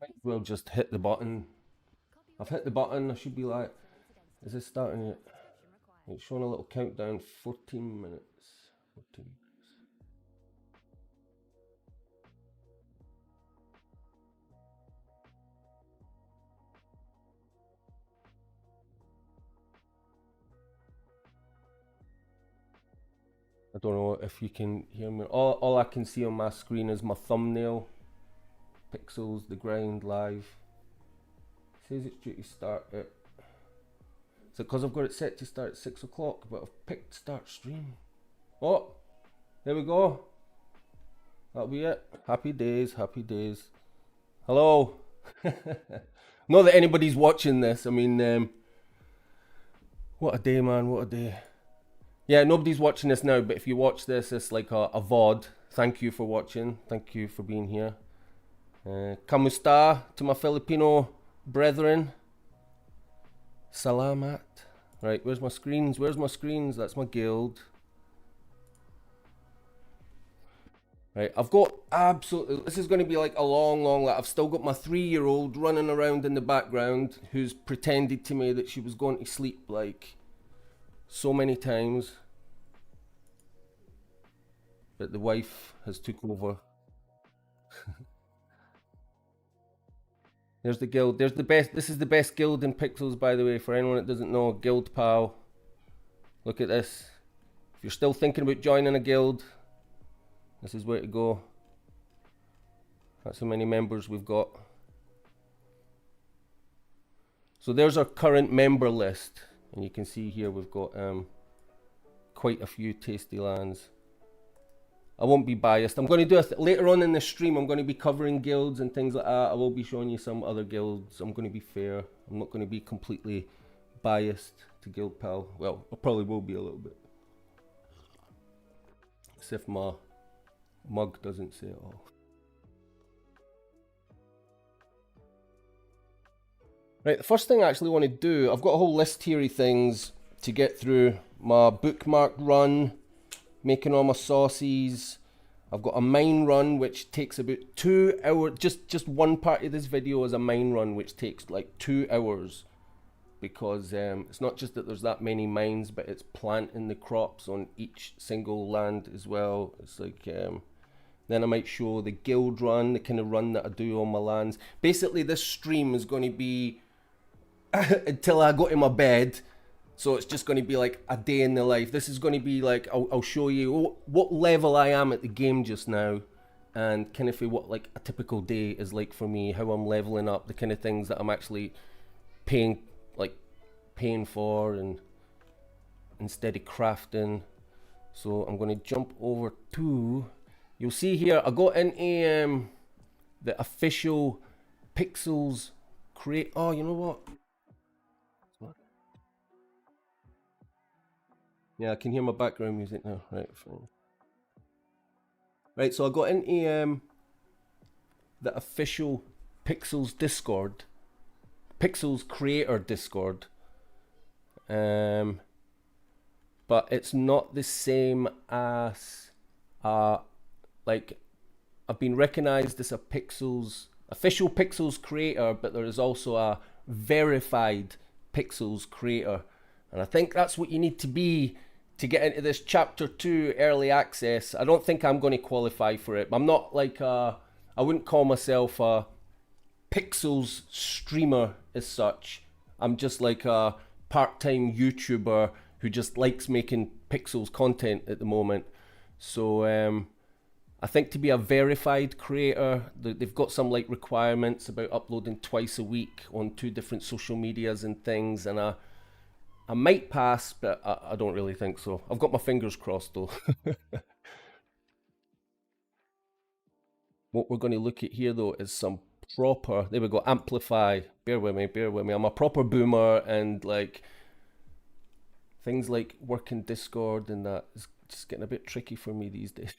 Might as well just hit the button. I've hit the button. I should be like, is this starting yet? It's showing a little countdown. 14 minutes. 14. I don't know if you can hear me. All I can see on my screen is my thumbnail. Pixels, the grind live. It says it's due to start at. Is it because I've got it set to start at 6 o'clock, but I've picked start stream? Oh, there we go. That'll be it. Happy days, happy days. Hello. Not that anybody's watching this. I mean, what a day, man. What a day. Yeah, nobody's watching this now, but if you watch this, it's like a VOD. Thank you for watching. Thank you for being here. Kamusta to my Filipino brethren. Salamat. Right, where's my screens? Where's my screens? That's my guild. Right, I've got absolutely. This is going to be like a long. I've still got my 3-year-old running around in the background who's pretended to me that she was going to sleep like so many times. But the wife has took over. There's the guild. There's the best. This is the best guild in Pixels, by the way, for anyone that doesn't know. Guild Pal. Look at this. If you're still thinking about joining a guild, this is where to go. That's how many members we've got. So there's our current member list. And you can see here we've got quite a few tasty lands. I won't be biased. I'm going to do later on in the stream. I'm going to be covering guilds and things like that. I will be showing you some other guilds. I'm going to be fair. I'm not going to be completely biased to Guild Pal. Well, I probably will be a little bit. As if my mug doesn't say it all. Right, the first thing I actually want to do, I've got a whole list here of things to get through. My bookmark run, making all my sauces. I've got a mine run which takes about 2 hours. Just one part of this video is a mine run which takes like 2 hours, because it's not just that there's that many mines, but it's planting the crops on each single land as well. It's like then I might show the guild run, the kind of run that I do on my lands. Basically this stream is going to be until I go to my bed. So it's just going to be like a day in the life. This is going to be like, I'll show you what level I am at the game just now, and kind of what like a typical day is like for me, how I'm leveling up, the kind of things that I'm actually paying for, and instead of crafting. So I'm going to jump over to, you'll see here, I got into the official Pixels create. Oh, you know what? Yeah, I can hear my background music now. Right, fine. Right, so I got into the official Pixels Discord, Pixels Creator Discord. But it's not the same as like, I've been recognized as a official Pixels creator, but there is also a verified Pixels creator, and I think that's what you need to be to get into this chapter 2 early access. I don't think I'm going to qualify for it. I'm not like I wouldn't call myself a Pixels streamer as such. I'm just like a part-time YouTuber who just likes making Pixels content at the moment. So I think to be a verified creator, they've got some like requirements about uploading twice a week on 2 different social medias and things, and I might pass, but I don't really think so. I've got my fingers crossed though. What we're going to look at here though is some proper, there we go, amplify. Bear with me, bear with me. I'm a proper boomer, and like things like working Discord and that is just getting a bit tricky for me these days.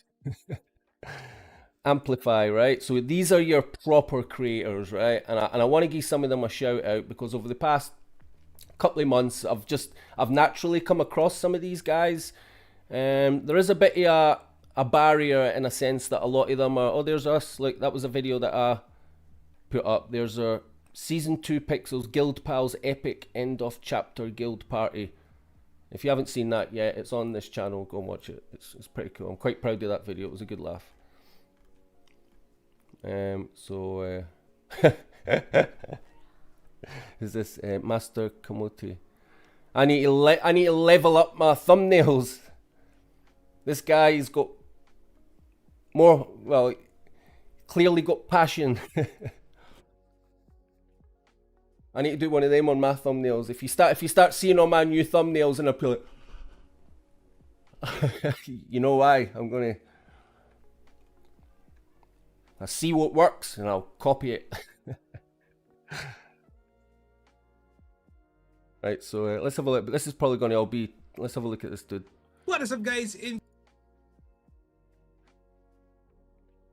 Amplify, right? So these are your proper creators, right? And I want to give some of them a shout out, because over the past couple of months I've naturally come across some of these guys. There is a bit of a barrier in a sense that a lot of them are, oh, there's us, like that was a video that I put up. There's our Season 2 Pixels Guild Pals Epic End of Chapter Guild Party. If you haven't seen that yet, it's on this channel. Go and watch it. It's pretty cool. I'm quite proud of that video. It was a good laugh. Is this Master Kamote? I need to level up my thumbnails. This guy's got more, well, clearly got passion. I need to do one of them on my thumbnails. If you start seeing all my new thumbnails and I put it, you know why? I see what works and I'll copy it. Right, so let's have a look. This is probably going to all be. Let's have a look at this dude. What is up, guys?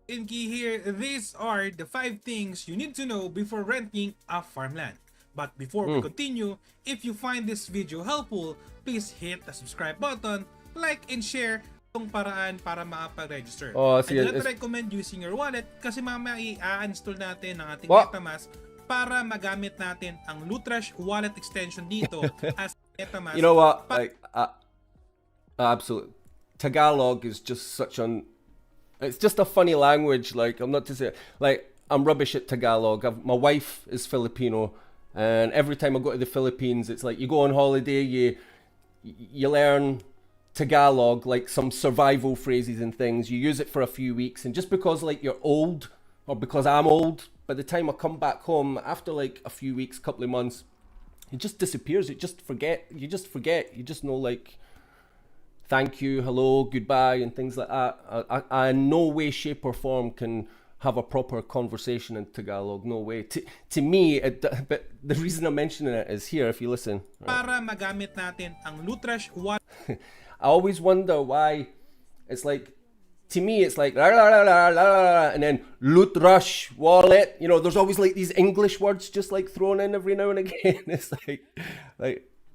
Inky here. These are the 5 things you need to know before renting a farmland. But before we continue, if you find this video helpful, please hit the subscribe button, like and share itong paraan para makapag-register. I do not recommend using your wallet kasi mamaya i-uninstall natin ang ating MetaMask para magamit natin ang Lutrash wallet extension dito as MetaMask. You know what? Absolutely. Tagalog is just such an... It's just a funny language. Like, I'm not to say... Like, I'm rubbish at Tagalog. My wife is Filipino. And every time I go to the Philippines, it's like you go on holiday, you learn Tagalog, like some survival phrases and things. You use it for a few weeks. And just because, like, you're old, or because I'm old, by the time I come back home, after, like, a few weeks, couple of months, it just disappears. You just forget. You just know, like... thank you, hello, goodbye, and things like that. I in no way, shape, or form can have a proper conversation in Tagalog. No way. To me, but the reason I'm mentioning it is here, if you listen. Right? Para magamit natin ang Lutrash wallet. I always wonder why it's like, to me, it's like, la, la, la, la, la, and then Lutrash wallet. You know, there's always like these English words just like thrown in every now and again. It's like.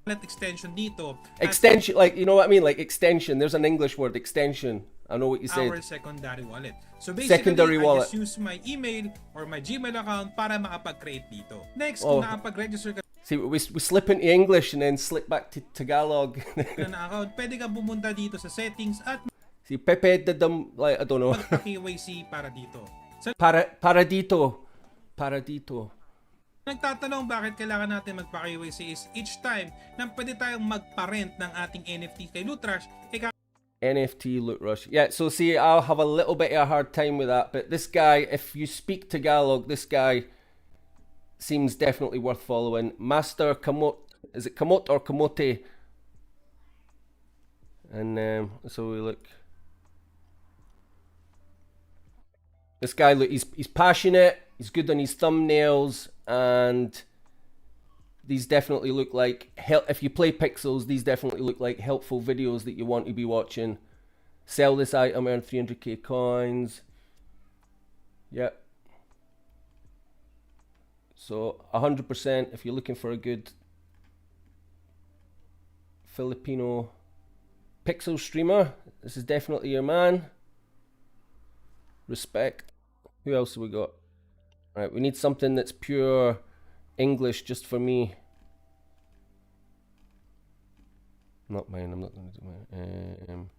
Extension dito. Extension, like, you know what I mean? Like extension. There's an English word, extension. I know what you said. Our secondary wallet. So basically, I just use my email or my Gmail account para makapag-create dito. Next, kung nakapag-register ka see, we slip into English and then slip back to Tagalog. na account, pwede ka pumunta dito sa settings at see, Pepe did them, like, I don't know. Mag-KYC para dito. Para dito. Nagtatanong bakit kailangan natin magpa-KYC is each time na pwede tayong magpa-rent ng ating NFT kay Lutrash, NFT Lutrash. Yeah, so see, I'll have a little bit of a hard time with that, but this guy, if you speak Tagalog, this guy seems definitely worth following. Master Kamot, is it Kamot or Kamote? And so we look. This guy, look, he's passionate, he's good on his thumbnails, and these definitely look like, if you play Pixels, these definitely look like helpful videos that you want to be watching. Sell this item, earn 300k coins. Yep. So 100%, if you're looking for a good Filipino Pixel streamer, this is definitely your man. Respect. Who else have we got? Right, we need something that's pure English just for me. Not mine, I'm not going to do mine.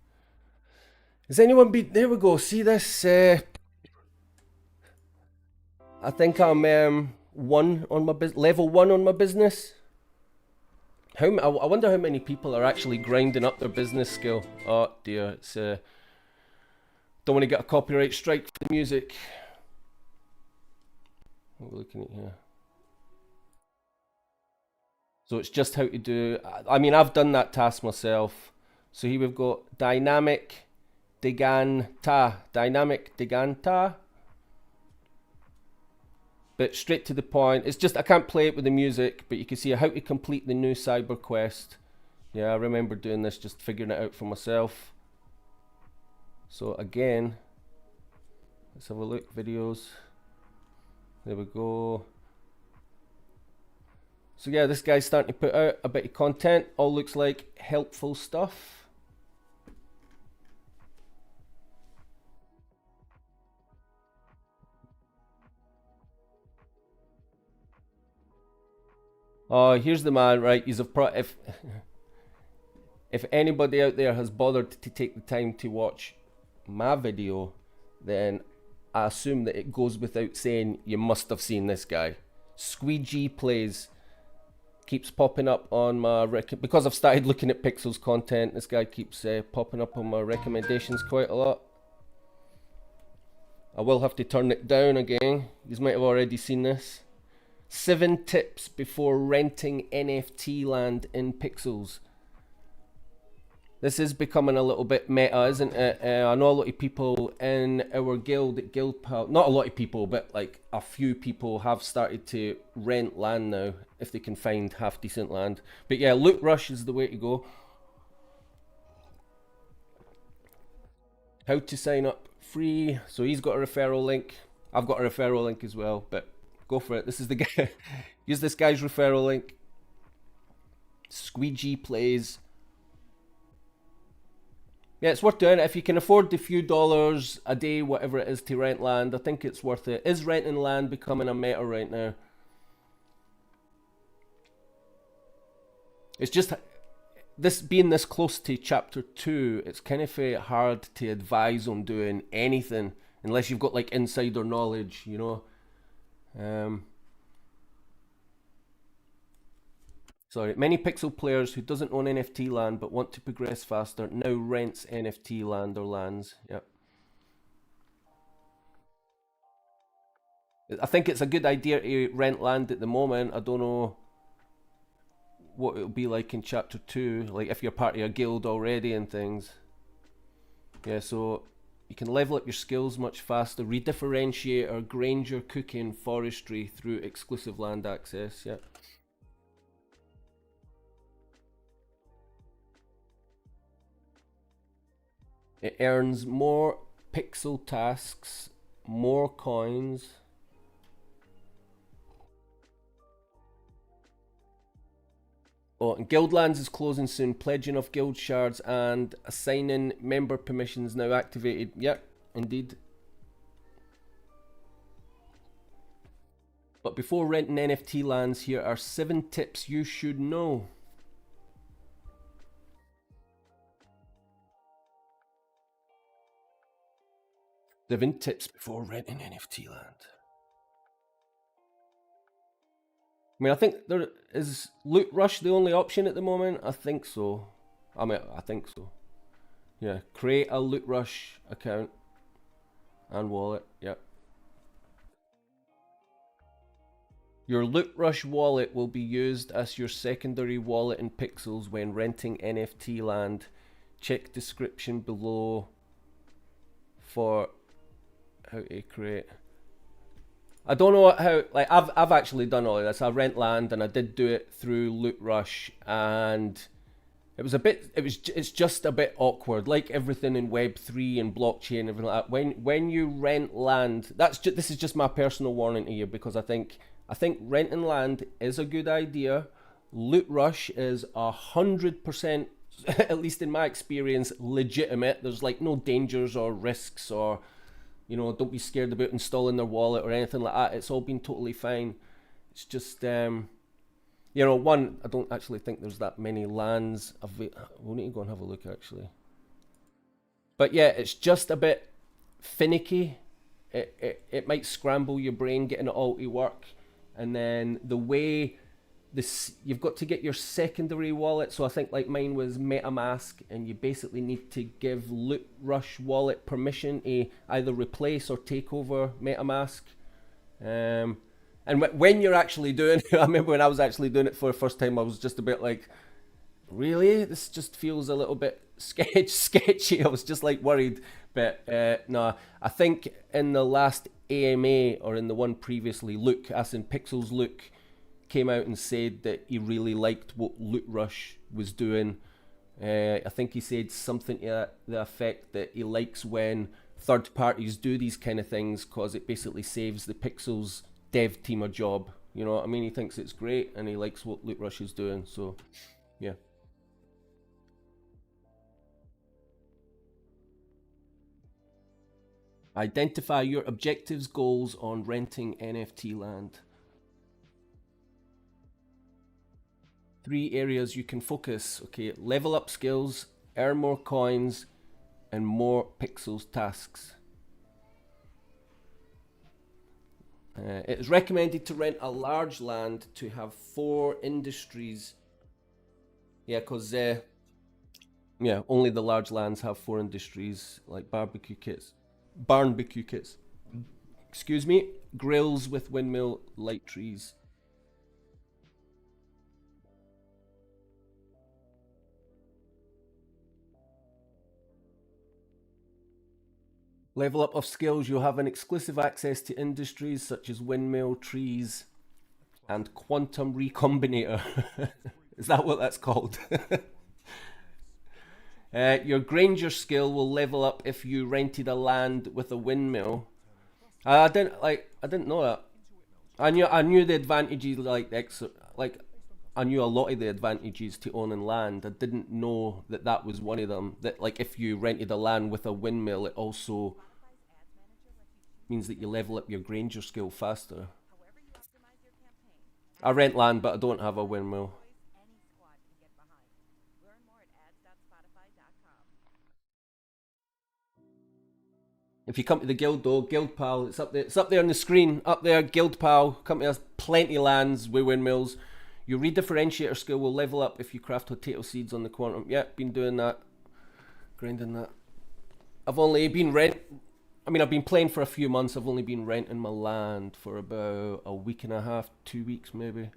Has anyone been... There we go, see this? I think I'm level 1 on my business. I wonder how many people are actually grinding up their business skill. Oh dear, it's... don't want to get a copyright strike for the music. What we're looking at here. So it's just how to do, I mean, I've done that task myself. So here we've got dynamic diganta. But straight to the point. It's just, I can't play it with the music, but you can see how to complete the new cyber quest. Yeah, I remember doing this, just figuring it out for myself. So again, let's have a look, videos. There we go. So yeah, this guy's starting to put out a bit of content. All looks like helpful stuff. Oh, here's the man, right? If anybody out there has bothered to take the time to watch my video, then I assume that it goes without saying you must have seen this guy. Squeegee Plays keeps popping up on my because I've started looking at Pixels content. This guy keeps popping up on my recommendations quite a lot. I will have to turn it down again. You might have already seen this. 7 tips before renting NFT land in Pixels. This is becoming a little bit meta, isn't it? I know a lot of people in our guild at GuildPal, not a lot of people, but like a few people have started to rent land now if they can find half decent land. But yeah, Loot Rush is the way to go. How to sign up free. So he's got a referral link. I've got a referral link as well, but go for it. This is the guy. Use this guy's referral link. Squeegee Plays. Yeah, it's worth doing it. If you can afford the few dollars a day, whatever it is, to rent land, I think it's worth it. Is renting land becoming a meta right now? It's just this being this close to chapter 2, it's kind of hard to advise on doing anything unless you've got like insider knowledge, you know. Sorry, many Pixel players who doesn't own NFT land but want to progress faster now rents NFT land or lands. Yep. I think it's a good idea to rent land at the moment. I don't know what it'll be like in chapter 2, like if you're part of a guild already and things. Yeah, so you can level up your skills much faster, redifferentiator, granger, cooking, forestry through exclusive land access. Yeah. It earns more pixel tasks, more coins. Oh, and Guildlands is closing soon. Pledging of guild shards and assigning member permissions now activated. Yep, indeed. But before renting NFT lands, here are 7 tips you should know. Seven tips before renting NFT land. I mean, I think there is Loot Rush the only option at the moment. I think so. I think so. Yeah, create a Loot Rush account and wallet. Yep. Your Loot Rush wallet will be used as your secondary wallet in Pixels when renting NFT land. Check description below for how to create. I don't know how. Like I've actually done all of this. I rent land and I did do it through Loot Rush, and it was a bit. It's just a bit awkward, like everything in Web3 and blockchain and everything like that. When you rent land, this is just my personal warning to you, because I think renting land is a good idea. Loot Rush is 100%, at least in my experience, legitimate. There's like no dangers or risks, or don't be scared about installing their wallet or anything like that. It's all been totally fine. It's just one, I don't actually think there's that many lands. We'll need to go and have a look actually. But yeah, it's just a bit finicky. It might scramble your brain getting it all to work. And then the way you've got to get your secondary wallet. So I think like mine was MetaMask, and you basically need to give Loot Rush wallet permission to either replace or take over MetaMask. And when you're actually doing it, I remember when I was actually doing it for the first time, I was just a bit like, really? This just feels a little bit sketchy. I was just like worried. But no, I think in the last AMA, or in the one previously, Luke, as in Pixels Luke, came out and said that he really liked what Loot Rush was doing. I think he said something to the effect that he likes when third parties do these kind of things, because it basically saves the Pixels dev team a job. You know what I mean? He thinks it's great and he likes what Loot Rush is doing. So, yeah. Identify your objectives, goals on renting NFT land. Three areas you can focus. Okay, level up skills, earn more coins, and more pixels tasks. It is recommended to rent a large land to have 4 industries. Yeah, because yeah, only the large lands have 4 industries, like barbecue kits, barbecue kits. Excuse me, grills with windmill light trees. Level up of skills, you'll have an exclusive access to industries such as windmill, trees, and quantum recombinator. Is that what that's called? Your Granger skill will level up if you rented a land with a windmill. I didn't know that. I knew the advantages like I knew a lot of the advantages to owning land. I didn't know that that was one of them. That like if you rented a land with a windmill, it also means that you level up your Granger skill faster. I rent land, but I don't have a windmill. If you come to the guild though, Guild Pal, it's up there. It's up there on the screen. Up there, Guild Pal. Come to us. Plenty of lands with windmills. Your redifferentiator skill will level up if you craft potato seeds on the quantum. Yeah, been doing that, grinding that. I've only been I've been playing for a few months. I've only been renting my land for about a week and a half, 2 weeks maybe.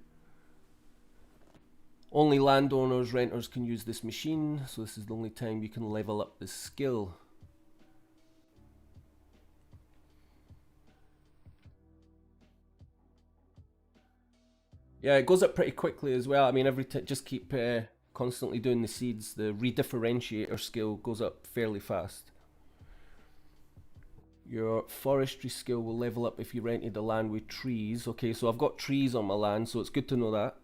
Only landowners, renters can use this machine, so this is the only time you can level up this skill. Yeah, it goes up pretty quickly as well. I mean, just keep constantly doing the seeds. The redifferentiator skill goes up fairly fast. Your forestry skill will level up if you rented a land with trees. Okay, so I've got trees on my land, so it's good to know that.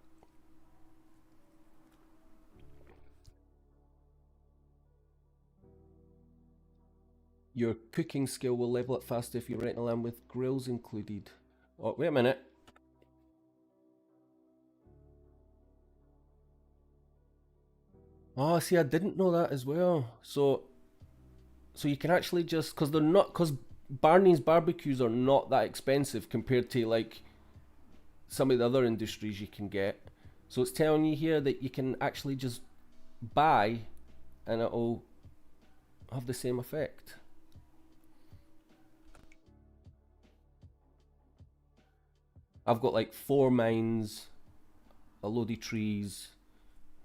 Your cooking skill will level up faster if you rent a land with grills included. Oh, wait a minute. Oh, see, I didn't know that as well. So you can actually just because Barney's barbecues are not that expensive compared to like some of the other industries you can get. So it's telling you here that you can actually just buy, and it'll have the same effect. I've got like 4 mines, a load of trees,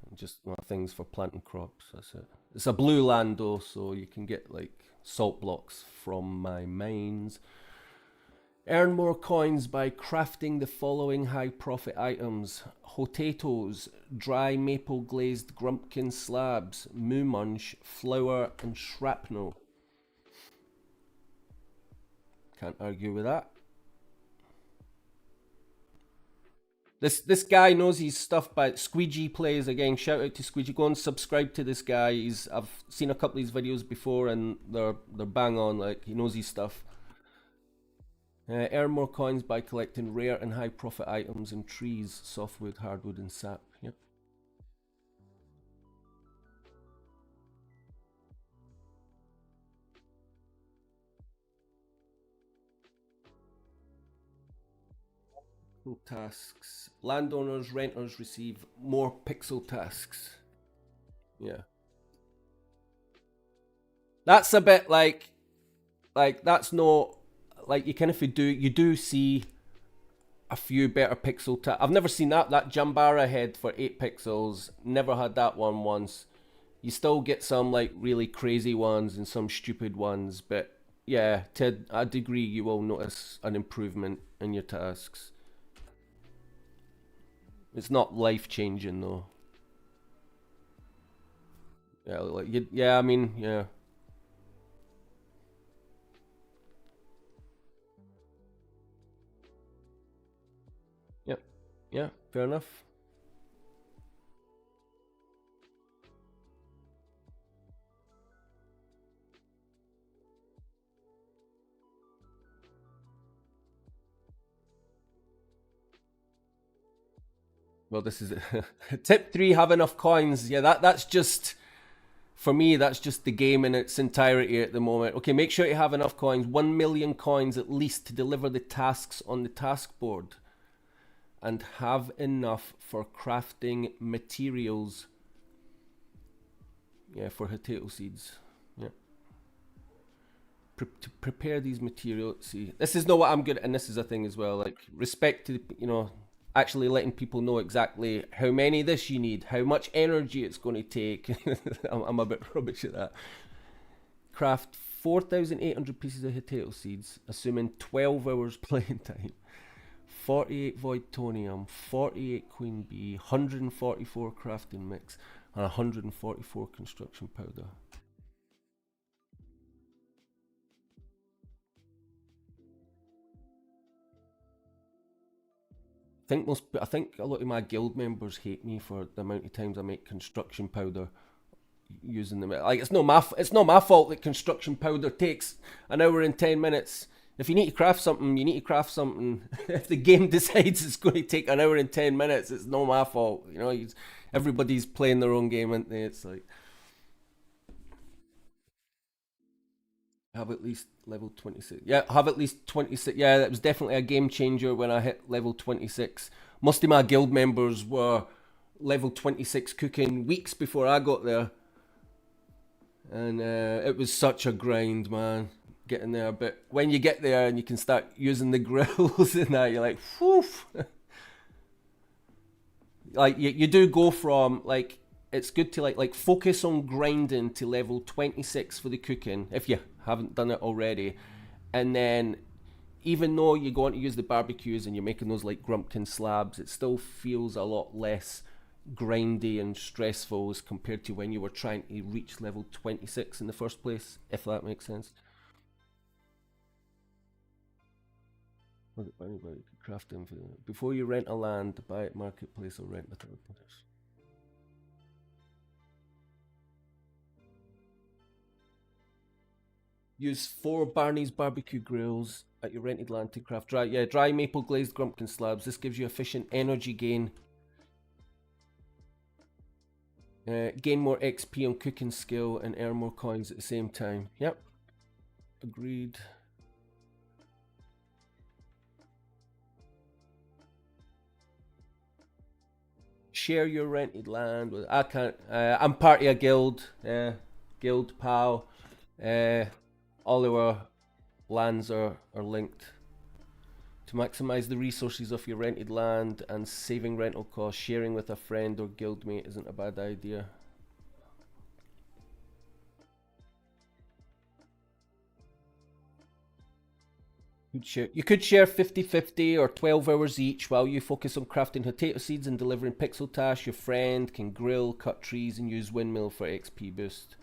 and just things for planting crops. That's it. It's a blue land though, so you can get like salt blocks from my mines. Earn more coins by crafting the following high profit items: potatoes, dry maple glazed grumpkin slabs, moo munch, flour, and shrapnel. Can't argue with that. This guy knows his stuff, but Squeegee plays again. Shout out to Squeegee. Go and subscribe to this guy. I've seen a couple of his videos before, and they're bang on. Like he knows his stuff. Earn more coins by collecting rare and high profit items in trees, softwood, hardwood, and sap. Yep. Tasks. Landowners, renters receive more pixel tasks. Yeah. That's a bit like that's not like you do see a few better pixel I've never seen that Jambara head for 8 pixels. Never had that one once. You still get some like really crazy ones and some stupid ones, but yeah, to a degree you will notice an improvement in your tasks. It's not life changing though. Yeah, I mean, yeah. Yep. Yeah, fair enough. Well, this is it. Tip 3, have enough coins. Yeah, that's just, for me, that's just the game in its entirety at the moment. Okay, make sure you have enough coins, 1 million coins at least to deliver the tasks on the task board. And have enough for crafting materials. Yeah, for potato seeds. Yeah. To prepare these materials. See, this is not what I'm good at, and this is a thing as well. Like, respect to, actually letting people know exactly how many this you need, how much energy it's going to take. I'm a bit rubbish at that. Craft 4,800 pieces of potato seeds, assuming 12 hours playing time. 48 voidtonium, 48 queen bee, 144 crafting mix, and 144 construction powder. I think a lot of my guild members hate me for the amount of times I make construction powder using them. Like, it's not my fault that construction powder takes an hour and 10 minutes. If you need to craft something, you need to craft something. If the game decides it's going to take an hour and 10 minutes, it's not my fault. Everybody's playing their own game, aren't they? It's like, have at least level 26. Yeah, have at least 26. Yeah, that was definitely a game changer when I hit level 26. Most of my guild members were level 26 cooking weeks before I got there. And it was such a grind, man, getting there. But when you get there and you can start using the grills and that, you're like, whew. Like, you do go from, like, it's good to like focus on grinding to level 26 for the cooking if you haven't done it already, and then even though you're going to use the barbecues and you're making those like grumpkin slabs, it still feels a lot less grindy and stressful as compared to when you were trying to reach level 26 in the first place, if that makes sense. Anybody could craft them before you rent a land, buy it marketplace or rent a third place. Use 4 Barney's barbecue grills at your rented land to craft dry maple glazed grumpkin slabs. This gives you efficient energy gain. Gain more XP on cooking skill and earn more coins at the same time. Yep. Agreed. Share your rented land with. I can't. I'm part of a guild. Guild pal. All our lands are linked. To maximize the resources of your rented land and saving rental costs, sharing with a friend or guildmate isn't a bad idea. You could share 50-50 or 12 hours each while you focus on crafting potato seeds and delivering pixel tash. Your friend can grill, cut trees and use windmill for XP boost.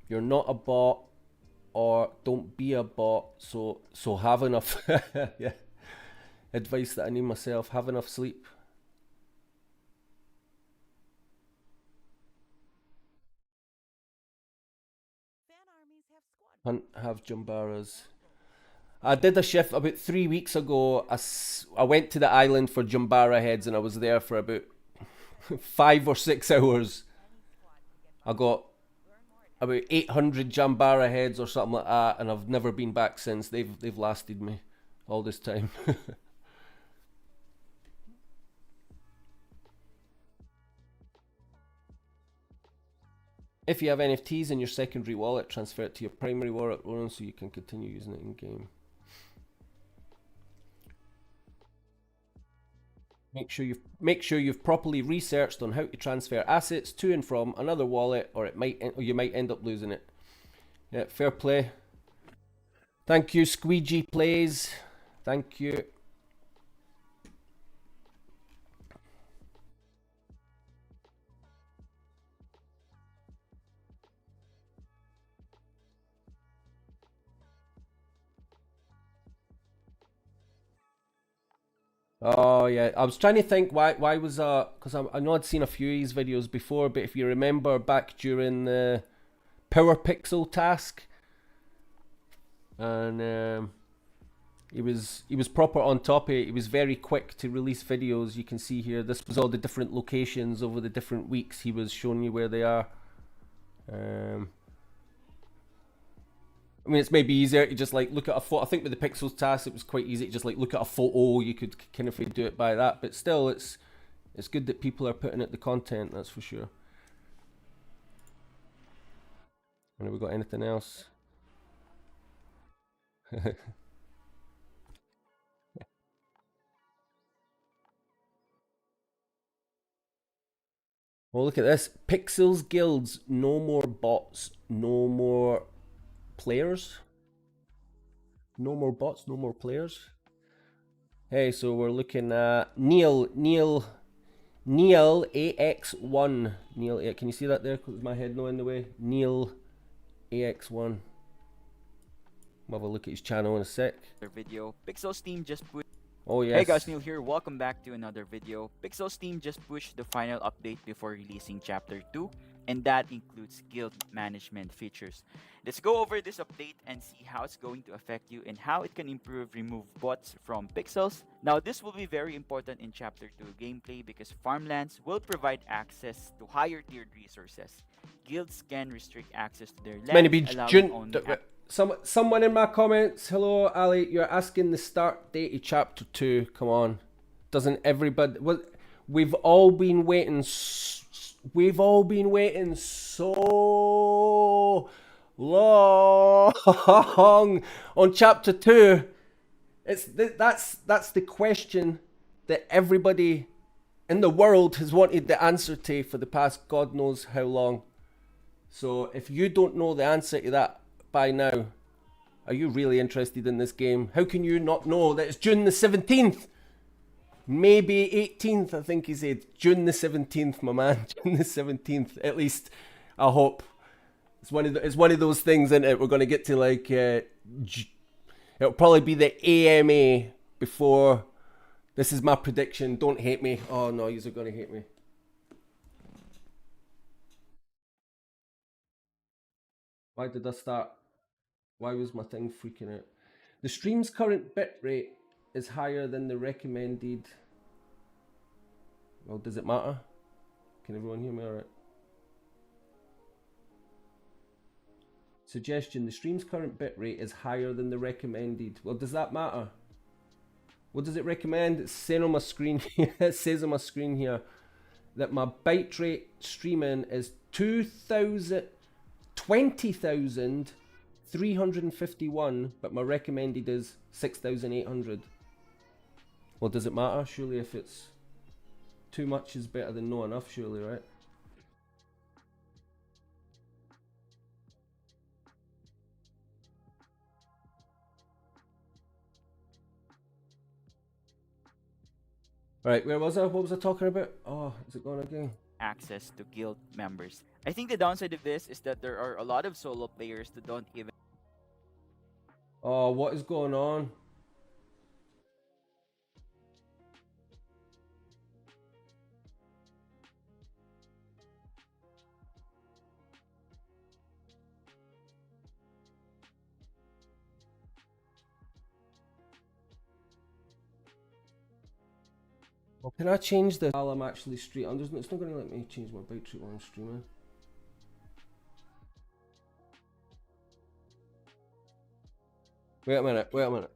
You're not a bot, or don't be a bot, so have enough. Yeah. Advice that I need myself: have enough sleep. Hunt, have Jumbaras. I did a shift about 3 weeks ago. I went to the island for Jumbara heads and I was there for about 5 or 6 hours. I got about 800 Jambara heads or something like that, and I've never been back since. They've lasted me all this time. If you have NFTs in your secondary wallet, transfer it to your primary wallet, so you can continue using it in game. Make sure you've properly researched on how to transfer assets to and from another wallet, or you might end up losing it. Yeah, fair play. Thank you, Squeegee Plays. Thank you. Oh yeah, I was trying to think why was because I know I'd seen a few of these videos before, but if you remember back during the Power Pixel task, and He was proper on top of it. He was very quick to release videos. You can see here, this was all the different locations over the different weeks. He was showing you where they are. I mean, it's maybe easier to just like look at a photo. I think with the Pixels task, it was quite easy to just like look at a photo. You could kind of do it by that, but still, it's good that people are putting out the content. That's for sure. And have we got anything else? Well, look at this. Pixels guilds, no more bots, no more players. No more bots, no more players. Hey, so we're looking at Neil AX1. Neil, can you see that there? Because my head not in the way. Neil AX1. We'll have a look at his channel in a sec. Video. Pixel's team just put. Oh yes. Hey guys, Neil here. Welcome back to another video. Pixel's team just pushed the final update before releasing Chapter 2, and that includes guild management features. Let's go over this update and see how it's going to affect you and how it can remove bots from Pixels. Now, this will be very important in Chapter 2 gameplay because farmlands will provide access to higher tiered resources. Guilds can restrict access to their lands, allowing only someone in my comments, hello Ali, you're asking the start date of Chapter 2. Come on, doesn't everybody? Well, we've all been waiting so long on Chapter 2. That's the question that everybody in the world has wanted the answer to for the past God knows how long. So if you don't know the answer to that by now, are you really interested in this game? How can you not know that it's June the 17th? Maybe 18th, I think he said. June the 17th, my man. June the 17th, at least, I hope. It's one of those things, isn't it? We're going to get to like, it'll probably be the AMA before. This is my prediction. Don't hate me. Oh no, you're going to hate me. Why did I start? Why was my thing freaking out? The stream's current bitrate is higher than the recommended. Well, does it matter? Can everyone hear me alright? Suggestion, the stream's current bitrate is higher than the recommended. Well, does that matter? What does it recommend? It's saying on my screen here, it says on my screen here that my bitrate streaming is 20,351, but my recommended is 6,800. Well, does it matter? Surely if it's too much is better than no enough, surely, right? Right, where was I? What was I talking about? Oh, is it gone again? access to guild members. I think the downside of this is that there are a lot of solo players that don't even. Oh, what is going on? Well, can I change the while I'm actually streaming? It's not going to let me change my bike tree while I'm streaming. Wait a minute, wait a minute.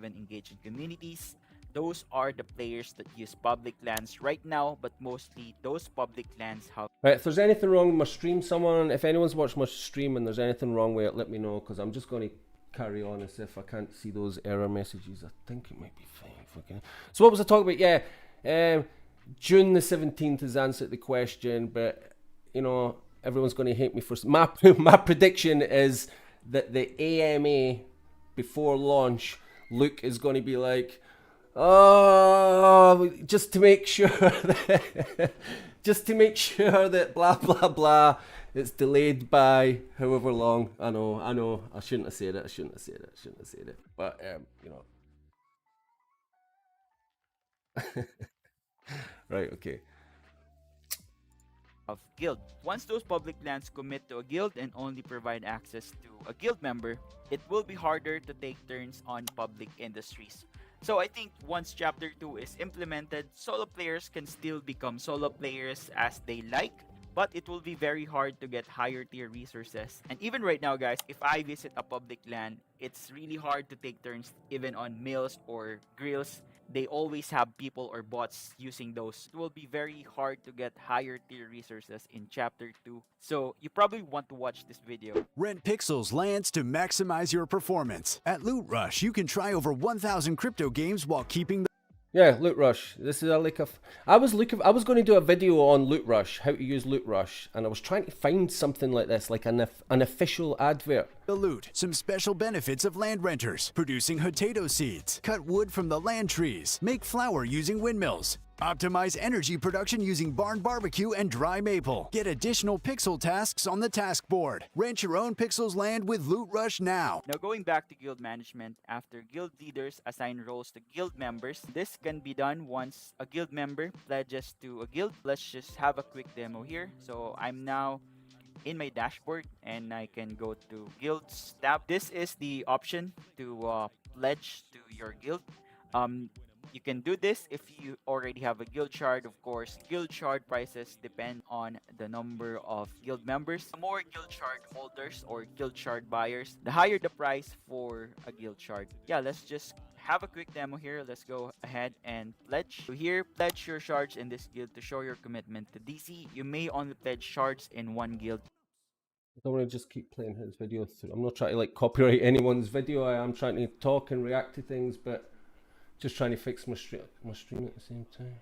Engage in communities. Those are the players that use public lands right now, but mostly those public lands have. Right, if there's anything wrong with my stream, if anyone's watched my stream and there's anything wrong with it, let me know, because I'm just going to carry on as if I can't see those error messages. I think it might be fine. So what was I talking about? Yeah, June the 17th has answered the question, but you know, everyone's going to hate me for my my prediction is that the AMA before launch, Luke is going to be like, oh, just to make sure that, just to make sure that blah blah blah, it's delayed by however long. I know, I shouldn't have said it, but you know. Right, okay. Of guild. Once those public lands commit to a guild and only provide access to a guild member, it will be harder to take turns on public industries. So I think once chapter 2 is implemented, solo players can still become solo players as they like, but it will be very hard to get higher tier resources. And even right now, guys, if I visit a public land, it's really hard to take turns even on mills or grills. They always have people or bots using those. It will be very hard to get higher tier resources in chapter 2. So you probably want to watch this video. Rent Pixels lands to maximize your performance. At Loot Rush, you can try over 1,000 crypto games while keeping the Yeah, Loot Rush. This is I was going to do a video on Loot Rush, how to use Loot Rush, and I was trying to find something like this, like an official advert. loot. Some special benefits of land renters. Producing potato seeds. Cut wood from the land trees. Make flour using windmills. Optimize energy production using barn barbecue and dry maple. Get additional pixel tasks on the task board. Rent your own Pixels land with Loot Rush now. Now going back to guild management, after guild leaders assign roles to guild members, this can be done once a guild member pledges to a guild. Let's just have a quick demo here. So I'm now in my dashboard and I can go to guilds tab. This is the option to pledge to your guild. You can do this if you already have a guild shard. Of course, guild shard prices depend on the number of guild members. The more guild shard holders or guild shard buyers, the higher the price for a guild shard. Yeah, let's just have a quick demo here. Let's go ahead and pledge. So here, pledge your shards in this guild to show your commitment to DC. You may only pledge shards in one guild. I don't want to just keep playing his video through. I'm not trying to like copyright anyone's video. I am trying to talk and react to things, but just trying to fix my stream at the same time.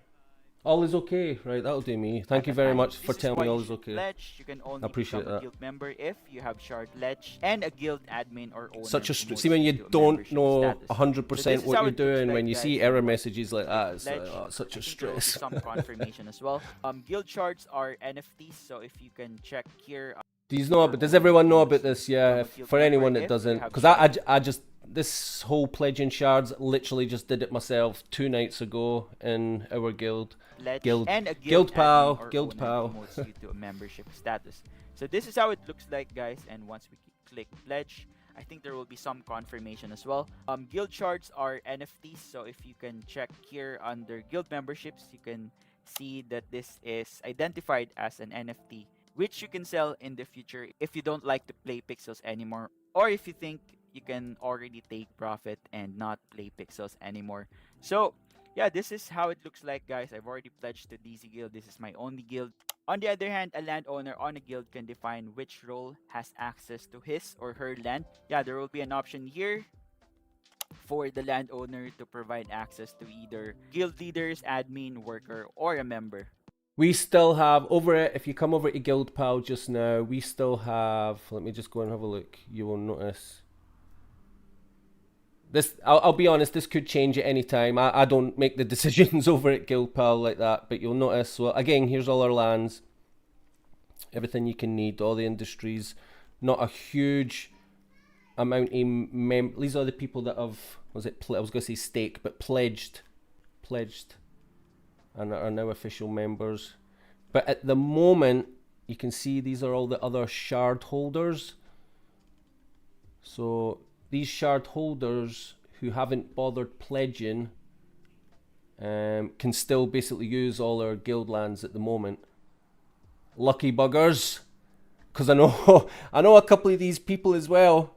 All is okay, right? That'll do me. Thank you very much for telling me all is okay. Pledge. You can only I appreciate become a that. guild member if you have shard ledge and a guild admin or owner. Such a promotes see when you to a don't membership know status. 100% So this is what how you're it looks doing like, when you guys, see and error once messages like that. It's like, pledge, oh, such I a think there will be stress. some confirmation as well. Guild shards are NFTs, so if you can check here. Do you know? But does everyone know about this? Yeah, for anyone that doesn't, because I just this whole pledging shards literally just did it myself 2 nights ago in our guild. Guild and a Guild pal, admin or Guild owner pal. promotes you to a membership status. So this is how it looks like, guys. And once we click pledge, I think there will be some confirmation as well. Guild shards are NFTs, so if you can check here under guild memberships, you can see that this is identified as an NFT, which you can sell in the future if you don't like to play pixels anymore, or if you think you can already take profit and not play pixels anymore. So yeah, this is how it looks like, guys. I've already pledged to DC Guild. This is my only guild. On the other hand, a landowner on a guild can define which role has access to his or her land. Yeah, there will be an option here for the landowner to provide access to either guild leaders, admin, worker, or a member. We still have over it. If you come over to Guild Pal just now, we still have. Let me just go and have a look. You will notice. This, I'll be honest, this could change at any time. I don't make the decisions over at Guild Pal like that, but you'll notice. So again, here's all our lands, everything you can need, all the industries. Not a huge amount of these are the people that have, I was going to say stake, but pledged, and are now official members. But at the moment, you can see these are all the other shard holders. So these shard holders who haven't bothered pledging can still basically use all our guild lands at the moment. Lucky buggers, because I know I know a couple of these people as well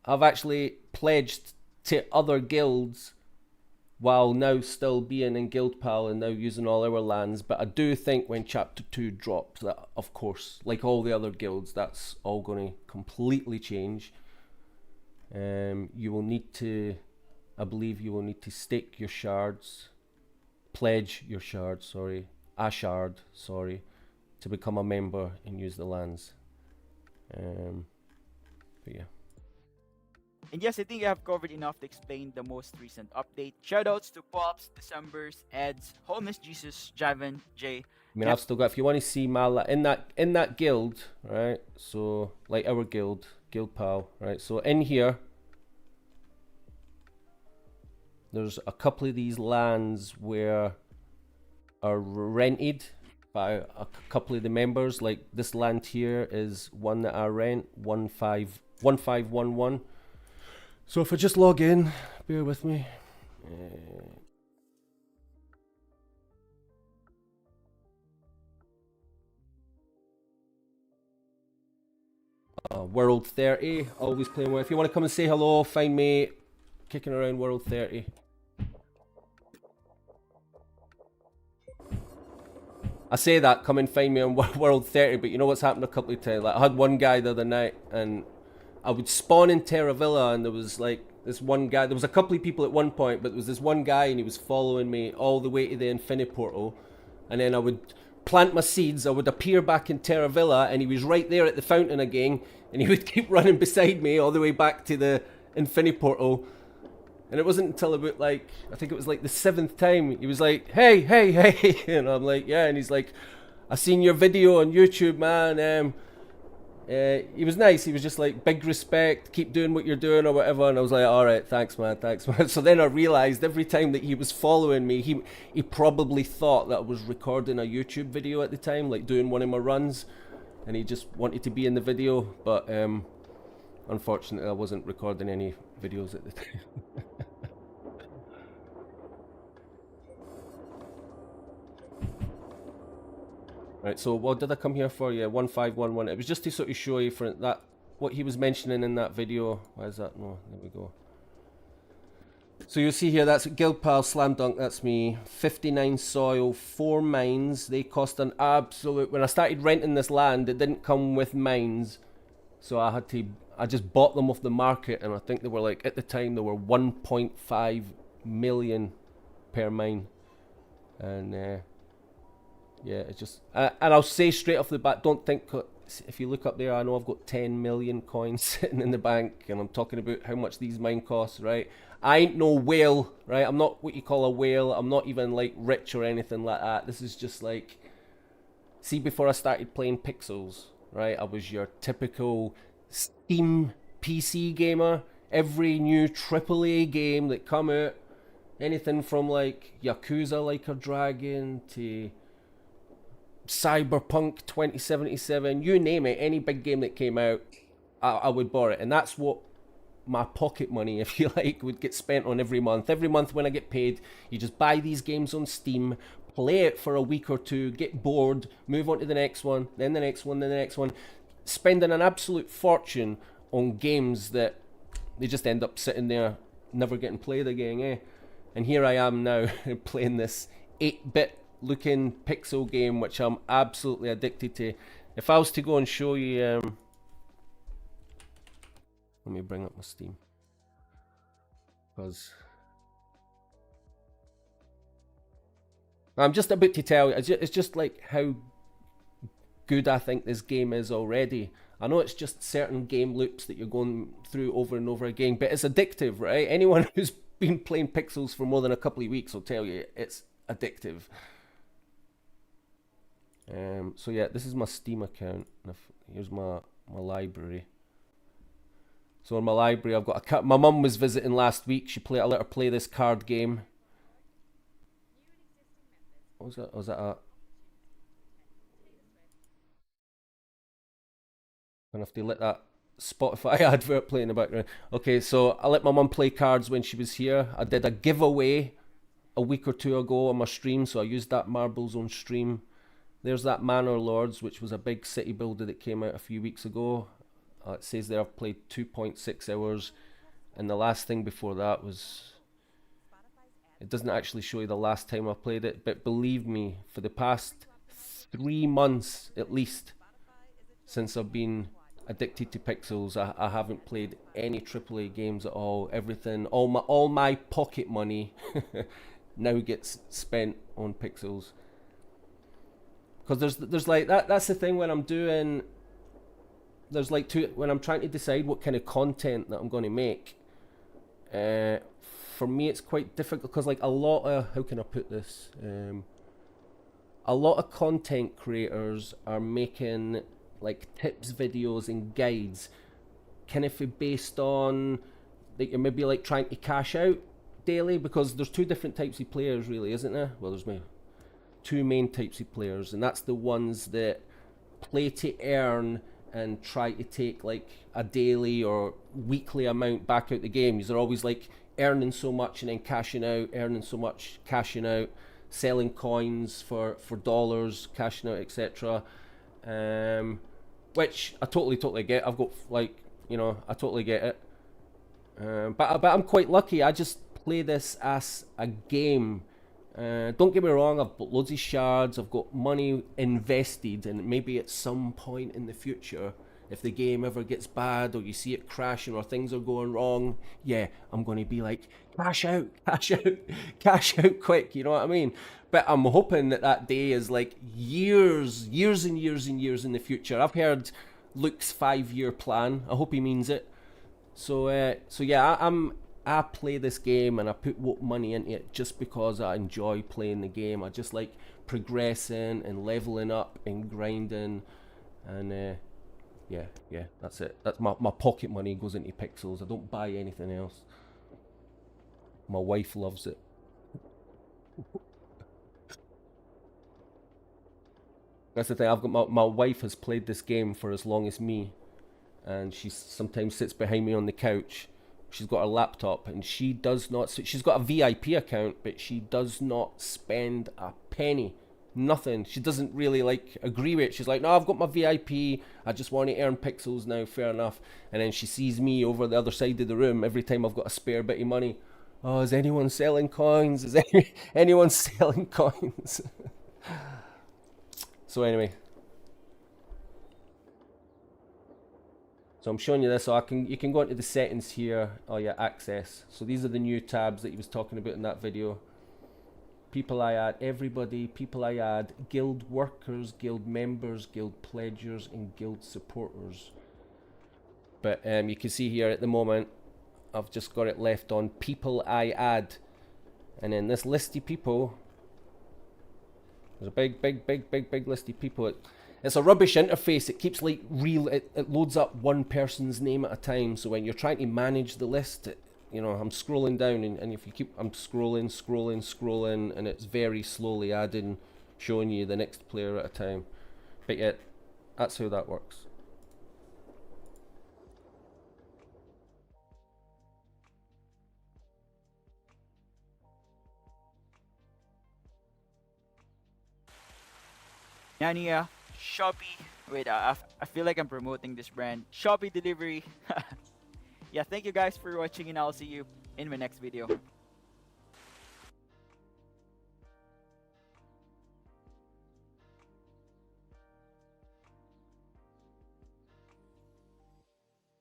have actually pledged to other guilds while now still being in Guild Pal and now using all our lands. But I do think when Chapter 2 drops, that of course, like all the other guilds, that's all going to completely change. You will need to, I believe you will need to stake your shards, pledge your shards, sorry, a shard, sorry, to become a member and use the lands. But yeah. And yes, I think I have covered enough to explain the most recent update. Shoutouts to Pops, Decembers, Eds, Homeless Jesus, Javan, Jay. I mean, I've still got. If you want to see my in that guild, right? So like our guild pal, right? So in here, there's a couple of these lands where are rented by a couple of the members. Like this land here is one that I rent, 1511. So if I just log in, bear with me. World 30, always playing with. If you want to come and say hello, find me kicking around World 30. I say that, come and find me on World 30, but you know what's happened a couple of times? Like I had one guy the other night, and I would spawn in Terra Villa, and there was like this one guy. There was a couple of people at one point, but there was this one guy, and he was following me all the way to the Infinity Portal, and then I would plant my seeds. I would appear back in Terra Villa, and he was right there at the fountain again, and he would keep running beside me all the way back to the Infinity Portal. And it wasn't until about like, I think it was like the 7th time, he was like, hey, hey, hey. And I'm like, yeah. And he's like, I seen your video on YouTube, man. He was nice. He was just like, big respect, keep doing what you're doing or whatever. And I was like, all right, thanks, man, thanks, man. So then I realized every time that he was following me, he probably thought that I was recording a YouTube video at the time, like doing one of my runs. And he just wanted to be in the video. But unfortunately, I wasn't recording any videos at the time. Right, so what did I come here for? Yeah, 1511. It was just to sort of show you for that what he was mentioning in that video. Why is that? No, there we go. So you'll see here, that's Guild Pal Slam Dunk, that's me. 59 soil, 4 mines. They cost an absolute... When I started renting this land, it didn't come with mines. So I just bought them off the market, and I think they were like, at the time, they were 1.5 million per mine. And yeah, it's just... and I'll say straight off the bat, don't think... If you look up there, I know I've got 10 million coins sitting in the bank, and I'm talking about how much these mine cost, right? I ain't no whale, right? I'm not what you call a whale. I'm not even like rich or anything like that. This is just like... See, before I started playing Pixels, right? I was your typical Steam PC gamer. Every new AAA game that come out, anything from like Yakuza Like a Dragon to Cyberpunk 2077, you name it, any big game that came out, I would borrow it. And that's what my pocket money, if you like, would get spent on every month. Every month when I get paid, you just buy these games on Steam, play it for a week or two, get bored, move on to the next one, then the next one, then the next one, spending an absolute fortune on games that they just end up sitting there, never getting played again, eh? And here I am now playing this 8-bit looking pixel game, which I'm absolutely addicted to. If I was to go and show you, let me bring up my Steam, because I'm just about to tell you, it's just like how good I think this game is already. I know it's just certain game loops that you're going through over and over again, but it's addictive, right? Anyone who's been playing Pixels for more than a couple of weeks will tell you it's addictive. So yeah, this is my Steam account. Here's my library. So in my library, I've got my mum was visiting last week. I let her play this card game. What was that? Was that a... I'm gonna have to let that Spotify advert play in the background. Okay, so I let my mum play cards when she was here. I did a giveaway a week or two ago on my stream, so I used that Marbles on stream. There's that Manor Lords, which was a big city builder that came out a few weeks ago. It says there I've played 2.6 hours, and the last thing before that was... It doesn't actually show you the last time I played it, but believe me, for the past 3 months at least, since I've been addicted to Pixels, I haven't played any AAA games at all. Everything, all my pocket money now gets spent on Pixels. Because there's like that's the thing when I'm doing. There's like when I'm trying to decide what kind of content that I'm going to make. For me, it's quite difficult because like a lot of, how can I put this? A lot of content creators are making like tips videos and guides, kind of based on that you're maybe like trying to cash out daily, because there's two different types of players really, isn't there? Well, there's two main types of players, and that's the ones that play to earn and try to take like a daily or weekly amount back out the game. They're always like earning so much and then cashing out, earning so much, cashing out, selling coins for dollars, cashing out, etc. Which I totally get. I've got like, you know, I totally get it. But I'm quite lucky. I just play this as a game. Don't get me wrong, I've got loads of shards, I've got money invested, and maybe at some point in the future, if the game ever gets bad or you see it crashing or things are going wrong, yeah, I'm going to be like, cash out, cash out quick, you know what I mean? But I'm hoping that day is like years and years and years in the future. I've heard Luke's 5-year plan. I hope he means it. So yeah, I play this game and I put money into it just because I enjoy playing the game. I just like progressing and leveling up and grinding, and yeah, that's it. That's my pocket money goes into pixels. I don't buy anything else. My wife loves it. That's the thing. I've got my wife has played this game for as long as me, and she sometimes sits behind me on the couch. She's got a laptop and she does not, she's got a VIP account, but she does not spend a penny, nothing. She doesn't really like agree with it. She's like, no, I've got my VIP, I just want to earn pixels now, fair enough. And then she sees me over the other side of the room every time I've got a spare bit of money. Oh, is anyone selling coins? Is anyone selling coins? So anyway. So I'm showing you this, so you can go into the settings here. Oh yeah, access. So these are the new tabs that he was talking about in that video. People I add, everybody, people I add, guild workers, guild members, guild pledgers, and guild supporters. But you can see here at the moment, I've just got it left on people I add. And then this list of people, there's a big list of people. It's a rubbish interface. It keeps like it loads up one person's name at a time. So when you're trying to manage the list, you know, I'm scrolling down, and if you keep, I'm scrolling, and it's very slowly adding, showing you the next player at a time. But yeah, that's how that works. Nania, Shopee. Wait, I feel like I'm promoting this brand. Shopee delivery. Yeah, thank you guys for watching, and I'll see you in my next video.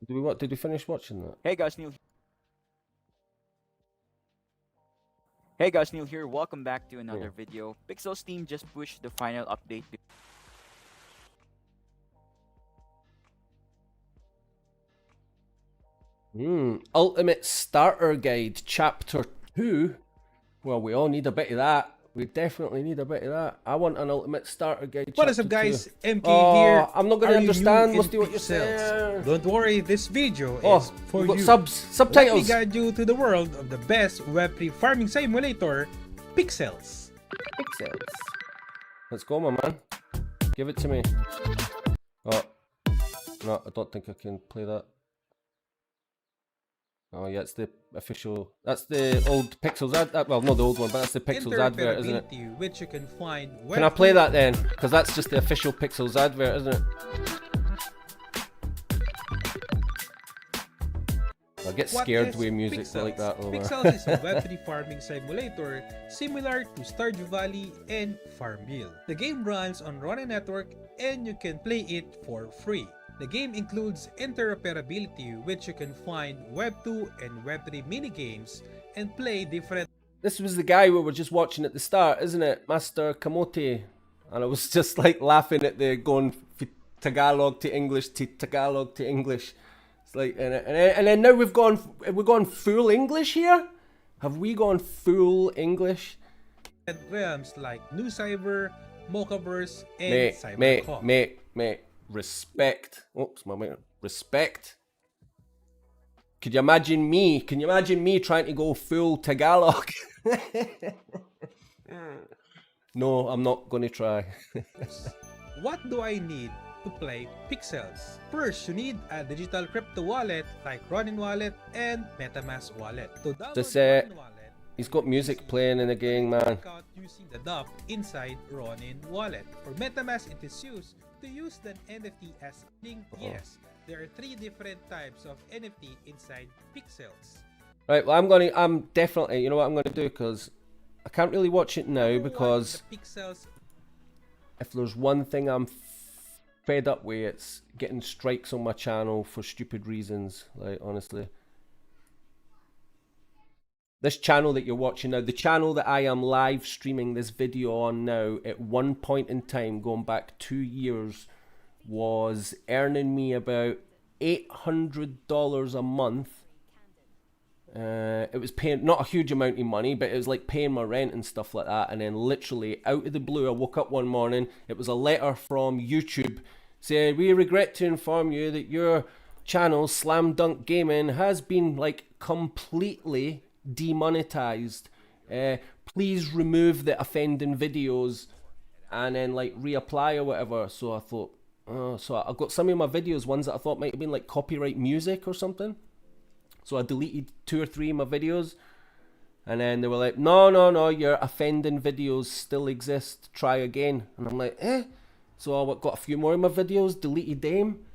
Did we finish watching that? Hey guys, Neil. Hey guys, Neil here. Welcome back to another video. Pixel's team just pushed the final update. Ultimate Starter Guide Chapter 2. Well, we all need a bit of that. We definitely need a bit of that. I want an Ultimate Starter Guide What Chapter is up, guys? 2. MK Oh, here. I'm not going to understand most of what you're saying. Don't worry, this video is for we've you. got subtitles. Let me guide you to the world of the best Web3 farming simulator, Pixels. Pixels. Let's go, my man. Give it to me. Oh, no, I don't think I can play that. Oh yeah, it's the official. That's the old Pixels ad. Well, not the old one, but that's the Pixels advert, isn't it? Which you can find. Can I play that then? Because that's just the official Pixels advert, isn't it? I get scared with music like that. Pixels is a Web3 farming simulator similar to Stardew Valley and Farmville. The game runs on Rona Network and you can play it for free. The game includes interoperability, which you can find Web2 and Web3 minigames and play different. This was the guy we were just watching at the start, isn't it? Master Kamote. and I was just like laughing at the going Tagalog to English to Tagalog to English. It's like, and then now we've gone full English here. Have we gone full English? realms like New Cyber, Mochaverse, and Cybercop. Mate, respect. Oops, my mate. Respect. Could you imagine me? Can you imagine me trying to go full Tagalog? No, I'm not going to try. What do I need to play Pixels? First, you need a digital crypto wallet like Ronin Wallet and MetaMask Wallet. To download Just, Ronin Wallet, He's got music playing in the game, man. out using the DOP inside Ronin Wallet. For MetaMask, it is used to use the NFT as link. Yes, there are 3 different types of NFT inside Pixels. Right, well, I'm definitely, you know what I'm going to do, because I can't really watch it now, because The Pixels if there's one thing I'm fed up with, it's getting strikes on my channel for stupid reasons, like, honestly. This channel that you're watching now, the channel that I am live streaming this video on now, at one point in time, going back 2 years, was earning me about $800 a month. It was paying, not a huge amount of money, but it was like paying my rent and stuff like that. And then literally out of the blue, I woke up one morning, it was a letter from YouTube saying, "We regret to inform you that your channel, Slam Dunk Gaming, has been like completely demonetized. Please remove the offending videos and then like reapply or whatever." So I thought, so I got some of my videos, ones that I thought might have been like copyright music or something. So I deleted 2 or 3 of my videos, and then they were like, no, your offending videos still exist, try again. And I'm like, so I got a few more of my videos, deleted them,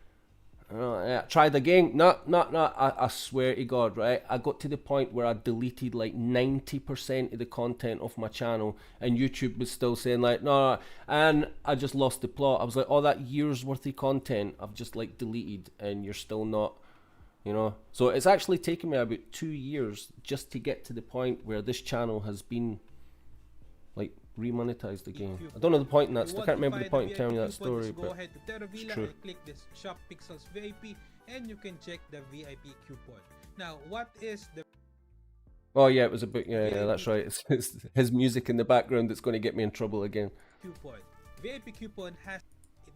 tried again, no, I swear to God, right, I got to the point where I deleted like 90% of the content of my channel, and YouTube was still saying like, no, and I just lost the plot. I was like, all that year's worth of content I've just like deleted, and you're still not, you know. So it's actually taken me about 2 years just to get to the point where this channel has been like remonetized again. I don't know the point in that. I can't remember the point in telling you that story, go but ahead to Terravilla true. and click this Shop Pixels VIP, and you can check the VIP coupon. Now, what is the oh yeah, it was a bit, yeah, that's right. It's his music in the background that's going to get me in trouble again. coupon? VIP coupon has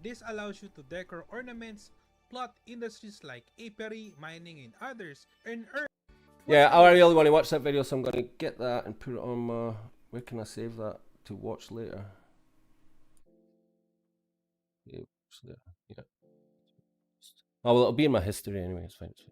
this allows you to decor ornaments, plot industries like apiary, mining, and others, and earn. Yeah, I really want to watch that video, so I'm going to get that and put it on my, where can I save that to watch later? Yeah, yeah. Oh well, it'll be in my history anyway, it's fine, it's fine.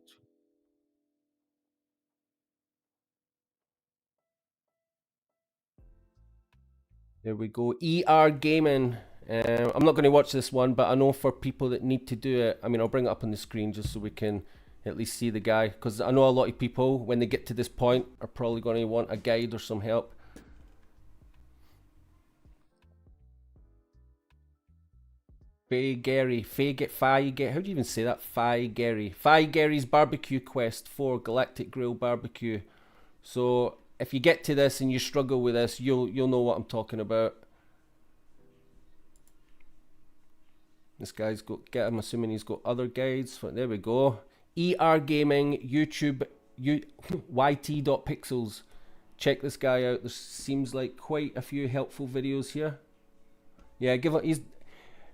There we go, ER Gaming. I'm not going to watch this one, but I know for people that need to do it, I mean, I'll bring it up on the screen just so we can at least see the guy, because I know a lot of people, when they get to this point, are probably going to want a guide or some help. Faye Gary, how do you even say that? Faye Gary's Barbecue Quest for Galactic Grill Barbecue. So if you get to this and you struggle with this, you'll know what I'm talking about. This guy's got, I'm assuming he's got other guides. There we go. ER Gaming, YouTube, yt.pixels. Check this guy out. There seems like quite a few helpful videos here. Yeah,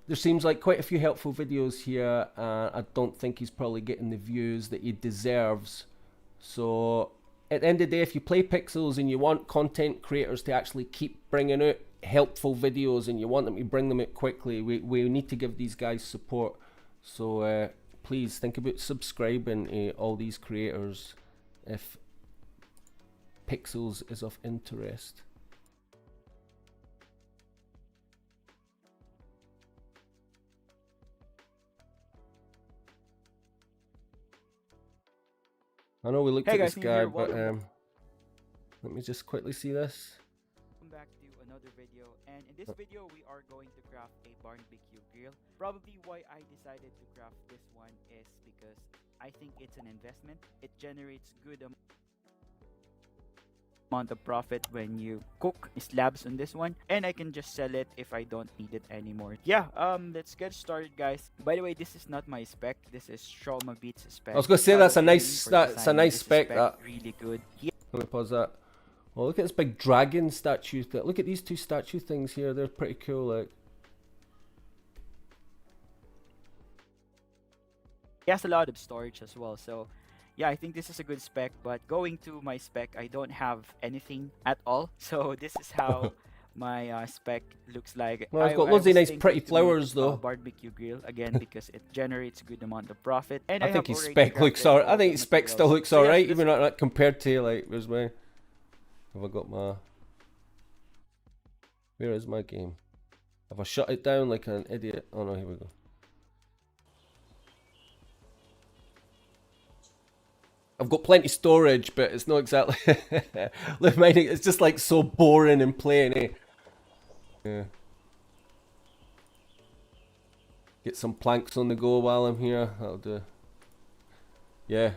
there seems like quite a few helpful videos here. I don't think he's probably getting the views that he deserves. So at the end of the day, if you play Pixels and you want content creators to actually keep bringing out helpful videos and you want them to bring them out quickly, we need to give these guys support. So please think about subscribing to all these creators if Pixels is of interest. I know we looked Hey at guys, this Neil guy, here. but Welcome let me just quickly see this. back to another video, and in this video we are going to craft a barbecue grill. Probably why I decided to craft this one is because I think it's an investment. It generates good amount of profit when you cook slabs on this one, and I can just sell it if I don't need it anymore. Yeah, let's get started, guys. By the way, this is not my spec. This is Shroma Beats spec. I was gonna say Shout that's out a to him nice for that's a designing nice this spec. That. really good. Let me pause that. Oh, look at this big dragon statue. Look at these two statue things here. They're pretty cool. Like. He has a lot of storage as well, so yeah, I think this is a good spec. But going to my spec, I don't have anything at all, so this is how my spec looks like. Well, it's got loads of was nice thinking pretty to flowers make a though. barbecue grill again because it generates a good amount of profit. And I think have his already spec looks crafted alright. I all think the his spec still materials. looks So yes, alright, let's even not compared to like where's my. Have I got my? Where is my game? Have I shut it down like an idiot? Oh no, here we go. I've got plenty storage, but it's not exactly. Look, mine, it's just like so boring and plain, eh? Yeah. Get some planks on the go while I'm here. That'll do. Yeah.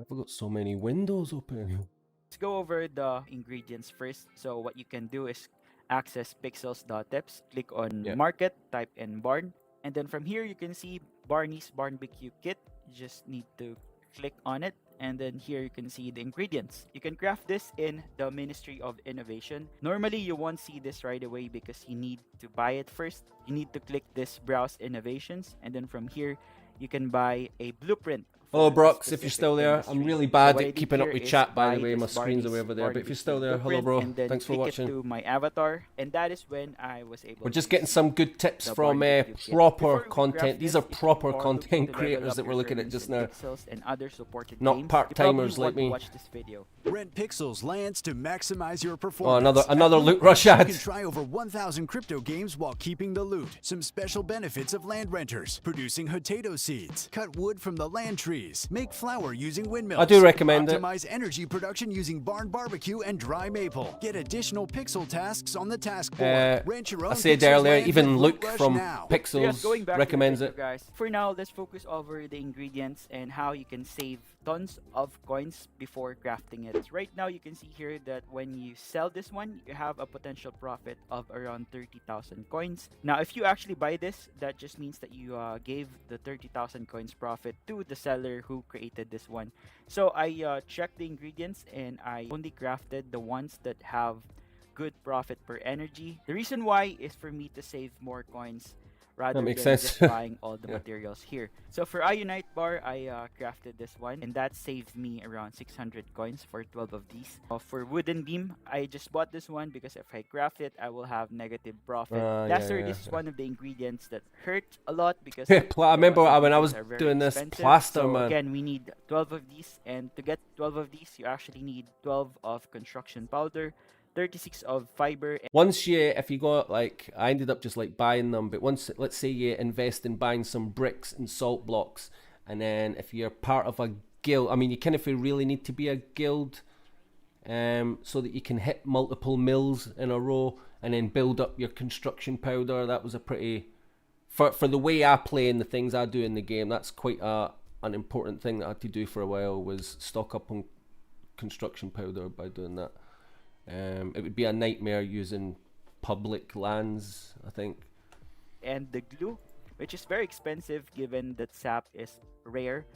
I've got so many windows open. Let's go over the ingredients first. So what you can do is access pixels.tips, click on Yeah. market, type in barn, and then from here you can see Barney's barbecue kit. You just need to click on it, and then here you can see the ingredients. You can craft this in the Ministry of Innovation. Normally you won't see this right away because you need to buy it first. You need to click this browse innovations, and then from here you can buy a blueprint. Hello, for a Brox, if you're specific still there. I'm industry. really So bad what I at did keeping up here with is chat, by the buy way. this My screen's Barney's away over there. But if you're still there, hello, blueprint, bro. and then Thanks for stick it watching. to my avatar, and that is when I was able. We're just to getting see some good tips the from barbecue kit. proper Before we content. craft These this, are if you proper are looking content to level creators up that your we're looking at earnings just in now. Pixels and other supported Not games, part-timers you like probably me. want to watch this video. Rent Pixels lands to maximize your Oh, performance. another At loot Bookmark, rush You ad. can try over 1,000 crypto games while keeping the loot. Some special benefits of land renters: producing potato seeds, cut wood from the land trees, make flour using windmills. I do recommend it. Optimize energy production using barn barbecue and dry maple. Get additional pixel tasks on the task board. Rent your own I said Pixels earlier, land even with Luke Loot Rush from now. So yes, going Pixels back recommends to the it. video, guys. For now, let's focus over the ingredients and how you can save tons of coins before crafting it. Right now, you can see here that when you sell this one, you have a potential profit of around 30,000 coins. Now, if you actually buy this, that just means that you gave the 30,000 coins profit to the seller who created this one. So I checked the ingredients and I only crafted the ones that have good profit per energy. The reason why is for me to save more coins rather than makes sense. just buying all the Yeah. materials here. So for Ionite bar, I crafted this one, and that saved me around 600 coins for 12 of these. For wooden beam, I just bought this one because if I craft it, I will have negative profit. Laster, this is one of the ingredients that hurt a lot because I remember when I was ingredients are very doing this expensive. plaster, So man. again, we need 12 of these, and to get 12 of these, you actually need 12 of construction powder, 36 of fiber. Once if you got like, I ended up just like buying them, but once, let's say you invest in buying some bricks and salt blocks, and then if you're part of a guild, I mean, you kind of really need to be a guild, so that you can hit multiple mills in a row and then build up your construction powder. That was a pretty, for the way I play and the things I do in the game, that's quite an important thing that I had to do for a while, was stock up on construction powder by doing that. It would be a nightmare using public lands, I think. And the glue, which is very expensive given that sap is rare,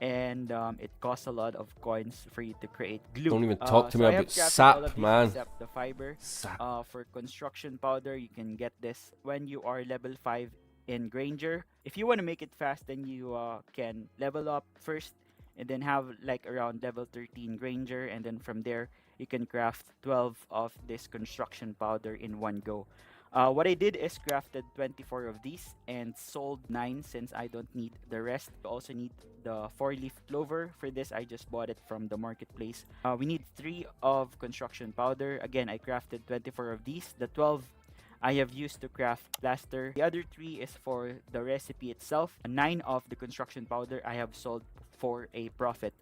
and it costs a lot of coins for you to create glue. Don't even talk to me I have about crafted all of sap, these man. except the fiber. Sap. For construction powder, you can get this when you are level 5 in Granger. If you want to make it fast, then you can level up first and then have like around level 13 Granger, and then from there you can craft 12 of this construction powder in one go. What I did is crafted 24 of these and sold 9 since I don't need the rest. You also need the 4-leaf clover. For this, I just bought it from the marketplace. We need 3 of construction powder. Again, I crafted 24 of these. The 12 I have used to craft plaster. The other 3 is for the recipe itself. 9 of the construction powder I have sold for a profit.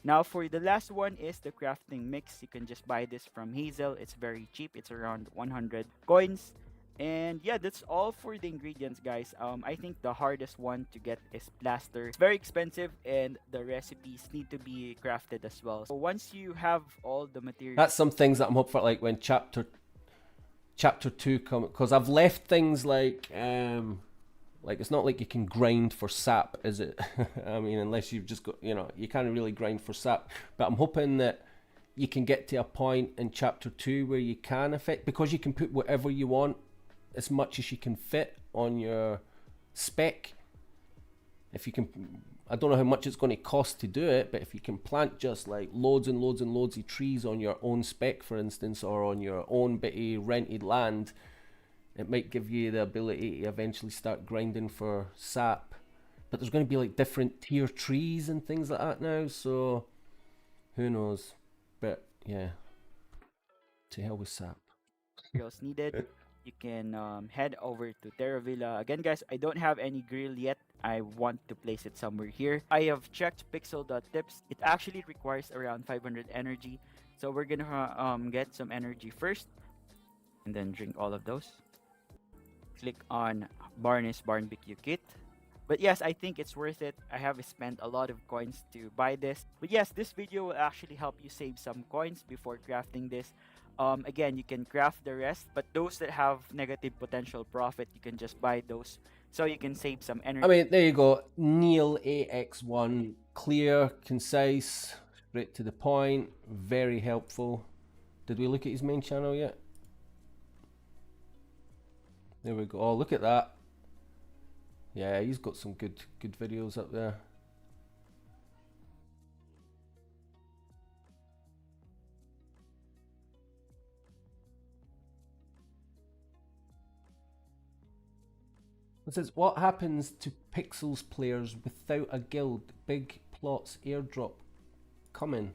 Now for the last one is the crafting mix. You can just buy this from Hazel. It's very cheap. It's around 100 coins. And yeah, that's all for the ingredients, guys. I think the hardest one to get is plaster. It's very expensive, and the recipes need to be crafted as well. So once you have all the materials, That's some things that I'm hoping for, like when chapter 2 come, because I've left things like it's not like you can grind for sap, is it? I mean, unless you've just got, you can't really grind for sap. But I'm hoping that you can get to a point in chapter 2 where you can affect, because you can put whatever you want, as much as you can fit on your spec. If you can, I don't know how much it's going to cost to do it, but if you can plant just like loads and loads and loads of trees on your own spec, for instance, or on your own bit of rented land, it might give you the ability to eventually start grinding for sap. But there's going to be like different tier trees and things like that now, so who knows. But yeah, to hell with sap. materials needed, you can head over to Terravilla. Again, guys, I don't have any grill yet. I want to place it somewhere here. I have checked pixel.tips. It actually requires around 500 energy. So we're gonna get some energy first and then drink all of those. Click on Barnes Barbecue Kit. But yes, I think it's worth it. I have spent a lot of coins to buy this. But yes, this video will actually help you save some coins before crafting this. Again, you can craft the rest, but those that have negative potential profit, you can just buy those so you can save some energy. I mean, there you go. Neil AX1, clear, concise, straight to the point, very helpful. Did we look at his main channel yet? There we go. Oh, look at that. Yeah, he's got some good videos up there. It says, what happens to Pixels players without a guild? Big plots airdrop coming.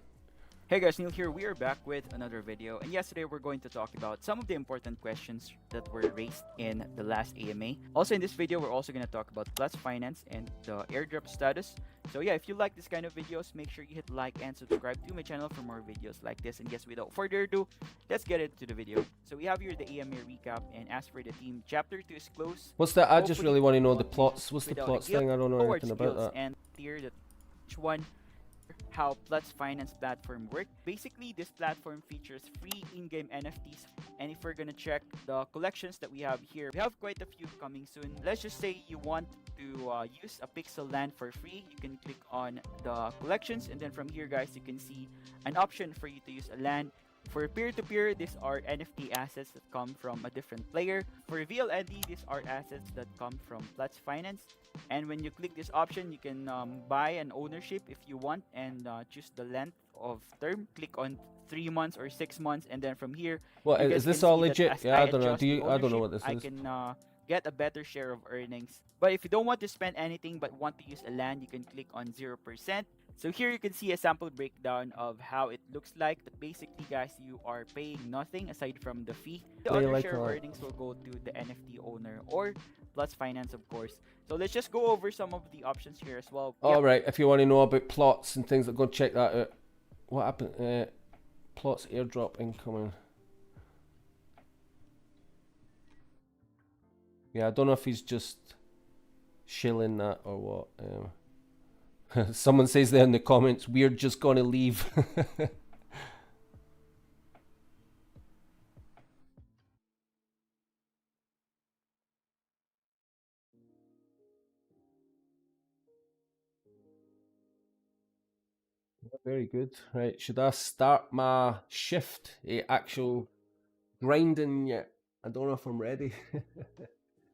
Hey guys, Neil here. We are back with another video, and yesterday we're going to talk about some of the important questions that were raised in the last AMA. Also in this video, we're also going to talk about Plus Finance and the airdrop status. So yeah, if you like this kind of videos, make sure you hit like and subscribe to my channel for more videos like this. And guess without further ado, let's get into the video. So we have here the AMA recap, and as for the team, Chapter 2 is close. What's that? I just Hopefully really want to know the won't be plots. What's the without a plots guild thing? I don't know towards anything about guilds that. and clear that each one, how Plus Finance platform work. Basically, this platform features free in-game NFTs, and if we're gonna check the collections that we have here, we have quite a few coming soon. Let's just say you want to use a pixel land for free. You can click on the collections, and then from here, guys, you can see an option for you to use a land. For peer-to-peer, these are NFT assets that come from a different player. For VLND, these are assets that come from Plus Finance. And when you click this option, you can buy an ownership if you want, and choose the length of term. Click on 3 months or 6 months, and then from here, What you is guys this can all see that legit? as Yeah, I don't know. adjust Do you? the I don't know what ownership, this is. I can get a better share of earnings. But if you don't want to spend anything but want to use a land, you can click on 0%. So here you can see a sample breakdown of how it looks like. But basically, guys, you are paying nothing aside from the fee. The Play other like share of a- earnings will go to the NFT owner or Plus Finance, of course. So let's just go over some of the options here as well. All right. If you want to know about plots and things, go check that out. What happened? Plots airdrop incoming. Yeah, I don't know if he's just shilling that or what. Someone says there in the comments, we're just gonna leave. Very good. Right, should I start my shift? Actual grinding yet? I don't know if I'm ready.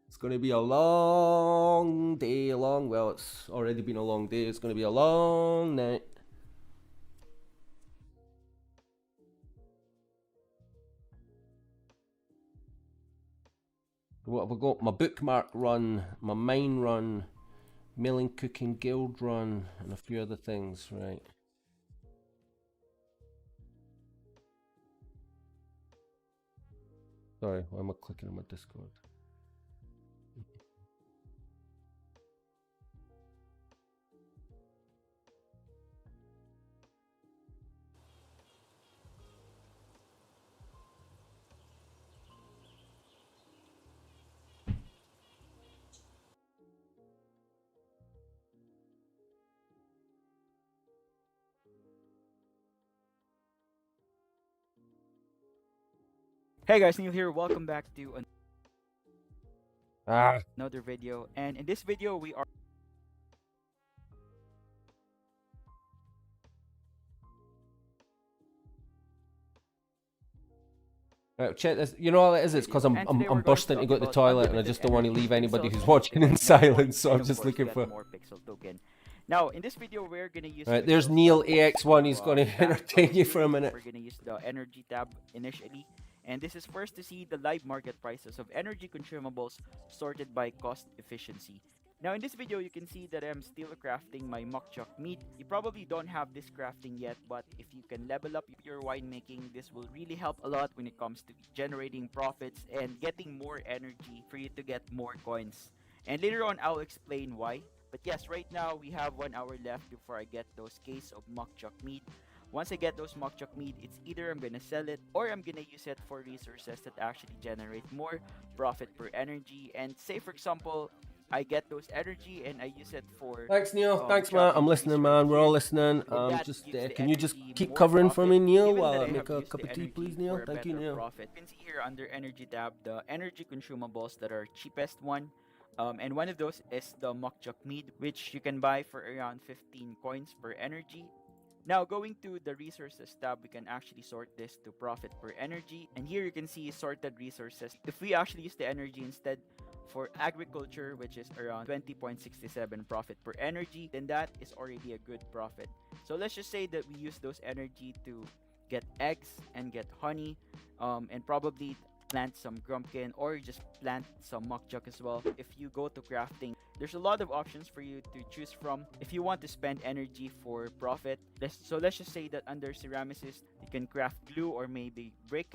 It's going to be a long day, well, it's already been a long day. It's going to be a long night. What have I got? My bookmark run, my mine run, milling, cooking, guild run, and a few other things, right? Sorry, why am I clicking on my Discord? Hey guys, Neil here. Welcome back to Ah. another video. And in this video, we are Right, check this. You know all it is? It's because I'm and today we're I'm going bursting to talk go to the about toilet and I unlimited just don't want to energy leave anybody pixels who's to watching in get more silence. coins So and I'm of just course looking get for. more pixel token. Now, in this video, we're gonna use Right, there's pixels Neil tab AX1. He's going to back entertain from you for a series. minute. We're gonna use the energy tab initially, and this is first to see the live market prices of energy consumables sorted by cost efficiency. Now in this video, you can see that I'm still crafting my mock choc meat. You probably don't have this crafting yet, but if you can level up your winemaking, this will really help a lot when it comes to generating profits and getting more energy for you to get more coins. And later on, I'll explain why. But yes, right now we have 1 hour left before I get those case of mock choc meat. Once I get those mock choc meat, it's either I'm gonna sell it or I'm gonna use it for resources that actually generate more profit per energy. And say for example, I get those energy and I use it for Thanks, Neil. Thanks, man. chopping I'm trees listening, right man. We're all here. listening. And that Just gives the can you just energy keep more covering for profit, me, Neil, given while that I I make have a used cup the of tea, energy please, Neil? for a Thank you, better Neil. profit. You can see here under energy tab the energy consumables that are cheapest one. And one of those is the Mokchok mead, which you can buy for around 15 coins per energy. Now, going to the resources tab, we can actually sort this to profit per energy. And here you can see sorted resources. If we actually use the energy instead for agriculture, which is around 20.67 profit per energy, then that is already a good profit. So let's just say that we use those energy to get eggs and get honey, and probably plant some grumpkin or just plant some mokchuk as well. If you go to crafting, there's a lot of options for you to choose from. If you want to spend energy for profit, let's just say that under ceramicist you can craft glue or maybe brick,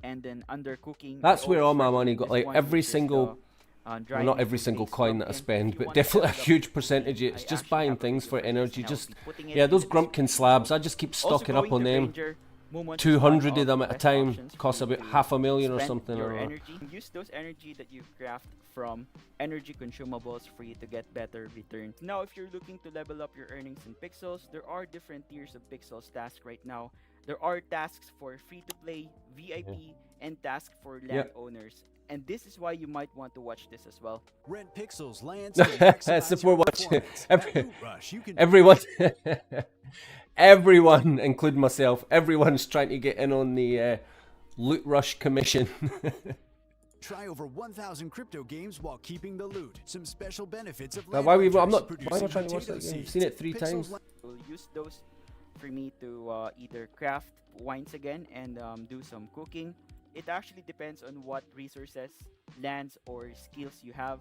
and then under cooking That's I where always all my money recommend got. this Like one, every which is the single, dry well, not every maple single based coin that I grumpkin. If spend, you but want to definitely a level up huge your percentage. cooking, It's I just actually buying have a things for video for this, energy. and I will Just be putting it yeah, in those the grumpkin description slabs. below. I just keep Also, stocking up going on to them. Ranger, Mumons is one 200 of of them the at a best time. options for Costs you about to $500,000 or spend something. I your don't know. energy. Use those energy that you craft from energy consumables for you to get better returns. Now, if you're looking to level up your earnings in pixels, there are different tiers of pixels tasks right now. There are tasks for free to play, VIP, and tasks for Yep. landowners. And this is why you might want to watch this as well. Rent Pixels lands to maximize So your we're watching performance. At every, Loot Rush, you can everyone, everyone, including myself, everyone's trying to get in on the loot rush commission. try over 1,000 crypto games while keeping the loot. Some special benefits of Now, land why we? renters, I'm not. Why am I producing trying to watch potato that game? I've seeds. seen it 3 Pixels times. We'll use those for me to either craft wines again and do some cooking. It actually depends on what resources, lands, or skills you have.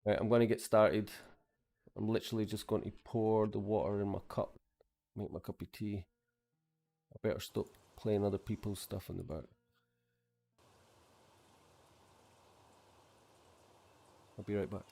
Right, I'm going to get started. I'm literally just going to pour the water in my cup, make my cup of tea. I better stop playing other people's stuff in the back. I'll be right back.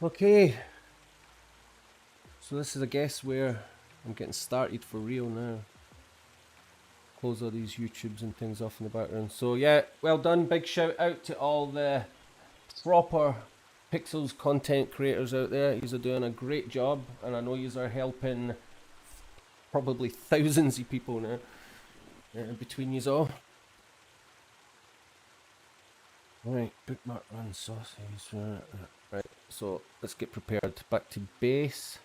Okay, so this is, I guess, where I'm getting started for real now. close all these YouTubes and things off in the background. So yeah, well done. Big shout out to all the proper Pixels content creators out there. You're doing a great job, and I know you are helping probably thousands of people now between you all. Right, bookmark run sauces. Right, so let's get prepared. Back to base.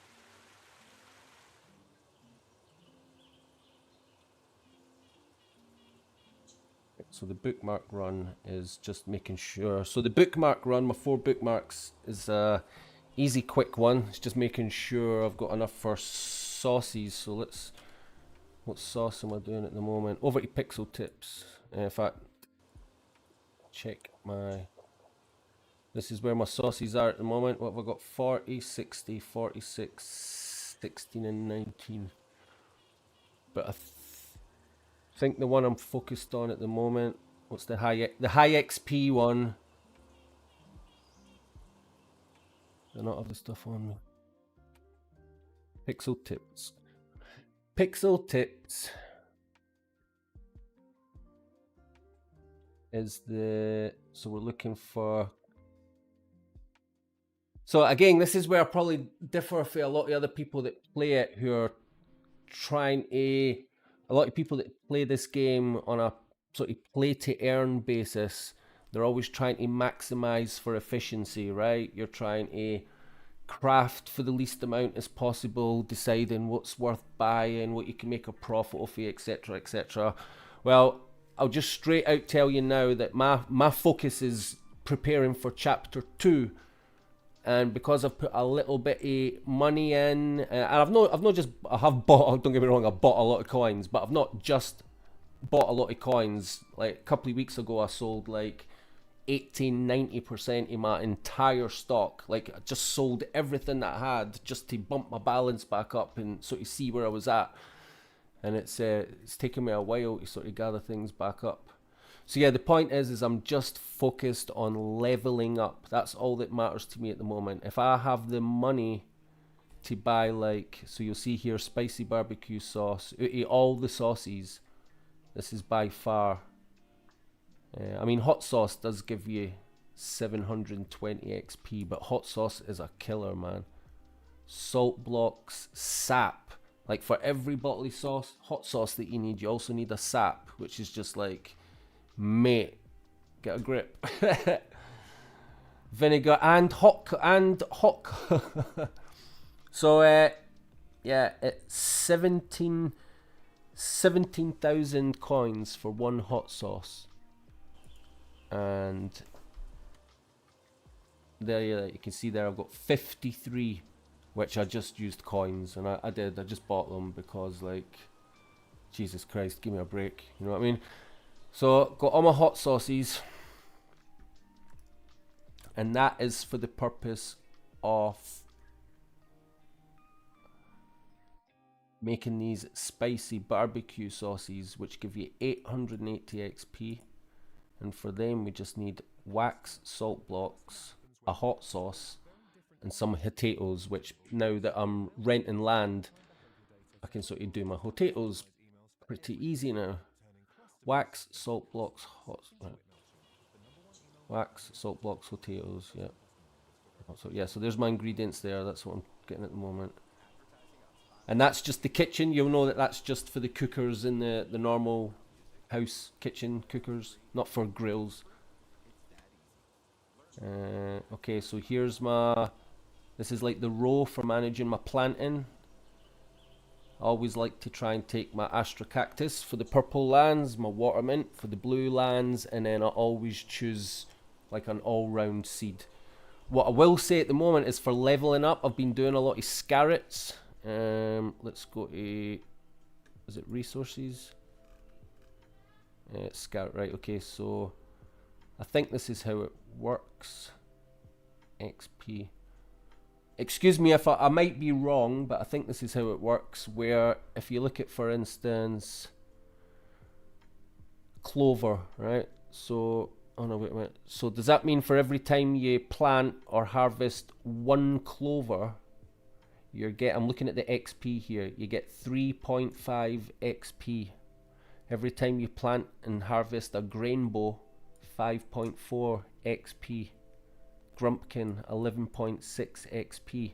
So the bookmark run is just making sure. So the bookmark run, my 4 bookmarks, is a easy, quick one. It's just making sure I've got enough for sauces. So let's. What sauce am I doing at the moment? Over to Pixel Tips. In fact, check my. This is where my sauces are at the moment. What have I got? 40, 60, 46, 16, and 19. But I think the one I'm focused on at the moment, what's the high XP one? Do not have the stuff on me. Pixel Tips. Pixel Tips is the, so we're looking for. So again, this is where I probably differ from a lot of the other people that play it, who are trying to. A lot of people that play this game on a sort of play to earn basis, they're always trying to maximize for efficiency, right? You're trying to craft for the least amount as possible, deciding what's worth buying, what you can make a profit off, etc., etc. Well, I'll just straight out tell you now that my focus is preparing for chapter 2. And because I've put a little bit of money in, and I have bought, don't get me wrong, I've bought a lot of coins, but I've not just bought a lot of coins. Like a couple of weeks ago, I sold like 80-90% of my entire stock. Like I just sold everything that I had just to bump my balance back up and sort of see where I was at. And it's taken me a while to sort of gather things back up. So yeah, the point is I'm just focused on leveling up. That's all that matters to me at the moment. If I have the money to buy, like, so you'll see here, spicy barbecue sauce, all the sauces, this is by far, I mean, hot sauce does give you 720 XP, but hot sauce is a killer, man. Salt blocks, sap, like for every bottle of sauce, hot sauce that you need, you also need a sap, which is just like, mate, get a grip. Vinegar and hot so yeah, it's 17,000 coins for one hot sauce. And there you can see there I've got 53, which I just used coins, and I just bought them because, like, Jesus Christ, give me a break, you know what I mean? So got all my hot sauces, and that is for the purpose of making these spicy barbecue sauces, which give you 880 XP. And for them we just need wax, salt blocks, a hot sauce, and some potatoes, which now that I'm renting land, I can sort of do my potatoes pretty easy now. Wax, salt blocks, wax, salt blocks, potatoes, yeah. So yeah, so there's my ingredients there. That's what I'm getting at the moment. And that's just the kitchen. You'll know that that's just for the cookers in the normal house kitchen cookers, not for grills. Okay, so here's this is like the row for managing my planting. I always like to try and take my astrocactus for the purple lands, my water mint for the blue lands, and then I always choose like an all-round seed. What I will say at the moment is for leveling up, I've been doing a lot of scarrots. Let's go to, is it resources? Scarrot, right, okay, so I think this is how it works. XP. Excuse me if I might be wrong, but I think this is how it works, where if you look at, for instance, clover, right? So, oh no, wait a minute. So does that mean for every time you plant or harvest one clover, I'm looking at the XP here, you get 3.5 XP. Every time you plant and harvest a grainbow, 5.4 XP. Grumpkin, 11.6 XP.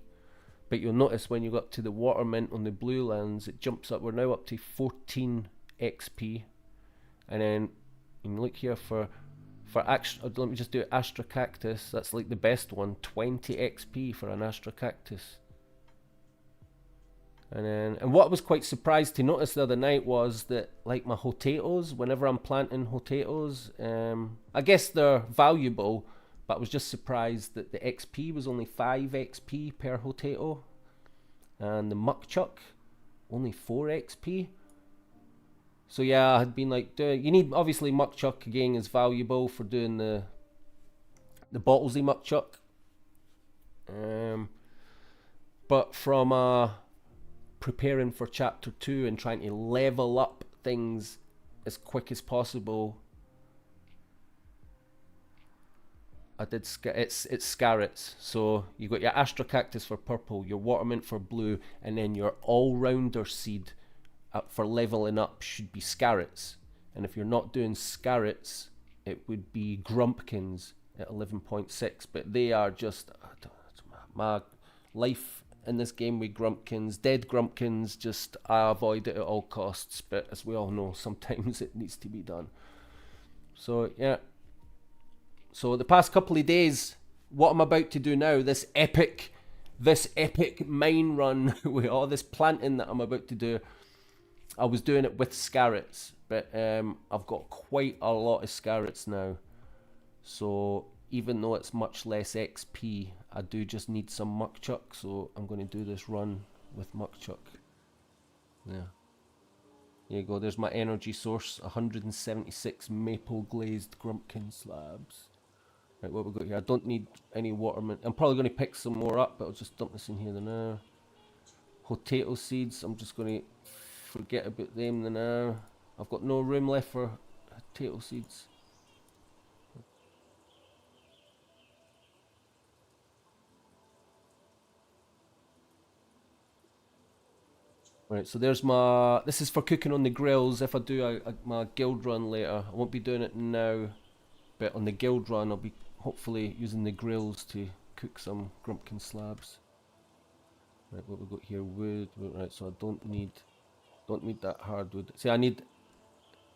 But you'll notice when you go up to the water mint on the blue lands, it jumps up. We're now up to 14 XP. And then you can look here for let me just do Astrocactus. That's like the best one, 20 XP for an Astrocactus. And what I was quite surprised to notice the other night was that, like, my potatoes, whenever I'm planting potatoes, I guess they're valuable, but I was just surprised that the XP was only 5 XP per potato, and the muck chuck only 4 XP. So yeah, I had been like, you need, obviously muck chuck again is valuable for doing the bottlesy muck chuck. But from preparing for chapter 2 and trying to level up things as quick as possible, I did it's scarrets. So you got your Astrocactus for purple, your watermint for blue, and then your all-rounder seed for leveling up should be scarrets. And if you're not doing scarrets, it would be grumpkins at 11.6. But they are just my life in this game with grumpkins. Dead grumpkins, just I avoid it at all costs. But as we all know, sometimes it needs to be done. So yeah. So the past couple of days, what I'm about to do now, this epic mine run with all this planting that I'm about to do, I was doing it with scarrets, but I've got quite a lot of scarrets now. So even though it's much less XP, I do just need some muck chuck. So I'm going to do this run with muck chuck. Yeah. There you go. There's my energy source. 176 maple glazed grumpkin slabs. Right, what we got here? I don't need any watermint. I'm probably going to pick some more up, but I'll just dump this in here now. Potato seeds. I'm just going to forget about them now. I've got no room left for potato seeds. Right, so there's my. This is for cooking on the grills. If I do my guild run later, I won't be doing it now, but on the guild run, I'll be hopefully using the grills to cook some grumpkin slabs. Right, what we got here? Wood. Right, so I don't need that hardwood. See, I need.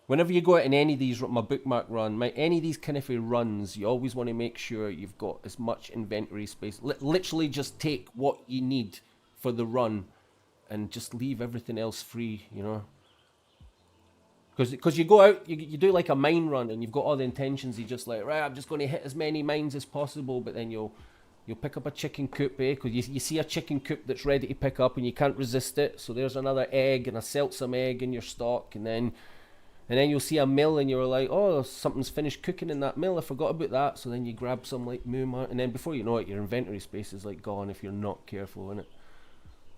Whenever you go out in any of these, my bookmark run, any of these kind of runs, you always want to make sure you've got as much inventory space. Literally, just take what you need for the run, and just leave everything else free. You know. Because you go out, you do like a mine run, and you've got all the intentions. You just like, right, I'm just going to hit as many mines as possible, but then you'll pick up a chicken coop, because you see a chicken coop that's ready to pick up, and you can't resist it. So there's another egg, and a seltsam egg in your stock, and then you'll see a mill, and you're like, oh, something's finished cooking in that mill. I forgot about that. So then you grab some like moo, and then before you know it, your inventory space is like gone if you're not careful in it.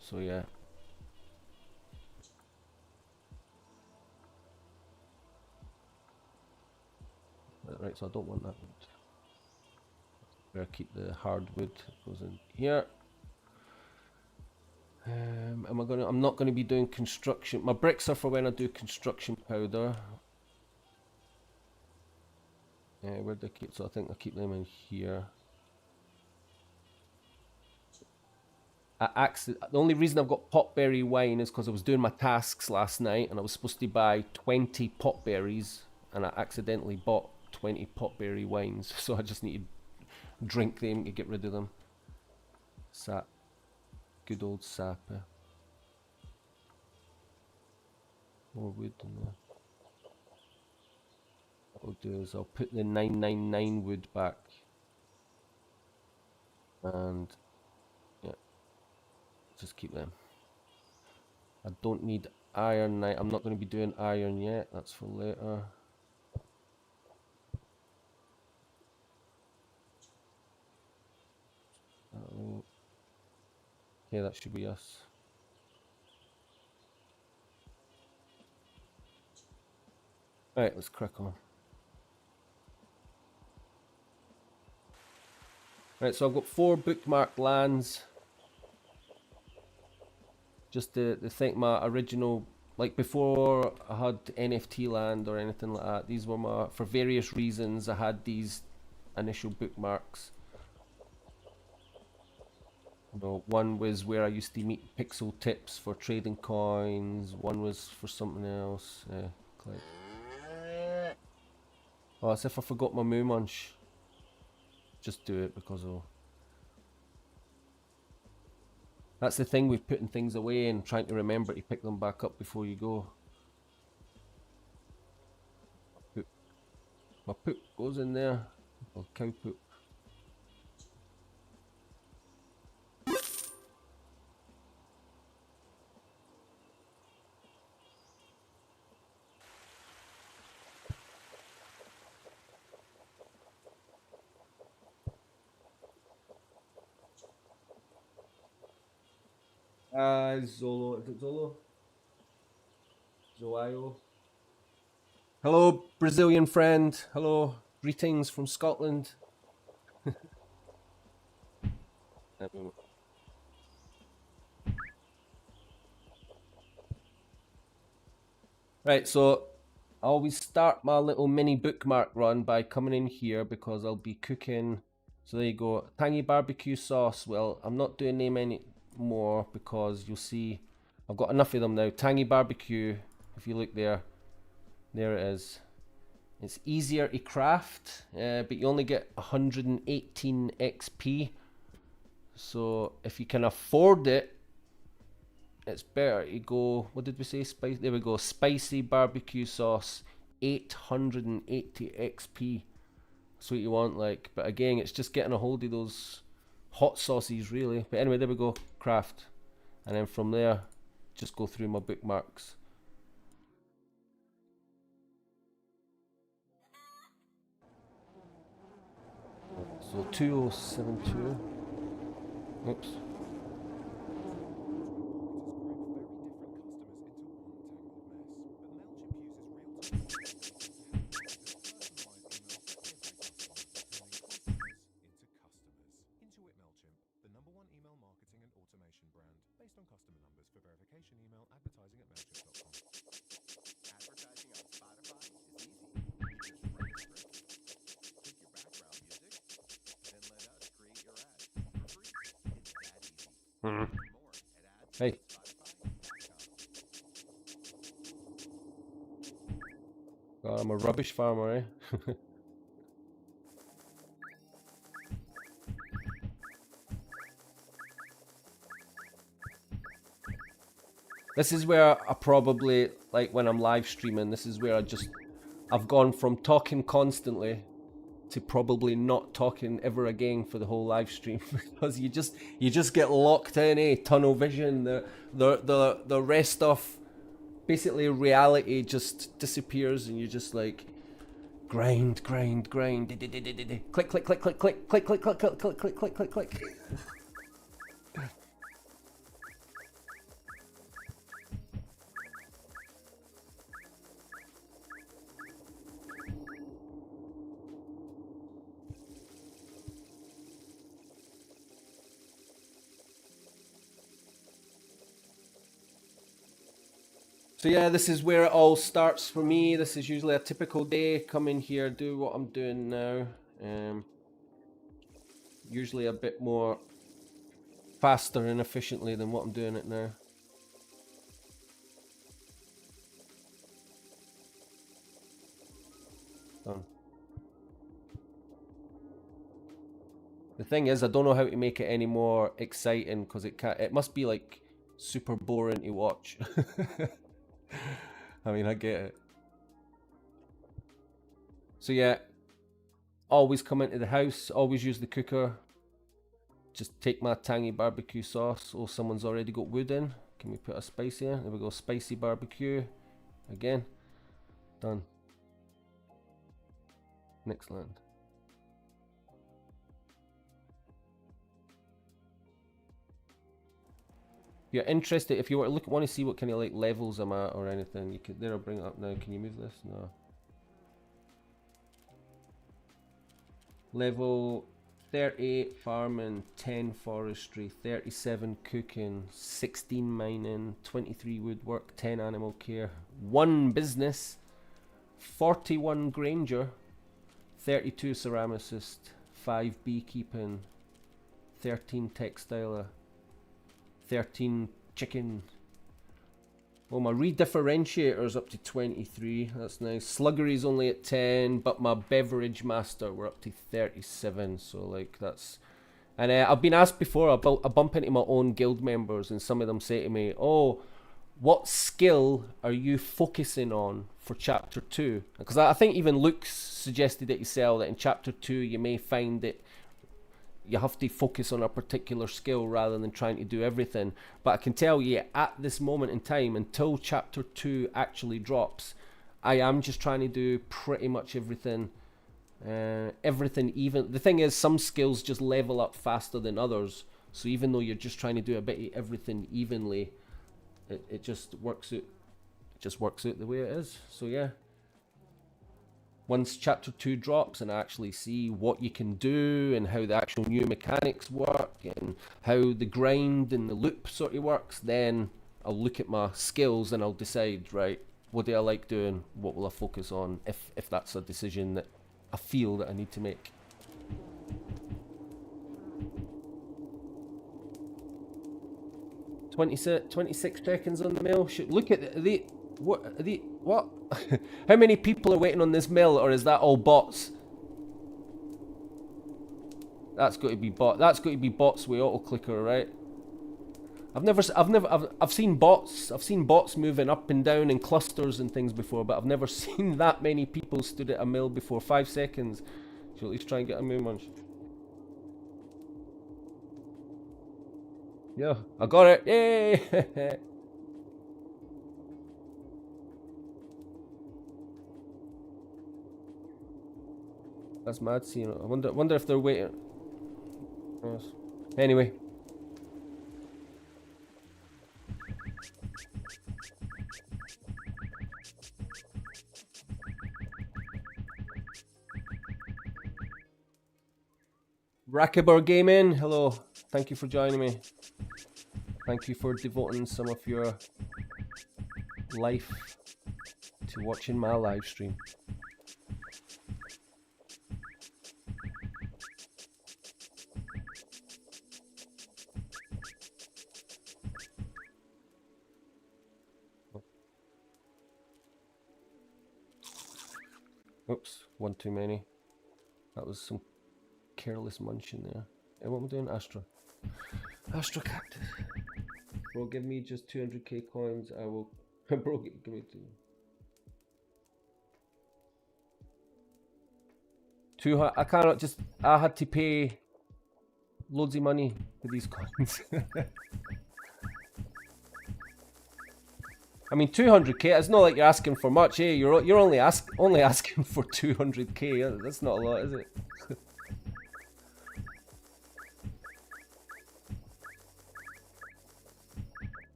So yeah. Right, so I don't want that wood. Better keep the hardwood. Goes in here. I'm not gonna be doing construction. My bricks are for when I do construction powder. Where do I keep? So I think I keep them in here. The only reason I've got potberry wine is because I was doing my tasks last night, and I was supposed to buy 20 potberries, and I accidentally bought 20 potberry wines, so I just need to drink them to get rid of them. Sap. Good old sap. More wood in there. What I'll do is I'll put the 999 wood back. And yeah, just keep them. I don't need iron. I'm not going to be doing iron yet. That's for later. Okay, that should be us. Alright, let's crack on. Right, so I've got 4 bookmarked lands. Just to thank my original like before I had NFT land or anything like that, these were my, for various reasons, I had these initial bookmarks. You know, one was where I used to meet Pixel Tips for trading coins, one was for something else. Click. Oh, as if I forgot my Moo Munch. Just do it because of... That's the thing with putting things away and trying to remember to pick them back up before you go. Poop. My poop goes in there. Or cow poop. Zolo, is it Zolo? Zoayo. Hello, Brazilian friend. Hello, greetings from Scotland. Right, so I always start my little mini bookmark run by coming in here because I'll be cooking. So there you go, tangy barbecue sauce. Well, I'm not doing them anymore because you'll see I've got enough of them now. Tangy barbecue, if you look there, there it is. It's easier to craft, but you only get 118 XP. So if you can afford it, it's better to go, what did we say, spice? There we go, spicy barbecue sauce, 880 XP. That's what you want, like. But again, it's just getting a hold of those hot sauces, really. But anyway, there we go, craft. And then from there, just go through my bookmarks. So 2072. Oops. Hey. God, I'm a rubbish farmer, eh? This is where I probably, like when I'm live streaming, this is where I've gone from talking constantly to probably not talking ever again for the whole live stream because you just get locked in, tunnel vision. The rest of basically reality just disappears and you just like grind, click, click, click, click, click, click, click, click, click, click, click, click, click, click. So yeah, this is where it all starts for me. This is usually a typical day. Come in here, do what I'm doing now. Usually a bit more faster and efficiently than what I'm doing it now. Done. The thing is, I don't know how to make it any more exciting because it must be like super boring to watch. I mean, I get it. So yeah, always come into the house, always use the cooker. Just take my tangy barbecue sauce. Oh, someone's already got wood in. Can we put a spice here? There we go, spicy barbecue. Again, done. Next land. If you're interested, if you want to see what kind of like levels I'm at or anything, you could. There, I'll bring it up now. Can you move this? No. Level 38 farming, 10 forestry, 37 cooking, 16 mining, 23 woodwork, 10 animal care, 1 business, 41 granger, 32 ceramicist, 5 beekeeping, 13 textile, 13 chicken. Well, my redifferentiator's up to 23. That's nice. Sluggery's only at 10, but my beverage master we're up to 37. So like that's, and I've been asked before. I bump into my own guild members, and some of them say to me, "Oh, what skill are you focusing on for chapter 2?" Because I think even Luke suggested it himself that in chapter 2 you may find that you have to focus on a particular skill rather than trying to do everything. But I can tell you at this moment in time, until chapter 2 actually drops, I am just trying to do pretty much everything. Everything even. The thing is, some skills just level up faster than others. So even though you're just trying to do a bit of everything evenly, it just works out. It just works out the way it is. So yeah. Once chapter 2 drops and I actually see what you can do and how the actual new mechanics work and how the grind and the loop sort of works, then I'll look at my skills and I'll decide, right, what do I like doing, what will I focus on, if that's a decision that I feel that I need to make. "26 seconds on the mail. Look at the what? How many people are waiting on this mail, or is that all bots? That's got to be bot. That's got to be bots with auto clicker, right? I've seen bots. I've seen bots moving up and down in clusters and things before, but I've never seen that many people stood at a mill before. 5 seconds. Should at least try and get a moon munch. Yeah, I got it. Yay! That's mad seeing it. I wonder if they're waiting. Anyway. Rakibur Gaming, hello. Thank you for joining me. Thank you for devoting some of your life to watching my live stream. Oops, one too many. That was some careless munching there. Hey, what am I doing? Astra Cactus. Bro, give me just 200k coins. I will. Bro, give me two. I cannot just. I had to pay loads of money for these coins. I mean, 200k. It's not like you're asking for much, eh? You're only asking for 200k. That's not a lot, is it?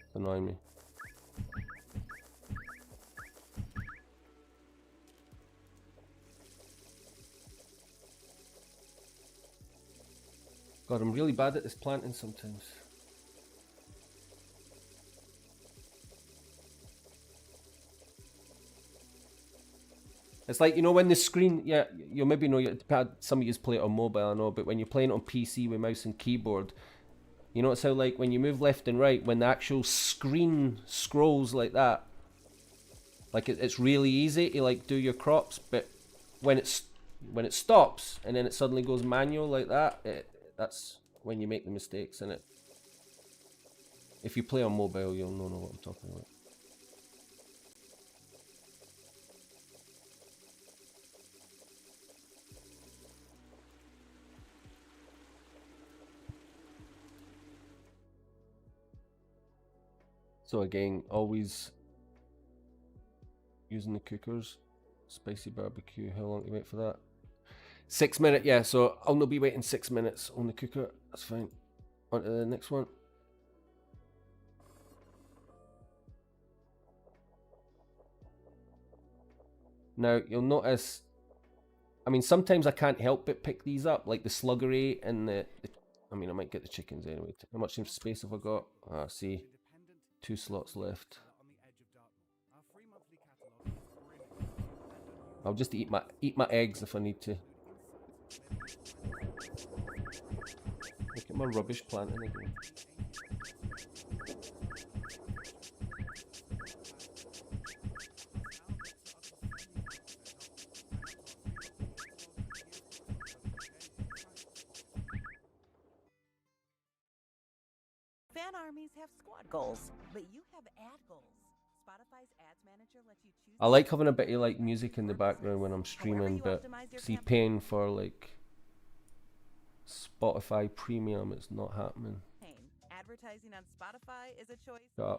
It's annoying me. God, I'm really bad at this planting sometimes. It's like, you know, when the screen, yeah, you maybe know, some of you play it on mobile, I know, but when you're playing it on PC with mouse and keyboard, you notice how, like, when you move left and right, when the actual screen scrolls like that, like, it's really easy to, like, do your crops, but when it stops, and then it suddenly goes manual like that, that's when you make the mistakes, innit? If you play on mobile, you'll know what I'm talking about. So again, always using the cookers. Spicy barbecue, how long do you wait for that? 6 minutes, yeah, so I'll not be waiting 6 minutes on the cooker. That's fine. On to the next one. Now, you'll notice I mean, sometimes I can't help but pick these up, like the sluggery and I mean, I might get the chickens anyway. How much space have I got? Ah, see, 2 slots left. I'll just eat my eggs if I need to. Look at my rubbish planting again. Fan armies have squad goals, but you have ad goals. Spotify's ads manager lets you choose. I like having a bit of like music in the background when I'm streaming, but see, paying for like Spotify Premium, it's not happening. Advertising on Spotify is a choice. Yeah.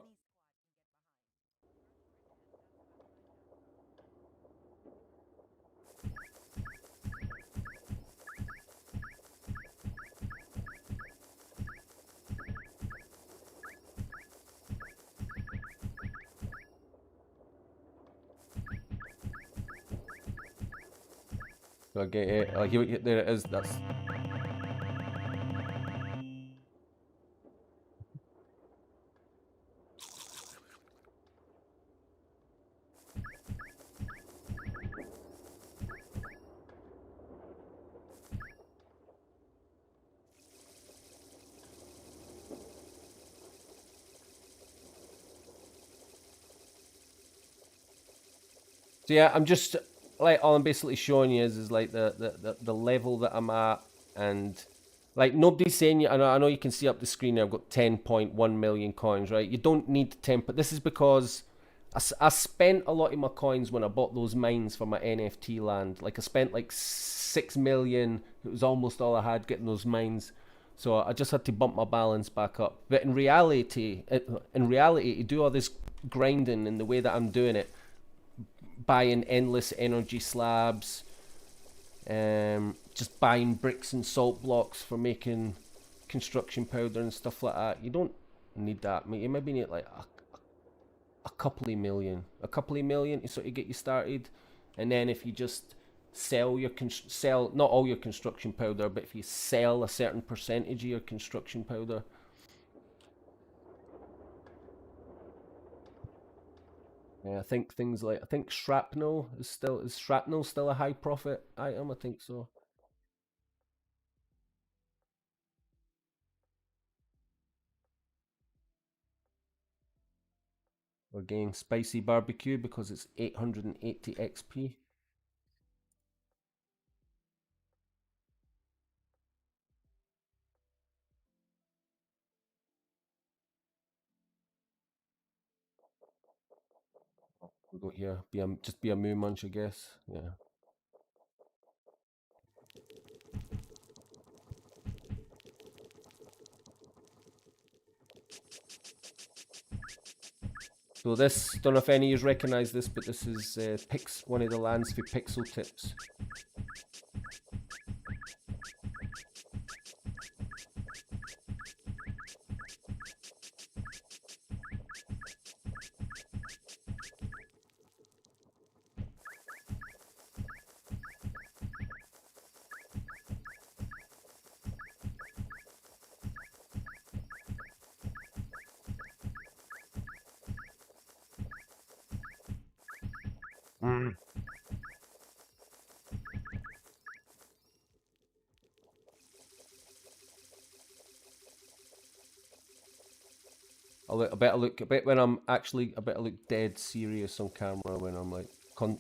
I get it. There it is. That's. So yeah, I'm just like all I'm basically showing you is like the level that I'm at, and like nobody's saying you. I know you can see up the screen here, I've got 10.1 million coins, right? You don't need 10, but this is because I spent a lot of my coins when I bought those mines for my NFT land. Like I spent like 6 million. It was almost all I had getting those mines. So I just had to bump my balance back up. But in reality, to do all this grinding in the way that I'm doing it, buying endless energy slabs, just buying bricks and salt blocks for making construction powder and stuff like that. You don't need that. You maybe need like a couple of million to sort of get you started, and then if you just sell not all your construction powder, but if you sell a certain percentage of your construction powder. Yeah, I think things like shrapnel is shrapnel still a high profit item? I think so. We're getting spicy barbecue because it's 880 XP. We'll go here. Just be a moo munch, I guess. Yeah. So this, don't know if any of you recognise this, but this is one of the lands for pixel tips. I bet when I'm actually, I bet I look dead serious on camera when I'm like,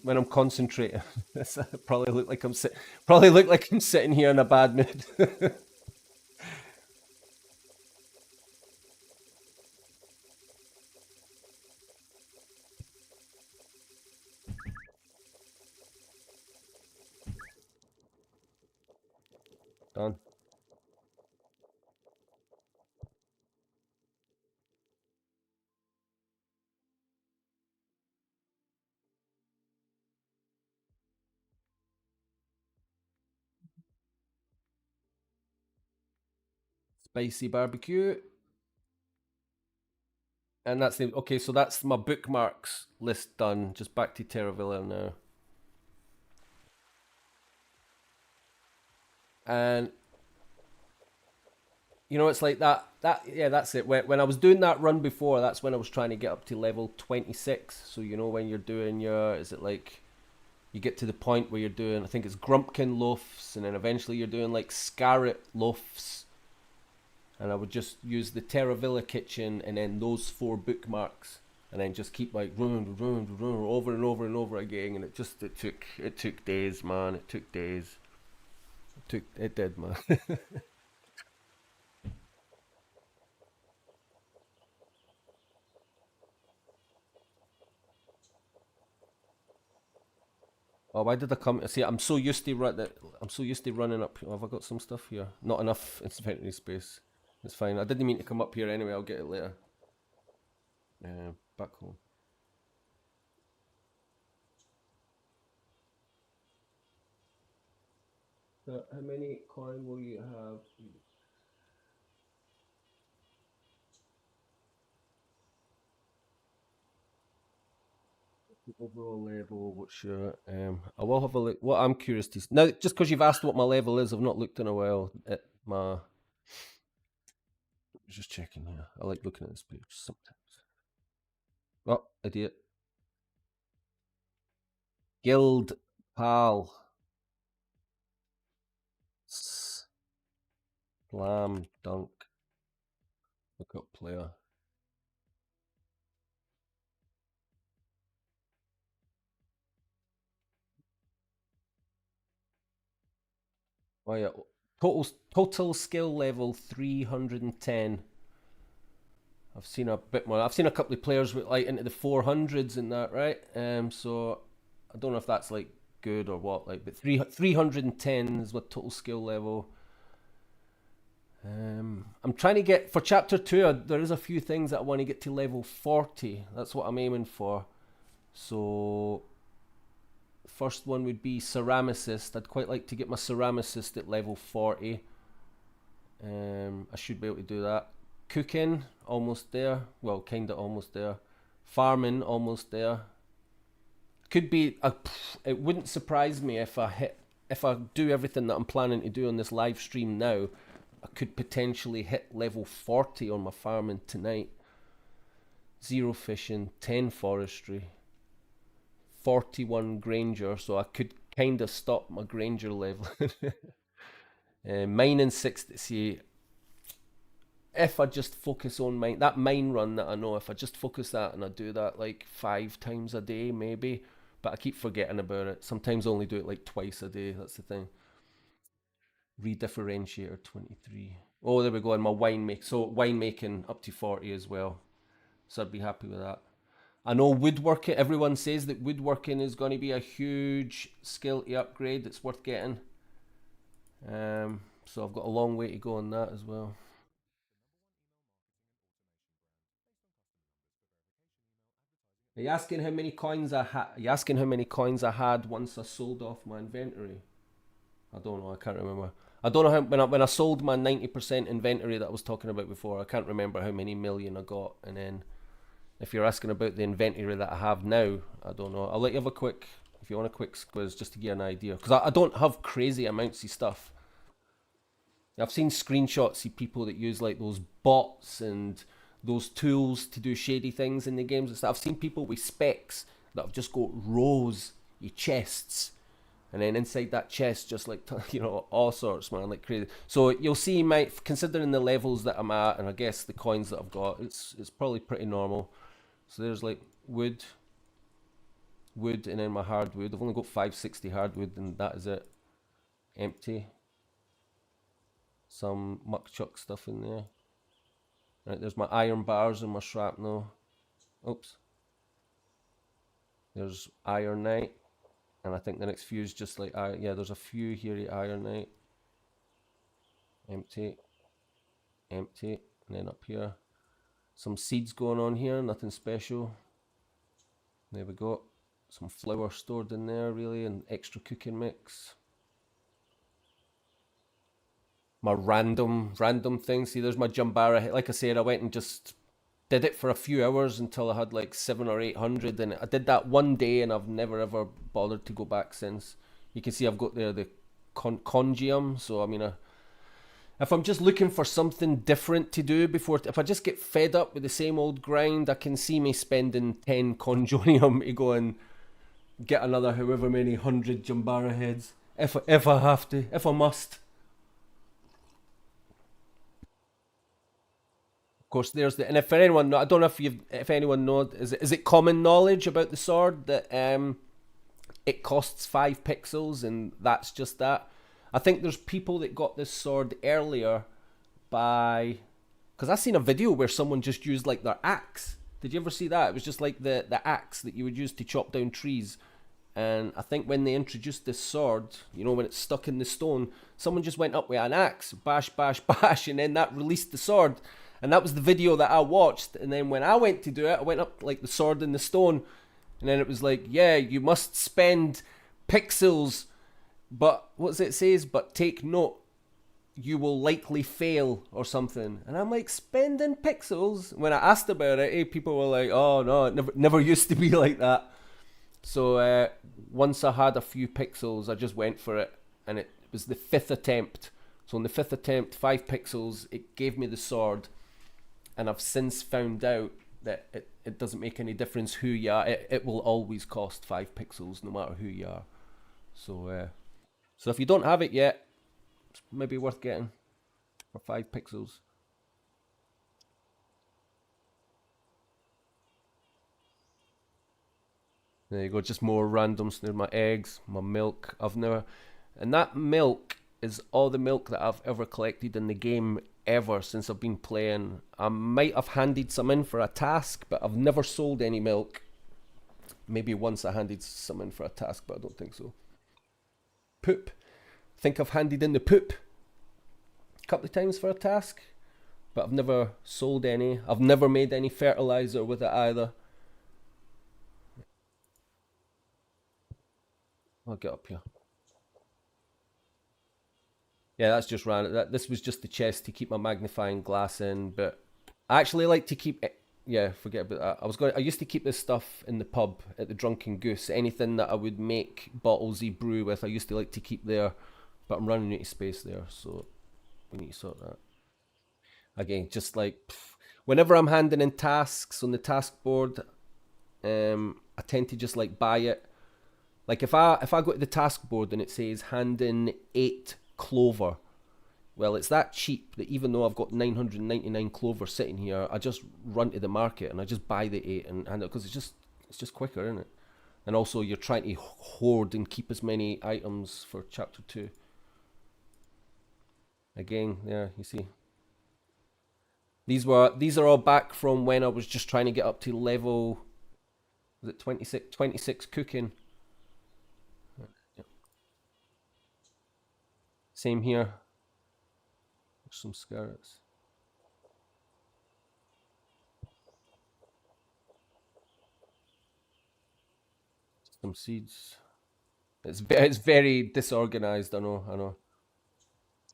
when I'm concentrating. Probably look like I'm sitting here in a bad mood. Done. Spicy barbecue. And that's the, okay, so that's my bookmarks list done. Just back to Terravilla now. And you know, it's like that. Yeah, that's it. When I was doing that run before, that's when I was trying to get up to level 26. So you know, when you're doing your, is it like you get to the point where you're doing, I think it's Grumpkin loafs, and then eventually you're doing like Scarlet loafs. And I would just use the Terravilla kitchen and then those 4 bookmarks, and then just keep like running over and over and over again. And it took days, man. It took days. It did, man. Oh, why did I come? See, I'm so used to I'm so used to running up. Oh, have I got some stuff here? Not enough inventory space. It's fine. I didn't mean to come up here anyway. I'll get it later. Back home. So how many coin will you have? The overall level, what's your I will have a look. What I'm curious to now, just because you've asked what my level is, I've not looked in a while at my, just checking here. I like looking at this page sometimes. Oh, idiot. Guild pal. Slam dunk. Look up player. Oh yeah. Total skill level 310. I've seen a bit more. I've seen a couple of players with like into the 400s and that, right? So I don't know if that's like good or what. Like, but 310 is what total skill level. I'm trying to get for chapter 2. There is a few things that I want to get to level 40. That's what I'm aiming for. So first one would be ceramicist. I'd quite like to get my ceramicist at level 40. I should be able to do that. Cooking, almost there. Well, kinda almost there. Farming, almost there. Could be it wouldn't surprise me if I do everything that I'm planning to do on this live stream now. I could potentially hit level 40 on my farming tonight. 0 fishing, 10 forestry, 41 granger, so I could kind of stop my granger level. Mining 60. See, if I just focus on that mine run that I know, if I just focus that and I do that like 5 times a day, maybe, but I keep forgetting about it. Sometimes I only do it like twice a day. That's the thing. Redifferentiator 23. Oh, there we go. And my winemaking up to 40 as well. So I'd be happy with that. I know woodworking. Everyone says that woodworking is going to be a huge skill to upgrade. It's worth getting. So I've got a long way to go on that as well. Are you asking how many coins I had? Are you asking how many coins I had once I sold off my inventory? I don't know. I can't remember. I don't know how when I sold my 90% inventory that I was talking about before. I can't remember how many million I got. And then if you're asking about the inventory that I have now, I don't know. I'll let you have a quick, if you want a quick quiz, just to get an idea, because I don't have crazy amounts of stuff. I've seen screenshots of people that use like those bots and those tools to do shady things in the games and stuff. I've seen people with specs that have just got rows of chests, and then inside that chest, just like all sorts, man, like crazy. So you'll see, considering the levels that I'm at, and I guess the coins that I've got, it's probably pretty normal. So there's like wood, and then my hardwood. I've only got 560 hardwood, and that is it. Empty. Some muck chuck stuff in there. Right, there's my iron bars and my shrapnel. Oops. There's ironite. And I think the next few is just like, yeah, there's a few here at ironite. Empty. Empty. And then up here, some seeds going on here, nothing special. There we go. Some flour stored in there, really, and extra cooking mix. My random thing. See, there's my Jumbara. Like I said, I went and just did it for a few hours until I had like 700 or 800, and I did that one day, and I've never ever bothered to go back since. You can see I've got there the congium. So I mean, if I'm just looking for something different to do before, if I just get fed up with the same old grind, I can see me spending 10 conjonium to go and get another however many 100 Jambara heads. If I have to, if I must. Of course, there's the, and if for anyone, I don't know if anyone knows, is it common knowledge about the sword that it costs 5 pixels and that's just that. I think there's people that got this sword earlier by, because I seen a video where someone just used like their axe. Did you ever see that? It was just like the axe that you would use to chop down trees. And I think when they introduced this sword, you know, when it's stuck in the stone, someone just went up with an axe, bash, bash, bash, and then that released the sword. And that was the video that I watched. And then when I went to do it, I went up like the sword in the stone. And then it was like, yeah, you must spend pixels. But what's it says? But take note, you will likely fail or something. And I'm like, spending pixels? When I asked about it, people were like, oh no, it never used to be like that. So once I had a few pixels, I just went for it. And it was the 5th attempt. So on the 5th attempt, 5 pixels, it gave me the sword. And I've since found out that it doesn't make any difference who you are. It will always cost 5 pixels no matter who you are. So so if you don't have it yet, it's maybe worth getting for 5 pixels. There you go, just more randoms. There's my eggs, my milk. And that milk is all the milk that I've ever collected in the game ever since I've been playing. I might have handed some in for a task, but I've never sold any milk. Maybe once I handed some in for a task, but I don't think so. Poop. I think I've handed in the poop a couple of times for a task, but I've never sold any. I've never made any fertilizer with it either. I'll get up here. Yeah, that's just random. This was just the chest to keep my magnifying glass in, but I actually like to keep it. Yeah, forget about that. I used to keep this stuff in the pub at the Drunken Goose. Anything that I would make bottlesy brew with, I used to like to keep there, but I'm running out of space there, so we need to sort that. Again, just like whenever I'm handing in tasks on the task board, I tend to just like buy it. Like if I go to the task board and it says hand in 8 clover, well, it's that cheap that even though I've got 999 clover sitting here, I just run to the market and I just buy the 8 and hand it, because it's just quicker, isn't it? And also you're trying to hoard and keep as many items for chapter 2. Again, yeah, you see. These are all back from when I was just trying to get up to level, was it 26 cooking. Same here. There's some scarabs. Some seeds. It's very disorganized. I know.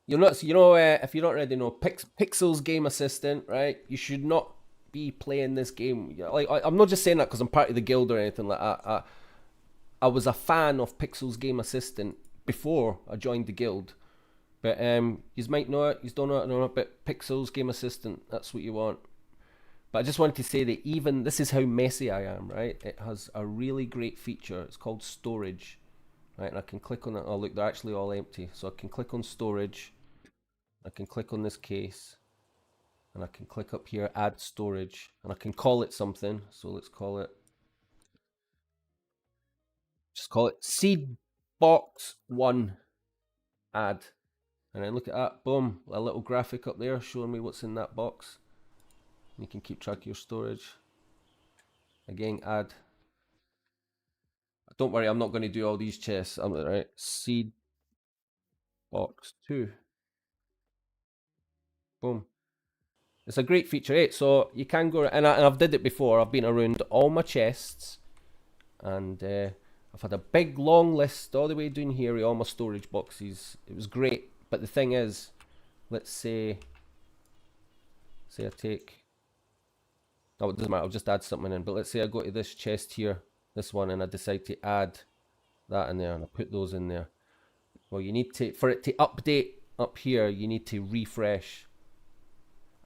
You'll not. If you don't already know, Pixel's game assistant, right? You should not be playing this game. Like I'm not just saying that because I'm part of the guild or anything like that. I was a fan of Pixel's game assistant before I joined the guild. But you might know it, you don't know it, I don't know, but Pixel's game assistant, that's what you want. But I just wanted to say that even, this is how messy I am, right? It has a really great feature, it's called storage, right? And I can click on it, oh look, they're actually all empty. So I can click on storage, I can click on this case, and I can click up here, add storage, and I can call it something. So let's call it, just call it seed box 1 add. And then look at that, boom, a little graphic up there showing me what's in that box. You can keep track of your storage. Again, add. Don't worry, I'm not going to do all these chests. I'm right. Seed box 2. Boom. It's a great feature, eh? So you can go, and I've did it before. I've been around all my chests, and I've had a big long list all the way down here with all my storage boxes. It was great. But the thing is, let's say I take, oh, it doesn't matter, I'll just add something in, but let's say I go to this chest here, this one, and I decide to add that in there, and I put those in there. Well, you need to, for it to update up here, you need to refresh.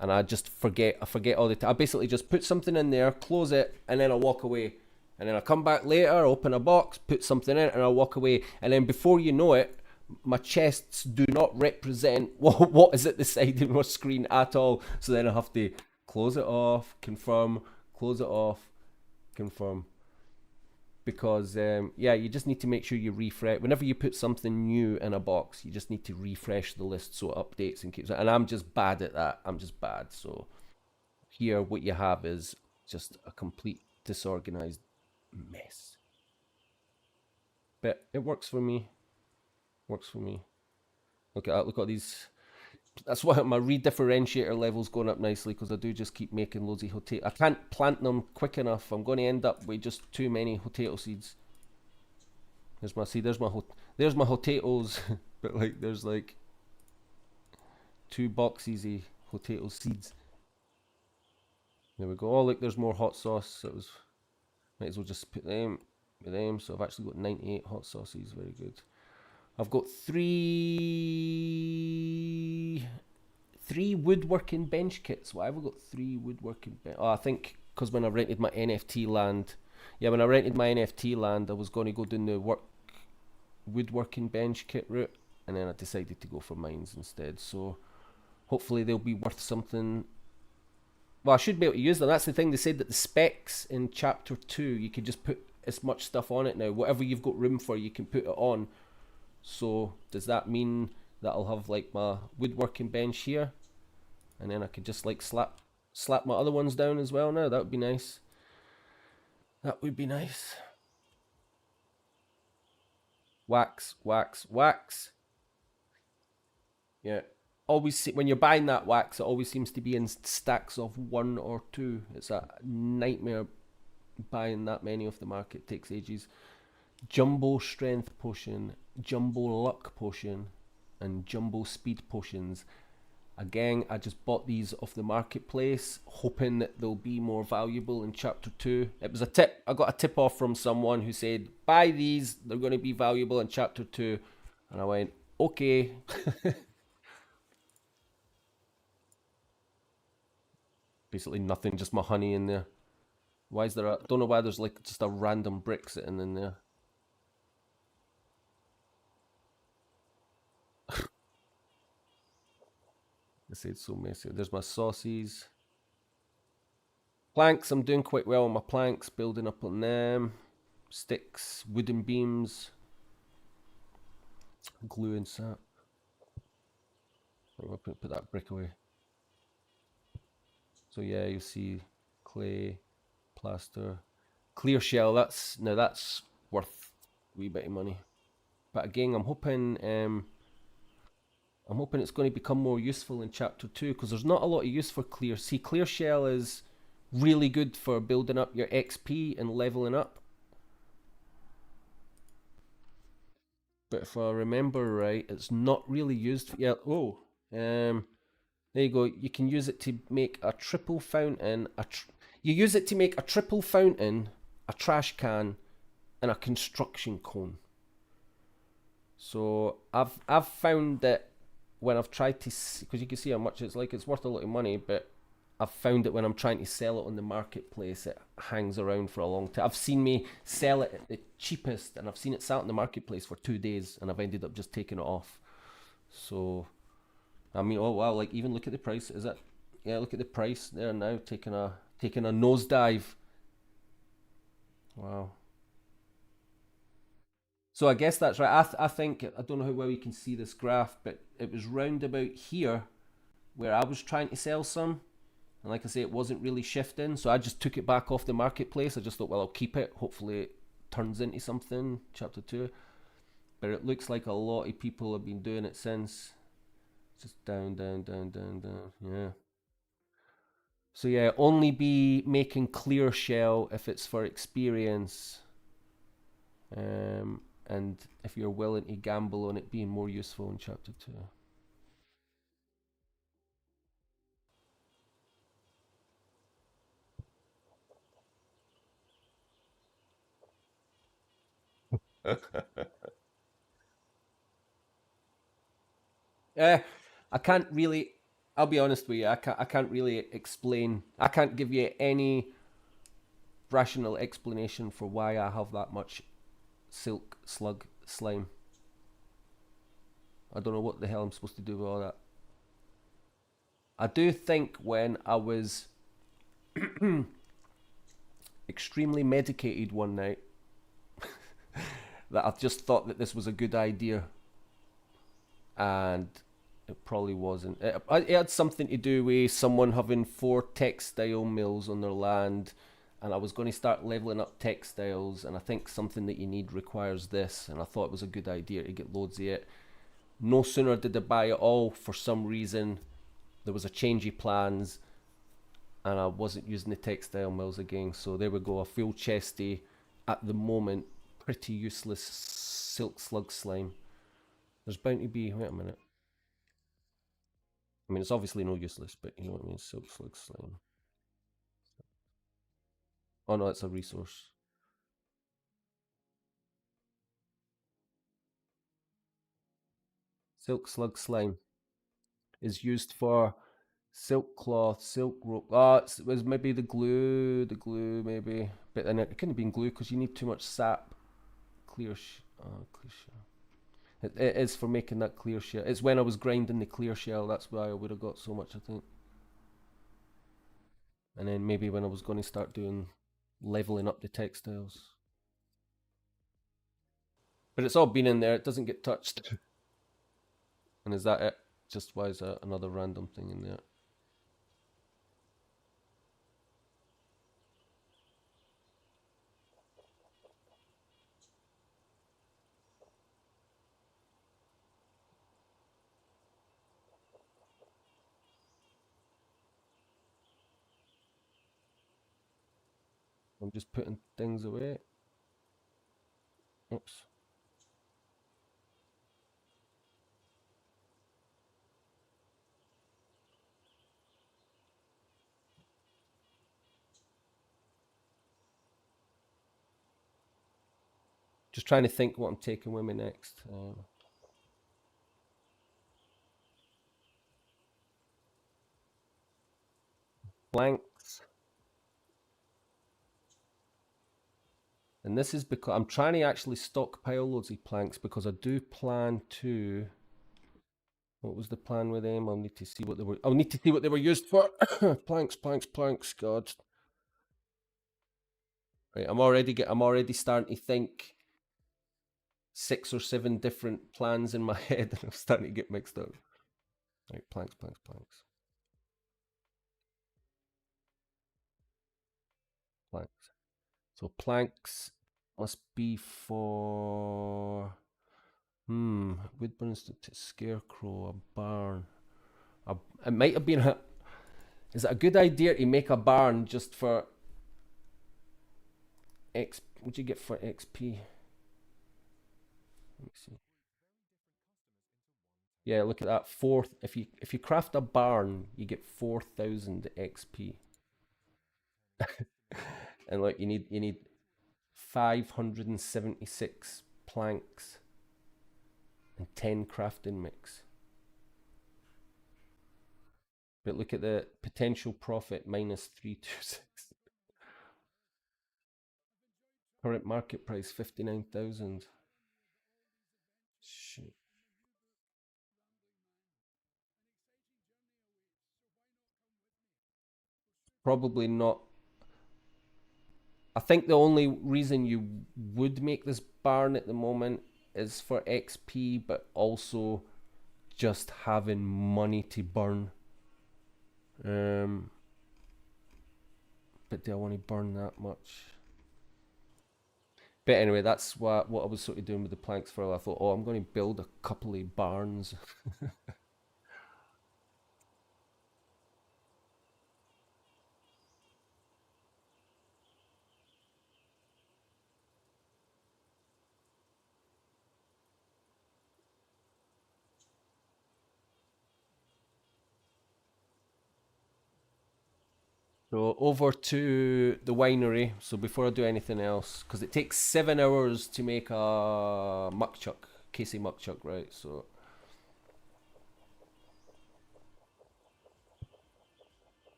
And I forget all the time. I basically just put something in there, close it, and then I walk away. And then I come back later, open a box, put something in, and I walk away. And then before you know it, my chests do not represent what is at the side of my screen at all. So then I have to close it off, confirm, close it off, confirm. Because yeah, you just need to make sure you refresh whenever you put something new in a box. You just need to refresh the list so it updates and keeps it. And I'm just bad at that. I'm just bad. So here, what you have is just a complete disorganized mess. But it works for me. Works for me. Look at that. Look at these. That's why my redifferentiator level's going up nicely, because I do just keep making loads of potato. I can't plant them quick enough. I'm going to end up with just too many potato seeds. There's my seed. There's my potatoes. But like, there's like 2 boxes of potato seeds. There we go. Oh look, there's more hot sauce. That was, might as well just put them with them. So I've actually got 98 hot sauces. Very good. I've got three woodworking bench kits. Why have I got 3 woodworking bench? Oh, I think because when I rented my NFT land, yeah, when I rented my NFT land, I was going to go down the woodworking bench kit route, and then I decided to go for mines instead. So hopefully they'll be worth something. Well, I should be able to use them. That's the thing. They said that the specs in chapter 2, you can just put as much stuff on it now. Whatever you've got room for, you can put it on. So does that mean that I'll have like my woodworking bench here, and then I could just like slap my other ones down as well now? That would be nice. That would be nice. Wax, wax, wax. Yeah. Always when you're buying that wax, it always seems to be in stacks of 1 or 2. It's a nightmare buying that many off the market. It takes ages. Jumbo strength potion, jumbo luck potion, and jumbo speed potions. Again, I just bought these off the marketplace, hoping that they'll be more valuable in chapter 2. It was a tip. I got a tip off from someone who said, buy these, they're going to be valuable in chapter 2. And I went, okay. Basically nothing, just my honey in there. Why is there a, don't know why there's like just a random brick sitting in there. I say it's so messy. There's my sauces. Planks, I'm doing quite well on my planks, building up on them. Sticks, wooden beams. Glue and sap. I'm going to put that brick away. So yeah, you see clay, plaster, clear shell. That's worth a wee bit of money. But again, I'm hoping it's going to become more useful in chapter 2, because there's not a lot of use for clear. See, clear shell is really good for building up your XP and leveling up. But if I remember right, it's not really used for, yeah, oh, there you go. You can use it to make a triple fountain, you use it to make a triple fountain, a trash can, and a construction cone. So I've found that when I've tried to, because you can see how much it's like, it's worth a lot of money, but I've found that when I'm trying to sell it on the marketplace, it hangs around for a long time. I've seen me sell it at the cheapest, and I've seen it sat in the marketplace for 2 days, and I've ended up just taking it off. So, I mean, oh wow, like even look at the price. Is it? Yeah, look at the price there now, taking a nosedive. Wow. So I guess that's right. I think, I don't know how well you can see this graph, but it was round about here where I was trying to sell some. And like I say, it wasn't really shifting, so I just took it back off the marketplace. I just thought, well, I'll keep it. Hopefully it turns into something, chapter 2. But it looks like a lot of people have been doing it since. Just down, down, down, down, down. Yeah. So yeah, only be making clear shell if it's for experience. And if you're willing to gamble on it being more useful in chapter 2. I can't really. I'll be honest with you. I can't really explain. I can't give you any rational explanation for why I have that much silk slug slime. I don't know what the hell I'm supposed to do with all that. I do think when I was extremely medicated one night that I just thought that this was a good idea, and it probably wasn't. It had something to do with someone having 4 textile mills on their land, and I was going to start leveling up textiles, and I think something that you need requires this, and I thought it was a good idea to get loads of it. No sooner did I buy it all, for some reason there was a change of plans, and I wasn't using the textile mills again. So there we go, a full chesty, at the moment, pretty useless silk slug slime. There's bound to be, wait a minute. I mean, it's obviously no useless, but you know what I mean, silk slug slime. Oh no, it's a resource. Silk slug slime is used for silk cloth, silk rope. Ah, it was maybe the glue maybe. But then it couldn't have been glue because you need too much sap. Clear shell. It is for making that clear shell. It's when I was grinding the clear shell, that's why I would have got so much, I think. And then maybe when I was going to start doing leveling up the textiles. But it's all been in there, it doesn't get touched. And is that it? Just why is there another random thing in there? I'm just putting things away. Oops. Just trying to think what I'm taking with me next. Planks. And this is because I'm trying to actually stockpile loads of planks because I do plan to. What was the plan with them? I'll need to see what they were. I'll need to see what they were used for. Planks, planks, planks. God. Right, I'm already starting to think 6 or 7 different plans in my head, and I'm starting to get mixed up. Right, planks, planks, planks, planks. So planks must be for wood burns to scarecrow, a barn. It might have been a. Is it a good idea to make a barn just for X? What'd you get for XP? Let me see. Yeah, look at that. If you craft a barn, you get 4,000 XP. And like you need 576 planks and 10 crafting mix. But look at the potential profit minus 326. Current market price 59,000. Shit. Probably not. I think the only reason you would make this barn at the moment is for XP, but also just having money to burn. But do I want to burn that much? But anyway, that's what I was sort of doing with the planks for. I thought, oh, I'm going to build a couple of barns. So over to the winery. So before I do anything else, because it takes 7 hours to make a muck chuck, Casey muck chuck, right? So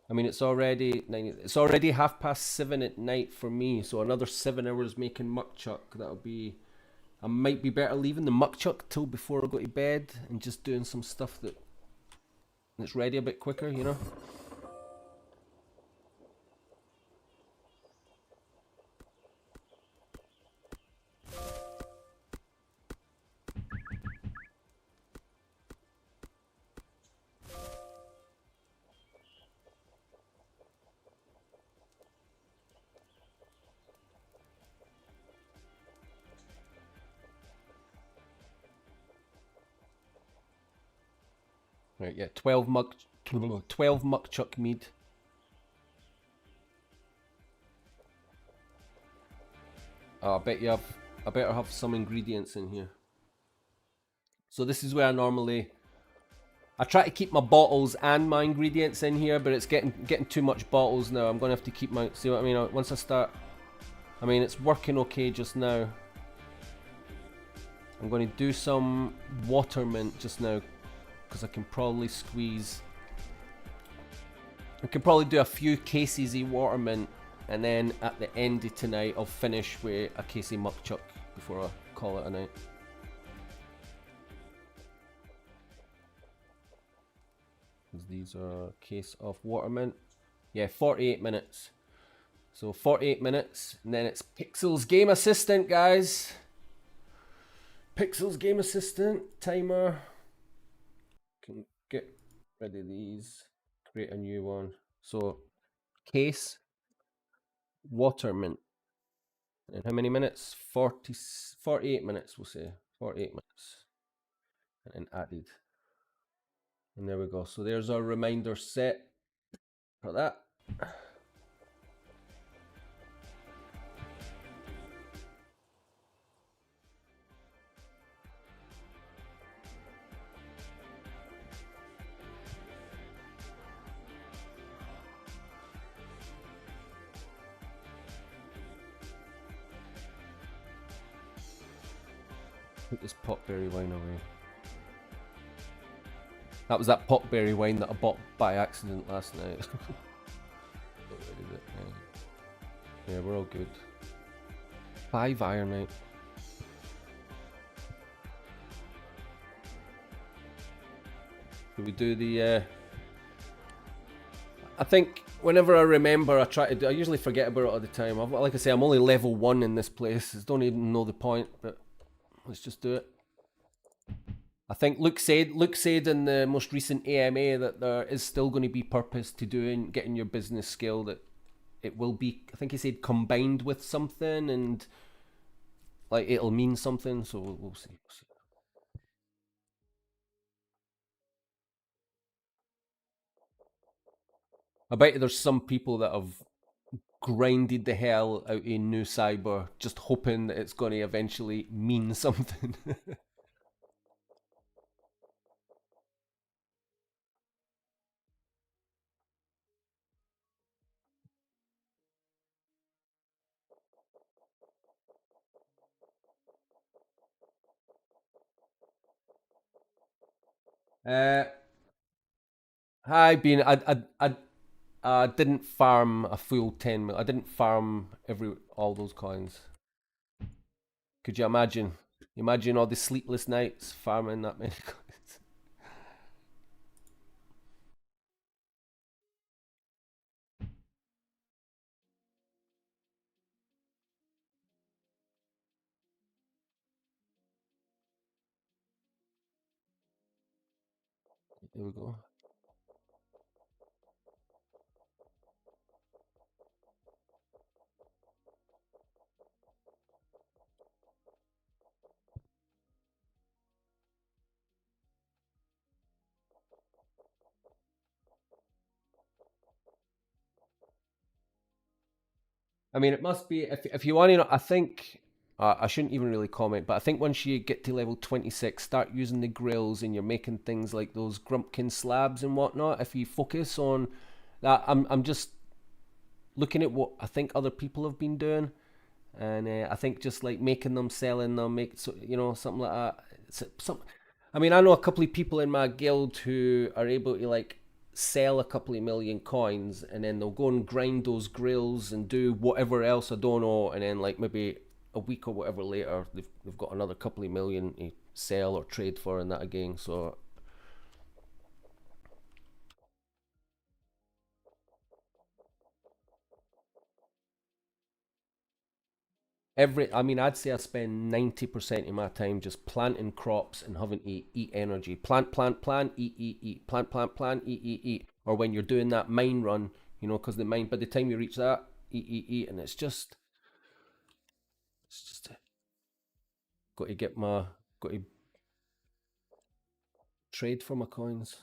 I mean, it's already 9, it's already 7:30 at night for me, so another 7 hours making muck chuck. That'll be. I might be better leaving the muck chuck till before I go to bed and just doing some stuff that's ready a bit quicker, you know. Right, yeah, 12 muck chuck mead. Oh, I better have some ingredients in here. So this is where I try to keep my bottles and my ingredients in here, but it's getting too much bottles now. I'm gonna have to keep my, see what I mean? Once I start, I mean, it's working okay just now. I'm going to do some water mint just now, because I can probably do a few cases of water mint, and then at the end of tonight I'll finish with a case of muck chuck before I call it a night. These are a case of water mint. Yeah, 48 minutes. So 48 minutes, and then it's Pixel's Game Assistant, guys. Pixel's Game Assistant timer. Can get rid of these. Create a new one. So case water mint. And how many minutes? 48 minutes, we'll say. 48 minutes. And then added. And there we go. So there's our reminder set for that. Put this potberry wine away. That was that potberry wine that I bought by accident last night. Yeah, we're all good. 5 ironite. Should we do the... I think whenever I remember, I try to do... I usually forget about it all the time. Like I say, I'm only level 1 in this place. I don't even know the point, but let's just do it. I think Luke said in the most recent AMA that there is still going to be purpose to getting your business skill, that it will be, I think he said, combined with something, and like it'll mean something, so we'll see. I bet you there's some people that have grinded the hell out in New Cyber just hoping that it's going to eventually mean something. Hi, Bean. I didn't farm a full 10 mil. I didn't farm all those coins. Could you imagine? Imagine all the sleepless nights farming that many coins. There we go. I mean, it must be, if you want to know, I think, I shouldn't even really comment, but I think once you get to level 26, start using the grills and you're making things like those Grumpkin slabs and whatnot. If you focus on that, I'm just looking at what I think other people have been doing, and I think just like making them, selling them, something like that. I mean, I know a couple of people in my guild who are able to like sell a couple of million coins, and then they'll go and grind those grills and do whatever else, I don't know, and then like maybe a week or whatever later they've got another couple of million to sell or trade for and that again. So I mean, I'd say I spend 90% of my time just planting crops and having to eat energy. Plant, plant, plant, eat. Plant, plant, plant, eat. Or when you're doing that mine run, you know, because the mine, by the time you reach that, eat. And it's just got to got to trade for my coins.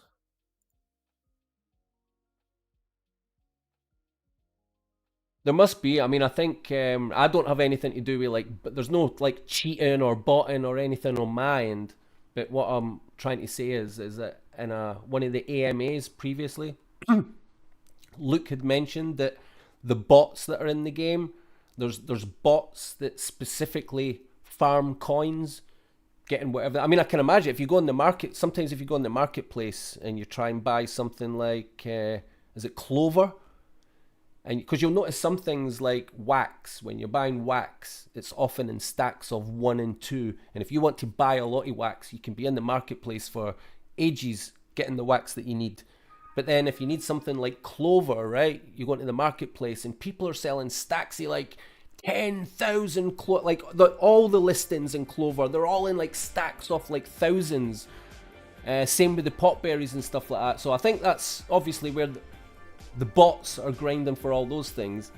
There must be. I mean, I think I don't have anything to do with like, but there's no like cheating or botting or anything on my end. But what I'm trying to say is that in one of the AMAs previously, Luke had mentioned that the bots that are in the game, there's bots that specifically farm coins, getting whatever. I mean, I can imagine if you go in the market. Sometimes if you go in the marketplace and you try and buy something like, is it clover? And because you'll notice some things like wax, when you're buying wax, it's often in stacks of 1 and 2. And if you want to buy a lot of wax, you can be in the marketplace for ages getting the wax that you need. But then if you need something like clover, right, you go into the marketplace and people are selling stacks of like 10,000 like all the listings in clover, they're all in like stacks of like thousands. Same with the potberries and stuff like that. So I think that's obviously where the bots are grinding for all those things.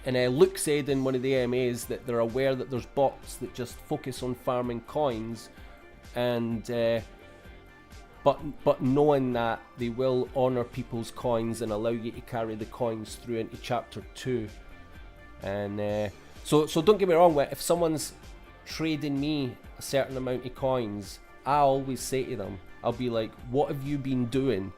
And Luke said in one of the AMAs that they're aware that there's bots that just focus on farming coins, and but knowing that they will honor people's coins and allow you to carry the coins through into chapter 2. And so don't get me wrong, if someone's trading me a certain amount of coins, I always say to them, I'll be like, what have you been doing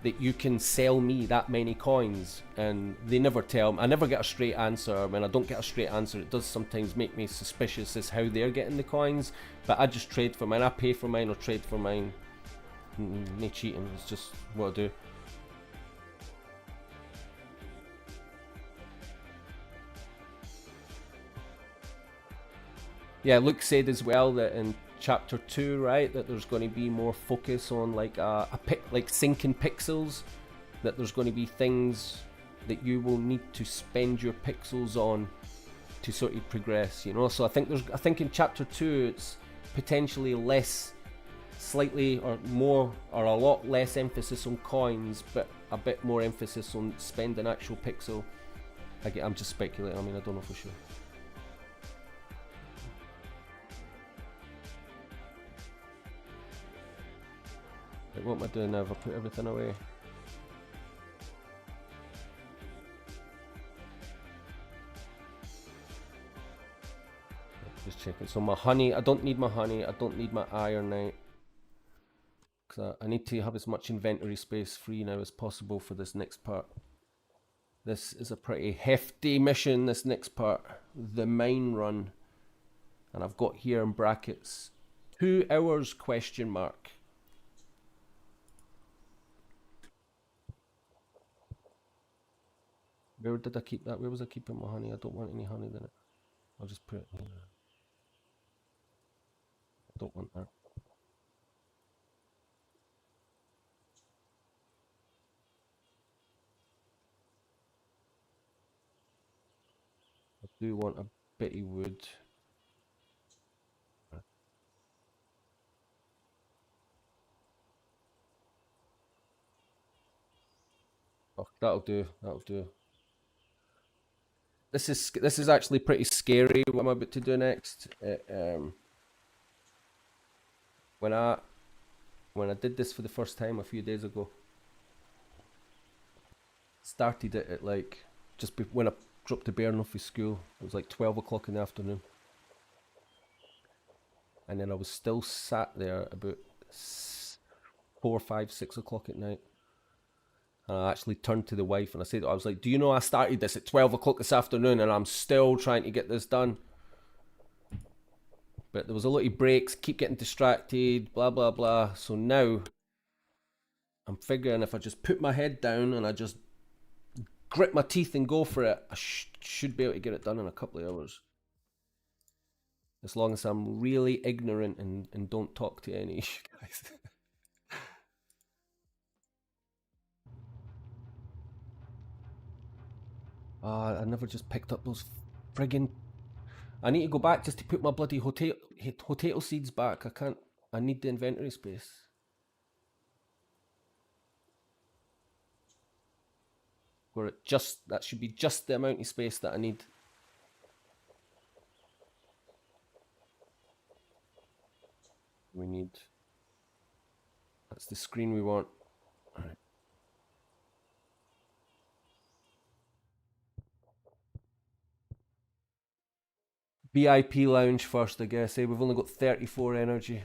that you can sell me that many coins? And they never tell me. I never get a straight answer. When I don't get a straight answer, it does sometimes make me suspicious as how they're getting the coins. But I just trade for mine. I pay for mine or trade for mine. No cheating, it's just what I do. Yeah, Luke said as well that in chapter 2, right, that there's going to be more focus on like like syncing pixels, that there's going to be things that you will need to spend your pixels on to sort of progress, you know. So I think in chapter 2 it's potentially slightly or more or a lot less emphasis on coins, but a bit more emphasis on spending actual pixel. I'm just speculating, I mean, I don't know for sure. Like, what am I doing now? Have I put everything away? Just checking. So my honey, I don't need my honey. I don't need my ironite. Because I need to have as much inventory space free now as possible for this next part. This is a pretty hefty mission, this next part. The mine run. And I've got here in brackets 2 hours question mark. Where did I keep that? Where was I keeping my honey? I don't want any honey in it. I'll just put it here. I don't want that. I do want a bit of wood. Oh, that'll do. That'll do. This is actually pretty scary. What I'm about to do next. When I did this for the first time a few days ago, started it at like when I dropped the bairn off of school. It was like 12 o'clock in the afternoon, and then I was still sat there about 4, 5, 6 o'clock at night. And I actually turned to the wife and I said, I was like, do you know I started this at 12 o'clock this afternoon and I'm still trying to get this done? But there was a lot of breaks, keep getting distracted, blah, blah, blah. So now I'm figuring if I just put my head down and I just grit my teeth and go for it, I should be able to get it done in a couple of hours. As long as I'm really ignorant and don't talk to any of you guys. I never just picked up those friggin'... I need to go back just to put my bloody potato seeds back. I can't... I need the inventory space. Where it just... That should be just the amount of space that I need. We need... That's the screen we want. Alright. VIP lounge first, I guess. We've only got 34 energy.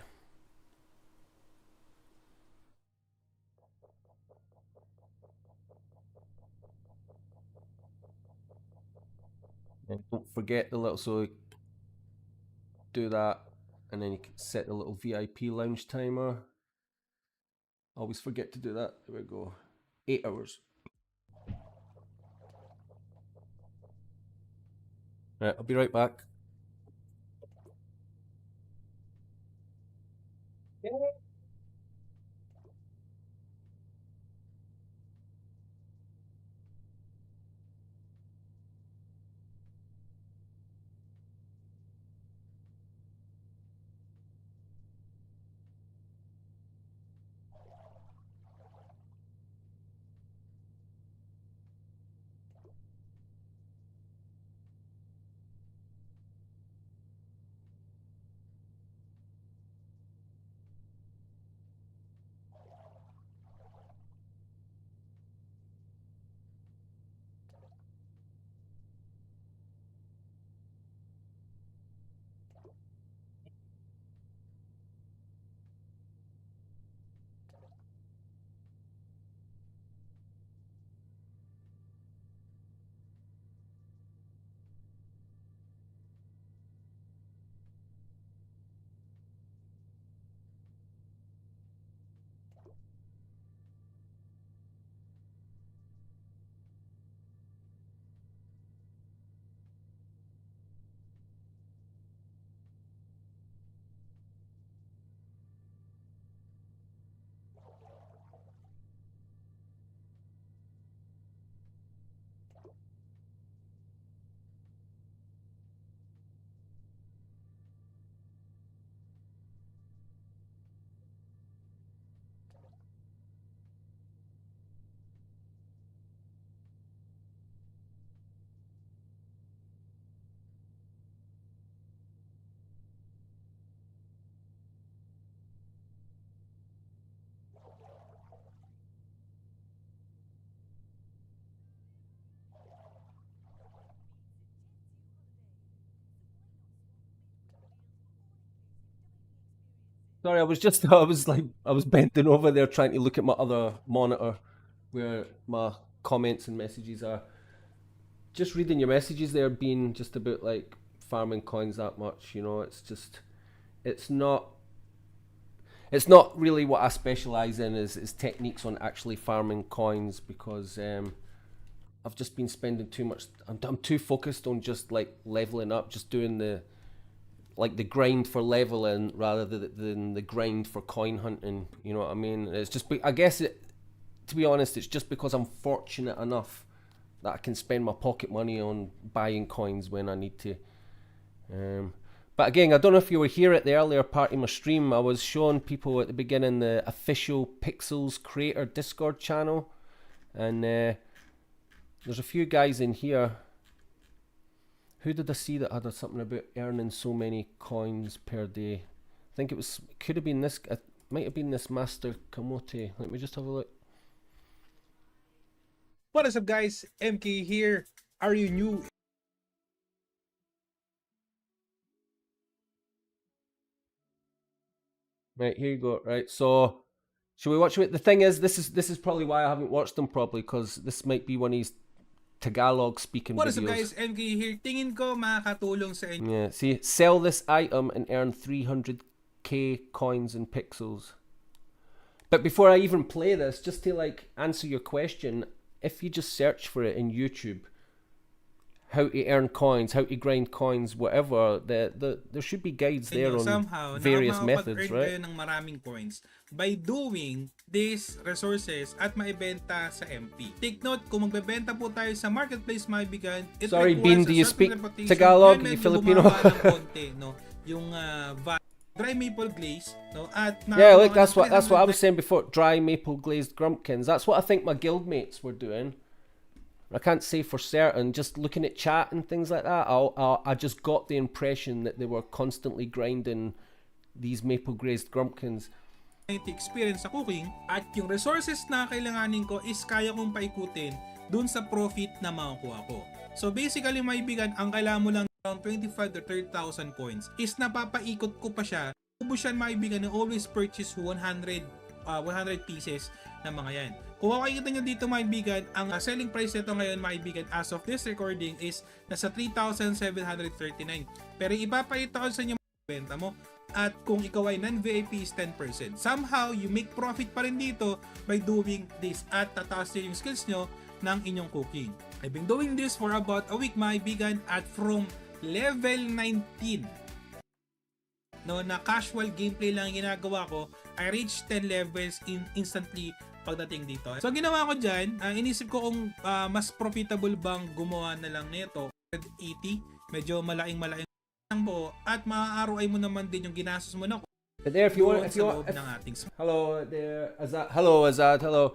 And don't forget the little, so do that, and then you can set the little VIP lounge timer. Always forget to do that. There we go. 8 hours. Right, I'll be right back. Sorry, I was bending over there trying to look at my other monitor where my comments and messages are. Just reading your messages there being just about like farming coins that much, you know, it's not really what I specialize in is techniques on actually farming coins, because I've just been spending too much. I'm too focused on just like leveling up, just doing the grind for leveling rather than the grind for coin hunting. You know what I mean? It's just, I guess to be honest, it's just because I'm fortunate enough that I can spend my pocket money on buying coins when I need to. But again, I don't know if you were here at the earlier part of my stream. I was showing people at the beginning the official Pixels Creator Discord channel, and there's a few guys in here. Who did I see that had something about earning so many coins per day? I think it could have been this, it might have been this Master Kamote. Let me just have a look. What is up, guys? MK here. Are you new? Right, here you go. Right, so should we watch it? The thing is, this is probably why I haven't watched them properly, because this might be one of these Tagalog speaking What videos. is up, guys? MK here. Tingin ko makakatulong sa inyo. Yeah, see, sell this item and earn 300k coins in pixels. But before I even play this, just to like answer your question, if you just search for it in YouTube, how to earn coins, how to grind coins, whatever, there should be guides there on somehow various methods, makakapag-earn right? kayo ng maraming coins by doing these resources at maibenta sa MP. Take note, kung magbebenta po tayo sa marketplace, maibigan, it Sorry, requires Bean, do a you certain speak reputation. Tagalog? Kaya medyo Filipino? bumaba ng konti, no? Yung dry maple glaze, no? At Yeah, look, nakakawa ng that's what I was 300 saying before. Dry maple glazed grumpkins. That's what I think my guildmates were doing. I can't say for certain. Just looking at chat and things like that, I just got the impression that they were constantly grinding these maple glazed grumpkins. experience sa cooking at yung resources na kailanganin ko is kaya kong paikutin dun sa profit na makukuha ko. So basically, maibigan, ang kailangan mo lang around 25 to 30,000 coins is napapaikot ko pa siya. Ubus yan, maibigan, na always purchase 100 pieces na mga yan. Kung makikita nyo dito, maibigan, ang selling price nito ngayon, maibigan, as of this recording is nasa 3,739. Pero ipapakita ko sa inyo benta mo. At kung ikaw ay non-VIP is 10%. Somehow, you make profit pa rin dito by doing this at tataas nyo yung skills nyo ng inyong cooking. I've been doing this for about a week, maibigan, at from level 19, no, na casual gameplay lang ginagawa ko, I reached 10 levels instantly pagdating dito. So ginawa ko dyan, inisip ko kung mas profitable bang gumawa na lang nito. 180, medyo malaking lang po, at maa-ROI mo naman din yung ginastos mo na. But there, if you want, hello there, Azad, hello.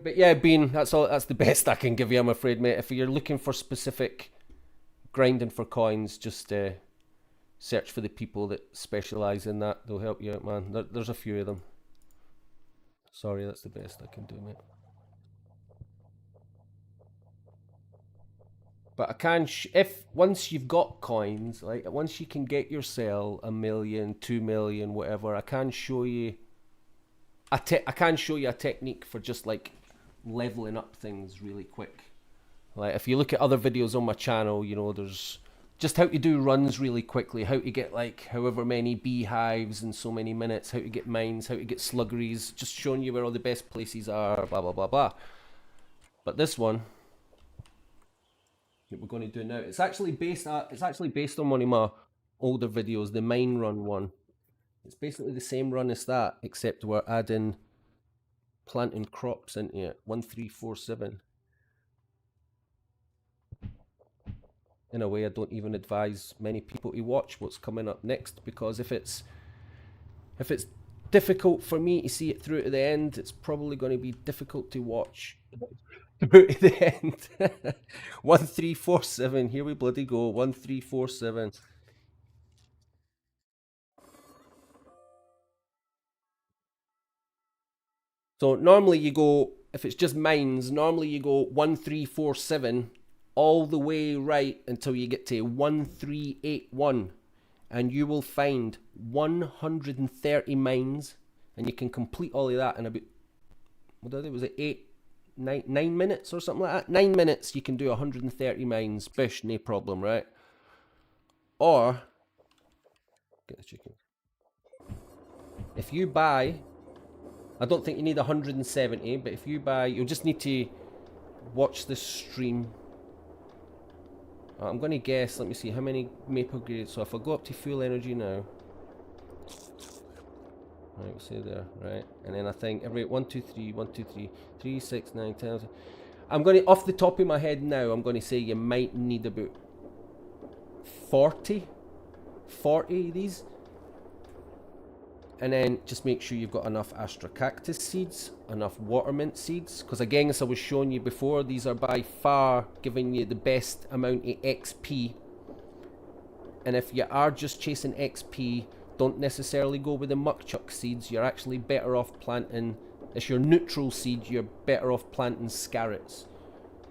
But yeah, Bean, that's the best I can give you, I'm afraid, mate. If you're looking for specific grinding for coins, just search for the people that specialize in that. They'll help you out, man. There's a few of them. Sorry, that's the best I can do, mate. But I can, if once you've got coins, like once you can get yourself 1 million, 2 million, whatever, I can show you a technique for just like leveling up things really quick. Like if you look at other videos on my channel, you know, there's just how to do runs really quickly, how to get like however many beehives in so many minutes, how to get mines, how to get sluggeries, just showing you where all the best places are, blah blah blah blah. But this one that we're going to do now, it's actually based on one of my older videos, the mine run one. It's basically the same run as that, except we're adding planting crops into it. 1347. In a way, I don't even advise many people to watch what's coming up next, because if it's difficult for me to see it through to the end, it's probably going to be difficult to watch through to the end. 1347, here we bloody go. 1347. So normally you go, if it's just mines, normally you go 1347 all the way right until you get to 1381, and you will find 130 mines, and you can complete all of that in about, what did it, was it 9 minutes or something like that? 9 minutes you can do 130 mines, bish, no problem, right? Or, get the chicken. If you buy, I don't think you need 170, but if you buy, you'll just need to watch the stream. I'm going to guess, let me see, how many maple grades. So if I go up to full energy now, right, we'll say there, right, and then I think every 1, 2, 3, 1, 2, 3, 3, 6, 9, 10. I'm going to, off the top of my head now, I'm going to say you might need about 40 of these. And then just make sure you've got enough astrocactus seeds, enough watermint seeds, because again, as I was showing you before, these are by far giving you the best amount of XP. And if you are just chasing XP, don't necessarily go with the muckchuck seeds. You're actually better off planting, if you're neutral seed, you're better off planting scarrets.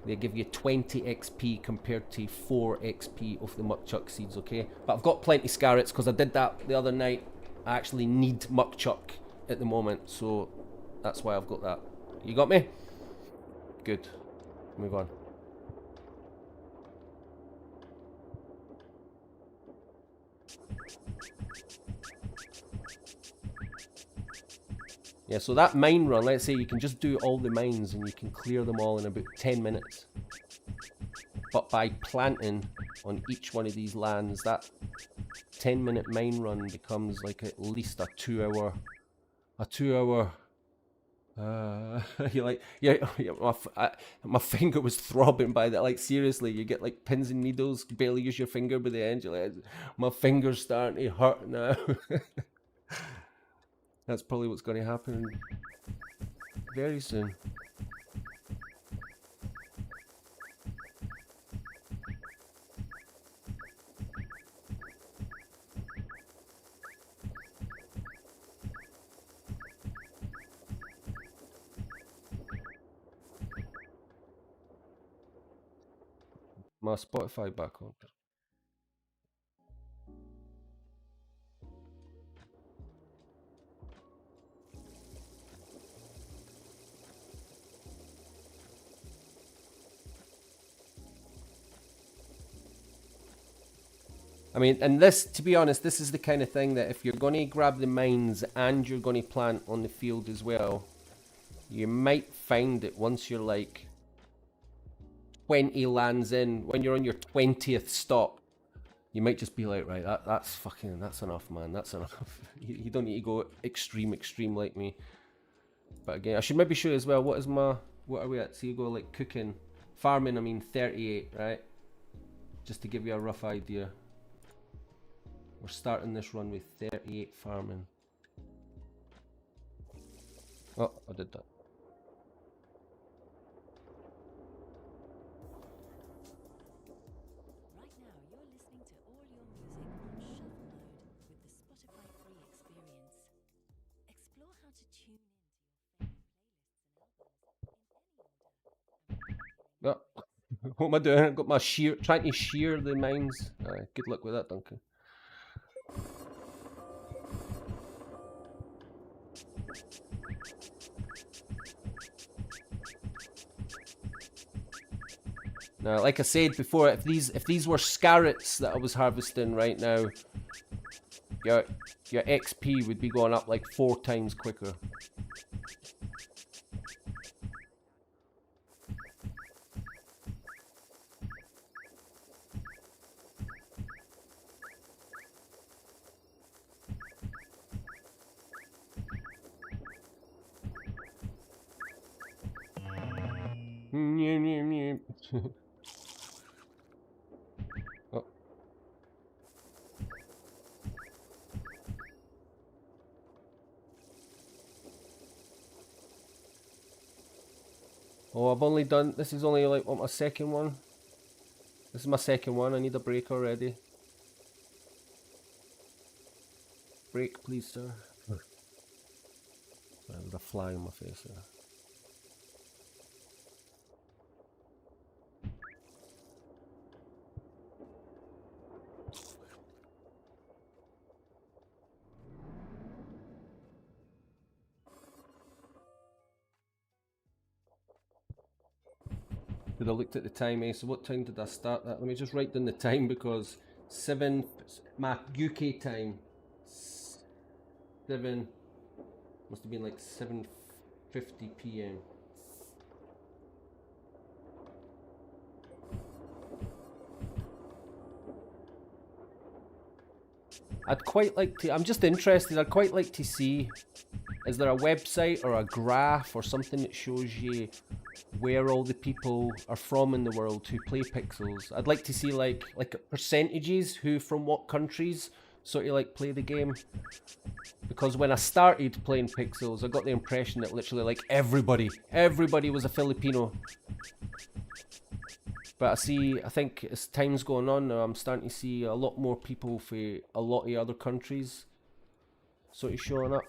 They give you 20 XP compared to 4 XP of the muckchuck seeds, okay? But I've got plenty scarrets because I did that the other night. I actually need muckchuck at the moment, so that's why I've got that. You got me? Good. Move on. Yeah, so that mine run, let's say you can just do all the mines and you can clear them all in about 10 minutes. But by planting on each one of these lands, that 10-minute mine run becomes like at least a 2 hour, you're like, yeah, my finger was throbbing by that. Like, seriously, you get like pins and needles, barely use your finger by the end. You're like, my finger's starting to hurt now. That's probably what's going to happen very soon. My Spotify back on. I mean, and this, to be honest, this is the kind of thing that if you're going to grab the mines and you're going to plant on the field as well, you might find that once you're like 20 lands in, when you're on your 20th stop, you might just be like, right, that's enough, man, that's enough. You don't need to go extreme like me. But again, I should maybe show you as well, what are we at? So you go like cooking, farming, I mean 38, right? Just to give you a rough idea. We're starting this run with 38 farming. Oh, I did that. Right now, you're listening to all your music on shuffle mode with the Spotify free experience. Explore how to tune in to your favorite playlists and albums in any order. Oh, what am I doing? I've got my trying to shear the mines. Good luck with that, Duncan. Now, like I said before, if these were scarrets that I was harvesting right now, your XP would be going up like 4 times quicker. Oh. Oh, I've only done, this is only like, what, my second one? This is my second one, I need a break already. Break, please, sir. Sorry, there's a fly on my face there. Should have looked at the time, eh? So what time did I start that? Let me just write down the time because my UK time, 7, must have been like 7:50 p.m. I'd quite like to, I'm just interested, I'd quite like to see, is there a website or a graph or something that shows you where all the people are from in the world who play Pixels? I'd like to see like percentages, who from what countries sort of like play the game. Because when I started playing Pixels, I got the impression that literally like everybody was a Filipino. But I think as time's going on now, I'm starting to see a lot more people from a lot of other countries sort of showing up.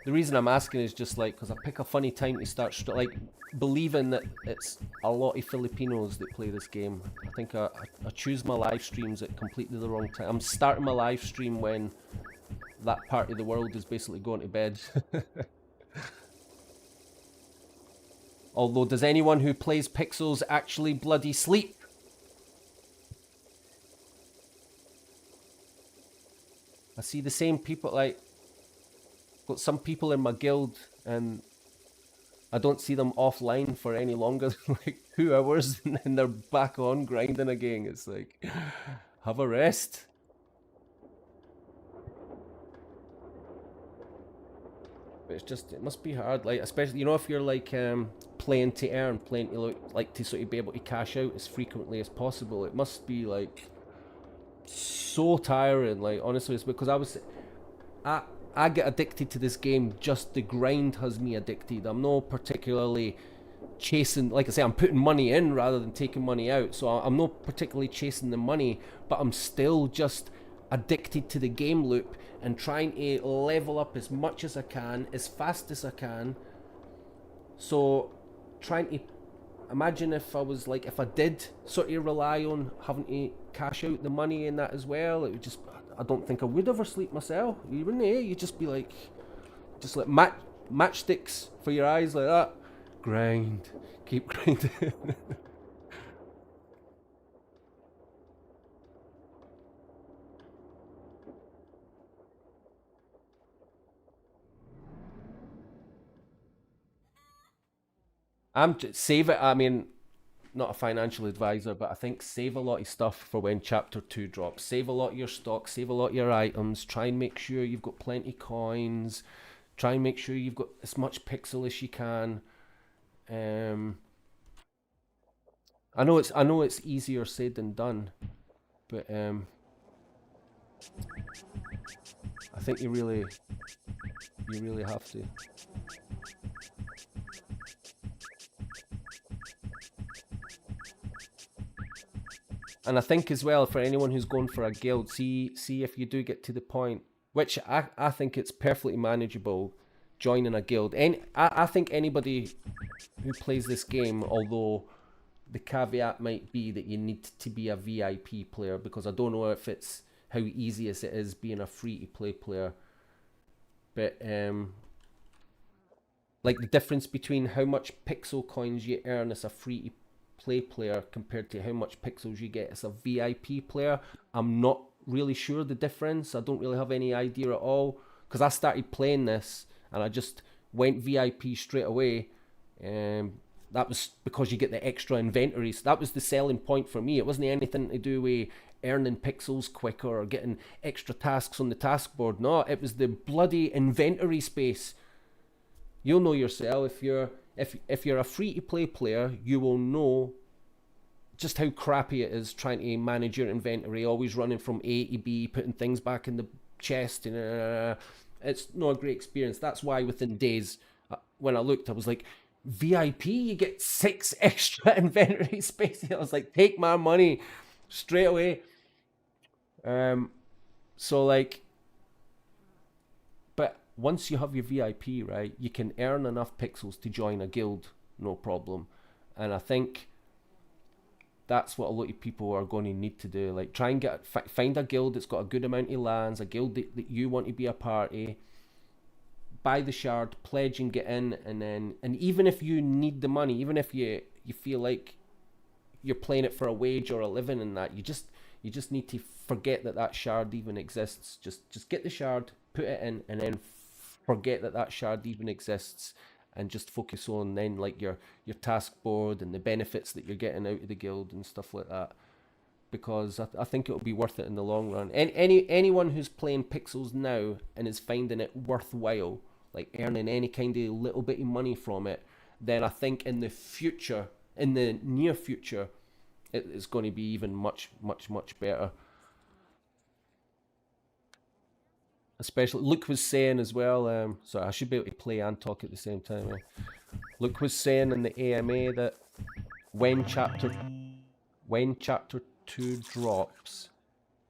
The reason I'm asking is just like, because I pick a funny time to start like believing that it's a lot of Filipinos that play this game. I think I choose my live streams at completely the wrong time. I'm starting my live stream when that part of the world is basically going to bed. Although, does anyone who plays Pixels actually bloody sleep? I see the same people, like, got some people in my guild, and I don't see them offline for any longer than like 2 hours, and then they're back on grinding again. It's like, have a rest. But it's just, it must be hard, like, especially, you know, if you're like playing to earn, playing to like to sort of be able to cash out as frequently as possible. It must be like so tiring. Like, honestly, it's because I I get addicted to this game. Just the grind has me addicted. I'm not particularly chasing, like I say, I'm putting money in rather than taking money out. So I'm not particularly chasing the money, but I'm still just addicted to the game loop and trying to level up as much as I can, as fast as I can. So trying to imagine if I was like, if I did sort of rely on having to cash out the money in that as well, it would just, I don't think I would ever sleep myself. You wouldn't, eh? You'd just be like, just like matchsticks for your eyes like that. Grind, keep grinding. Save it. I mean, not a financial advisor, but I think save a lot of stuff for when chapter 2 drops. Save a lot of your stock, save a lot of your items. Try and make sure you've got plenty coins. Try and make sure you've got as much pixel as you can. I know it's easier said than done, but I think you really have to. And I think as well, for anyone who's going for a guild, see if you do get to the point, which I think it's perfectly manageable, joining a guild. I think anybody who plays this game, although the caveat might be that you need to be a VIP player, because I don't know if it's how easy as it is being a free-to-play player. But like the difference between how much pixel coins you earn as a free-to-play player compared to how much pixels you get as a VIP player, I'm not really sure the difference. I don't really have any idea at all, because I started playing this and I just went VIP straight away. That was because you get the extra inventory. So that was the selling point for me. It wasn't anything to do with earning pixels quicker or getting extra tasks on the task board. No, it was the bloody inventory space. You'll know yourself, if you're a free-to-play player, you will know just how crappy it is trying to manage your inventory, always running from A to B, putting things back in the chest. And it's not a great experience. That's why within days, when I looked, I was like, VIP, you get 6 extra inventory space. I was like, take my money straight away. So like, but once you have your VIP, right, you can earn enough pixels to join a guild, no problem. And I think that's what a lot of people are going to need to do. Like, try and find a guild that's got a good amount of lands, a guild that you want to be a part of. Buy the shard, pledge and get in, and even if you need the money, even if you feel like you're playing it for a wage or a living and that, you just need to forget that shard even exists. Just get the shard, put it in, and then forget that shard even exists, and just focus on then like your task board and the benefits that you're getting out of the guild and stuff like that. Because I think it'll be worth it in the long run. Anyone who's playing Pixels now and is finding it worthwhile, like earning any kind of little bit of money from it, then I think in the future, in the near future, it's going to be even much better. Especially, Luke was saying as well, sorry, I should be able to play and talk at the same time. Luke was saying in the AMA that when chapter 2 drops,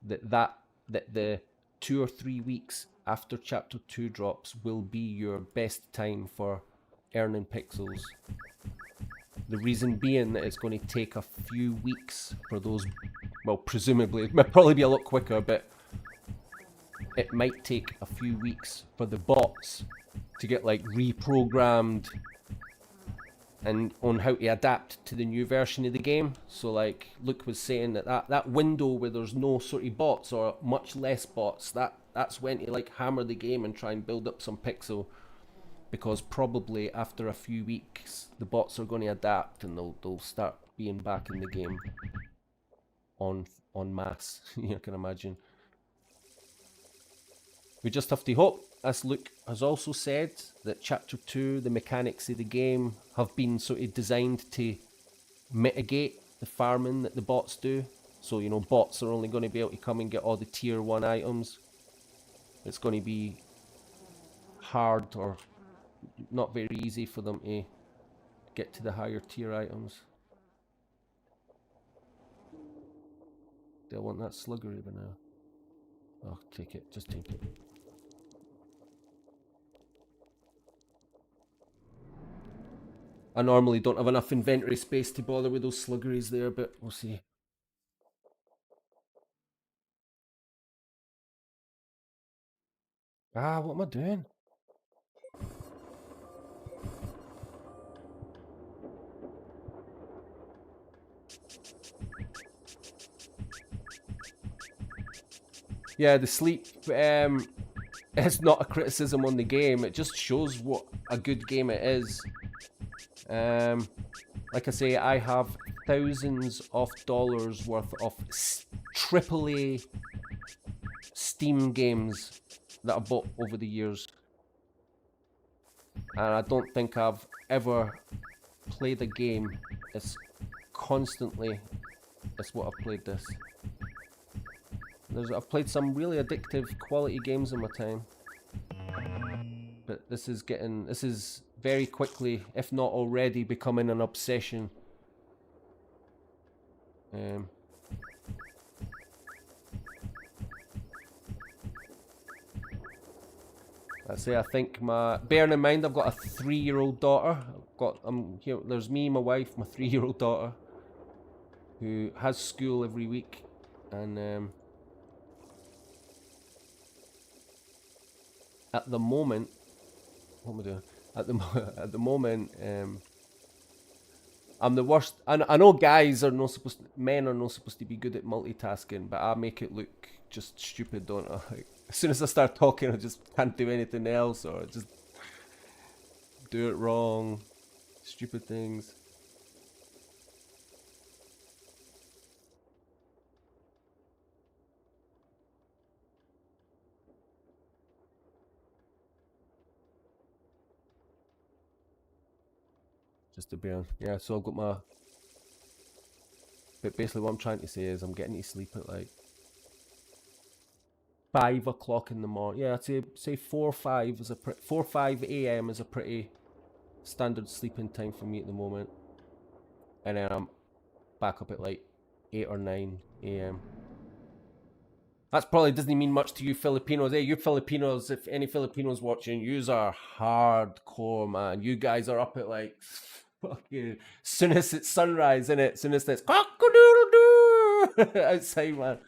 that the 2 or 3 weeks after chapter 2 drops will be your best time for earning pixels. The reason being that it's going to take a few weeks for those, well, presumably, it might probably be a lot quicker, but it might take a few weeks for the bots to get like reprogrammed and on how to adapt to the new version of the game. So like Luke was saying, that window where there's no sort of bots or much less bots, that's when to like hammer the game and try and build up some pixel, because probably after a few weeks the bots are going to adapt and they'll start being back in the game en masse. You can imagine. We just have to hope. As Luke has also said, that Chapter 2, the mechanics of the game have been sort of designed to mitigate the farming that the bots do. So, you know, bots are only going to be able to come and get all the tier 1 items. It's going to be hard or not very easy for them to get to the higher tier items. Do I want that slugger even now? Oh, take it. Just take it. I normally don't have enough inventory space to bother with those sluggeries there, but we'll see. Ah, what am I doing? Yeah, the sleep is not a criticism on the game. It just shows what a good game it is. Like I say, I have thousands of dollars worth of AAA Steam games that I bought over the years. And I don't think I've ever played a game as constantly as what I've played this. I've played some really addictive quality games in my time. But this is very quickly, if not already, becoming an obsession. I think bearing in mind I've got a 3-year-old daughter. Here. There's me, my wife, my 3-year-old daughter, who has school every week, and at the moment, what am I doing? At the moment, I'm the worst. I know men are not supposed to be good at multitasking, but I make it look just stupid, don't I? Like, as soon as I start talking, I just can't do anything else, or I just do it wrong. Stupid things. Just to be on. Yeah, so I've got my... But basically what I'm trying to say is I'm getting to sleep at like 5 o'clock in the morning. Yeah, I'd say 4 or 5 is 4 or 5 a.m. is a pretty standard sleeping time for me at the moment. And then I'm back up at like 8 or 9 a.m. That probably doesn't mean much to you Filipinos. Hey, you Filipinos, if any Filipinos watching, yous are hardcore, man. You guys are up at like, fucking, soon as it's sunrise, innit? Soon as it's cock-a-doodle-doo outside, man.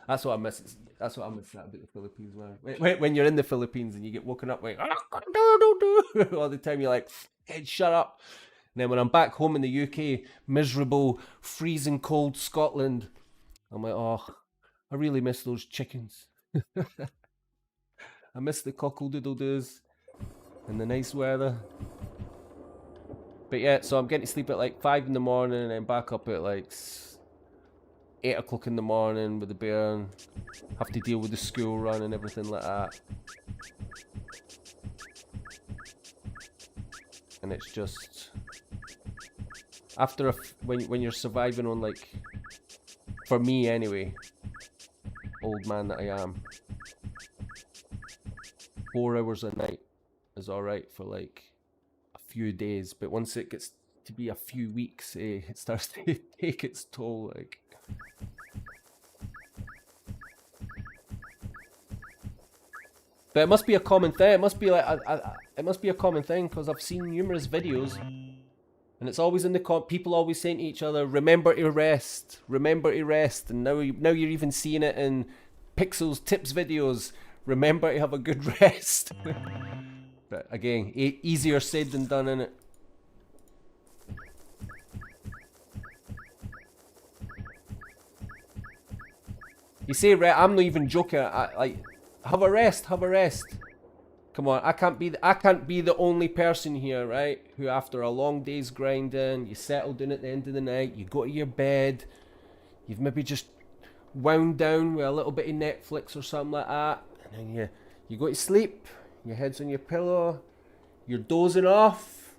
That's what I miss. That's what I miss about the Philippines, man. When you're in the Philippines and you get woken up like, cock-a-doodle-doo all the time, you're like, hey, shut up. And then when I'm back home in the UK, miserable, freezing cold Scotland, I'm like, oh, I really miss those chickens. I miss the cockle-doodle-doos and the nice weather. But yeah, so I'm getting to sleep at like 5 in the morning and then back up at like 8 o'clock in the morning with the bairn. Have to deal with the school run and everything like that. And it's just... After when you're surviving on like... For me anyway... Old man that I am, 4 hours a night is alright for like a few days, but once it gets to be a few weeks, it starts to take its toll. Like, but it must be a common thing. It must be like it must be a common thing because I've seen numerous videos, and it's always in the people always saying to each other, "Remember to rest, remember to rest." And now you're even seeing it in Pixel's tips videos. Remember to have a good rest. But again, easier said than done, innit? You say, right? I'm not even joking. have a rest. Have a rest. Come on, I can't be the only person here, right? Who after a long day's grinding, you settle down at the end of the night, you go to your bed, you've maybe just wound down with a little bit of Netflix or something like that, and then you go to sleep, your head's on your pillow, you're dozing off,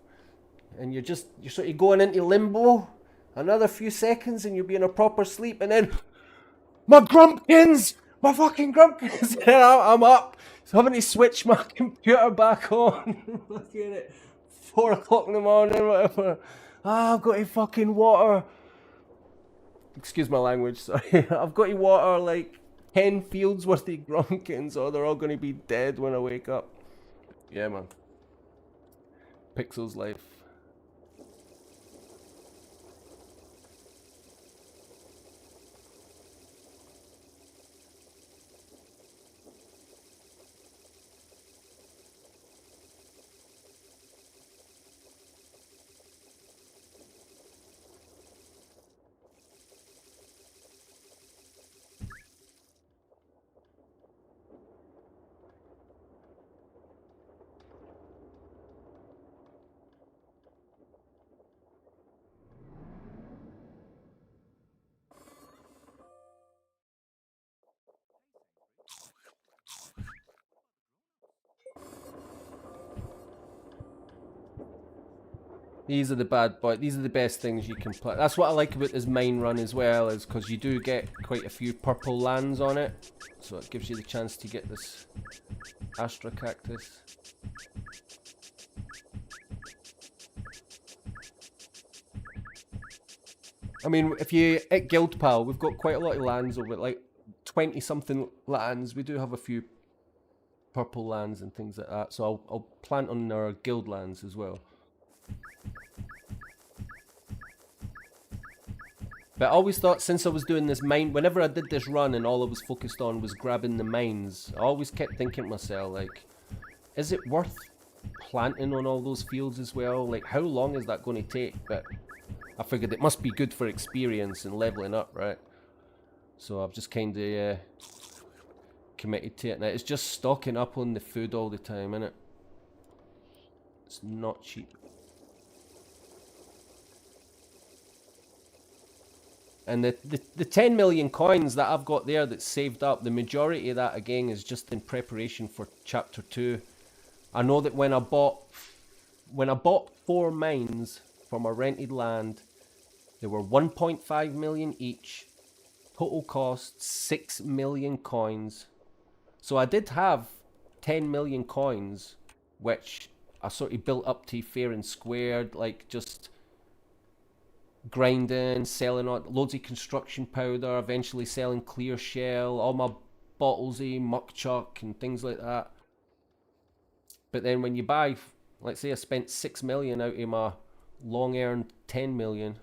and you're sort of going into limbo. Another few seconds and you'll be in a proper sleep, and then my grumpkins! My fucking grumpkins! And I'm up, having to switch my computer back on. Looking at 4 o'clock in the morning, whatever. I've got to fucking water. Excuse my language, sorry. I've got to water like 10 fields worth of grumpkins, or they're all going to be dead when I wake up. Yeah, man. Pixel's life. These are the bad boy. These are the best things you can play. That's what I like about this mine run as well, is because you do get quite a few purple lands on it, so it gives you the chance to get this Astra Cactus. I mean, if you at Guild Pal, we've got quite a lot of lands over, like 20 something lands. We do have a few purple lands and things like that, so I'll plant on our guild lands as well. But I always thought, since I was doing this mine, whenever I did this run and all I was focused on was grabbing the mines, I always kept thinking to myself, like, is it worth planting on all those fields as well? Like, how long is that going to take? But I figured it must be good for experience and leveling up, right? So I've just kind of committed to it. Now, it's just stocking up on the food all the time, innit? It's not cheap. And the 10 million coins that I've got there that's saved up, the majority of that again is just in preparation for chapter 2. I know that when I bought 4 mines from a rented land, they were 1.5 million each. Total cost 6 million coins. So I did have 10 million coins, which I sort of built up to fair and squared, like just grinding, selling loads of construction powder, eventually selling clear shell, all my bottles of muck chuck and things like that. But then when you buy, let's say I spent 6 million out of my long earned 10 million.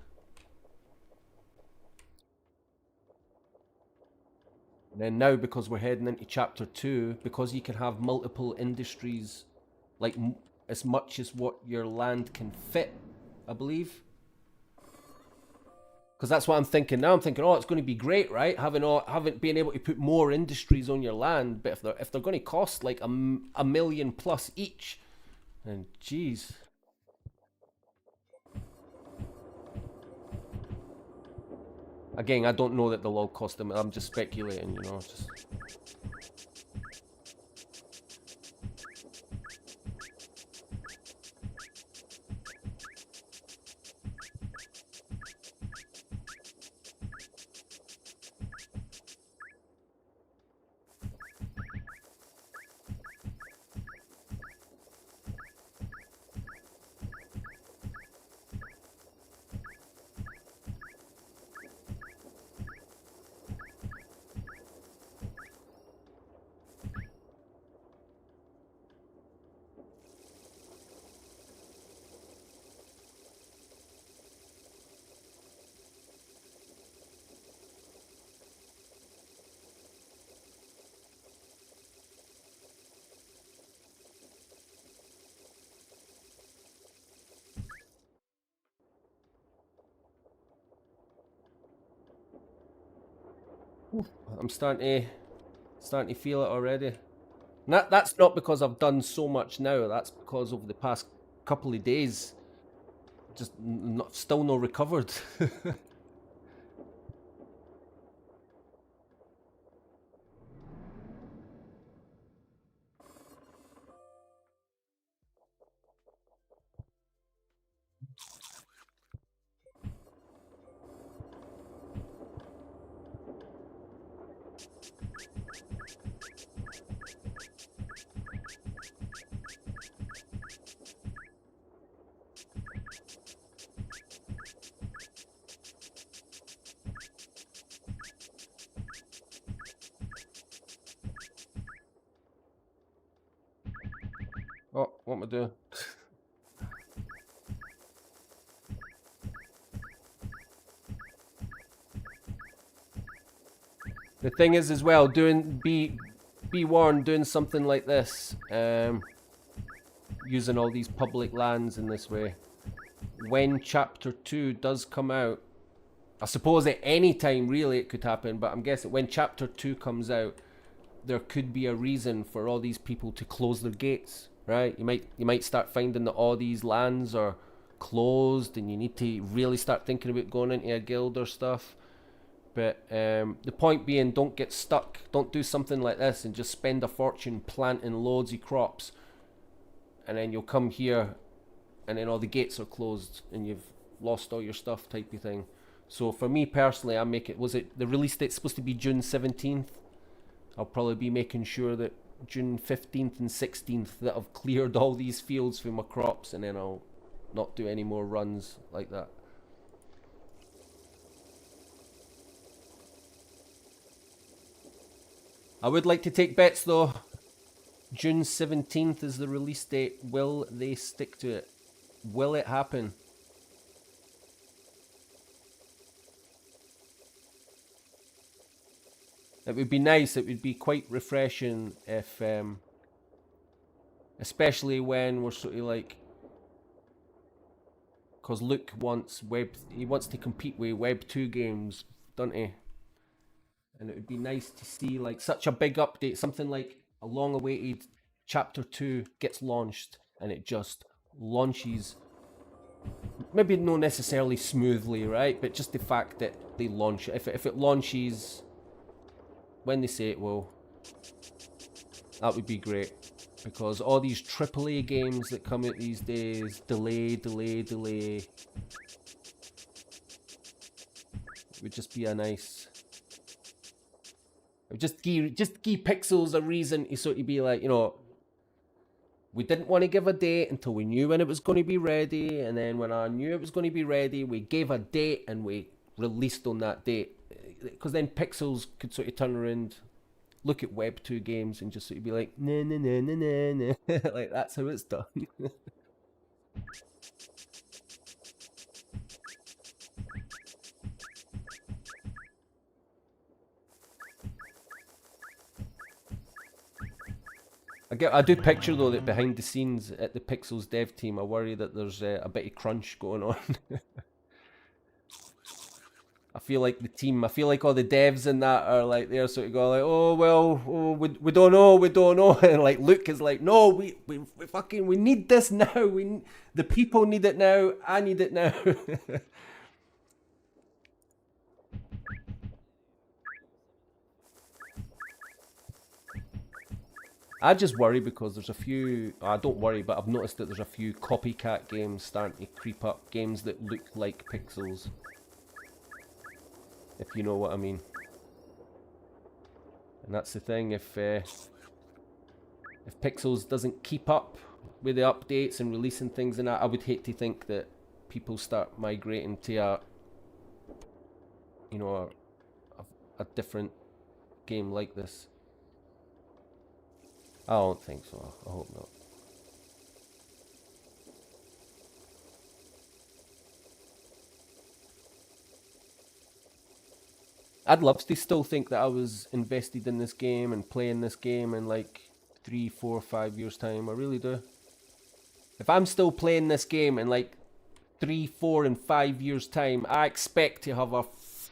And then now, because we're heading into chapter 2, because you can have multiple industries, like as much as what your land can fit, I believe. Because that's what I'm thinking now. I'm thinking, oh, it's going to be great, right? Having being able to put more industries on your land, but if they're going to cost like a million plus each, then geez. Again, I don't know that they'll all cost them. I'm just speculating, you know. Just. I'm starting to feel it already. That's not because I've done so much now. That's because over the past couple of days, just not, still no recovered. Oh, what am I doing? The thing is, as well, be warned, doing something like this, using all these public lands in this way. When Chapter 2 does come out, I suppose at any time really it could happen, but I'm guessing when Chapter 2 comes out, there could be a reason for all these people to close their gates, right? You might start finding that all these lands are closed, and you need to really start thinking about going into a guild or stuff. But the point being, don't get stuck. Don't do something like this and just spend a fortune planting loads of crops, and then you'll come here, and then all the gates are closed, and you've lost all your stuff, type of thing. So for me personally, I make it. Was it the release date's supposed to be June 17th? I'll probably be making sure that June 15th and 16th that I've cleared all these fields for my crops, and then I'll not do any more runs like that. I would like to take bets though. June 17th is the release date. Will they stick to it? Will it happen? It would be nice. It would be quite refreshing if, especially when we're sort of like, because Luke wants he wants to compete with Web 2 games, doesn't he? And it would be nice to see like such a big update, something like a long-awaited Chapter 2 gets launched, and it just launches. Maybe not necessarily smoothly, right? But just the fact that they launch it. If it launches when they say it will, that would be great. Because all these AAA games that come out these days, delay. It would just be a nice. It would just give Pixels a reason to sort of be like, you know, we didn't want to give a date until we knew when it was going to be ready, and then when I knew it was going to be ready, we gave a date and we released on that date. Because then Pixels could sort of turn around, look at Web 2 games and just sort of be like, nah. Like, that's how it's done. I do picture though that behind the scenes at the Pixels dev team, I worry that there's a bit of crunch going on. I feel like all the devs in that are like, they're sort of going like, oh well, we don't know, and like Luke is like, no, we fucking, we need this now. The people need it now. I need it now. I just worry because there's a few. I don't worry, but I've noticed that there's a few copycat games starting to creep up. Games that look like Pixels, if you know what I mean. And that's the thing. If Pixels doesn't keep up with the updates and releasing things and that, I would hate to think that people start migrating to a different game like this. I don't think so. I hope not. I'd love to still think that I was invested in this game and playing this game in like 3, 4, 5 years time. I really do. If I'm still playing this game in like 3, 4, and 5 years time, I expect to have a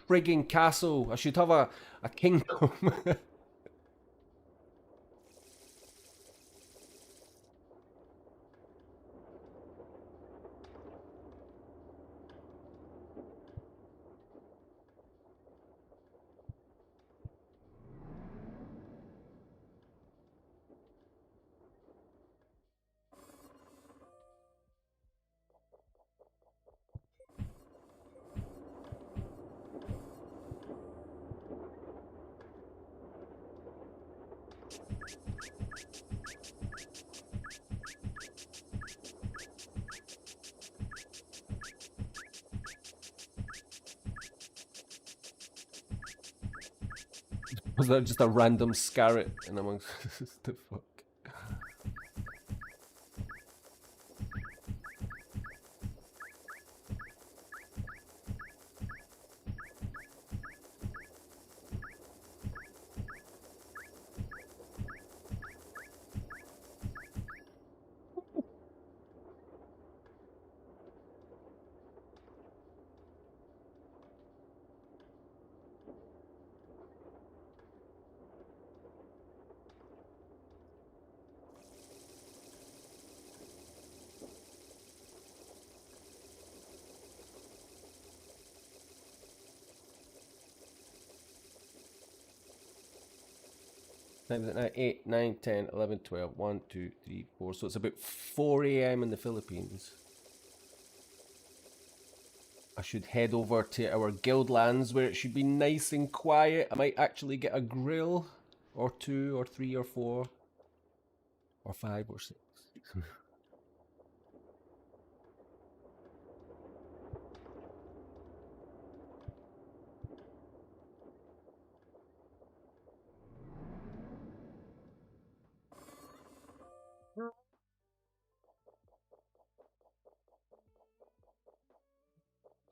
frigging castle. I should have a kingdom. Was that just a random scarret in amongst the fuck? Time is it now? 8, 9, 10, 11, 12. 1, 2, 3, 4. So it's about 4 a.m. in the Philippines. I should head over to our guild lands where it should be nice and quiet. I might actually get a grill or 2 or 3 or 4 or 5 or 6.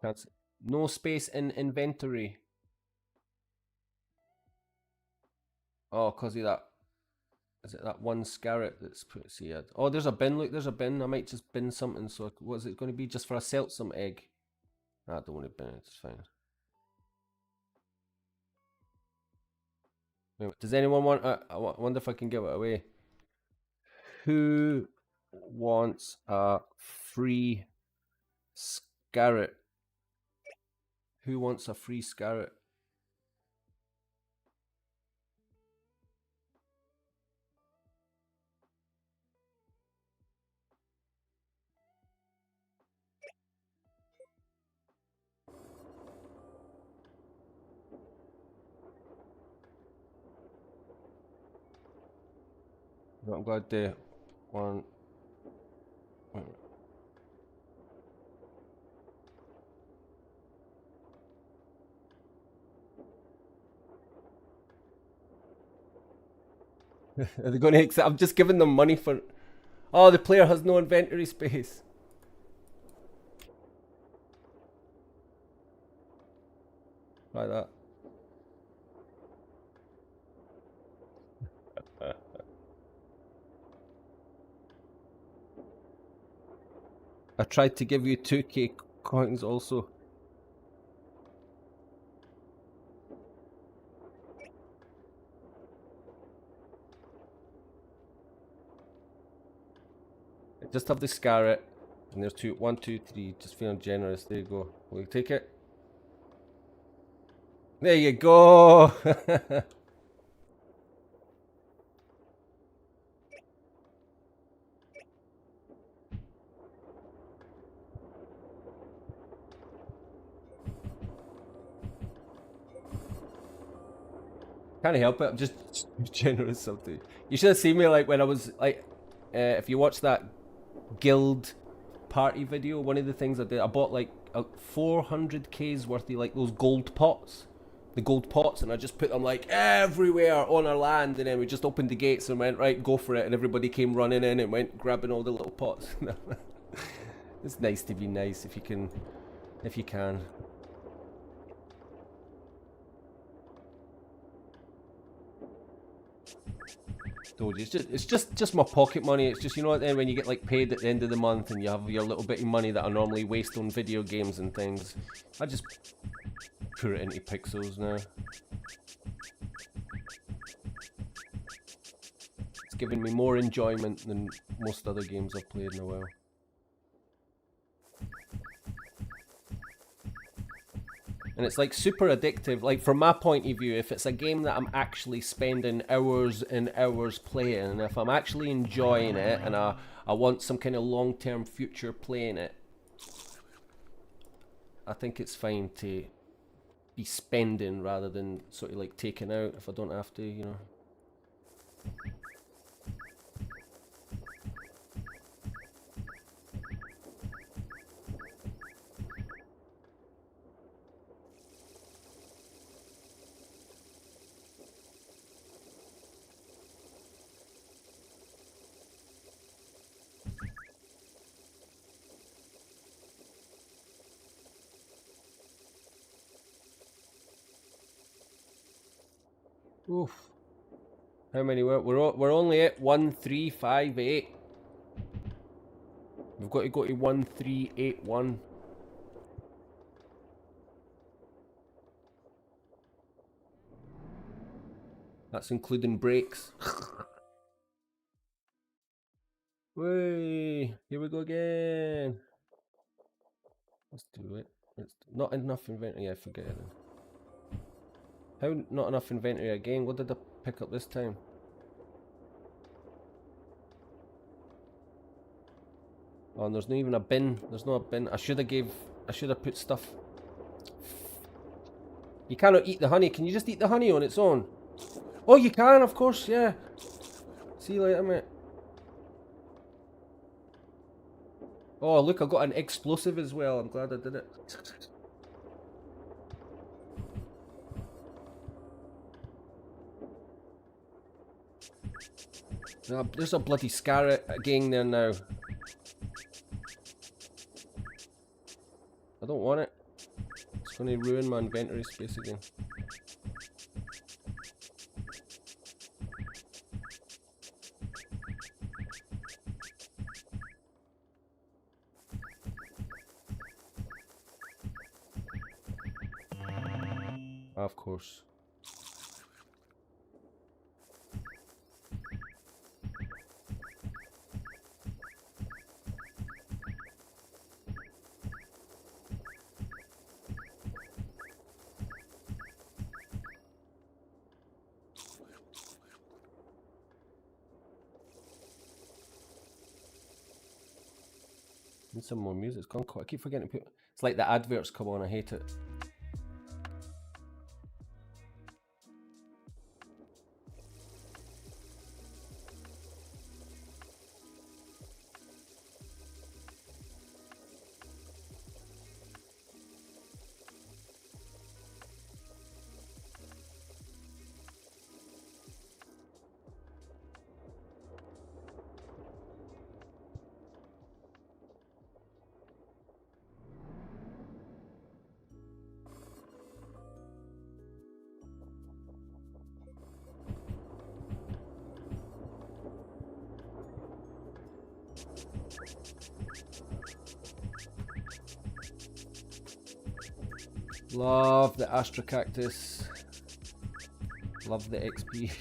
That's no space in inventory. Oh, cause of that. Is it that one scarab that's put here? Oh, there's a bin. Look, there's a bin. I might just bin something. So, what is it going to be? Just for a some egg? I don't want to bin it. It's fine. Wait, does anyone want? I wonder if I can give it away. Who wants a free scarab? Who wants a free scarab? I'm glad they one. Are they going to accept? I'm just giving them money for. Oh, the player has no inventory space. Like that. I tried to give you 2k coins also. Just have the scarret, and there's 2, 1, 2, 3. Just feeling generous. There you go. Will you take it? There you go. Can't help it. I'm just generous something. You should have seen me like when I was like, if you watch that guild party video, one of the things I did, I bought like 400k's worth of like those gold pots, the gold pots, and I just put them like everywhere on our land, and then we just opened the gates and went, right, go for it, and everybody came running in and went grabbing all the little pots. It's nice to be nice if you can, if you can. Told you, it's just my pocket money. It's just, you know, then when you get like paid at the end of the month and you have your little bit of money that I normally waste on video games and things, I just put it into pixels now. It's giving me more enjoyment than most other games I've played in a while. And it's like super addictive. Like from my point of view, if it's a game that I'm actually spending hours and hours playing, and if I'm actually enjoying it and I want some kind of long-term future playing it, I think it's fine to be spending rather than sort of like taking out if I don't have to, you know. Oof. How many we're only at 1358. We've got to go to 1381. That's including breaks. Way, here we go again. Let's do it. It's not enough inventory, I forget it. How not enough inventory again? What did I pick up this time? Oh, and there's not even a bin. There's no a bin. I should have put stuff. You cannot eat the honey. Can you just eat the honey on its own? Oh, you can, of course, yeah. See you later, mate. Oh, look, I got an explosive as well. I'm glad I did it. There's a bloody scar again there now. I don't want it. It's going to ruin my inventory space again. Of course. Need some more music. It's gone quiet. I keep forgetting to put. It's like the adverts come on. I hate it. Love the Astra Cactus. Love the XP.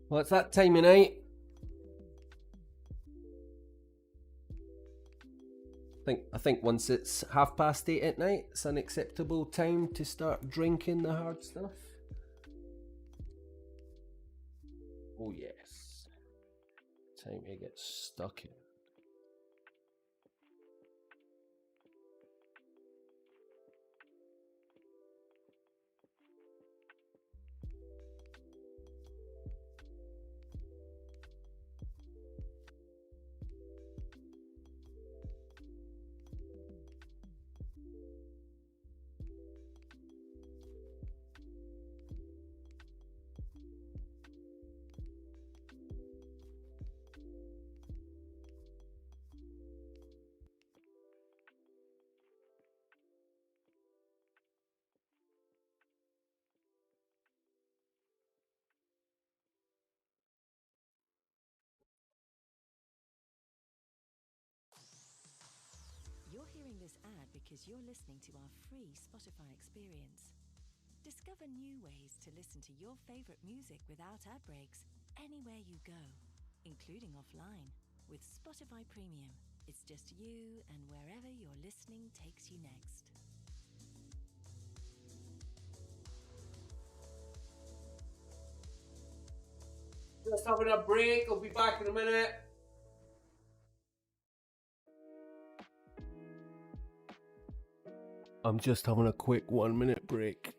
Well, it's that time of night. I think once it's 8:30 at night, it's an acceptable time to start drinking the hard stuff. Oh yes. Time to get stuck in. You're hearing this ad because you're listening to our free Spotify experience. Discover new ways to listen to your favorite music without ad breaks anywhere you go, including offline. With Spotify Premium, it's just you and wherever your listening takes you next. Just having a break. I'll be back in a minute. I'm just having a quick 1-minute break.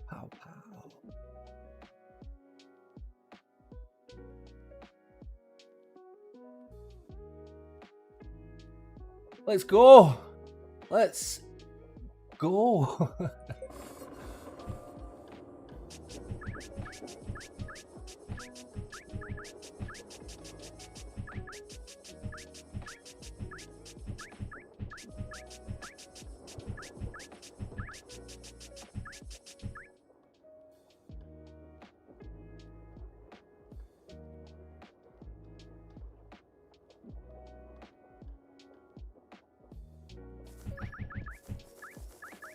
Pow, pow. Let's go. Let's go.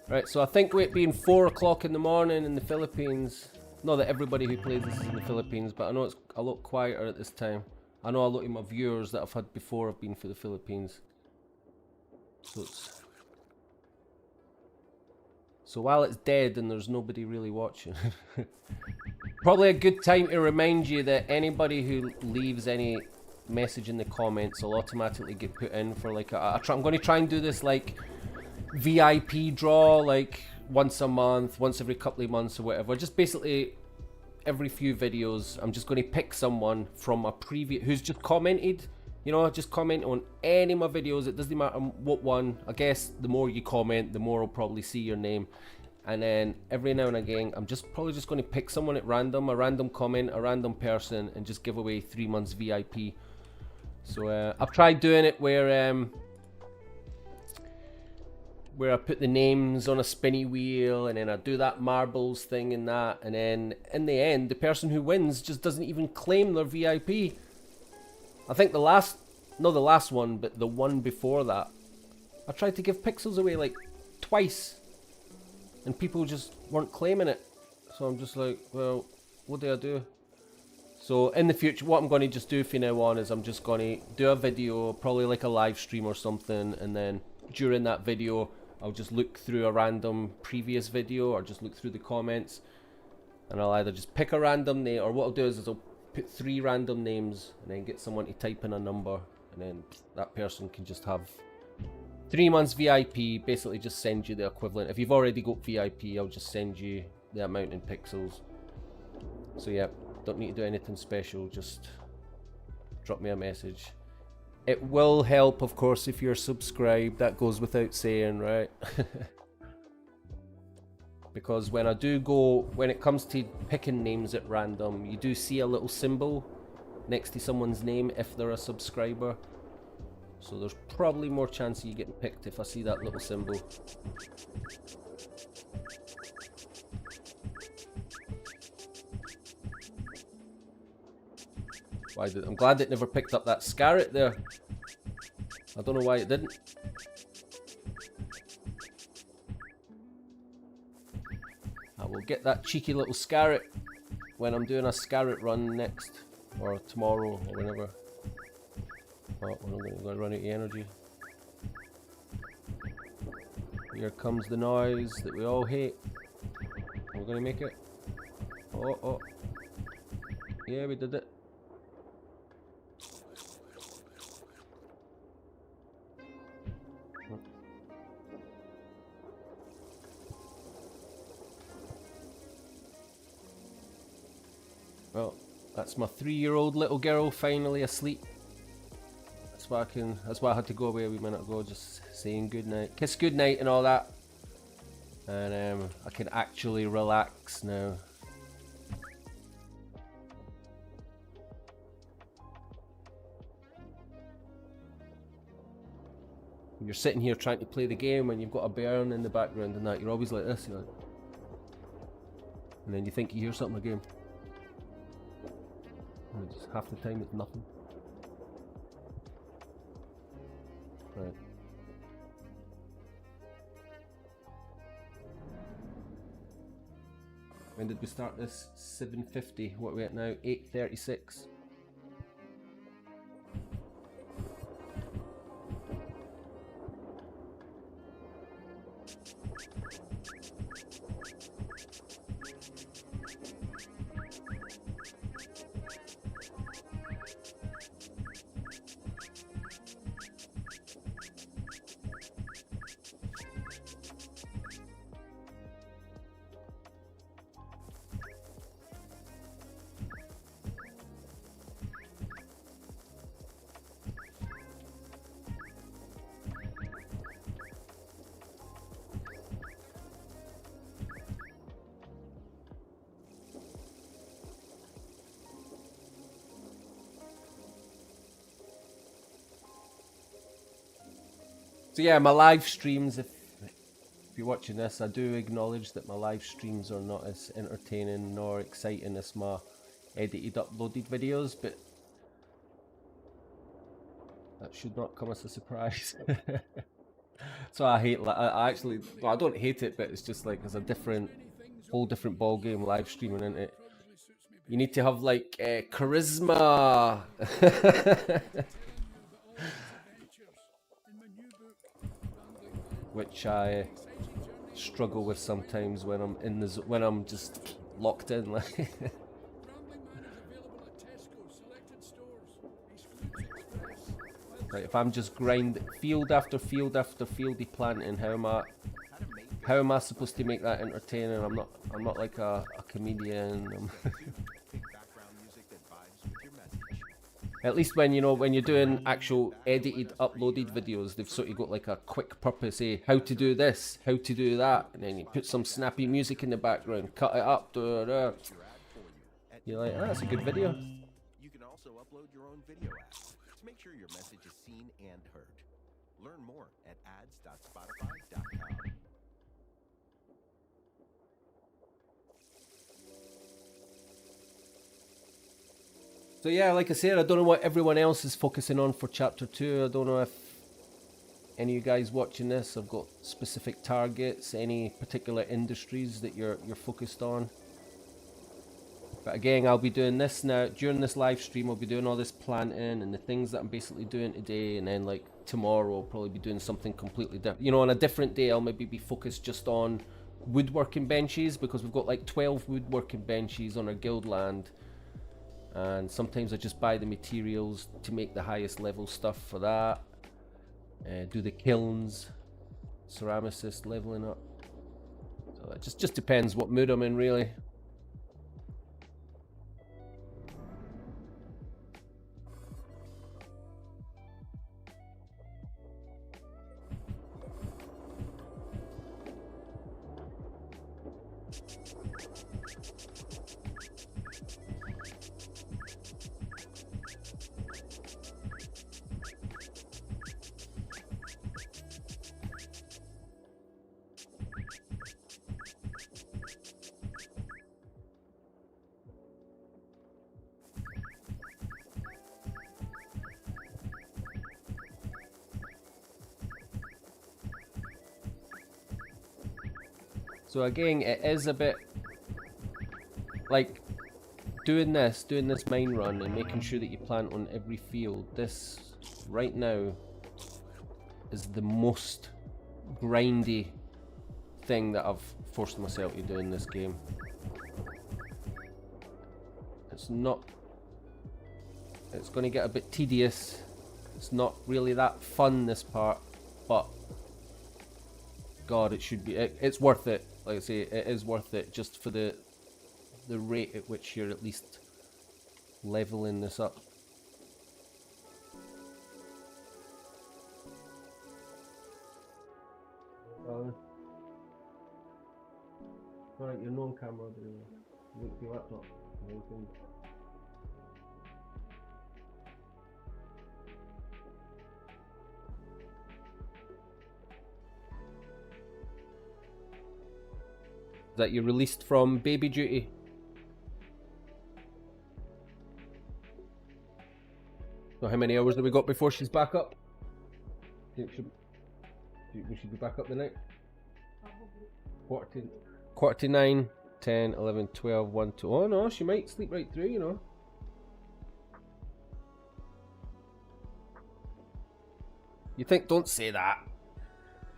Right, so I think with it being 4 o'clock in the morning in the Philippines, not that everybody who plays this is in the Philippines, but I know it's a lot quieter at this time. I know a lot of my viewers that I've had before have been for the Philippines. So while it's dead and there's nobody really watching, probably a good time to remind you that anybody who leaves any message in the comments will automatically get put in for like I'm going to try and do this like VIP draw like once a month, once every couple of months or whatever. Just basically every few videos I'm just going to pick someone from a previous who's just commented, you know, just comment on any of my videos. It doesn't matter what one. I guess the more you comment, the more I'll probably see your name. And then every now and again I'm probably just going to pick someone at random, a random comment, a random person, and just give away 3 months VIP. So I've tried doing it where I put the names on a spinny wheel and then I do that marbles thing and that, and then in the end the person who wins just doesn't even claim their VIP. I think not the last one, but the one before that, I tried to give pixels away like twice and people just weren't claiming it. So I'm just like, well, what do I do? So in the future, what I'm going to just do from now on is I'm just going to do a video, probably like a live stream or something, and then during that video I'll just look through a random previous video or just look through the comments, and I'll either just pick a random name, or what I'll do is I'll put 3 random names and then get someone to type in a number, and then that person can just have 3 months VIP, basically just send you the equivalent. If you've already got VIP, I'll just send you the amount in pixels. So yeah, don't need to do anything special, just drop me a message. It will help, of course, if you're subscribed, that goes without saying, right? Because when it comes to picking names at random, you do see a little symbol next to someone's name if they're a subscriber. So there's probably more chance of you getting picked if I see that little symbol. I'm glad it never picked up that scarret there. I don't know why it didn't. I will get that cheeky little scarret when I'm doing a scarret run next, or tomorrow, or whenever. Oh, we're not going to run out of energy. Here comes the noise that we all hate. We're going to make it. Oh, oh. Yeah, we did it. Well, that's my 3-year-old little girl finally asleep. That's why I had to go away a wee minute ago, just saying good night. Kiss good night and all that. And I can actually relax now. You're sitting here trying to play the game and you've got a bairn in the background and that, you're always like this, you're like, and then you think you hear something again. And just half the time it's nothing. Right. When did we start this? 7:50. What are we at now? 8:36. So yeah, my live streams, if you're watching this, I do acknowledge that my live streams are not as entertaining nor exciting as my edited, uploaded videos, but that should not come as a surprise. So I hate, I actually, well, I don't hate it, but it's just like, it's a whole different ball game live streaming, isn't it? You need to have like charisma. Which I struggle with sometimes when I'm when I'm just locked in. Like, right, if I'm just field after field after fieldy planting, how am I supposed to make that entertaining? I'm not like a comedian. At least when you're doing actual edited, uploaded videos, they've sort of got like a quick purpose, how to do this, how to do that, and then you put some snappy music in the background, cut it up, you're like, that's a good video. You can also upload your own video ads to make sure your message is seen and heard. Learn more at ads.spotify.com. So yeah, like I said, I don't know what everyone else is focusing on for chapter 2. I don't know if any of you guys watching this have got specific targets, any particular industries that you're focused on. But again, I'll be doing this now during this live stream. I'll be doing all this planting and the things that I'm basically doing today, and then like tomorrow I'll probably be doing something completely different. On a different day I'll maybe be focused just on woodworking benches, because we've got like 12 woodworking benches on our guild land. and sometimes I just buy the materials to make the highest level stuff for that. Do the kilns, ceramicist leveling up. So it just depends what mood I'm in, really. So again, it is a bit like doing this mine run and making sure that you plant on every field. This right now is the most grindy thing that I've forced myself to do in this game. It's going to get a bit tedious. It's not really that fun, this part, but God, it should be. It's worth it. Like I say, it is worth it just for the rate at which you're at least leveling this up. Alright, you're on camera, look your laptop. That you released from baby duty. So how many hours have we got before she's back up? We should be back up the night? Quarter to 9, 10, 11, 12, 1, 2. Oh no, she might sleep right through, you know. You think, don't say that.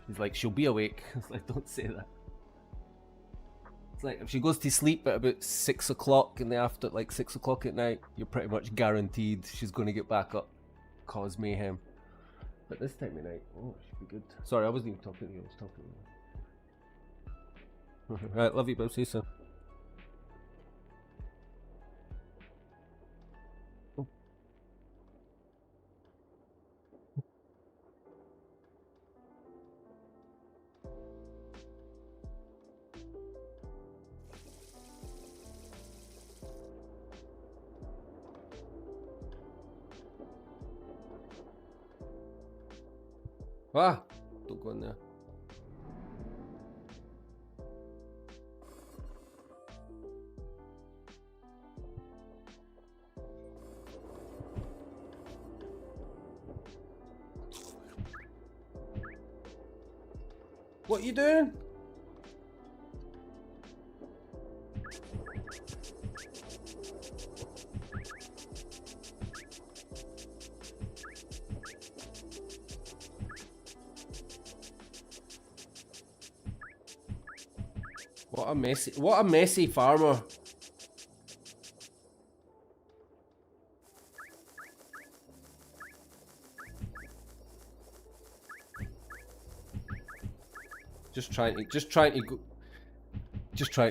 She's like, she'll be awake. It's like, don't say that. It's like if she goes to sleep at about 6 o'clock in the after, like 6 o'clock at night, you're pretty much guaranteed she's going to get back up, cause mayhem. But this time of night, oh, it should be good. Sorry, I wasn't even talking to you. I was talking to you. Right, love you, Bob. See you soon. Ah, don't go in there. What are you doing? What a messy farmer. Just trying to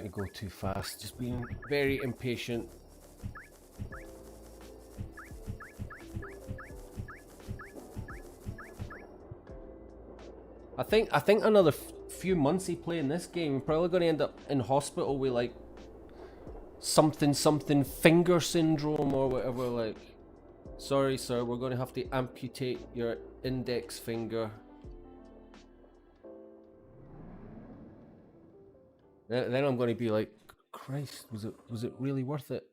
go too fast, just being very impatient. I think another few months of playing this game, I'm probably going to end up in hospital with like something finger syndrome or whatever. Like, sorry sir, we're going to have to amputate your index finger. Then I'm going to be like, Christ, was it really worth it?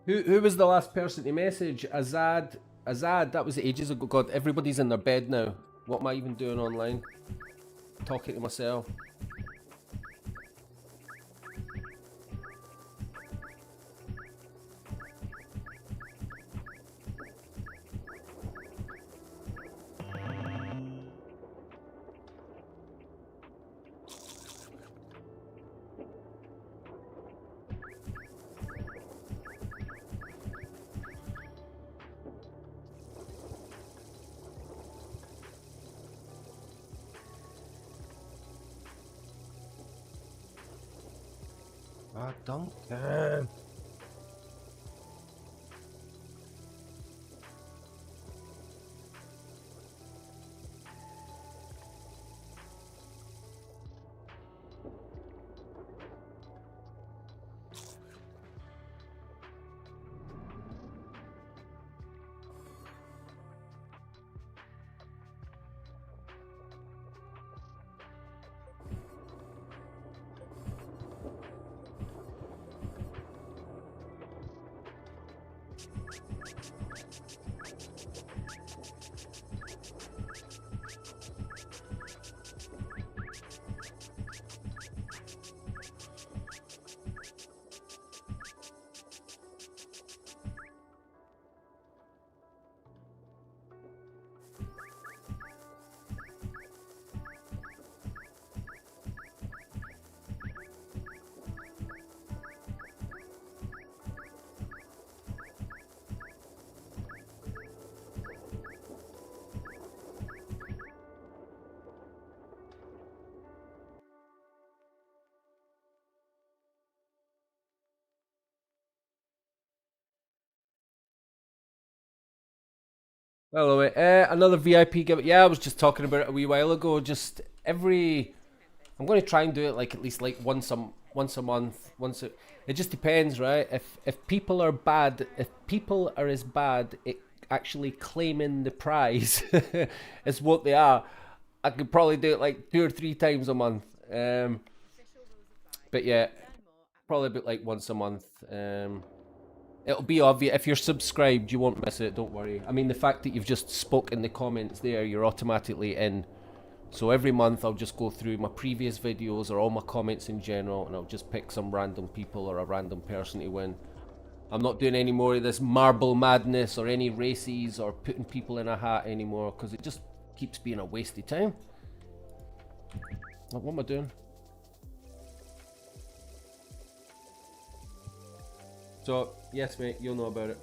Who was the last person to message? Azad Azad, that was ages ago. God, everybody's in their bed now. What am I even doing online? Talking to myself. Ah, Duncan. Hello, another VIP give. Yeah, I was just talking about it a wee while ago. Just I'm going to try and do it like at least like once a month. It just depends, right? If people are bad, if people are as bad at actually claiming the prize as what they are, I could probably do it like 2 or 3 times a month. But yeah, probably about like once a month. It'll be obvious. If you're subscribed, you won't miss it, don't worry. I mean, the fact that you've just spoke in the comments there, you're automatically in. So every month I'll just go through my previous videos or all my comments in general, and I'll just pick some random people or a random person to win. I'm not doing any more of this marble madness or any races or putting people in a hat anymore, because it just keeps being a waste of time. What am I doing? So, yes mate, you'll know about it.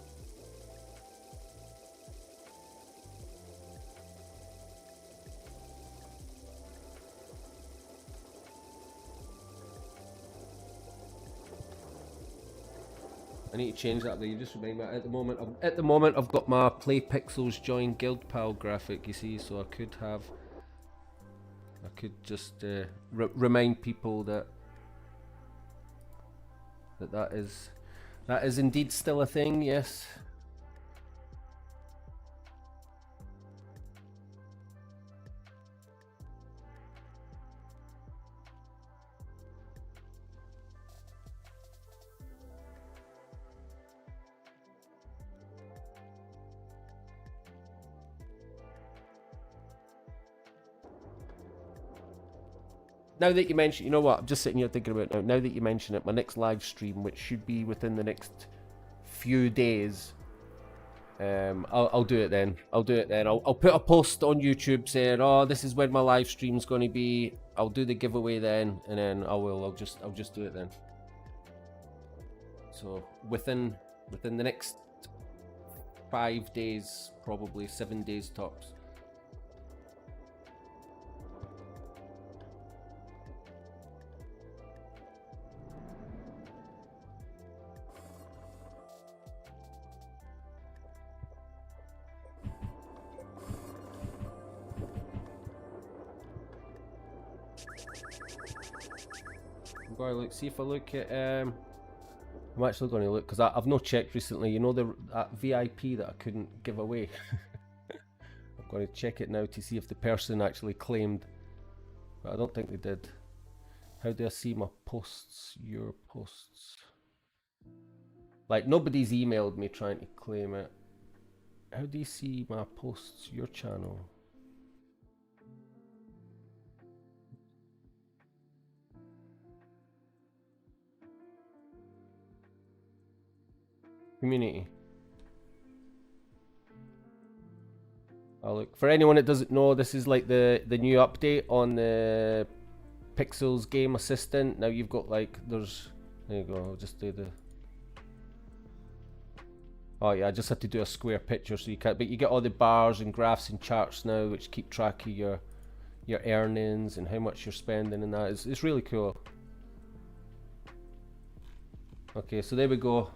I need to change that though, you just remind me. At the moment I've got my Play Pixels Join Guild Pal graphic, you see, so I could just remind people that that is indeed still a thing, yes. Now that you mention, you know what? I'm just sitting here thinking about it now. Now that you mention it, my next live stream, which should be within the next few days, I'll do it then. I'll do it then. I'll put a post on YouTube saying, "Oh, this is when my live stream's going to be." I'll do the giveaway then, and then I'll just do it then. So within the next 5 days, probably 7 days tops. I'm going to look, see if I look at, I'm actually going to look, because I've not checked recently, you know, that VIP that I couldn't give away. I'm going to check it now to see if the person actually claimed, but I don't think they did. How do I see my posts, your posts? Like, nobody's emailed me trying to claim it. How do you see my posts? Your channel. Community. Oh, look, for anyone that doesn't know, this is like the new update on the Pixels Game Assistant. Now you've got like, there you go, I'll just do the... Oh yeah, I just had to do a square picture so you can't, but you get all the bars and graphs and charts now which keep track of your earnings and how much you're spending, and that. It's really cool. Okay, so there we go.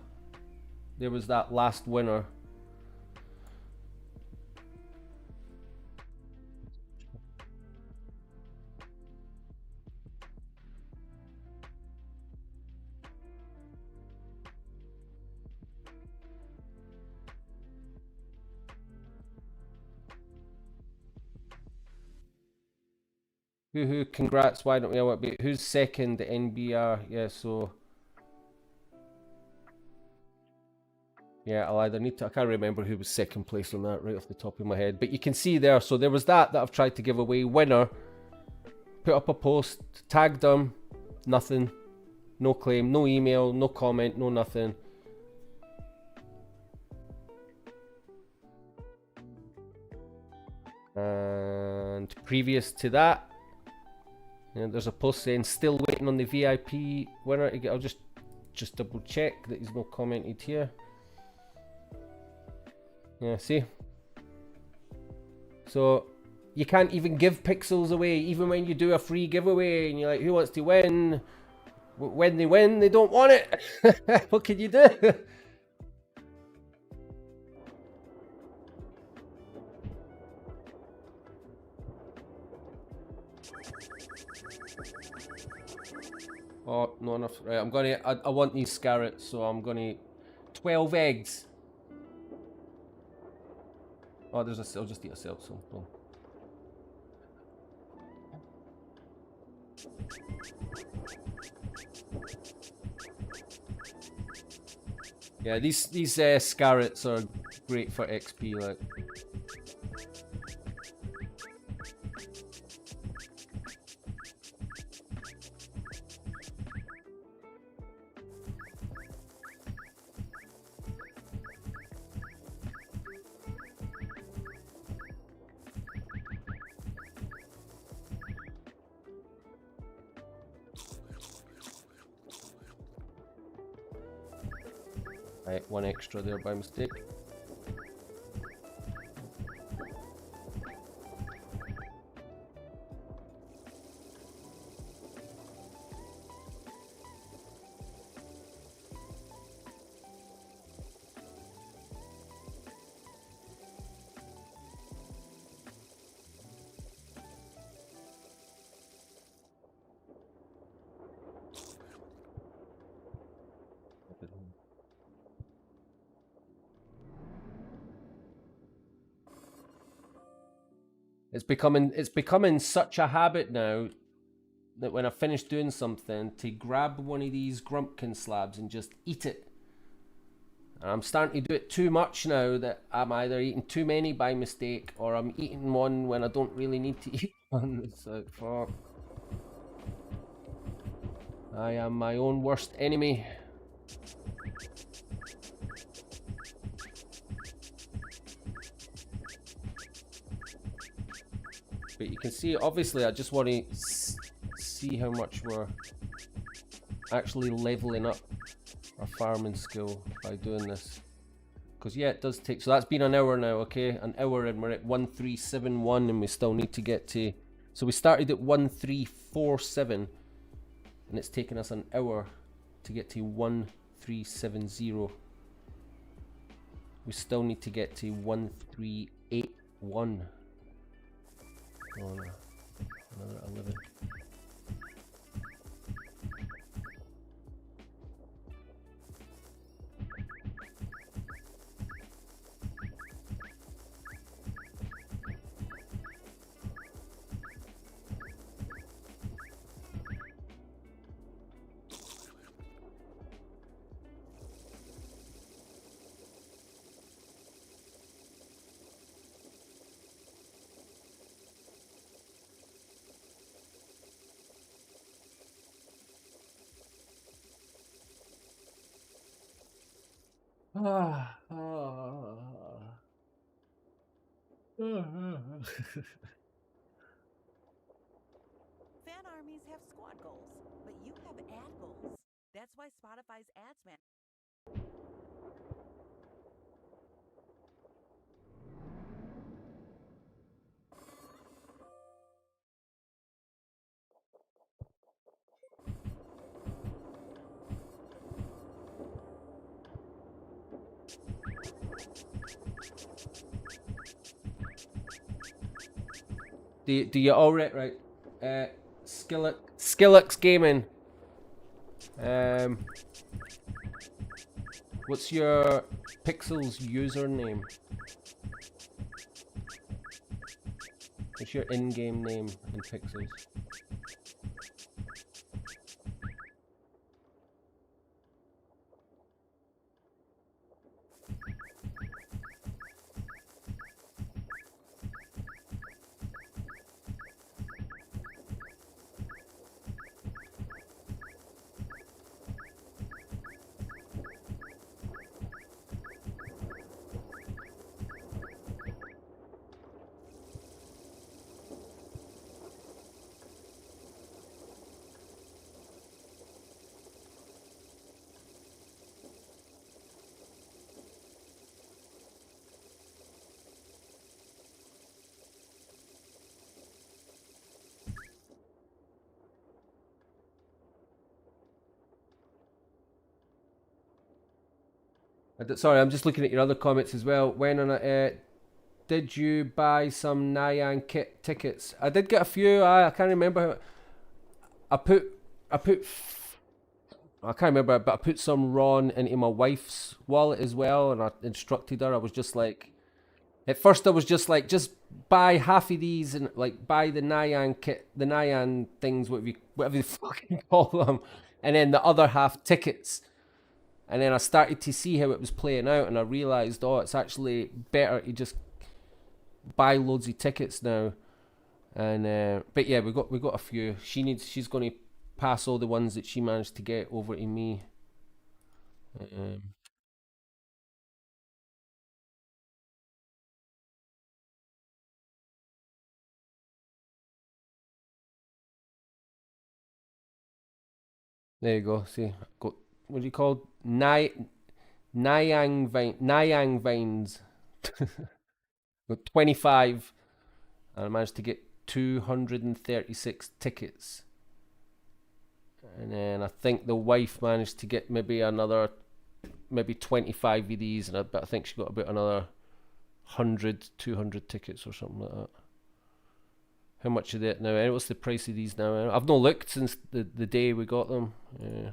There was that last winner. Woohoo, congrats, why don't we all be, who's second, the NBR? Yeah, so yeah, I'll either need to, I can't remember who was second place on that right off the top of my head, but you can see there, so there was that I've tried to give away. Winner, put up a post, tagged them, nothing, no claim, no email, no comment, no nothing. And previous to that, there's a post saying still waiting on the VIP winner to get. I'll just double check that he's not commented here. Yeah, see? So you can't even give pixels away, even when you do a free giveaway and you're like, who wants to win? When they win, they don't want it. What can you do? Oh, not enough. Right, I'm gonna. I want these scarrets, so I'm gonna. 12 eggs. Oh, there's a. I'll just eat a cell. So. Boom. Yeah, these scarrets are great for XP. Like. Right, one extra there by mistake. It's becoming such a habit now that when I finish doing something, to grab one of these Grumpkin slabs and just eat it. And I'm starting to do it too much now that I'm either eating too many by mistake or I'm eating one when I don't really need to eat one. It's like, fuck. I am my own worst enemy. But you can see, obviously, I just want to see how much we're actually leveling up our farming skill by doing this. Because, yeah, it does take... So that's been an hour now, okay? An hour and we're at 1371 and we still need to get to... So we started at 1347 and it's taken us an hour to get to 1370. We still need to get to 1381. Oh no, another 11. Fan armies have squad goals, but you have ad goals. That's why Spotify's ads man. Do you all right? Skillux Gaming. What's your Pixels username? What's your in-game name in Pixels? Sorry, I'm just looking at your other comments as well. When on a, did you buy some Nyan kit tickets? I did get a few. I can't remember. I put I can't remember, but I put some Ron into my wife's wallet as well, and I instructed her. I was just like, at first I was just like, just buy half of these and like buy the Nyan kit, the Nyan things, whatever you fucking call them, and then the other half tickets. And then I started to see how it was playing out, and I realised, oh, it's actually better to just buy loads of tickets now. And but yeah, we got a few. She's going to pass all the ones that she managed to get over to me. There you go. See, got what do you call Nyang vines. Got 25, and I managed to get 236 tickets. And then I think the wife managed to get maybe 25 of these, but I think she got about another 100, 200 tickets or something like that. How much are they now? What's the price of these now? I've not looked since the day we got them. Yeah.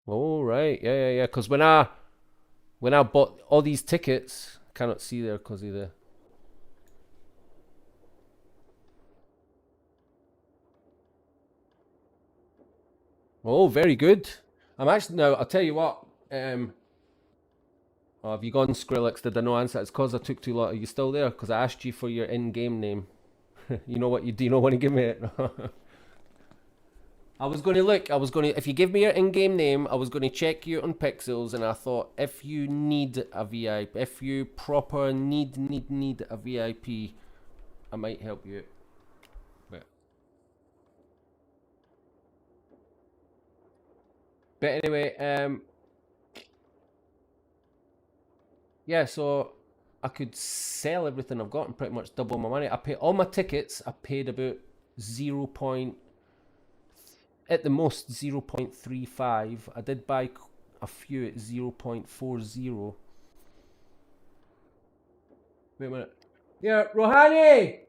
Oh right, yeah. Because when I bought all these tickets, I cannot see there because of the. Oh, very good. I'm actually now. I'll tell you what. Oh, have you gone Skrillex? Did I no answer? It's because I took too long. Are you still there? Because I asked you for your in-game name. You know what you do? You not want to give me it? I was going to look. I was going to. If you give me your in-game name, I was going to check you on Pixels, and I thought if you need a VIP, if you proper need a VIP, I might help you. But anyway, yeah. So I could sell everything I've got and pretty much double my money. I pay all my tickets. I paid about 0. At the most 0.35. I did buy a few at 0.40. Wait a minute. Yeah, Rohani!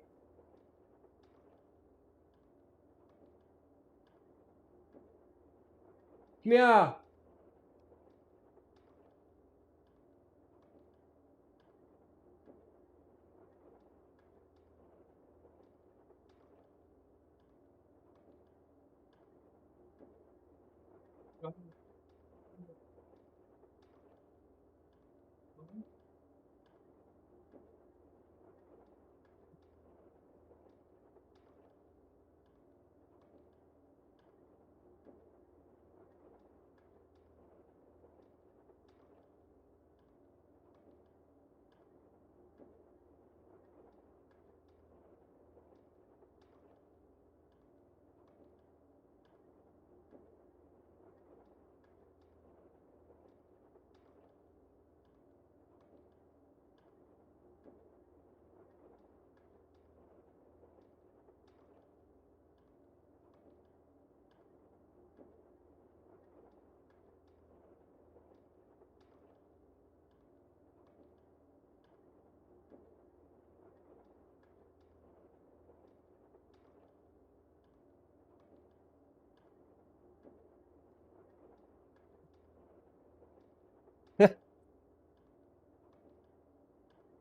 Come here.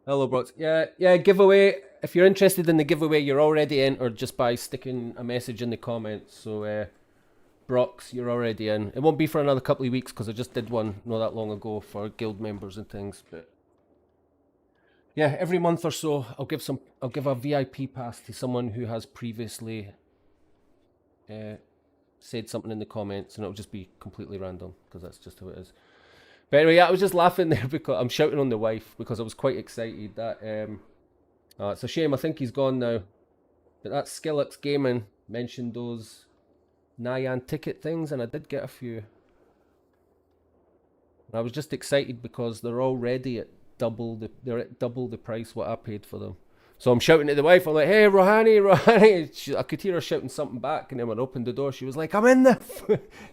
Hello, Brox. Yeah, giveaway. If you're interested in the giveaway, you're already entered just by sticking a message in the comments. So, Brox, you're already in. It won't be for another couple of weeks because I just did one not that long ago for guild members and things. But yeah, every month or so, I'll give a VIP pass to someone who has previously said something in the comments, and it'll just be completely random because that's just how it is. But anyway, yeah, I was just laughing there because I'm shouting on the wife because I was quite excited that it's a shame. I think he's gone now. But that Skillix Gaming mentioned those Nyan ticket things, and I did get a few. And I was just excited because they're already at they're at double the price what I paid for them. So I'm shouting to the wife. I'm like, "Hey, Rohani!" I could hear her shouting something back, and then when I opened the door, she was like, "I'm in the,"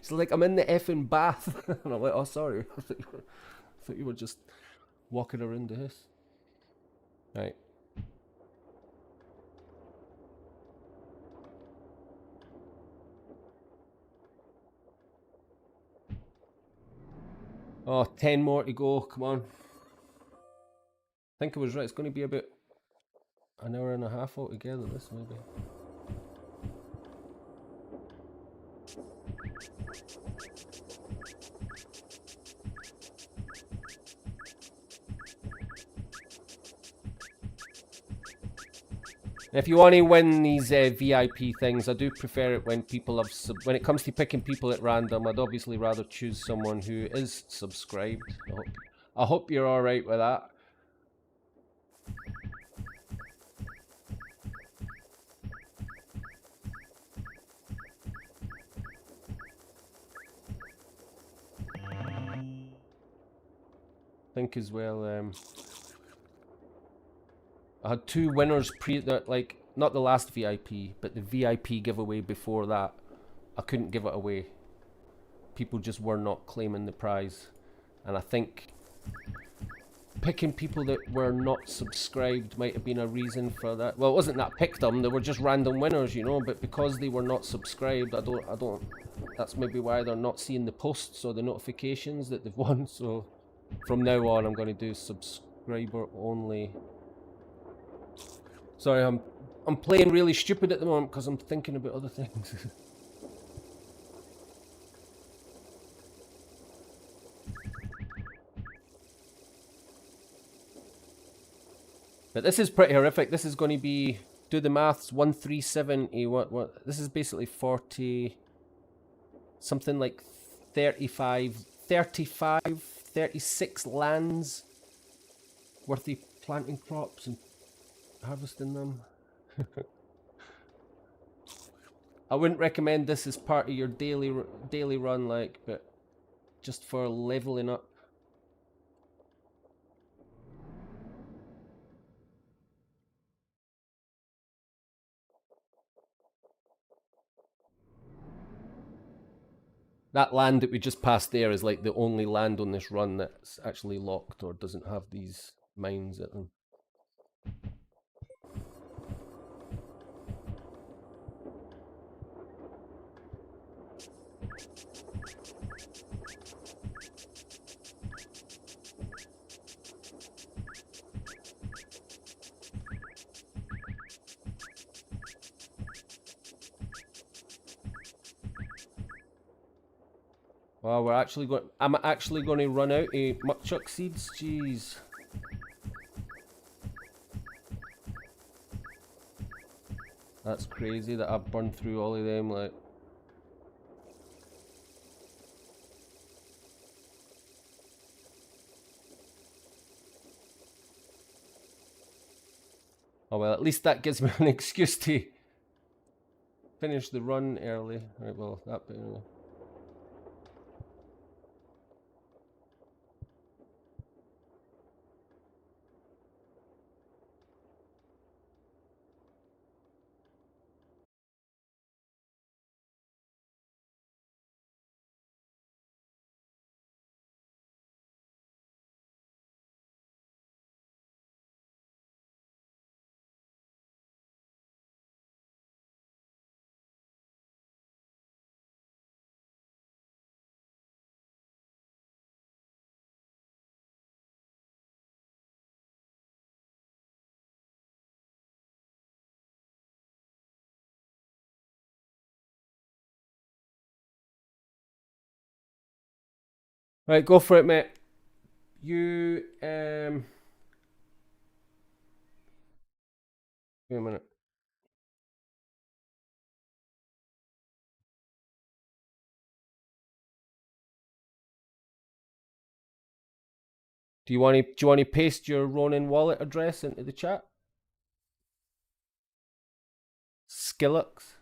she's like, "I'm in the effing bath," and I'm like, "Oh, sorry, I thought you were just walking around the house." Right. Oh, 10 more to go. Come on. I think I was right. It's going to be about an hour and a half altogether, this maybe. If you want to win these VIP things, I do prefer it when people have when it comes to picking people at random. I'd obviously rather choose someone who is subscribed. I hope you're all right with that. Think as well. I had two winners like not the last VIP, but the VIP giveaway before that. I couldn't give it away. People just were not claiming the prize, and I think picking people that were not subscribed might have been a reason for that. Well, it wasn't that I picked them; they were just random winners, you know. But because they were not subscribed, I don't. That's maybe why they're not seeing the posts or the notifications that they've won. So from now on, I'm going to do subscriber only. Sorry, I'm playing really stupid at the moment because I'm thinking about other things. But this is pretty horrific. This is going to be, do the maths, 137, what? This is basically 40, something like 35, 36 lands worth of planting crops and harvesting them. I wouldn't recommend this as part of your daily run, like, but just for leveling up. That land that we just passed there is like the only land on this run that's actually locked or doesn't have these mines at them. Well, I'm actually going to run out of muckchuck seeds. Jeez. That's crazy that I've burned through all of them, like. Oh well, at least that gives me an excuse to finish the run early. Right, well, that bit anyway. Right, go for it, mate. You wait a minute. Do you want to paste your Ronin wallet address into the chat? Skillux.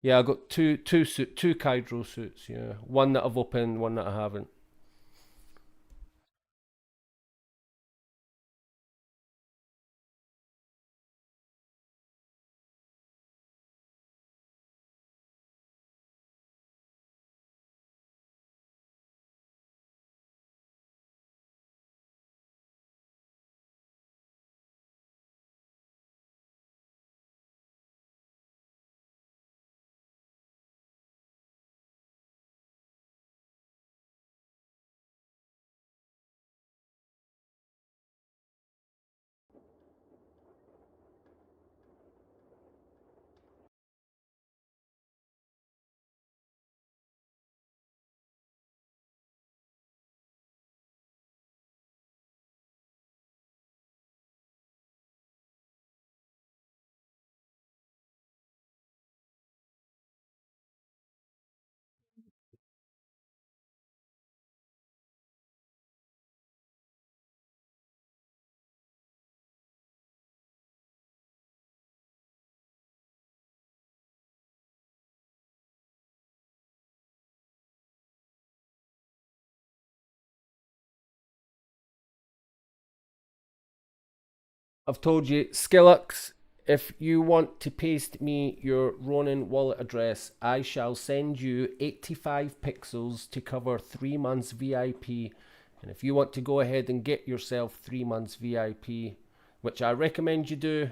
Yeah, I got two Kydro suits. Yeah, one that I've opened, one that I haven't. I've told you, Skillux, if you want to paste me your Ronin wallet address, I shall send you 85 pixels to cover 3 months VIP. And if you want to go ahead and get yourself 3 months VIP, which I recommend you do,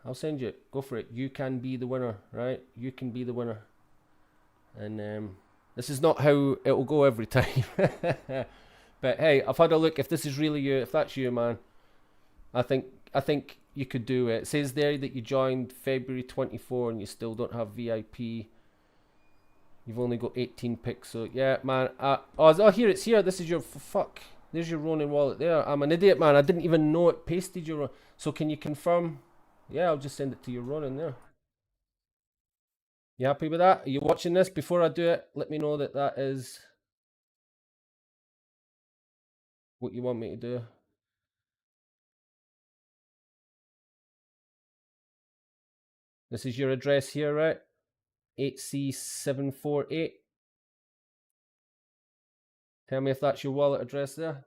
I'll send you it. Go for it. You can be the winner, right? You can be the winner. And this is not how it'll go every time. But hey, I've had a look. If this is really you, if that's you, man, I think you could do it. It says there that you joined February 24 and you still don't have VIP. You've only got 18 picks, so yeah, man. Oh, here it's here. This is your fuck. There's your Ronin wallet there. I'm an idiot, man. I didn't even know it pasted your. So can you confirm? Yeah, I'll just send it to your Ronin there. You happy with that? Are you watching this? Before I do it, let me know that that is what you want me to do. This is your address here, right? 8C748. Tell me if that's your wallet address there.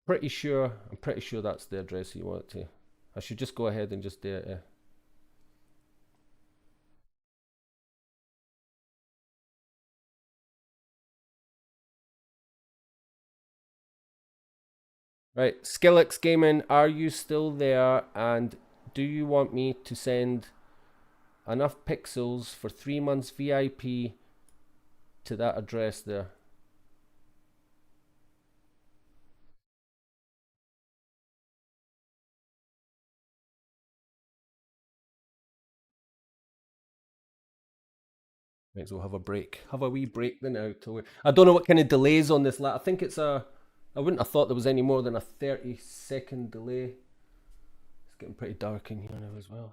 I'm pretty sure that's the address you want it to. I should just go ahead and just do it. Right, Skillix Gaming, are you still there? And do you want me to send enough pixels for 3 months VIP to that address there? Might as well have a break. Have a wee break then now. I don't know what kind of delays on this. I think it's a. I wouldn't have thought there was any more than a 30-second delay. It's getting pretty dark in here now as well.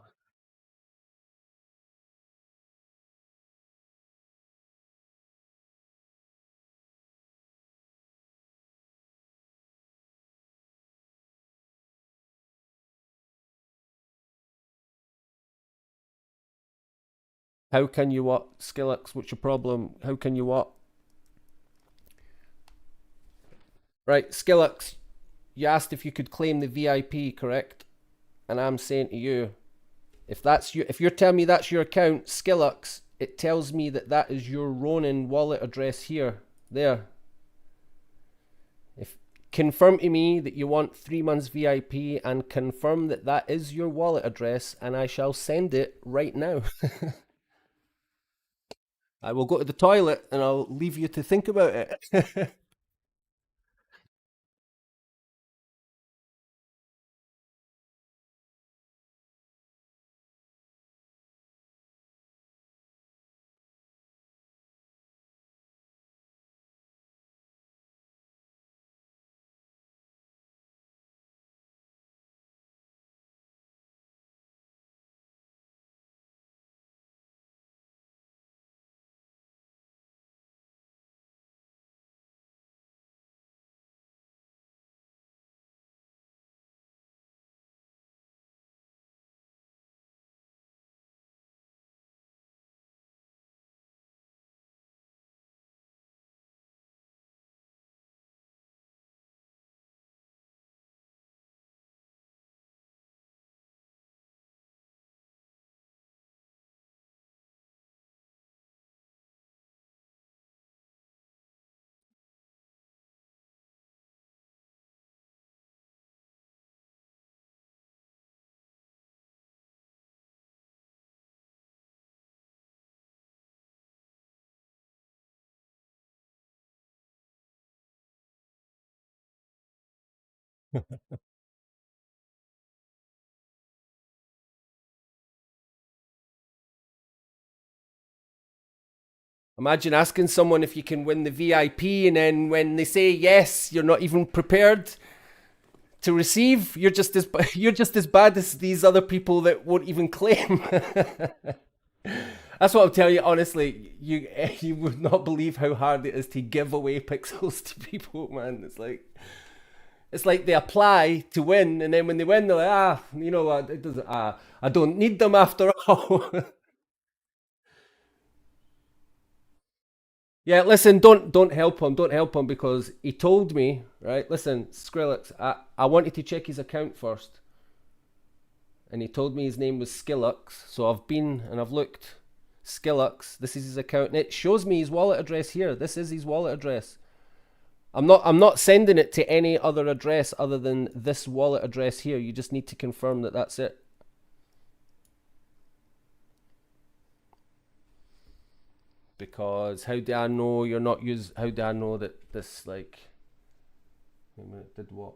How can you what? Skillix, what's your problem? How can you what? Right, Skillix, you asked if you could claim the VIP, correct? And I'm saying to you, if you're telling me that's your account, Skillux, it tells me that that is your Ronin wallet address here, there. If confirm to me that you want 3 months VIP and confirm that that is your wallet address, and I shall send it right now. I will go to the toilet and I'll leave you to think about it. Imagine asking someone if you can win the VIP, and then when they say yes, you're not even prepared to receive. You're just as bad as these other people that won't even claim. That's what I'm telling you. Honestly, you would not believe how hard it is to give away pixels to people, man. It's like they apply to win, and then when they win, they're like, you know what? It doesn't. I don't need them after all. Yeah, listen, don't help him. Don't help him because he told me, right? Listen, Skrillex, I wanted to check his account first. And he told me his name was Skillux. So I've been and I've looked. Skillux, this is his account. And it shows me his wallet address here. This is his wallet address. I'm not sending it to any other address other than this wallet address here. You just need to confirm that that's it. Because how do I know you're not how do I know that this, like, wait a minute, did what?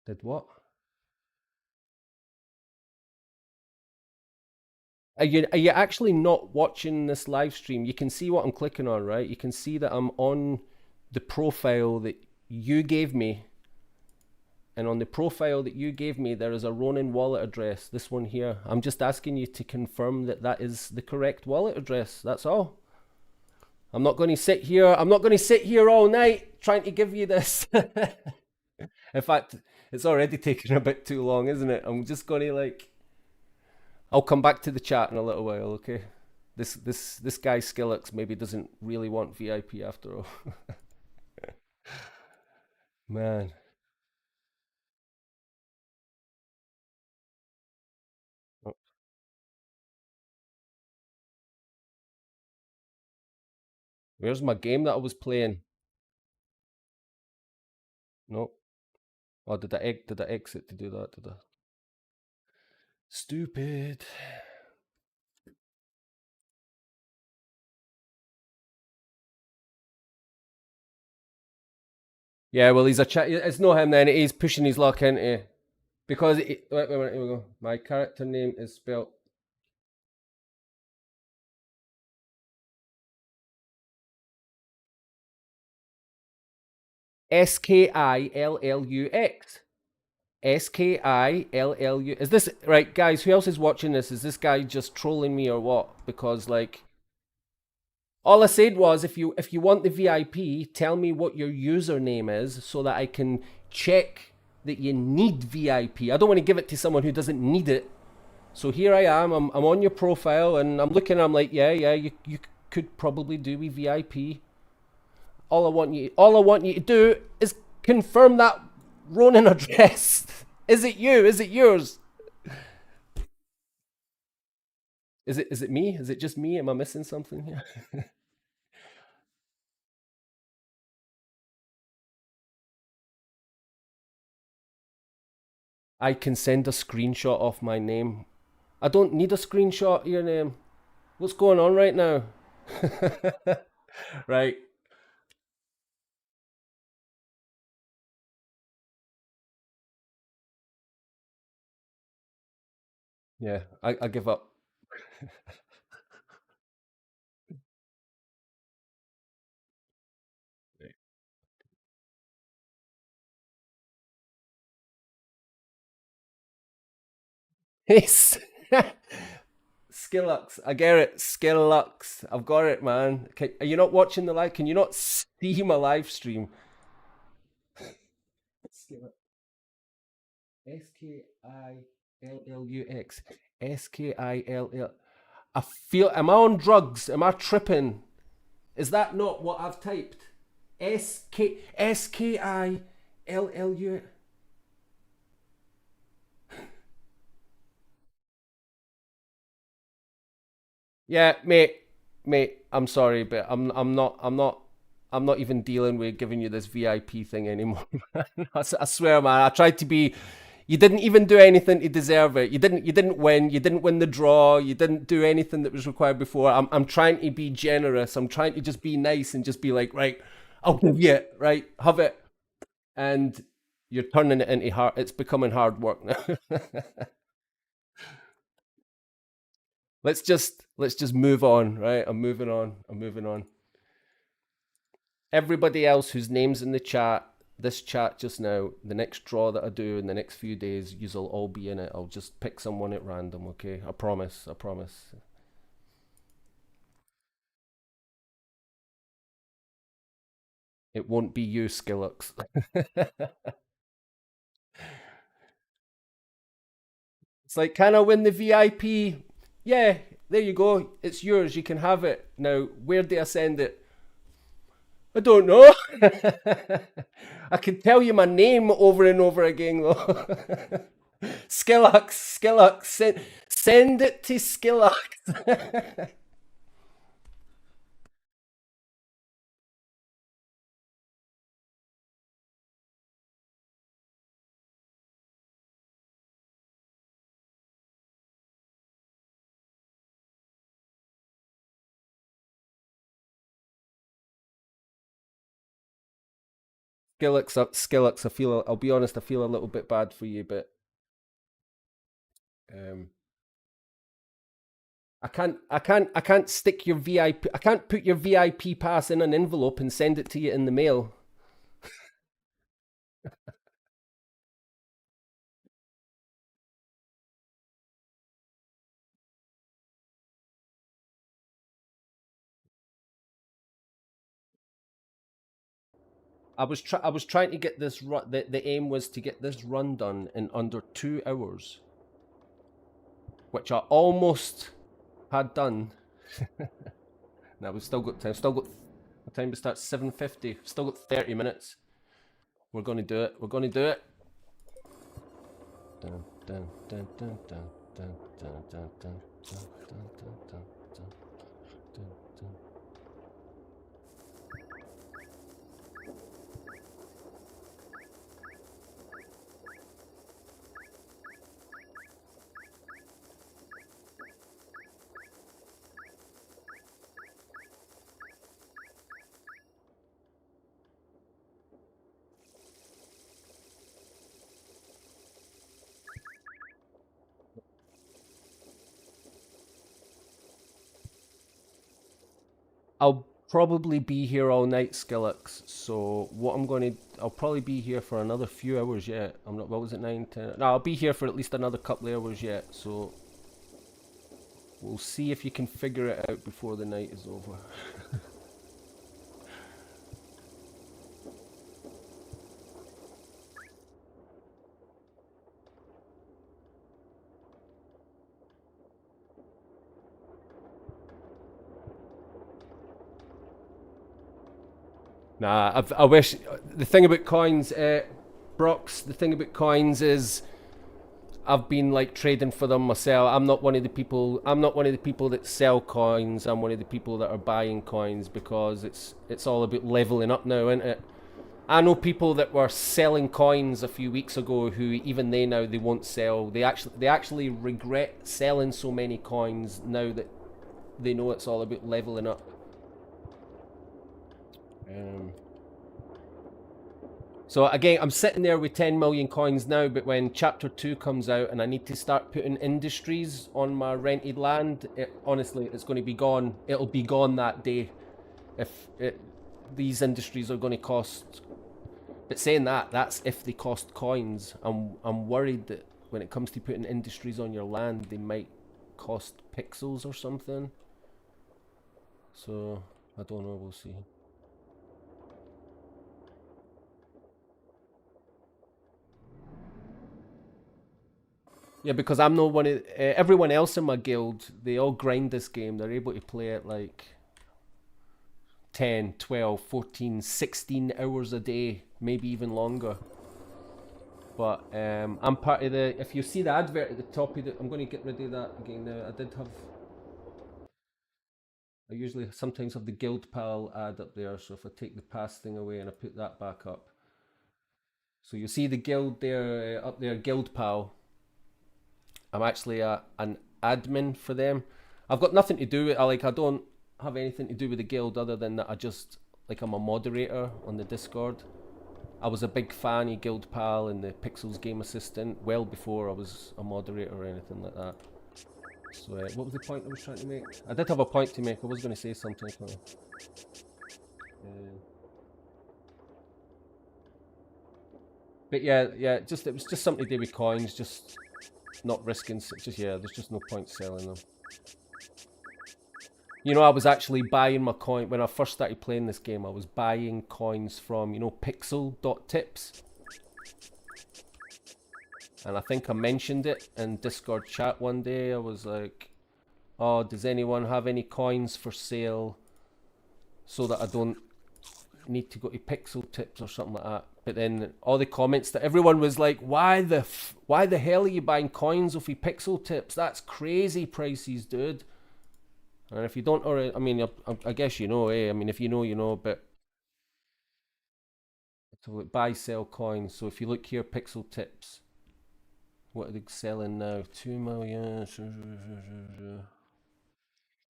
Did what? Are you actually not watching this live stream? You can see what I'm clicking on, right? You can see that I'm on the profile that you gave me. And on the profile that you gave me, there is a Ronin wallet address, this one here. I'm just asking you to confirm that that is the correct wallet address. That's all. I'm not going to sit here. I'm not going to sit here all night trying to give you this. In fact, it's already taken a bit too long, isn't it? I'm just going to, like, I'll come back to the chat in a little while, okay? This guy Skillux maybe doesn't really want VIP after all. Man. Oh, where's my game that I was playing? No. Oh, did I exit to do that? Did I? Stupid. Yeah, well, he's a chat. It's not him then. He's pushing his luck into because wait, here we go. My character name is spelled Skillux. Skillu. Is this right, guys? Who else is watching this? Is this guy just trolling me or what? Because, like, all I said was, if you want the VIP, tell me what your username is so that I can check that you need VIP. I don't want to give it to someone who doesn't need it. So here I am. I'm on your profile and I'm looking. I'm like, yeah, you could probably do with VIP. All I want you to do is confirm that Ronin address. Is it you? Is it yours? Is it me? Is it just me? Am I missing something here? I can send a screenshot of my name. I don't need a screenshot of your name. What's going on right now? Right. Yeah, I give up. Yes. Skillux. I get it. Skillux. I've got it, man. Are you not watching the live? Can you not see my live stream? Skillux. Skillux. Skill. I feel. Am I on drugs? Am I tripping? Is that not what I've typed? Skill. Yeah, mate. I'm sorry, but I'm not even dealing with giving you this VIP thing anymore. I swear, man. I tried to be. You didn't even do anything to deserve it. You didn't win. You didn't win the draw. You didn't do anything that was required before. I'm trying to be generous. I'm trying to just be nice and just be like, right, I'll give you it, right, have it, and you're turning it into hard. It's becoming hard work now. Let's just move on, right? I'm moving on. I'm moving on. Everybody else whose name's in the chat, this chat just now, the next draw that I do in the next few days, you'll all be in it. I'll just pick someone at random, okay? I promise. I promise. It won't be you, Skillux. It's like, can I win the VIP? Yeah, there you go. It's yours. You can have it. Now, where do I send it? I don't know. I can tell you my name over and over again, though. Skillux, send it to Skillux. Skillux. I'll be honest. I feel a little bit bad for you, but um, I can't stick your VIP. I can't put your VIP pass in an envelope and send it to you in the mail. I was trying to get this run. The aim was to get this run done in under 2 hours, which I almost had done. Now we've still got time. Still got the time to start 7:50. Still got 30 minutes. We're gonna do it. We're gonna do it. Dun, dun, dun, dun, dun, dun, dun, dun, dun, dun, dun, dun, dun, dun, dun. I'll probably be here all night, Skillux. So what I'll probably be here for another few hours yet. I'm not. What was it? 9, 10. No, I'll be here for at least another couple of hours yet. So we'll see if you can figure it out before the night is over. Nah, I wish. The thing about coins, Brox. The thing about coins is, I've been like trading for them myself. I'm not one of the people. I'm not one of the people that sell coins. I'm one of the people that are buying coins because it's all about leveling up now, isn't it? I know people that were selling coins a few weeks ago who even they won't sell. They actually regret selling so many coins now that they know it's all about leveling up. So again, I'm sitting there with 10 million coins now, but when Chapter 2 comes out and I need to start putting industries on my rented land, honestly, it's going to be gone. It'll be gone that day. These industries are going to cost... But saying that, that's if they cost coins. I'm worried that when it comes to putting industries on your land, they might cost pixels or something. So, I don't know, we'll see. Yeah, because I'm not one of... everyone else in my guild, they all grind this game. They're able to play it like 10, 12, 14, 16 hours a day, maybe even longer. But I'm part of the... If you see the advert at the top of the... I'm going to get rid of that again now. I did have... I usually sometimes have the Guild Pal ad up there, so if I take the past thing away and I put that back up. So you see the guild there, up there, Guild Pal. I'm actually an admin for them. I've got nothing to do with... I don't have anything to do with the guild other than that I just... I'm a moderator on the Discord. I was a big fan of Guild Pal and the Pixels Game Assistant well before I was a moderator or anything like that. So what was the point I was trying to make? I did have a point to make. I was going to say something. But yeah, it was just something to do with coins, just not risking... there's just no point selling them. You know, I was actually buying my coin when I first started playing this game. I was buying coins from, you know, pixel.tips. And I think I mentioned it in Discord chat one day. I was like, oh, does anyone have any coins for sale so that I don't need to go to Pixel Tips or something like that? But then all the comments that everyone was like, why the hell are you buying coins off of Pixel Tips? That's crazy prices, dude. And if you don't already, I mean, I guess you know, eh? I mean, if you know, you know, but... So buy, sell coins. So if you look here, Pixel Tips. What are they selling now? 2 million.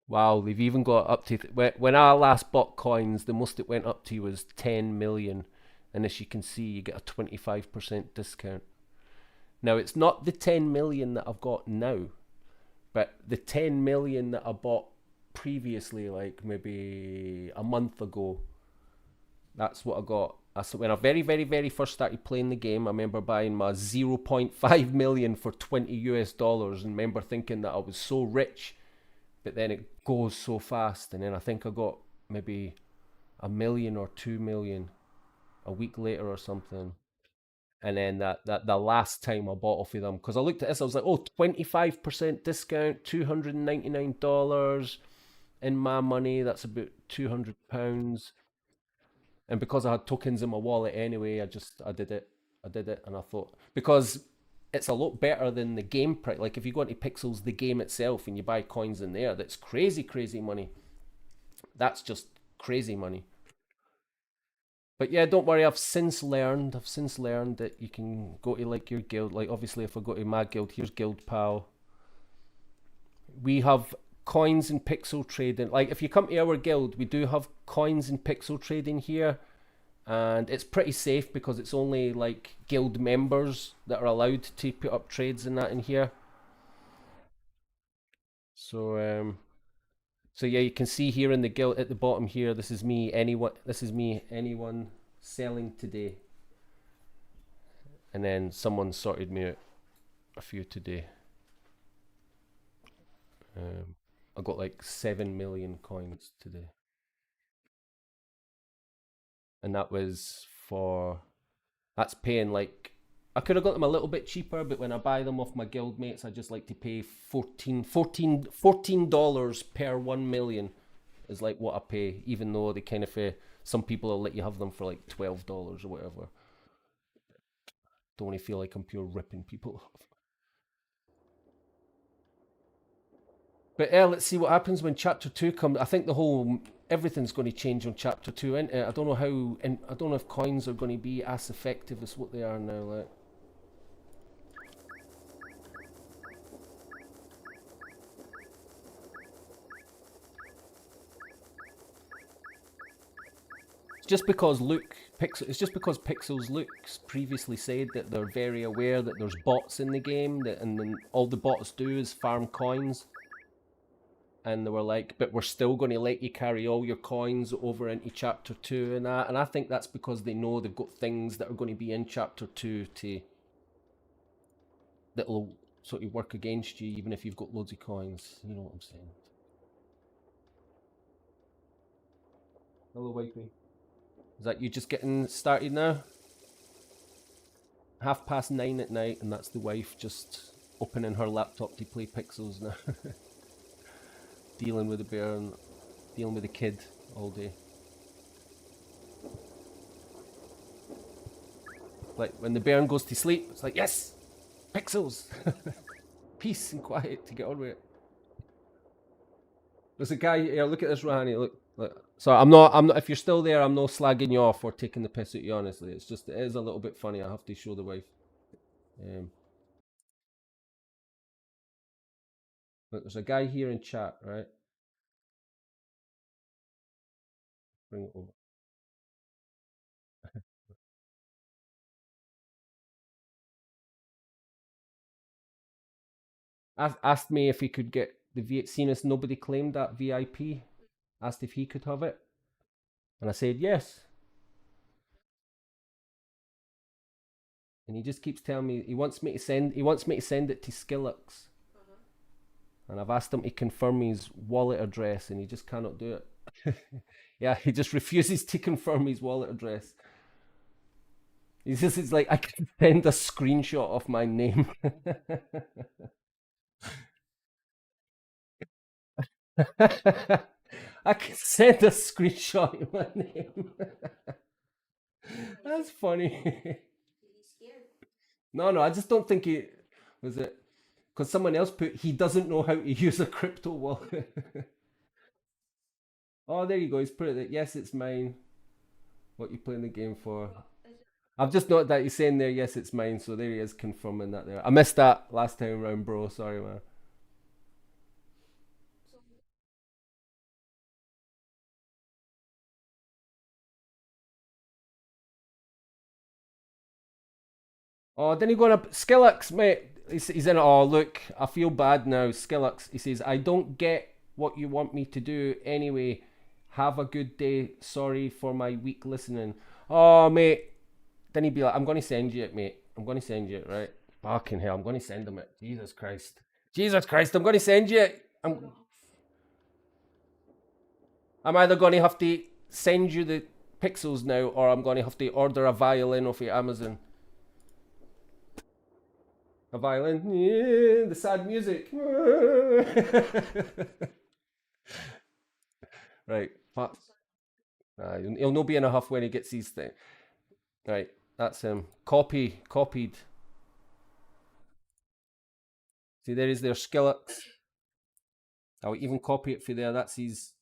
Wow, they've even got up to... when I last bought coins, the most it went up to was 10 million. And as you can see, you get a 25% discount. Now, it's not the 10 million that I've got now, but the 10 million that I bought previously, like maybe a month ago. That's what I got. When I very, very, very first started playing the game, I remember buying my 0.5 million for $20 US, and remember thinking that I was so rich, but then it goes so fast, and then I think I got maybe 1 million or 2 million a week later or something. And then the last time I bought off of them, because I looked at this, I was like, oh, 25% discount, $299 in my money, that's about £200. And because I had tokens in my wallet anyway, I did it. And I thought, because it's a lot better than the game price. Like if you go into Pixels, the game itself, and you buy coins in there, that's crazy, crazy money. That's just crazy money. But yeah, don't worry, I've since learned that you can go to like your guild. Like obviously if I go to my guild, here's Guild Pal. We have coins and pixel trading. Like if you come to our guild, we do have coins and pixel trading here, and it's pretty safe because it's only like guild members that are allowed to put up trades and that in here. So yeah, you can see here in the guild at the bottom here, this is me, anyone selling today. And then someone sorted me out a few today. I got like 7 million coins today. And that's paying like, I could have got them a little bit cheaper, but when I buy them off my guild mates, I just like to pay $14 per 1 million is like what I pay, even though they kind of, some people will let you have them for like $12 or whatever. Don't want to feel like I'm pure ripping people off. But let's see what happens when Chapter 2 comes. I think everything's going to change on Chapter 2, isn't it? I don't know how, and I don't know if coins are going to be as effective as what they are now. Like. just because it's just because Pixels Looks previously said that they're very aware that there's bots in the game, and then all the bots do is farm coins. And they were like, but we're still going to let you carry all your coins over into Chapter 2 and that. And I think that's because they know they've got things that are going to be in Chapter 2 that'll sort of work against you, even if you've got loads of coins. You know what I'm saying? Hello, Wifey. Is that you just getting started now? 9:30 at night, and that's the wife just opening her laptop to play Pixels now. Dealing with the bear and dealing with the kid all day. Like when the bairn goes to sleep, it's like, yes, Pixels, peace and quiet to get on with it. There's a guy here. Look at this, Rahani. Look. So I'm not. If you're still there, I'm not slagging you off or taking the piss at you. Honestly, it's just it is a little bit funny. I have to show the wife. Look, there's a guy here in chat, right? Bring it over. Asked me if he could get the seeing as nobody claimed that VIP. Asked if he could have it, and I said yes. And he just keeps telling me he wants me to send it to Skillux. And I've asked him to confirm his wallet address, and he just cannot do it. Yeah, he just refuses to confirm his wallet address. It's like, I can send a screenshot of my name. I can send a screenshot of my name. That's funny. No, I just don't think he was it because someone else put he doesn't know how to use a crypto wallet. Oh, there you go. He's put it. Yes, it's mine. What you playing the game for? I've just noted that he's saying there. Yes, it's mine. So there he is confirming that there. I missed that last time around, bro. Sorry, man. Oh, then he going up Skillux, mate. He's in it. Oh, look, I feel bad now. Skillux. He says, I don't get what you want me to do anyway. Have a good day. Sorry for my weak listening. Oh, mate. Then he'd be like, I'm going to send you it, mate. I'm going to send you it, right? Fucking hell, I'm going to send him it. Jesus Christ. I'm going to send you it. I'm either going to have to send you the pixels now, or I'm going to have to order a violin off of Amazon. A violin, yeah, the sad music. Right, fuck. He'll no be in a huff when he gets these things. Right, that's him. Copied. See, there is their Skillux. I'll even copy it for there. That's his.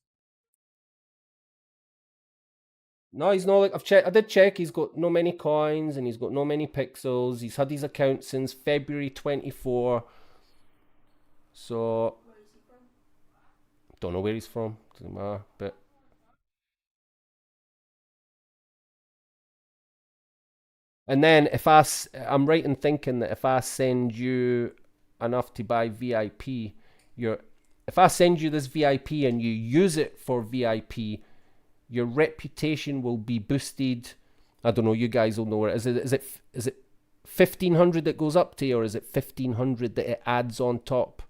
No, he's not like I've checked. I did check. He's got no many coins and he's got no many pixels. He's had his account since February 24. So don't know where he's from. Doesn't matter. But and then I'm right in thinking that if I send you enough to buy VIP, if I send you this VIP and you use it for VIP, your reputation will be boosted. I don't know. You guys will know where. Is it 1,500 that goes up to, or is it 1,500 that it adds on top?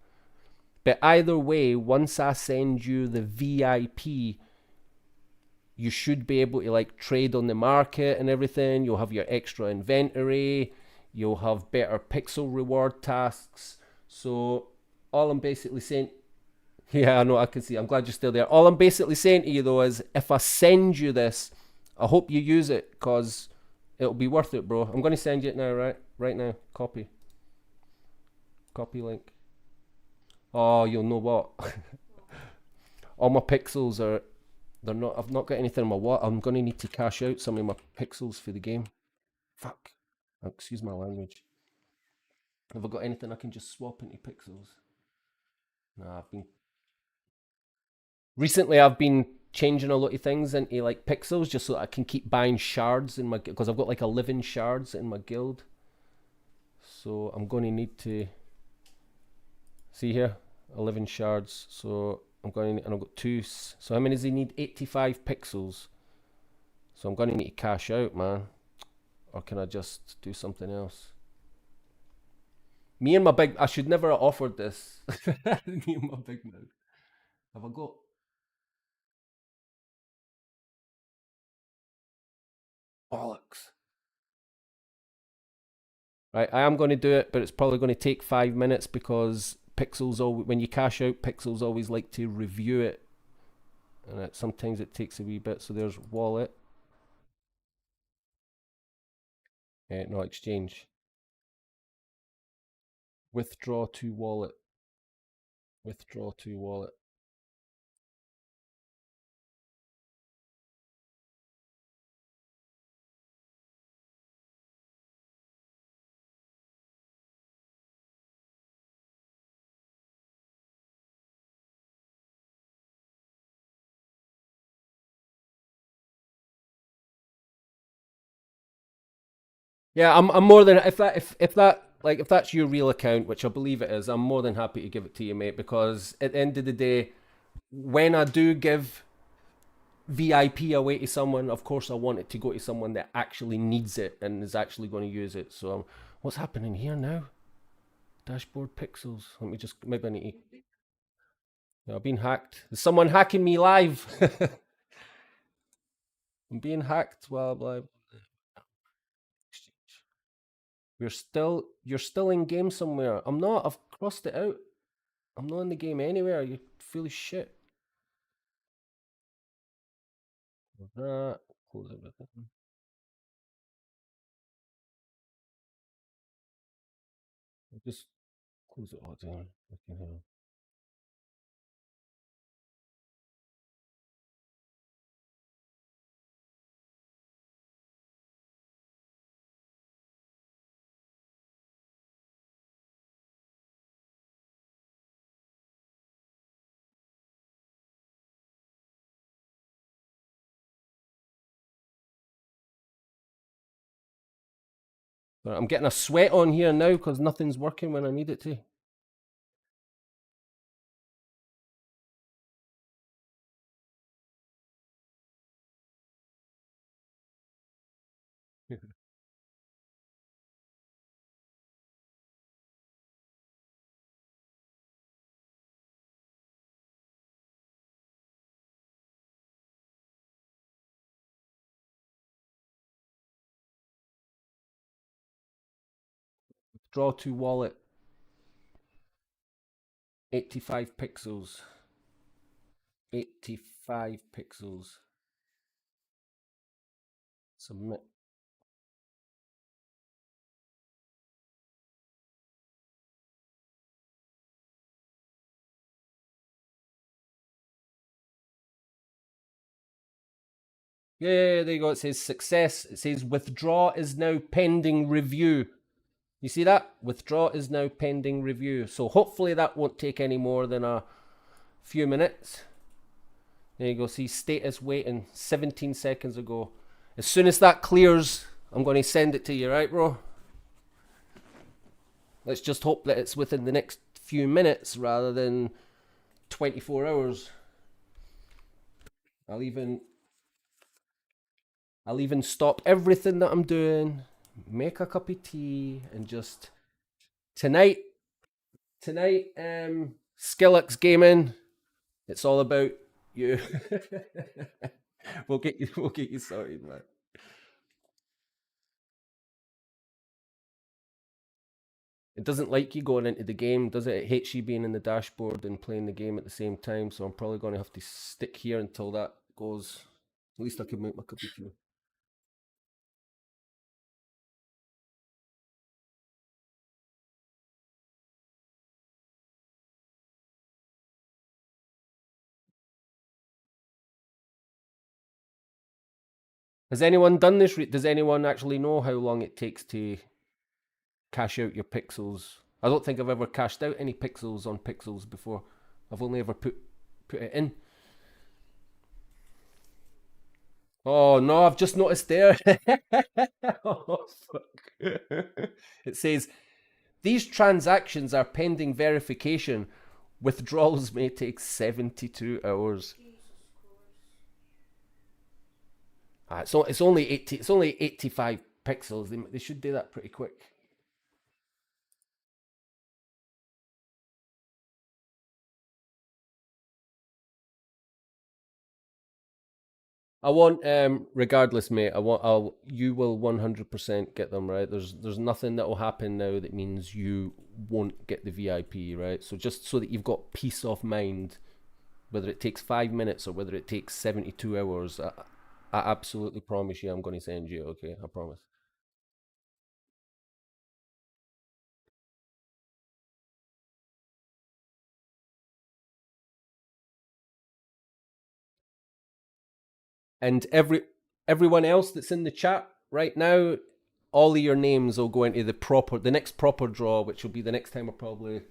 But either way, once I send you the VIP, you should be able to like trade on the market and everything. You'll have your extra inventory. You'll have better pixel reward tasks. So all I'm basically saying, yeah, I know, I can see. I'm glad you're still there. All I'm basically saying to you though is, if I send you this, I hope you use it because it'll be worth it, bro. I'm going to send you it now, right now. Copy link. Oh, you'll know what? All my pixels are. They're not. I've not got anything in my wallet. I'm going to need to cash out some of my pixels for the game. Fuck. Excuse my language. Have I got anything I can just swap into pixels? Nah, recently I've been changing a lot of things into like pixels just so that I can keep buying shards in my, because I've got like 11 shards in my guild. So I'm going to need to see here, 11 shards. So I'm going to, and I've got two. So how many does he need? 85 pixels. So I'm going to need to cash out, man. Or can I just do something else? Me and my big, I should never have offered this. Me and my big mouth. Have I got? Bollocks. Right, I am going to do it, but it's probably going to take 5 minutes because Pixels, when you cash out, Pixels always like to review it. And sometimes it takes a wee bit. So there's wallet. No, exchange. Withdraw to wallet. Withdraw to wallet. Yeah, I'm more than, if that's your real account, which I believe it is, I'm more than happy to give it to you, mate, because at the end of the day, when I do give VIP away to someone, of course I want it to go to someone that actually needs it and is actually going to use it. So what's happening here now? Dashboard pixels. Let me just, maybe I need to, yeah, I've been hacked. Is someone hacking me live? I'm being hacked while I'm live. You're still in game somewhere. I'm not, I've crossed it out. I'm not in the game anywhere. You feel shit. That, close everything. Just close it all down. Okay, but I'm getting a sweat on here now because nothing's working when I need it to. Draw to wallet. 85 pixels. 85 pixels. Submit. Yeah, there you go. It says success. It says withdraw is now pending review. You see that? Withdraw is now pending review. So hopefully that won't take any more than a few minutes. There you go. See status waiting 17 seconds ago. As soon as that clears, I'm going to send it to you, right, bro? Let's just hope that it's within the next few minutes rather than 24 hours. I'll even stop everything that I'm doing, make a cup of tea, and just tonight, Skillux Gaming. It's all about you. We'll get you sorted, man. It doesn't like you going into the game, does it? It hates you being in the dashboard and playing the game at the same time. So I'm probably going to have to stick here until that goes. At least I can make my cup of tea. Has anyone done this? Does anyone actually know how long it takes to cash out your pixels? I don't think I've ever cashed out any pixels on pixels before. I've only ever put it in. Oh no, I've just noticed there. Oh, fuck. It says these transactions are pending verification. Withdrawals may take 72 hours. It's only 80. It's only 85 pixels. They should do that pretty quick. I want, regardless, mate. You will 100% get them, right. There's nothing that will happen now that means you won't get the VIP, right? So just so that you've got peace of mind, whether it takes 5 minutes or whether it takes 72 hours, I absolutely promise you, I'm going to send you. Okay, I promise. And everyone else that's in the chat right now, all of your names will go into the next proper draw, which will be the next time I probably.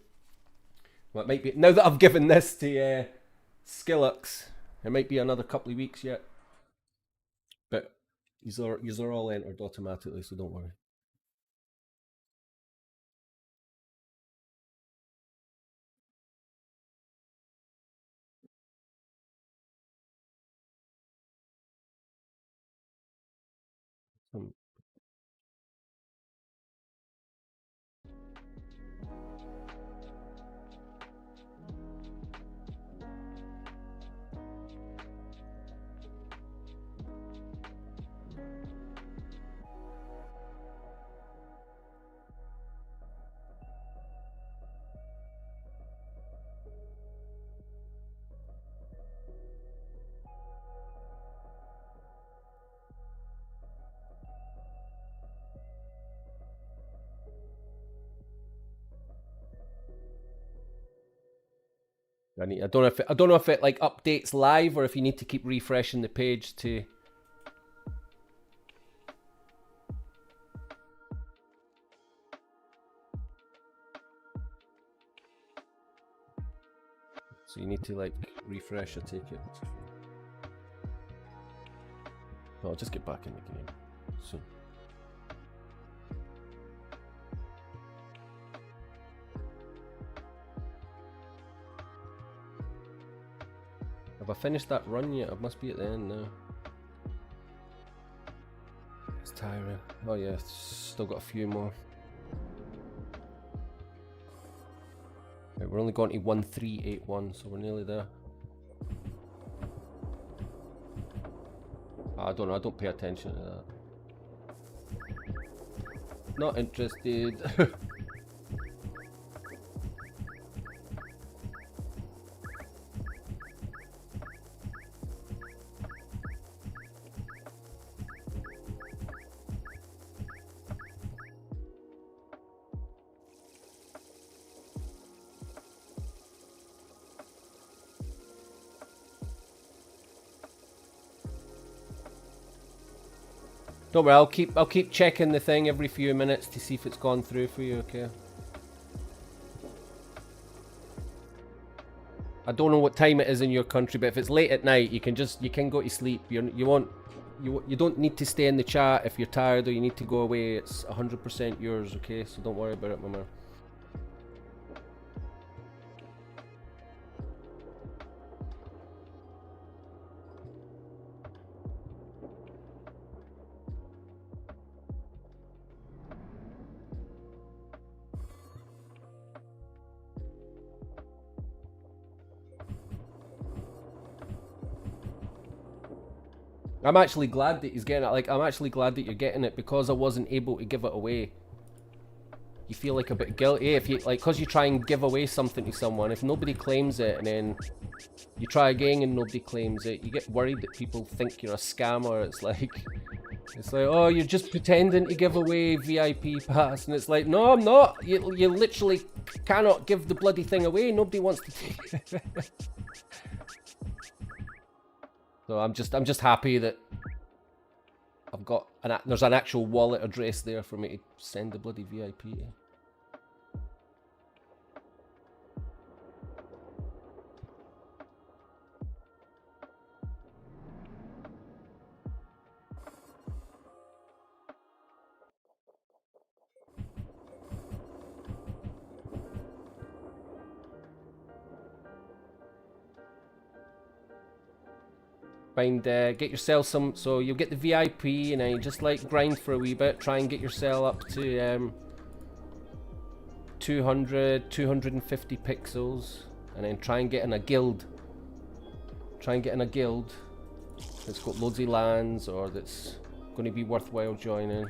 Well, it might be now that I've given this to Skillux. It might be another couple of weeks yet, but these are all entered automatically, so don't worry. Um, I don't know if it like updates live or if you need to keep refreshing the page to. So you need to like refresh. I take it. I'll just get back in the game soon. Have I finished that run yet? I must be at the end now. It's tiring. Oh yeah, still got a few more. Right, we're only going to 1381, so we're nearly there. I don't know, I don't pay attention to that. Not interested. Don't worry, I'll keep checking the thing every few minutes to see if it's gone through for you, okay? I don't know what time it is in your country, but if it's late at night, you can go to sleep. You don't need to stay in the chat if you're tired or you need to go away. It's 100% yours, okay? So don't worry about it, my man. I'm actually glad that he's getting it. Like, I'm actually glad that you're getting it because I wasn't able to give it away. You feel like a bit guilty if you, like, because you try and give away something to someone. If nobody claims it and then you try again and nobody claims it, you get worried that people think you're a scammer. It's like, oh, you're just pretending to give away VIP pass. And it's like, no, I'm not. You literally cannot give the bloody thing away. Nobody wants to take it. So I'm just happy that I've got there's an actual wallet address there for me to send the bloody VIP to. get yourself some, so you'll get the VIP, and then you just like grind for a wee bit, try and get yourself up to 200, 250 pixels, and then try and get in a guild. Try and get in a guild that's got loads of lands, or that's going to be worthwhile joining.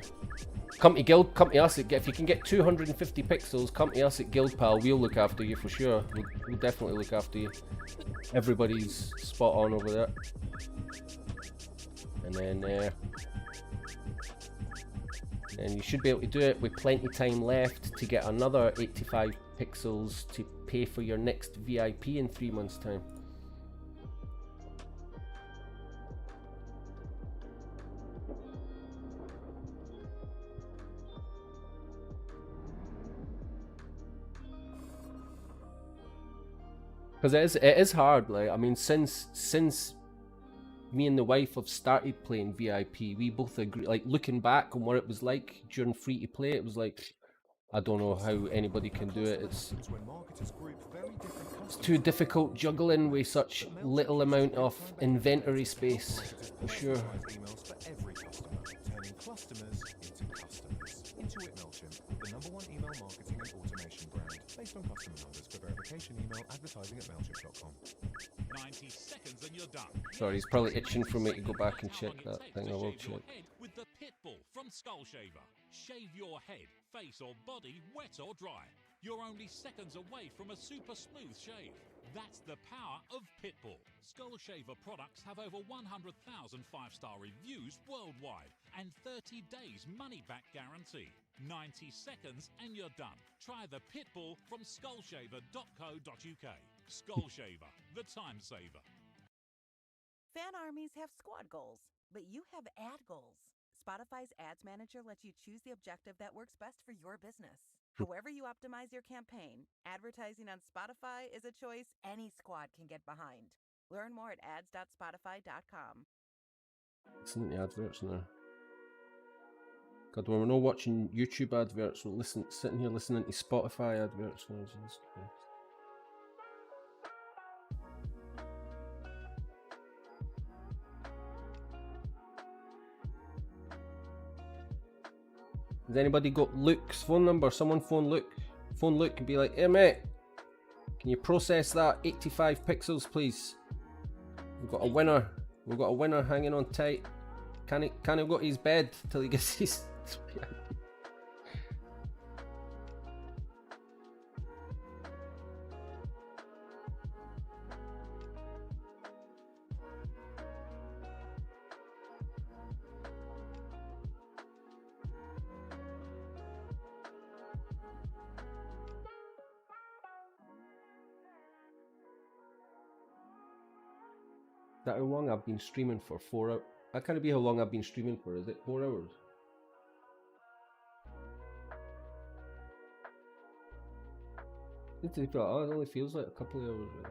Come to guild, come to us. If you can get 250 pixels, come to us at Guild Pal. We'll look after you for sure. We'll definitely look after you. Everybody's spot on over there. And then you should be able to do it with plenty of time left to get another 85 pixels to pay for your next VIP in 3 months' time. Because it is hard. Like, I mean, since me and the wife have started playing VIP, we both agree. Like, looking back on what it was like during free to play, it was like, I don't know how anybody can do it. It's too difficult juggling with such little amount of inventory space, for sure. Based on customer numbers for verification, email advertising at mailchimp.com. 90 seconds and you're done. Sorry, he's probably itching for me to go back and check that thing. I will check. With the Pitbull from Skull Shaver. Shave your head, face or body, wet or dry. You're only seconds away from a super smooth shave. That's the power of Pitbull. Skull Shaver products have over 100,000 5-star reviews worldwide and 30 days money-back guarantee. 90 seconds and you're done. Try the Pitbull from skullshaver.co.uk. Skull Shaver, the time saver. Fan armies have squad goals, but you have ad goals. Spotify's Ads Manager lets you choose the objective that works best for your business. However you optimize your campaign, advertising on Spotify is a choice any squad can get behind. Learn more at ads.spotify.com. Listen to the adverts now. God, when we're not watching YouTube adverts, we're sitting here listening to Spotify adverts. Oh, Jesus Christ. Has anybody got Luke's phone number? Someone phone Luke. Phone Luke and be like, hey mate, can you process that 85 pixels please? We've got a winner. We've got a winner hanging on tight. Can't he go to his bed till he gets his... Is that how long I've been streaming for? 4 hours? That can't be how long I've been streaming for, is it? 4 hours? It only feels like a couple of hours. Really.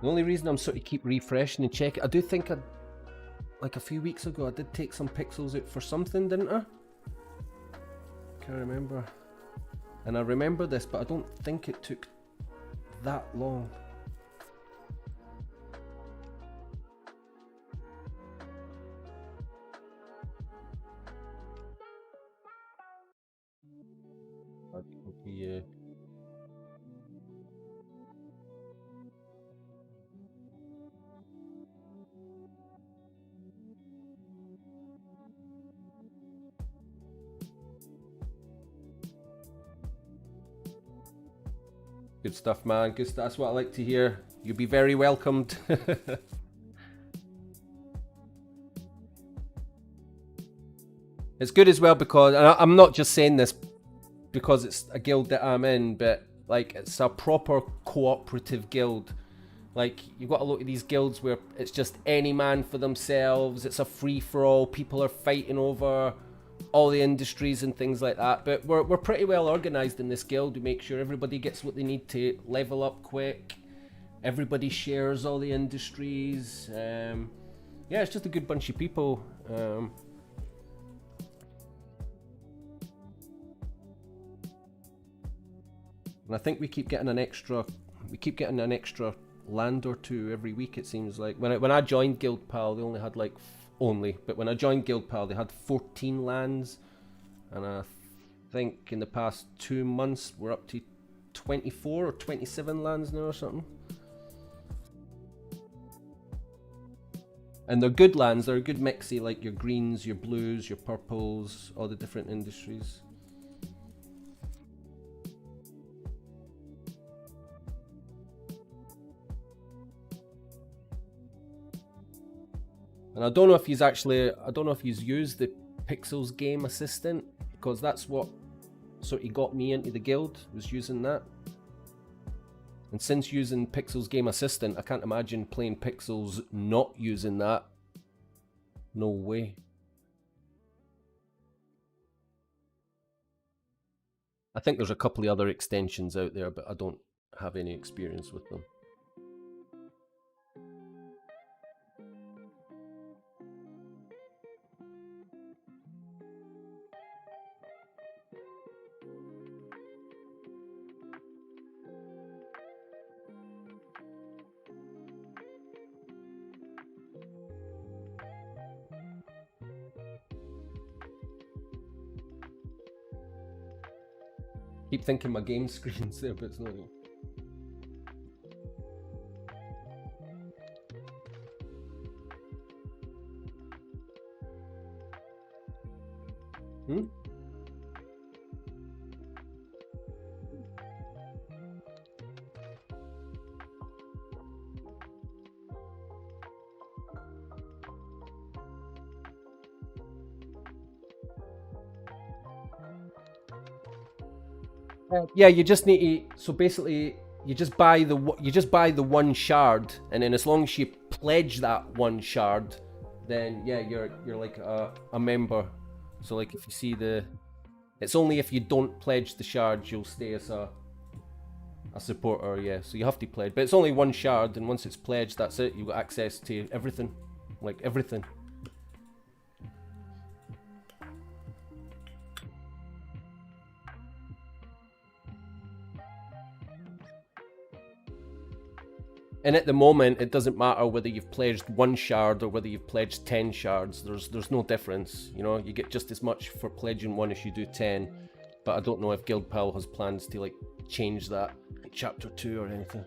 The only reason I'm sort of keep refreshing and checking, I do think like a few weeks ago I did take some pixels out for something, didn't I? Can't remember. And I remember this, but I don't think it took that long. Yeah. Good stuff, man. Good stuff. That's what I like to hear. You'll be very welcomed. It's good as well because, and I'm not just saying this because it's a guild that I'm in, but like it's a proper cooperative guild. Like you've got a lot of these guilds where it's just any man for themselves. It's a free for all. People are fighting over all the industries and things like that. But we're pretty well organized in this guild. We make sure everybody gets what they need to level up quick. Everybody shares all the industries. Yeah, it's just a good bunch of people. And I think we keep getting an extra land or two every week, it seems like. When I joined Guild Pal, they only had like but when I joined Guild Pal, they had 14 lands, and I think in the past 2 months we're up to 24 or 27 lands now or something. And they're good lands. They're a good mixy, like your greens, your blues, your purples, all the different industries. And I don't know if he's used the Pixels Game Assistant, because that's what sort of got me into the guild, was using that. And since using Pixels Game Assistant, I can't imagine playing Pixels not using that. No way. I think there's a couple of other extensions out there, but I don't have any experience with them. Keep thinking my game screen's there, but it's not. Yeah, you just need to. So basically, you just buy the one shard, and then as long as you pledge that one shard, then yeah, you're like a member. So like if you see it's only if you don't pledge the shard you'll stay as a supporter. Yeah, so you have to pledge, but it's only one shard, and once it's pledged, that's it. You've got access to everything, like everything. And at the moment, it doesn't matter whether you've pledged one shard or whether you've pledged 10 shards. There's no difference. You know, you get just as much for pledging one as you do 10. But I don't know if Guild Pal has plans to like change that in Chapter 2 or anything.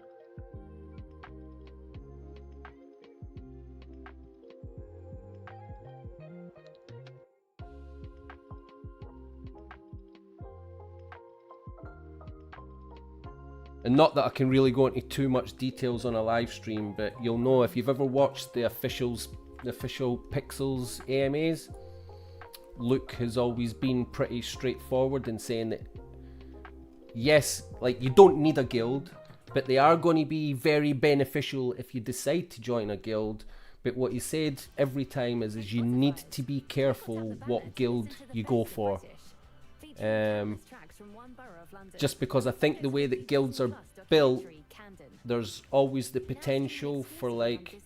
And not that I can really go into too much details on a live stream, but you'll know if you've ever watched the official Pixels AMAs, Luke has always been pretty straightforward in saying that yes, like you don't need a guild, but they are going to be very beneficial if you decide to join a guild. But what he said every time is you need to be careful what guild you go for. Just because I think the way that guilds are built, there's always the potential for like,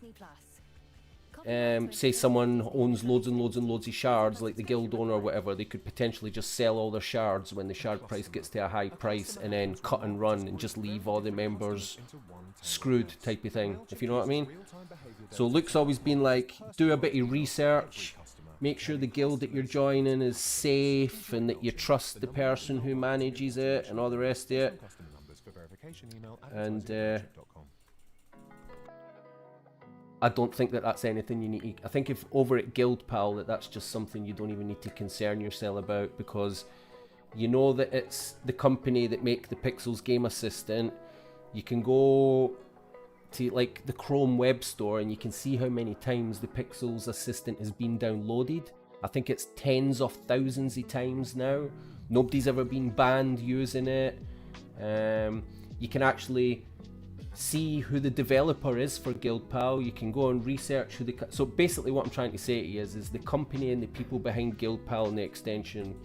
say someone owns loads and loads and loads of shards, like the guild owner or whatever, they could potentially just sell all their shards when the shard price gets to a high price and then cut and run and just leave all the members screwed type of thing, if you know what I mean. So Luke's always been like, do a bit of research, make sure the guild that you're joining is safe and that you trust the person who manages it and all the rest of it. And I don't think that that's anything you need to, I think if over at Guild Pal that's just something you don't even need to concern yourself about, because you know that it's the company that make the Pixels Game Assistant. You can go to like the Chrome web store and you can see how many times the Pixels Assistant has been downloaded. I think it's tens of thousands of times now. Nobody's ever been banned using it. You can actually see who the developer is for GuildPal. You can go and research who the... So basically what I'm trying to say to you is the company and the people behind GuildPal and the extension,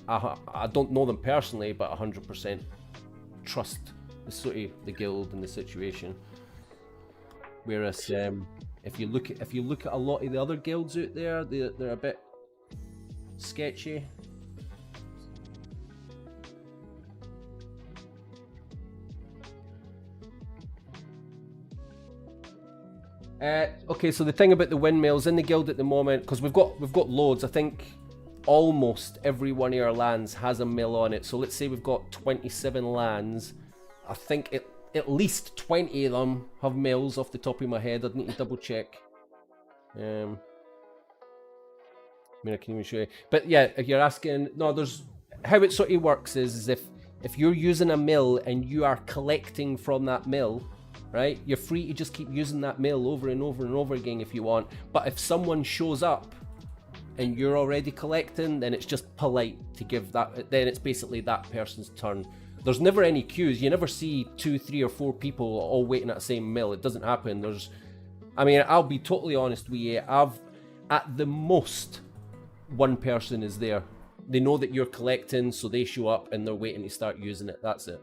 I don't know them personally, but 100% trust the guild and the situation. Whereas if you look at a lot of the other guilds out there, they're a bit sketchy. Okay, so the thing about the windmills in the guild at the moment, because we've got loads. I think almost every one of our lands has a mill on it. So let's say we've got 27 lands. I think at least 20 of them have mills off the top of my head. I'd need to double check. I mean, I can even show you. But yeah, if you're asking, no, there's how it sort of works is if you're using a mill and you are collecting from that mill, right? You're free to just keep using that mill over and over and over again if you want. But if someone shows up and you're already collecting, then it's just polite to give that. Then it's basically that person's turn. There's never any queues. You never see 2, 3, or 4 people all waiting at the same mill. It doesn't happen. I mean, I'll be totally honest with you. At the most, one person is there. They know that you're collecting, so they show up and they're waiting to start using it. That's it.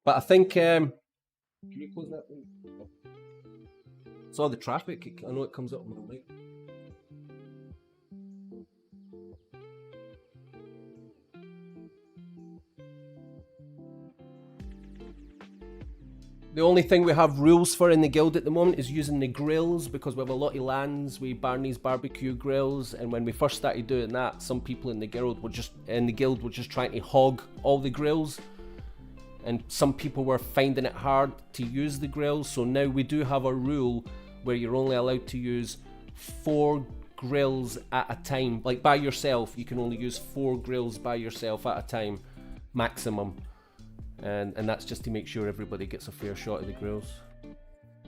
But I think, can you close that thing? Saw the traffic. I know it comes up on the light. The only thing we have rules for in the guild at the moment is using the grills, because we have a lot of lands with Barney's barbecue grills, and when we first started doing that, some people in the guild were just trying to hog all the grills, and some people were finding it hard to use the grills. So now we do have a rule where you're only allowed to use 4 grills at a time. Like by yourself, you can only use 4 grills by yourself at a time, maximum. And that's just to make sure everybody gets a fair shot of the grills.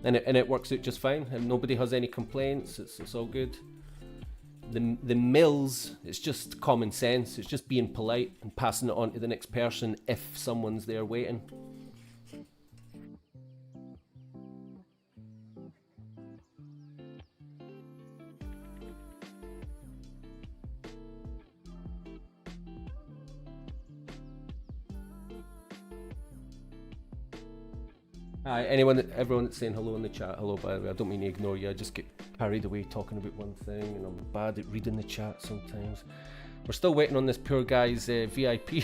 And it works out just fine, and nobody has any complaints. It's all good. The mills, it's just common sense. It's just being polite and passing it on to the next person if someone's there waiting. Hi, everyone that's saying hello in the chat, hello by the way. I don't mean to ignore you, I just get carried away talking about one thing, and I'm bad at reading the chat sometimes. We're still waiting on this poor guy's VIP.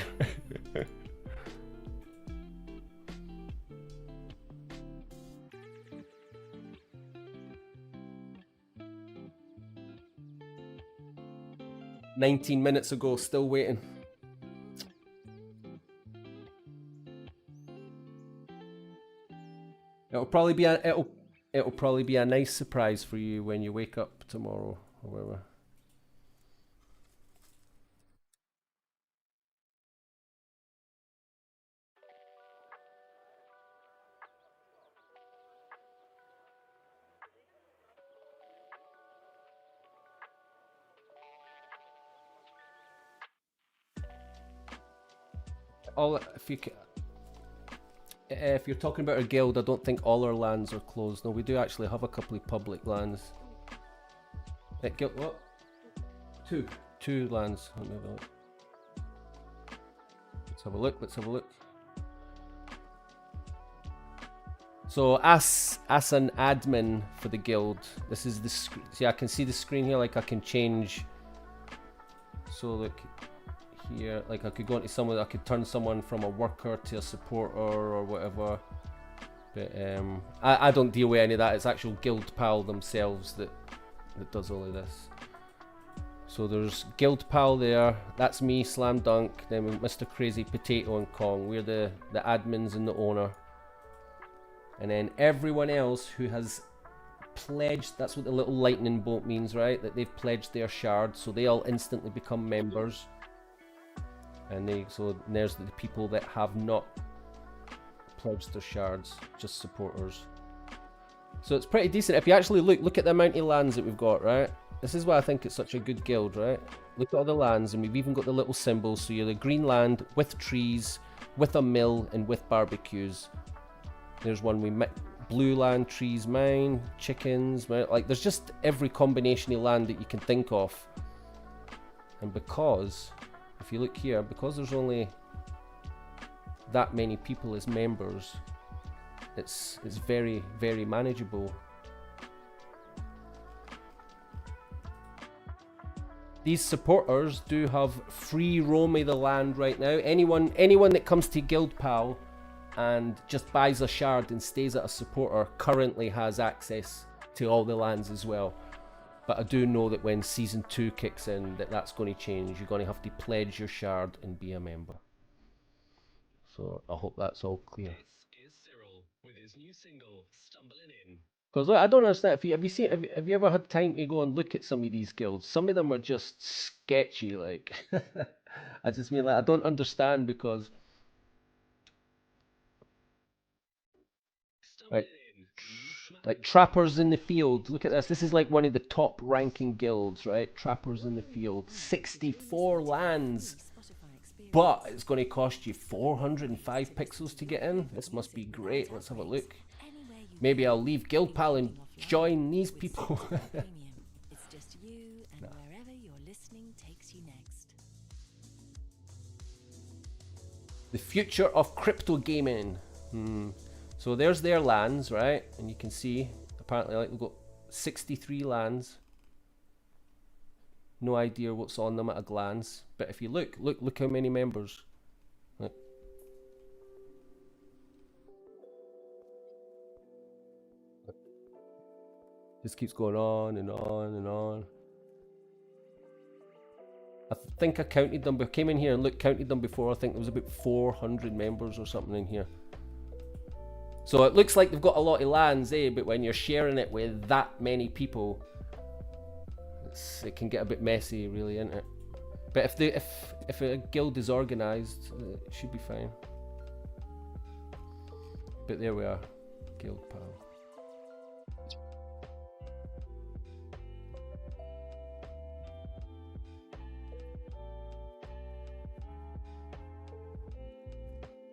$19 minutes ago, still waiting. It'll probably be a nice surprise for you when you wake up tomorrow, or whatever. If you're talking about our guild, I don't think all our lands are closed. No, we do actually have a couple of public lands. Guild, what? Two lands. Let's have a look. Let's have a look. So, as an admin for the guild, this is the screen. See, I can see the screen here. Like I can change. So look. Here, like I could go into someone, I could turn someone from a worker to a supporter or whatever, but I don't deal with any of that. It's actual GuildPal themselves that does all of this. So there's GuildPal there, that's me, Slam Dunk, then Mr. Crazy Potato and Kong. We're the admins and the owner, and then everyone else who has pledged, that's what the little lightning bolt means, right? That they've pledged their shards, so they all instantly become members. And there's the people that have not pledged their shards, just supporters. So it's pretty decent. If you actually look at the amount of lands that we've got, right? This is why I think it's such a good guild, right? Look at all the lands, and we've even got the little symbols. So you're the green land with trees, with a mill and with barbecues. There's one we blue land, trees, mine, chickens, like there's just every combination of land that you can think of. And because, if you look here, because there's only that many people as members, it's very, very manageable. These supporters do have free roam of the land right now. Anyone that comes to Guild Pal and just buys a shard and stays at a supporter currently has access to all the lands as well. But I do know that when Season 2 kicks in, that's going to change. You're going to have to pledge your shard and be a member. So I hope that's all clear. This is Cyril with his new single, Stumbling In. Because I don't understand. Have you ever had time to go and look at some of these guilds? Some of them are just sketchy. Like, I just mean, like, I don't understand because, like Trappers in the Field. Look at this. This is like one of the top ranking guilds, right? Trappers in the Field. 64 lands. But it's going to cost you 405 pixels to get in. This must be great. Let's have a look. Maybe I'll leave Guild Pal and join these people. It's just you and wherever your listening takes you next. The future of crypto gaming. So there's their lands, right? And you can see, apparently, like, we've got 63 lands. No idea what's on them at a glance. But if you look how many members. Look. Just keeps going on and on and on. I think I counted them, but I came in here and counted them before. I think there was about 400 members or something in here. So it looks like they've got a lot of lands, but when you're sharing it with that many people, it can get a bit messy, really, isn't it? But if a guild is organised, it should be fine. But there we are, Guild Pal.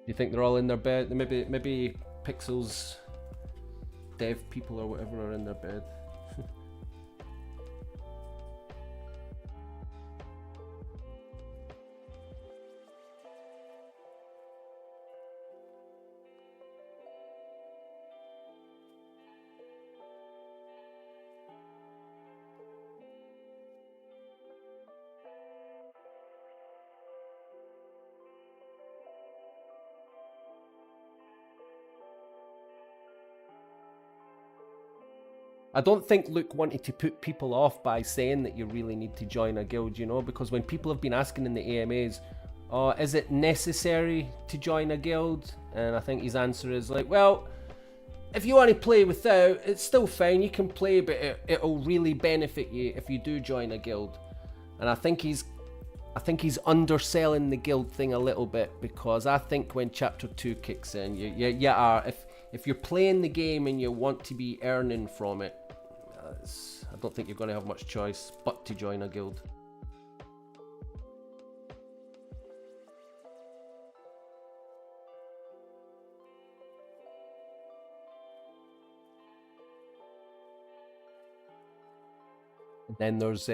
You think they're all in their bed? Maybe Pixels dev people or whatever are in their bed. I don't think Luke wanted to put people off by saying that you really need to join a guild, you know, because when people have been asking in the AMAs, is it necessary to join a guild? And I think his answer is like, well, if you want to play without, it's still fine, you can play, but it'll really benefit you if you do join a guild. And I think he's underselling the guild thing a little bit, because I think when Chapter 2 kicks in, you are, if you're playing the game and you want to be earning from it, I don't think you're going to have much choice but to join a guild. And then there's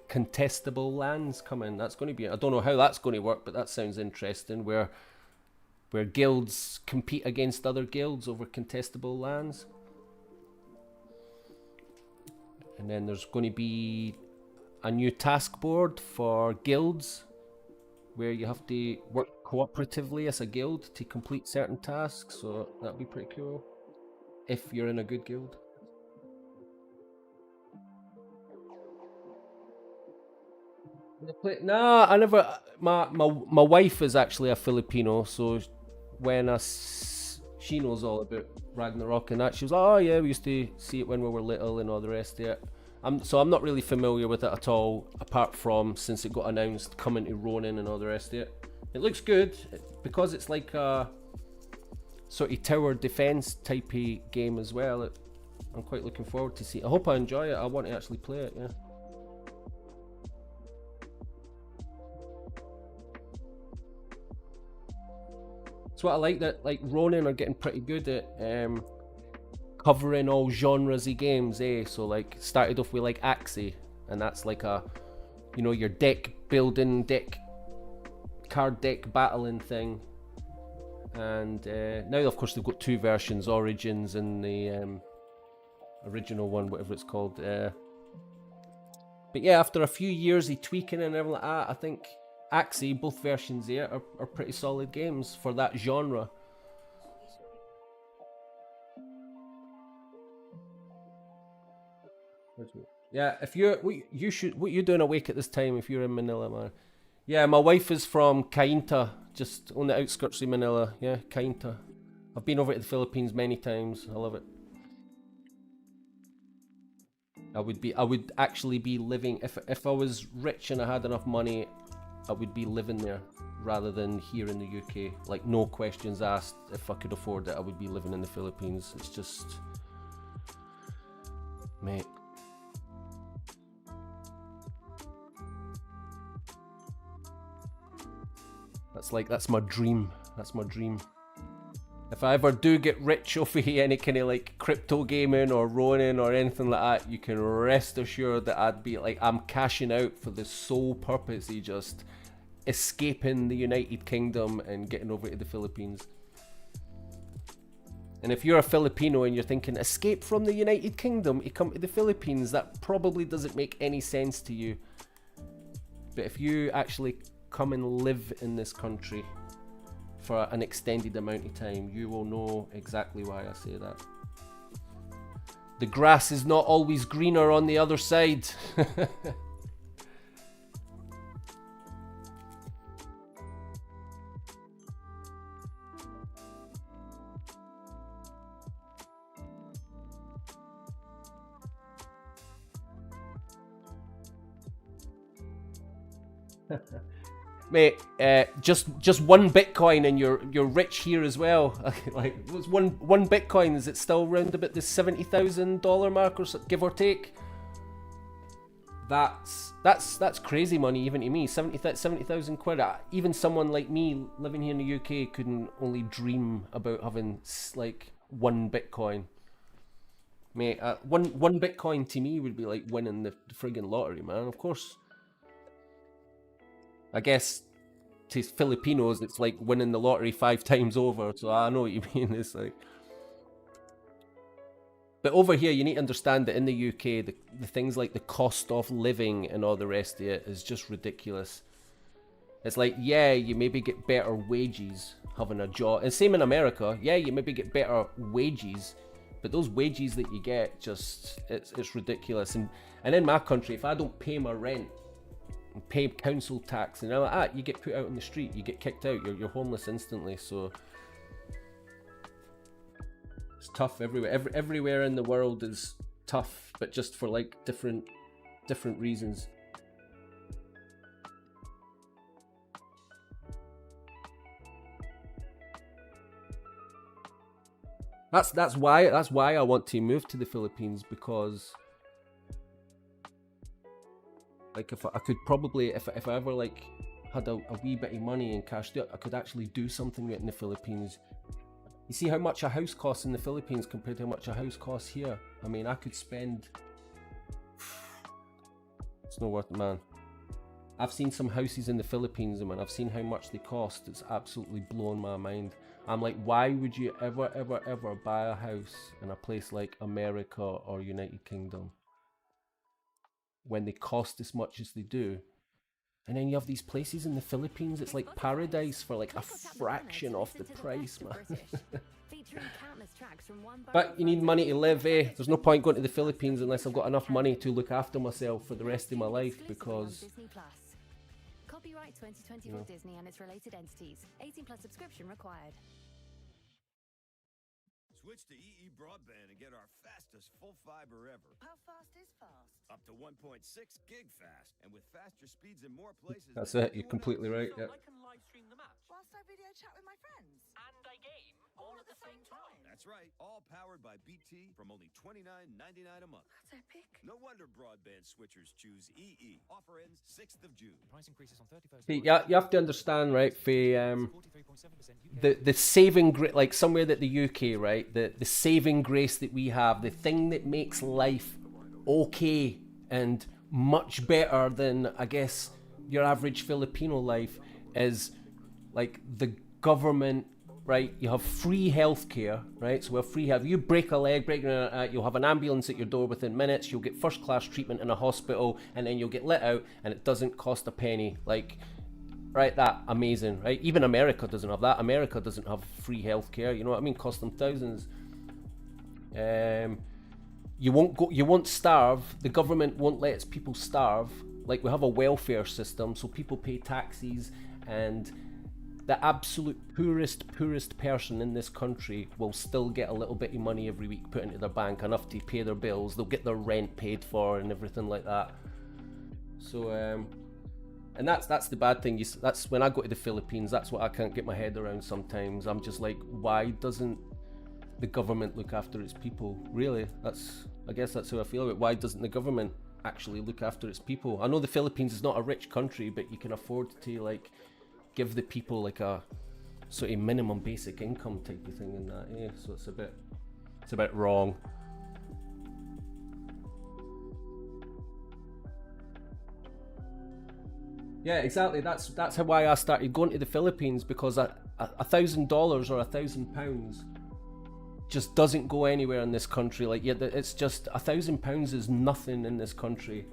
contestable lands coming. That's going to be, I don't know how that's going to work, but that sounds interesting, where guilds compete against other guilds over contestable lands. And then there's going to be a new task board for guilds, where you have to work cooperatively as a guild to complete certain tasks, so that'd be pretty cool if you're in a good guild. No, I never. My wife is actually a Filipino, so when she knows all about Ragnarok and that, she was like, oh yeah, we used to see it when we were little and all the rest of it. So I'm not really familiar with it at all, apart from since it got announced coming to Ronin and all the rest of it. It looks good, because it's like a sort of tower defense type of game as well. I'm quite looking forward to see it. I hope I enjoy it. I want to actually play it, yeah. That's what I like, that like Ronin are getting pretty good at covering all genres of games, eh? So like started off with like Axie, and that's like a, you know, your deck building, card deck battling thing. And now of course they've got two versions, Origins and the original one, whatever it's called. But yeah, after a few years of tweaking and everything like that, I think Axie, both versions here, are pretty solid games for that genre. Yeah, if you're, what you doing awake at this time if you're in Manila, man? Yeah, my wife is from Cainta, just on the outskirts of Manila. Yeah, Cainta. I've been over to the Philippines many times. I love it. I would actually be living, if I was rich and I had enough money, I would be living there rather than here in the UK. Like, no questions asked. If I could afford it, I would be living in the Philippines. It's just, mate. That's my dream. That's my dream. If I ever do get rich off of any kind of like crypto gaming or Ronin or anything like that, you can rest assured that I'd be like, I'm cashing out for the sole purpose of just escaping the United Kingdom and getting over to the Philippines. And if you're a Filipino and you're thinking, escape from the United Kingdom to come to the Philippines, that probably doesn't make any sense to you. But if you actually come and live in this country for an extended amount of time, you will know exactly why I say that. The grass is not always greener on the other side. Mate, just one Bitcoin and you're rich here as well. Like, what's one Bitcoin? Is it still around about the $70,000 mark, or so, give or take? That's crazy money even to me. 70,000 quid. Even someone like me living here in the UK couldn't only dream about having like one Bitcoin. Mate, one Bitcoin to me would be like winning the friggin' lottery, man. Of course. I guess to Filipinos, it's like winning the lottery 5 times over. So I know what you mean. It's like, but over here, you need to understand that in the UK, the things like the cost of living and all the rest of it is just ridiculous. It's like, yeah, you maybe get better wages having a job, and same in America. Yeah, you maybe get better wages, but those wages that you get, just it's ridiculous. And in my country, if I don't pay my rent, pay council tax and all like that, you get put out on the street, you get kicked out, you're homeless instantly. So it's tough everywhere. Everywhere in the world is tough, but just for like different reasons. That's why I want to move to the Philippines, because like if I could probably, if I ever like had a wee bit of money and cashed it, I could actually do something with it in the Philippines. You see how much a house costs in the Philippines compared to how much a house costs here. I mean, I could spend, it's not worth it, man. I've seen some houses in the Philippines, and man, I've seen how much they cost. It's absolutely blown my mind. I'm like, why would you ever buy a house in a place like America or United Kingdom when they cost as much as they do? And then you have these places in the Philippines, it's like paradise for like a fraction of the price, man. But you need money to live, eh? There's no point going to the Philippines unless I've got enough money to look after myself for the rest of my life, because Copyright 2024 Disney and its related entities. 18+ subscription required. Switch to EE Broadband and get our fastest full fiber ever. How fast is fast? Up to 1.6 gig fast, and with faster speeds in more places. That's than it. You're anyone completely else. right. So Yeah. I can live stream the match Whilst I video chat with my friends. and I game all at the same time. That's right. All powered by BT from only $29.99 a month. That's epic. No wonder broadband switchers choose EE. Offer ends 6th of June. Price increases on 31st. See, yeah, you have to understand, right? The saving grace, like somewhere that the UK, right? The saving grace that we have, the thing that makes life okay and much better than, I guess, your average Filipino life is like the government, right? You have free healthcare, right? So we have free health. You break a leg, you'll have an ambulance at your door within minutes. You'll get first class treatment in a hospital, and then you'll get let out, and it doesn't cost a penny. Like, right? That amazing, right? Even America doesn't have that. America doesn't have free healthcare. You know what I mean? Cost them thousands. You won't starve. The government won't let its people starve. Like, we have a welfare system, so people pay taxes, and the absolute poorest person in this country will still get a little bit of money every week put into their bank, enough to pay their bills. They'll get their rent paid for and everything like that. So, and that's the bad thing. That's when I go to the Philippines, that's what I can't get my head around sometimes. I'm just like, why doesn't the government look after its people? Really, I guess that's how I feel about it. Why doesn't the government actually look after its people? I know the Philippines is not a rich country, but you can afford to like give the people like a sort of minimum basic income type of thing in that. Yeah, so it's a bit wrong. Yeah, exactly. That's why I started going to the Philippines, because $1,000 or £1,000 just doesn't go anywhere in this country. Like, yeah, it's just £1,000 is nothing in this country,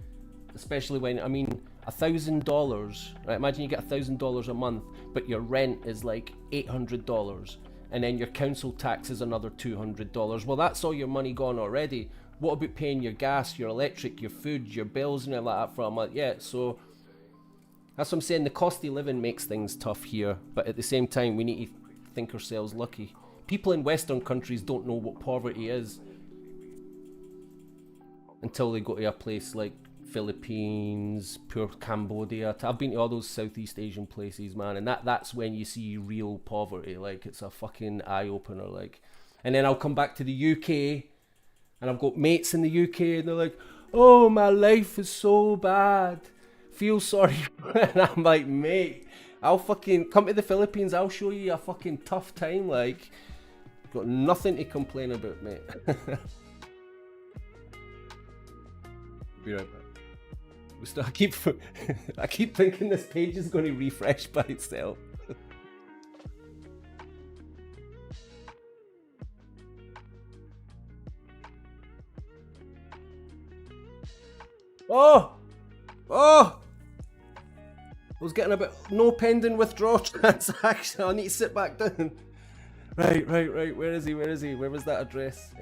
especially when, I mean, $1,000, right? Imagine you get $1,000 a month, but your rent is like $800, and then your council tax is another $200. Well, that's all your money gone already. What about paying your gas, your electric, your food, your bills, and all like that for a month? Yeah, so that's what I'm saying. The cost of living makes things tough here, but at the same time, we need to think ourselves lucky. People in Western countries don't know what poverty is until they go to a place like Philippines, poor Cambodia. I've been to all those Southeast Asian places, man, and that's when you see real poverty. Like, it's a fucking eye-opener. Like, and then I'll come back to the UK, and I've got mates in the UK, and they're like, oh, my life is so bad, feel sorry. And I'm like, mate, I'll fucking come to the Philippines, I'll show you a fucking tough time. Like, got nothing to complain about, mate. Be right back. I keep thinking this page is going to refresh by itself. Oh! I was getting a bit, no pending withdrawal transaction. I need to sit back down. Right. Where is he? Where was that address?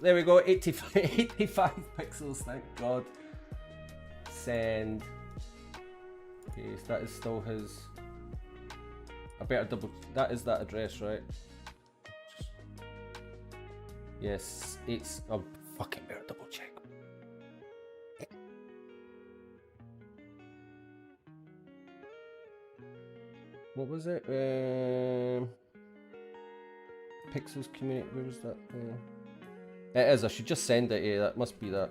There we go, 85 pixels, thank God. Send. Okay, so that is still his. I better double. That is that address, right? Yes, it's. Oh, fucking better double check. What was it? Pixels community. Where was that? It is. I should just send it here. That must be that.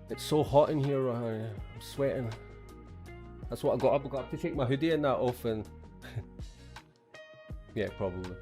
It's so hot in here, I'm sweating. That's what I got. I've got to take my hoodie and that off, and yeah, probably.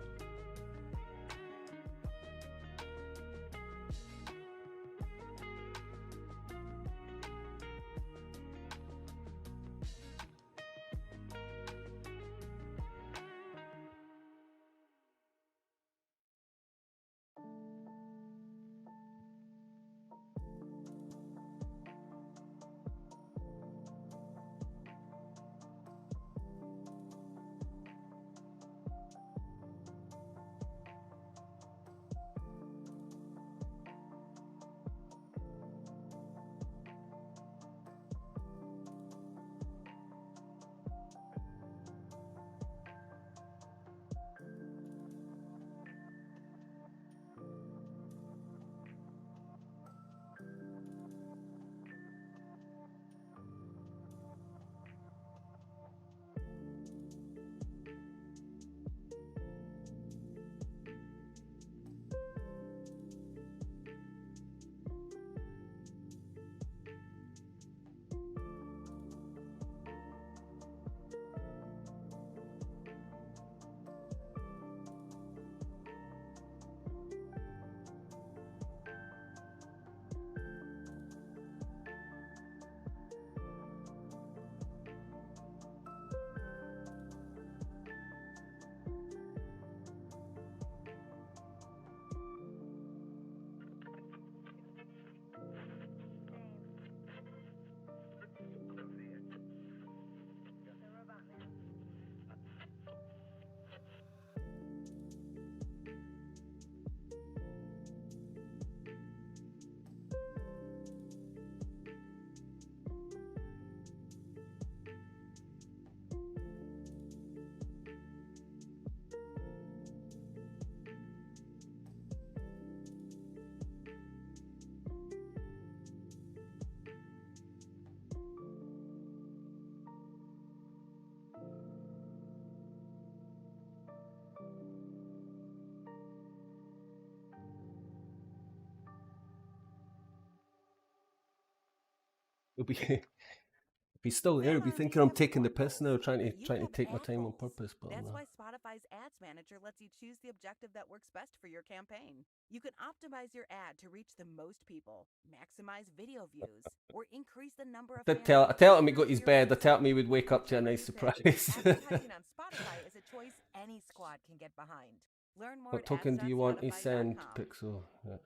He'll be if he's still there, he'll be thinking I'm taking the piss now, trying to take my time on purpose. But that's why Spotify's Ads Manager lets you choose the objective that works best for your campaign. You can optimize your ad to reach the most people, maximize video views, or increase the number of I tell him he got his bed. I tell him he would wake up to a nice surprise. Advertising on Spotify is a choice any squad can get behind. Learn more What token do you want to send, Pixel? Yeah.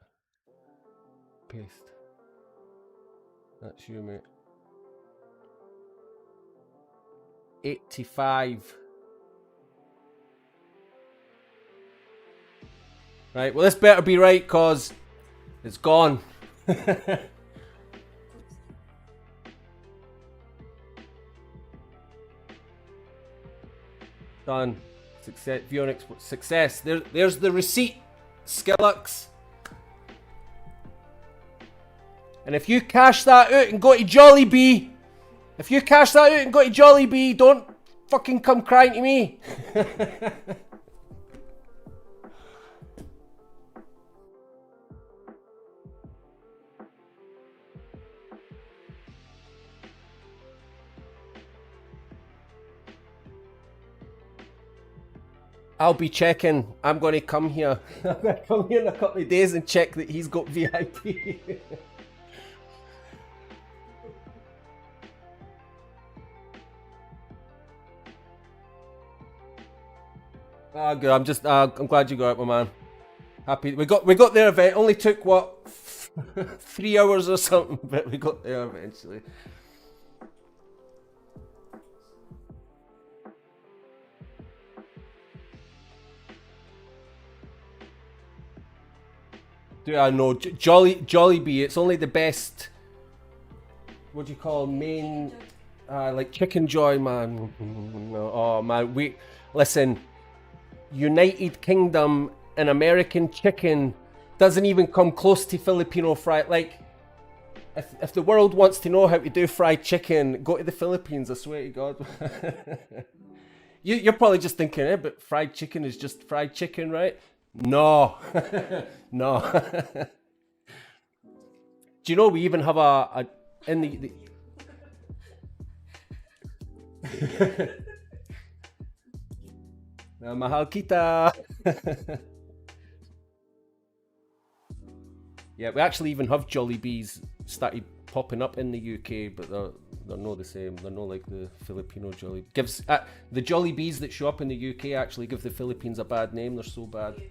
Paste. That's you, mate. 85. Right, well this better be right, cause it's gone. Done. Success. View on export. Success. There's the receipt, Skillux. And if you cash that out and go to Jollibee, don't fucking come crying to me. I'll be checking. I'm going to come here. I'm going to come here in a couple of days and check that he's got VIP. Ah, good. I'm glad you got it, my man. Happy. We got there. Event only took what 3 hours or something, but we got there eventually. Do I know Jollibee? It's only the best. What do you call main? Like Chicken Joy, man. Oh man, listen. United Kingdom and American chicken doesn't even come close to Filipino fried. Like, if the world wants to know how to do fried chicken, go to the Philippines. I swear to God. You're probably just thinking, but fried chicken is just fried chicken, right? No, no. Do you know we even have a in the mahal kita. Yeah, we actually even have Jollibees started popping up in the UK, but they're not the same. They're not like the Filipino Jollibee. The Jollibees that show up in the UK actually give the Philippines a bad name. They're so bad.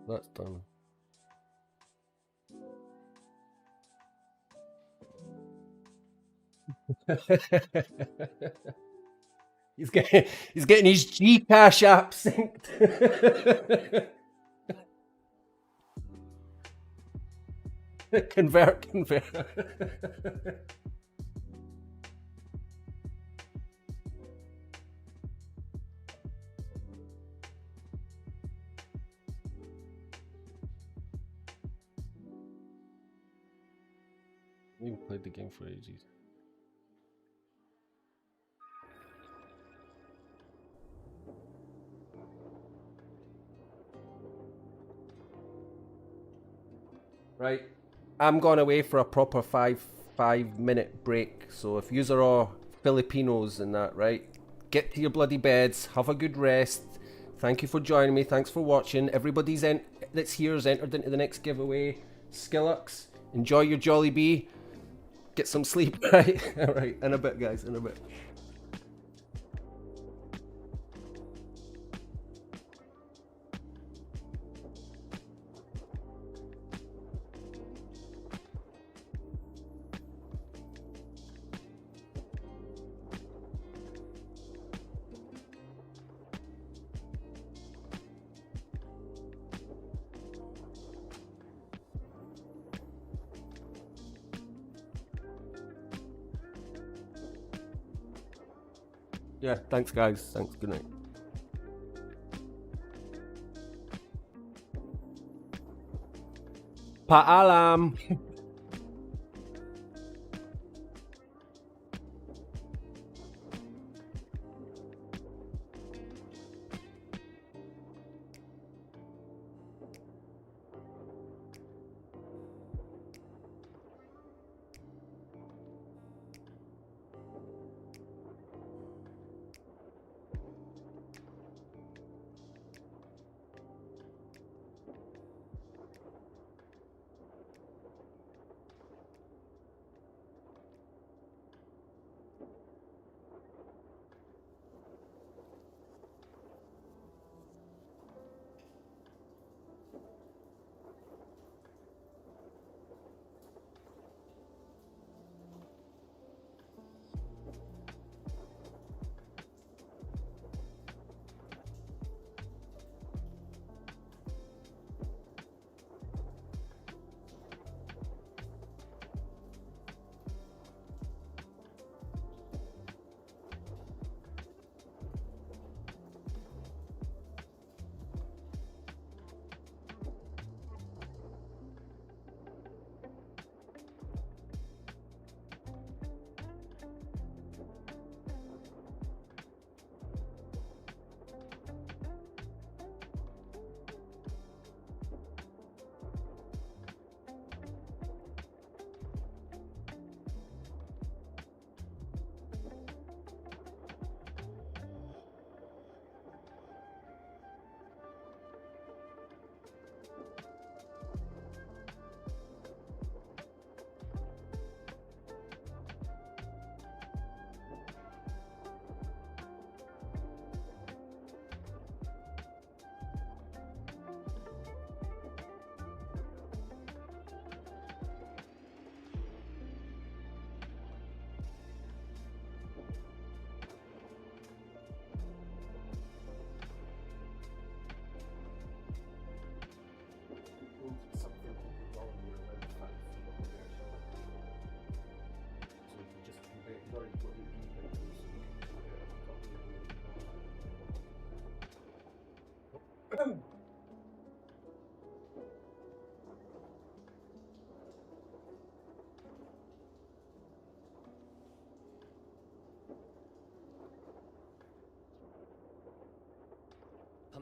That's done. He's getting his Gcash app synced. Convert. We haven't played the game for ages. Right, I'm going away for a proper five-minute break. So if yous are all Filipinos and that, right, get to your bloody beds, have a good rest. Thank you for joining me. Thanks for watching. Everybody's that's here is entered into the next giveaway. Skillux, enjoy your Jollibee. Get some sleep, right? All right, in a bit, guys. In a bit. Yeah, thanks guys. Thanks, good night. Paalam.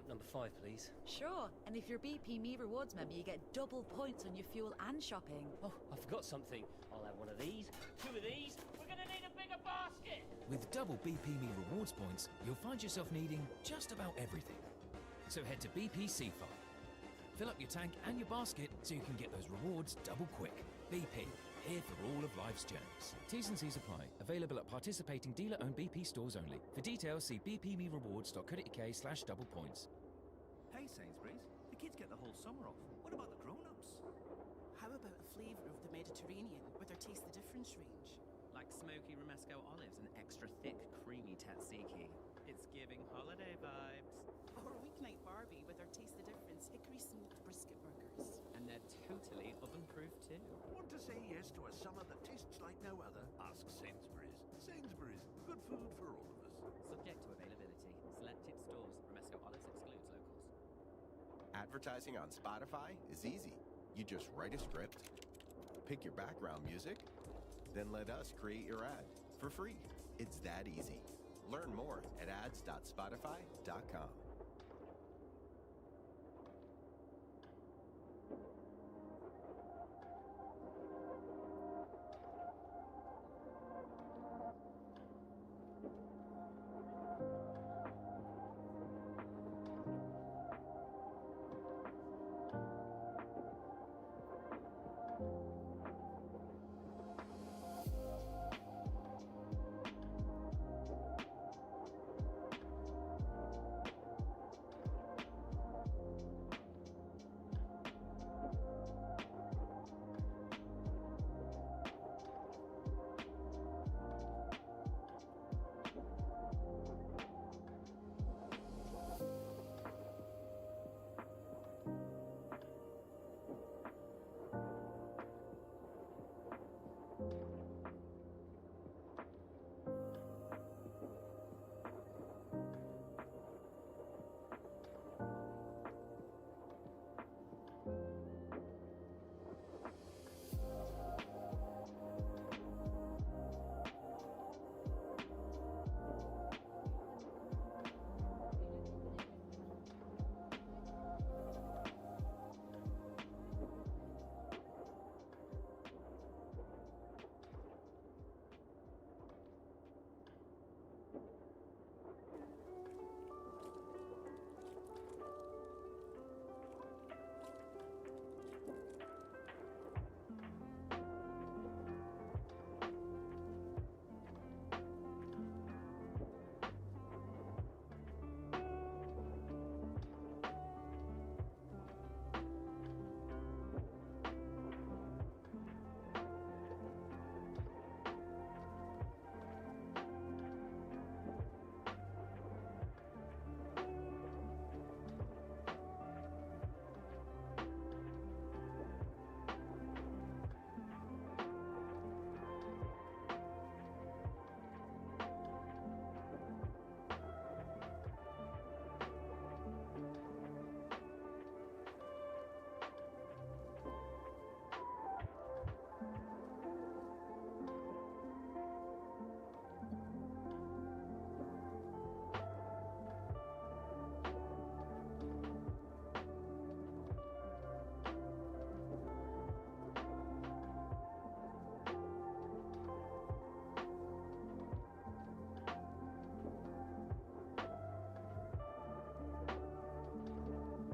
number 5, please. Sure, and if you're a BP Me Rewards member, you get double points on your fuel and shopping. Oh, I forgot something. I'll have one of these, 2 of these. We're gonna need a bigger basket! With double BP Me Rewards points, you'll find yourself needing just about everything. So head to BP Seafar. Fill up your tank and your basket so you can get those rewards double quick. BP, here for all of life's journeys. T's and C's apply. Available at participating dealer-owned BP stores only. For details, see bpmerewards.co.uk/double points. Hey Sainsbury's, the kids get the whole summer off. What about the grown-ups? How about a flavour of the Mediterranean with their Taste the Difference range? Like smoky Romesco olives and extra thick, creamy tzatziki. It's giving holiday vibes. Or a weeknight Barbie with their Taste the Difference hickory smoked brisket burgers. And they're totally oven-proof too. Want to say yes to a summer that tastes like no other? Ask Sainsbury's. Sainsbury's, good food for all of us. Subject to availability. Selected stores. Romesco olives excludes locals. Advertising on Spotify is easy. You just write a script, pick your background music, then let us create your ad for free. It's that easy. Learn more at ads.spotify.com.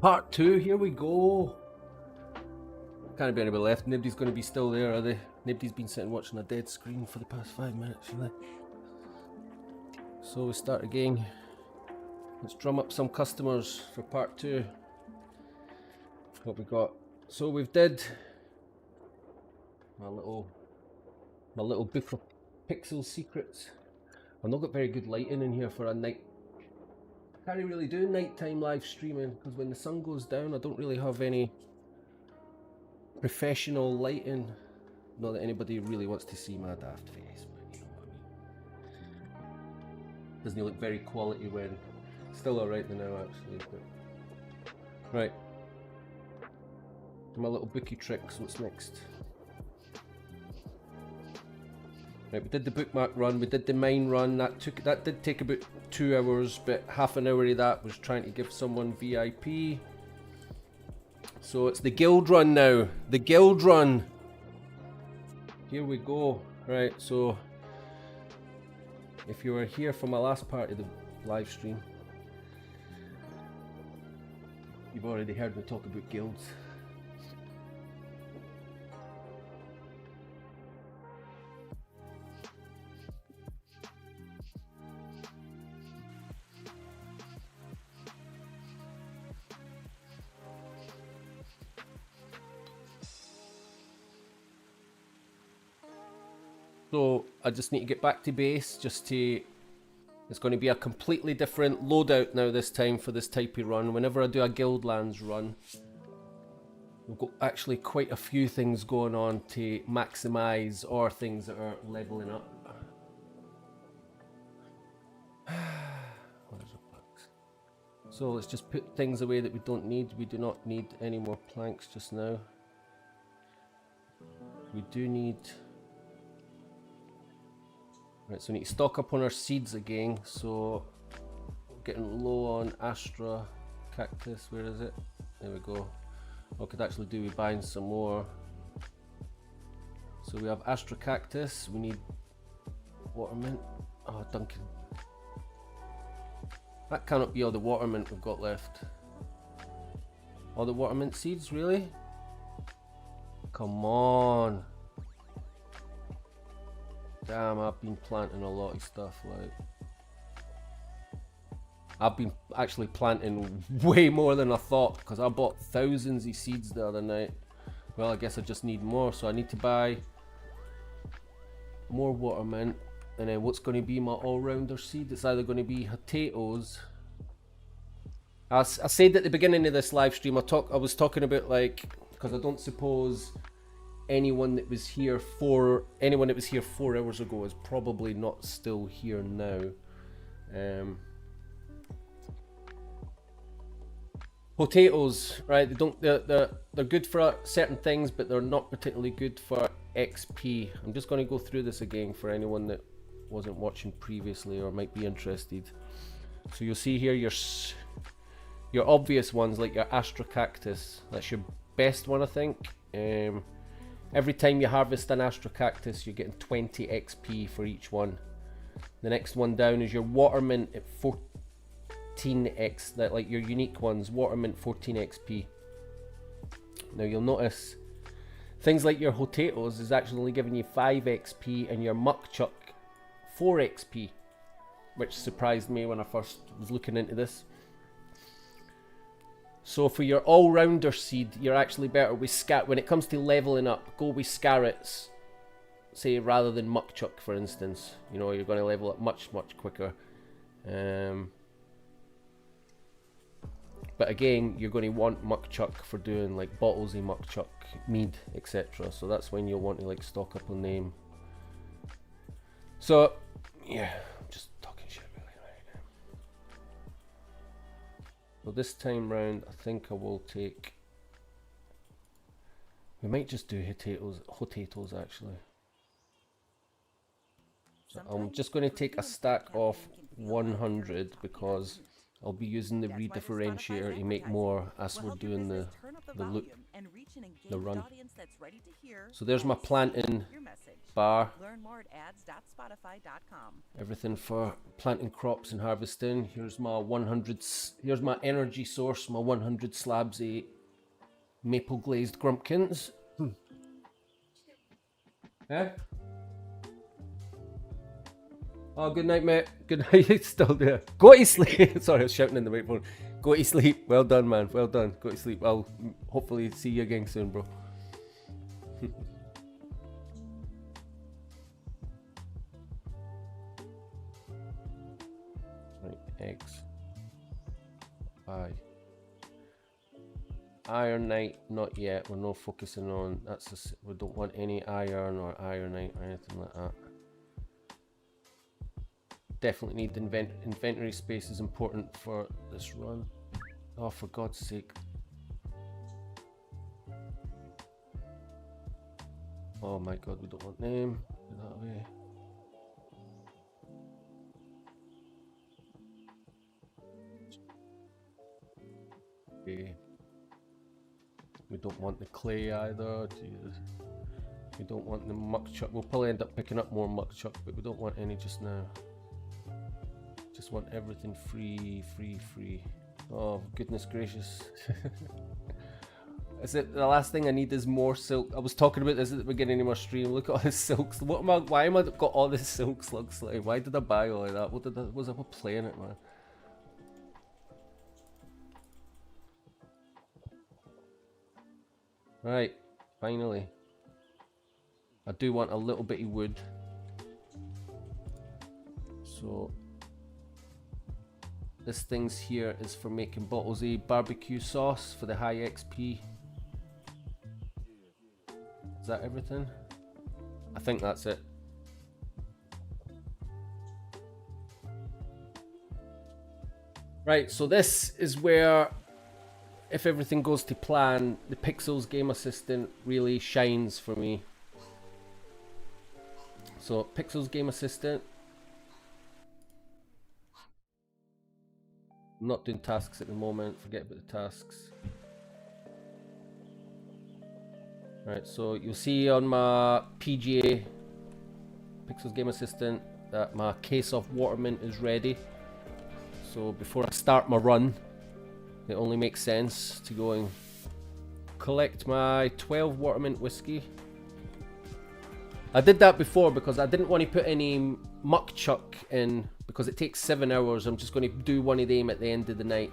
Part 2, here we go. Can't be anybody left. Nobody's going to be still there, are they? Nobody's been sitting watching a dead screen for the past 5 minutes, really. So we start again. Let's drum up some customers for part 2. What we got? So we've did my little book of pixel secrets. I've not got very good lighting in here for a night. I can't really do nighttime live streaming because when the sun goes down I don't really have any professional lighting. Not that anybody really wants to see my daft face, but you know what I mean. Doesn't he look very quality when still alright now actually, but right. My little bookie tricks, what's next? Right, we did the bookmark run, we did the mine run. That did take about 2 hours, but half an hour of that was trying to give someone VIP. So it's the guild run now. The guild run. Here we go. Right, so if you were here for my last part of the live stream, you've already heard me talk about guilds. So I just need to get back to base it's going to be a completely different loadout now this time for this type of run. Whenever I do a Guildlands run, we've got actually quite a few things going on to maximise or things that are levelling up. So let's just put things away that we don't need. We do not need any more planks just now. We do need... Right, so we need to stock up on our seeds again. So we're getting low on Astra Cactus. Where is it? There we go. I could actually do with buying some more. So we have Astra Cactus. We need Watermint. Oh, Duncan. That cannot be all the Watermint we've got left. All the Watermint seeds, really? Come on. Damn, I've been planting a lot of stuff, like. I've been actually planting way more than I thought, because I bought thousands of seeds the other night. Well, I guess I just need more, so I need to buy more Watermint. And then what's going to be my all-rounder seed? It's either going to be potatoes. I said at the beginning of this live stream, I was talking about, like, because I don't suppose anyone that was here 4 hours ago is probably not still here now. Potatoes, right? They're good for certain things, but they're not particularly good for XP. I'm just going to go through this again for anyone that wasn't watching previously or might be interested. So you'll see here your obvious ones, like your Astra Cactus. That's your best one, I think. Every time you harvest an Astra Cactus, you're getting 20 XP for each one. The next one down is your Watermint at 14x, like your unique ones, Watermint 14 XP. Now you'll notice things like your potatoes is actually only giving you 5 XP and your Muck Chuck 4 XP, which surprised me when I first was looking into this. So for your all-rounder seed, you're actually better with when it comes to leveling up, go with Scarrets, say, rather than Muck Chuck, for instance. You know, you're going to level up much quicker. But again, you're going to want Muck Chuck for doing like bottles of Muck Chuck, mead, etc. So that's when you'll want to like stock up on them. So yeah, I'm just talking shit really right now. So this time round, I think I will take. We might just do potatoes actually. So I'm just going to take a stack of 100 because I'll be using the redifferentiator to make more as we're doing the loop, the run. So there's my planting bar. Everything for planting crops and harvesting. Here's my 100. Here's my energy source. My 100 slabs of maple glazed grumpkins. Yeah. Oh, good night, mate. Good night. It's still there. Go to sleep. Sorry, I was shouting in the microphone. Go to sleep. Well done, man. Well done. Go to sleep. I'll hopefully see you again soon, bro. Right, eggs. Bye. Ironite, not yet. We're not focusing on. We don't want any iron or ironite or anything like that. Definitely need inventory space is important for this run. Oh, for God's sake. Oh my God, we don't want them. Get that away. don't want the clay either. Jesus. We don't want the muck chuck. We'll probably end up picking up more muck chuck, but we don't want any just now. Just want everything free, free, free. Oh, goodness gracious. Is it the last thing I need is more silk? I was talking about this at the beginning of my stream. Look at all this silks. What am I? Why am I got all this silk slug slime? Why did I buy all of that? What did I, was I playing it, man? Right, finally. I do want a little bitty wood. So this thing's here is for making bottles of barbecue sauce for the high XP. Is that everything? I think that's it. Right, so this is where, if everything goes to plan, the Pixels Game Assistant really shines for me. So, Pixels Game Assistant. I'm not doing tasks at the moment, forget about the tasks. Right, so you'll see on my PGA, Pixels Game Assistant, that my case of Watermint is ready. So before I start my run, it only makes sense to go and collect my 12 Watermint whiskey. I did that before because I didn't want to put any muck chuck in because it takes 7 hours. I'm just going to do one of them at the end of the night.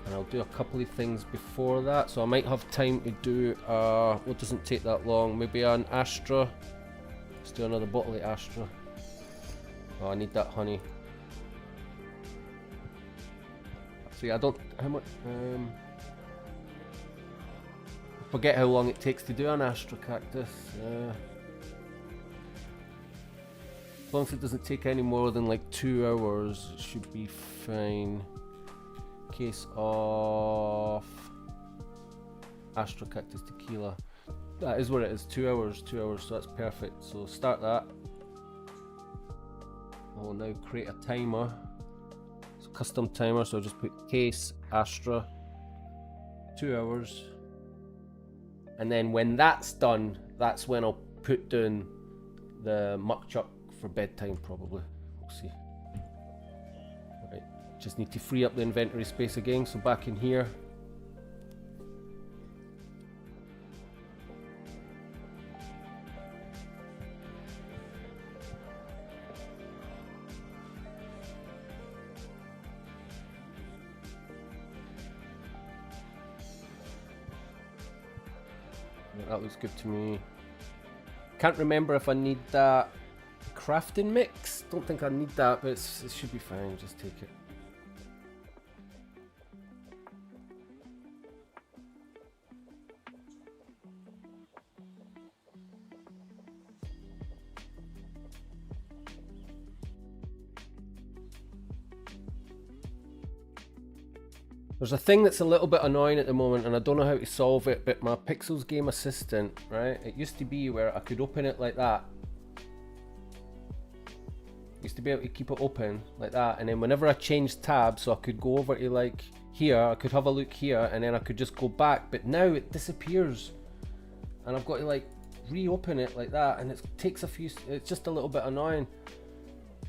And I'll do a couple of things before that, so I might have time to do what doesn't take that long, maybe an Astra. Let's do another bottle of Astra. Oh, I need that honey. So yeah, I don't, how much, forget how long it takes to do an Astra cactus. As long as it doesn't take any more than like 2 hours, it should be fine. Case of Astra Cactus Tequila. That is what it is, 2 hours, so that's perfect. So start that. I will now create a timer. It's a custom timer, so I'll just put case Astra, 2 hours. And then when that's done, that's when I'll put down the muck chuck for bedtime probably. We'll see. Right. Just need to free up the inventory space again, so back in here. Yeah, that looks good to me. Can't remember if I need that crafting mix. Don't think I need that, but it should be fine. Just take it. There's a thing that's a little bit annoying at the moment, and I don't know how to solve it, but my Pixels Game Assistant, right? It used to be where I could open it like that. Used to be able to keep it open like that, and then whenever I changed tabs, so I could go over to like here, I could have a look here, and then I could just go back, but now it disappears. And I've got to like reopen it like that, and it takes a few, it's just a little bit annoying.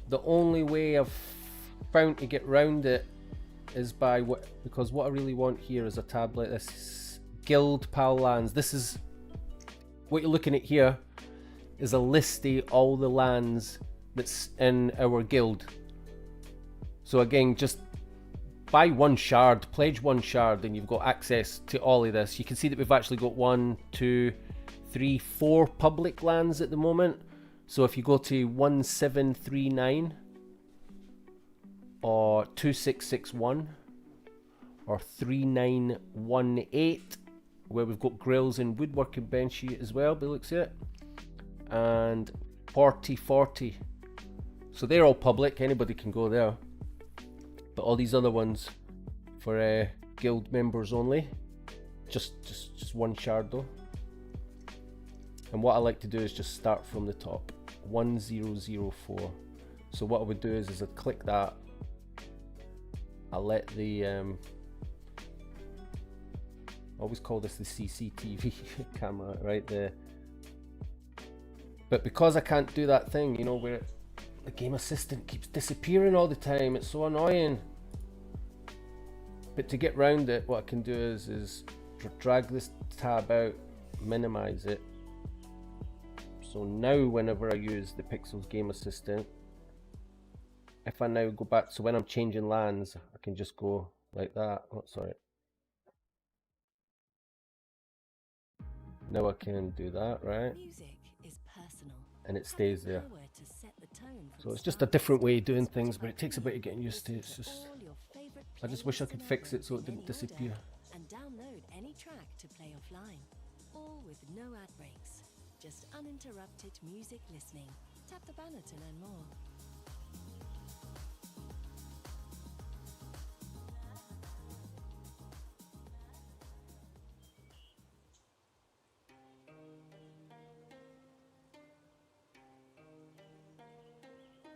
The only way I've found to get around it is by because what I really want here is a tab like this, Guild Pal Lands. This is what you're looking at here, is a list of all the lands that's in our guild. So again, just buy one shard, pledge one shard, and you've got access to all of this. You can see that we've actually got 1, 2, 3, 4 public lands at the moment. So if you go to 1739 or 2661 or 3918, where we've got grills and woodworking bench as well, by the looks of it, and 4040. So they're all public, anybody can go there. But all these other ones for guild members only. Just one shard though. And what I like to do is just start from the top. 1004. So what I would do is I'd click that. I'll let the always call this the CCTV camera, right? But because I can't do that thing, you know, where the game assistant keeps disappearing all the time, it's so annoying. But to get round it, what I can do is drag this tab out, minimize it. So now whenever I use the Pixels Game Assistant, if I now go back, so when I'm changing lands, I can just go like that. Oh, sorry. Now I can do that, right? Music is personal. And it stays there. Power to set the tone from So it's just a different way of doing things, but it takes a bit of getting used to. It's just, I just wish I could fix it so it didn't disappear. And download any track to play offline, all with no ad breaks. Just uninterrupted music listening. Tap the banner to learn more.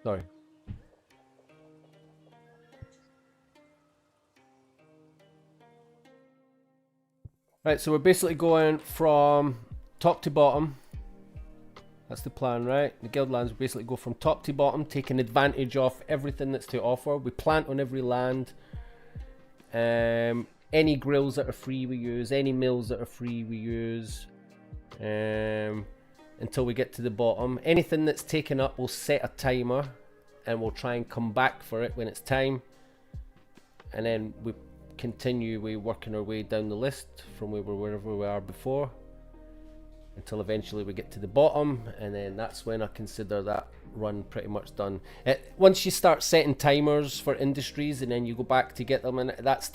Sorry. Right, so we're basically going from top to bottom. That's the plan, right? The guild lands basically go from top to bottom, taking advantage of everything that's to offer. We plant on every land. Any grills that are free we use, any mills that are free we use. Until we get to the bottom. Anything that's taken up, we'll set a timer and we'll try and come back for it when it's time. And then we continue working our way down the list from wherever we are before, until eventually we get to the bottom, and then that's when I consider that run pretty much done. Once you start setting timers for industries and then you go back to get them, and that's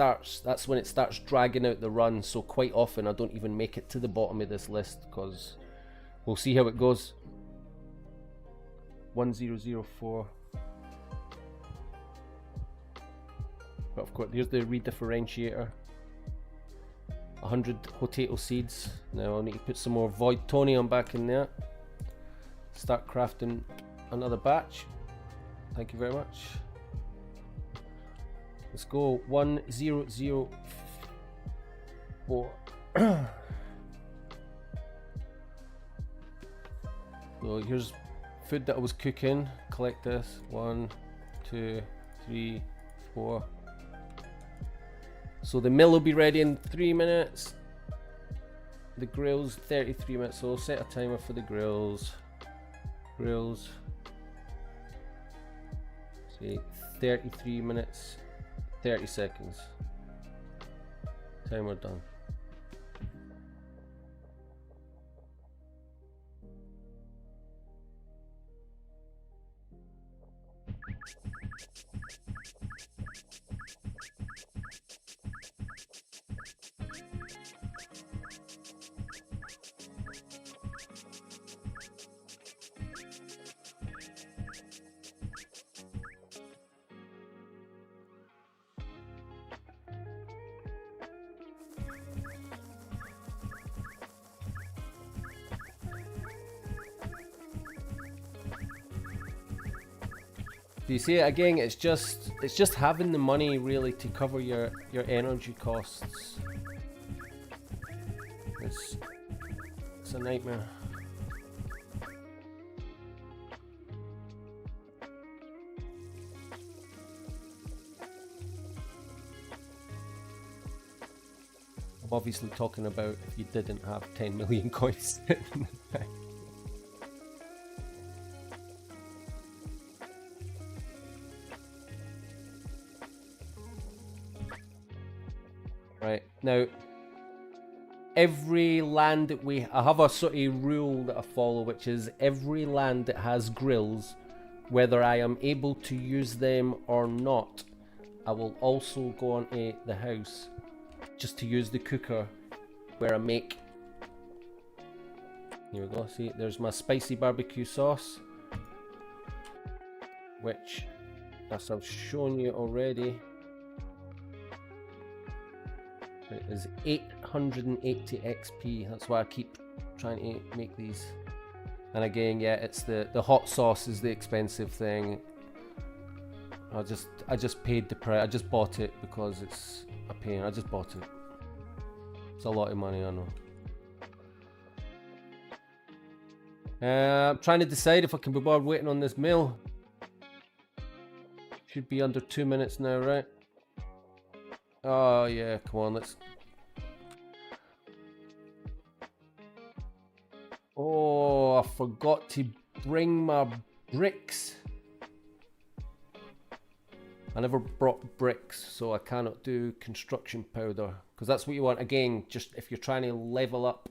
when it starts dragging out the run. So quite often I don't even make it to the bottom of this list, because we'll see how it goes. 1004. But of course, here's the redifferentiator. 100 potato seeds. Now I'll need to put some more voidtonium back in there. Start crafting another batch. Thank you very much. Let's go 1004. So here's food that I was cooking. Collect this. 1, 2, 3, 4. So the mill will be ready in 3 minutes. The grills 33 minutes. So I'll set a timer for the grills. Grills. Say 33 minutes, 30 seconds. Timer done. You see it again, it's just having the money really to cover your energy costs. It's a nightmare. I'm obviously talking about if you didn't have 10 million coins. Right, now every land that I have a sort of rule that I follow, which is every land that has grills, whether I am able to use them or not, I will also go onto the house just to use the cooker where I make. Here we go, see, there's my spicy barbecue sauce, which, as I've shown you already, it is 880 XP. That's why I keep trying to make these. And again, yeah, it's the hot sauce is the expensive thing. I just paid the price. I just bought it because it's a pain. I just bought it. It's a lot of money, I know. I'm trying to decide if I can be bothered waiting on this mill. Should be under 2 minutes now, right? Oh yeah, come on, let's... Oh, I forgot to bring my bricks. I never brought bricks, so I cannot do construction powder. Because that's what you want, again, just if you're trying to level up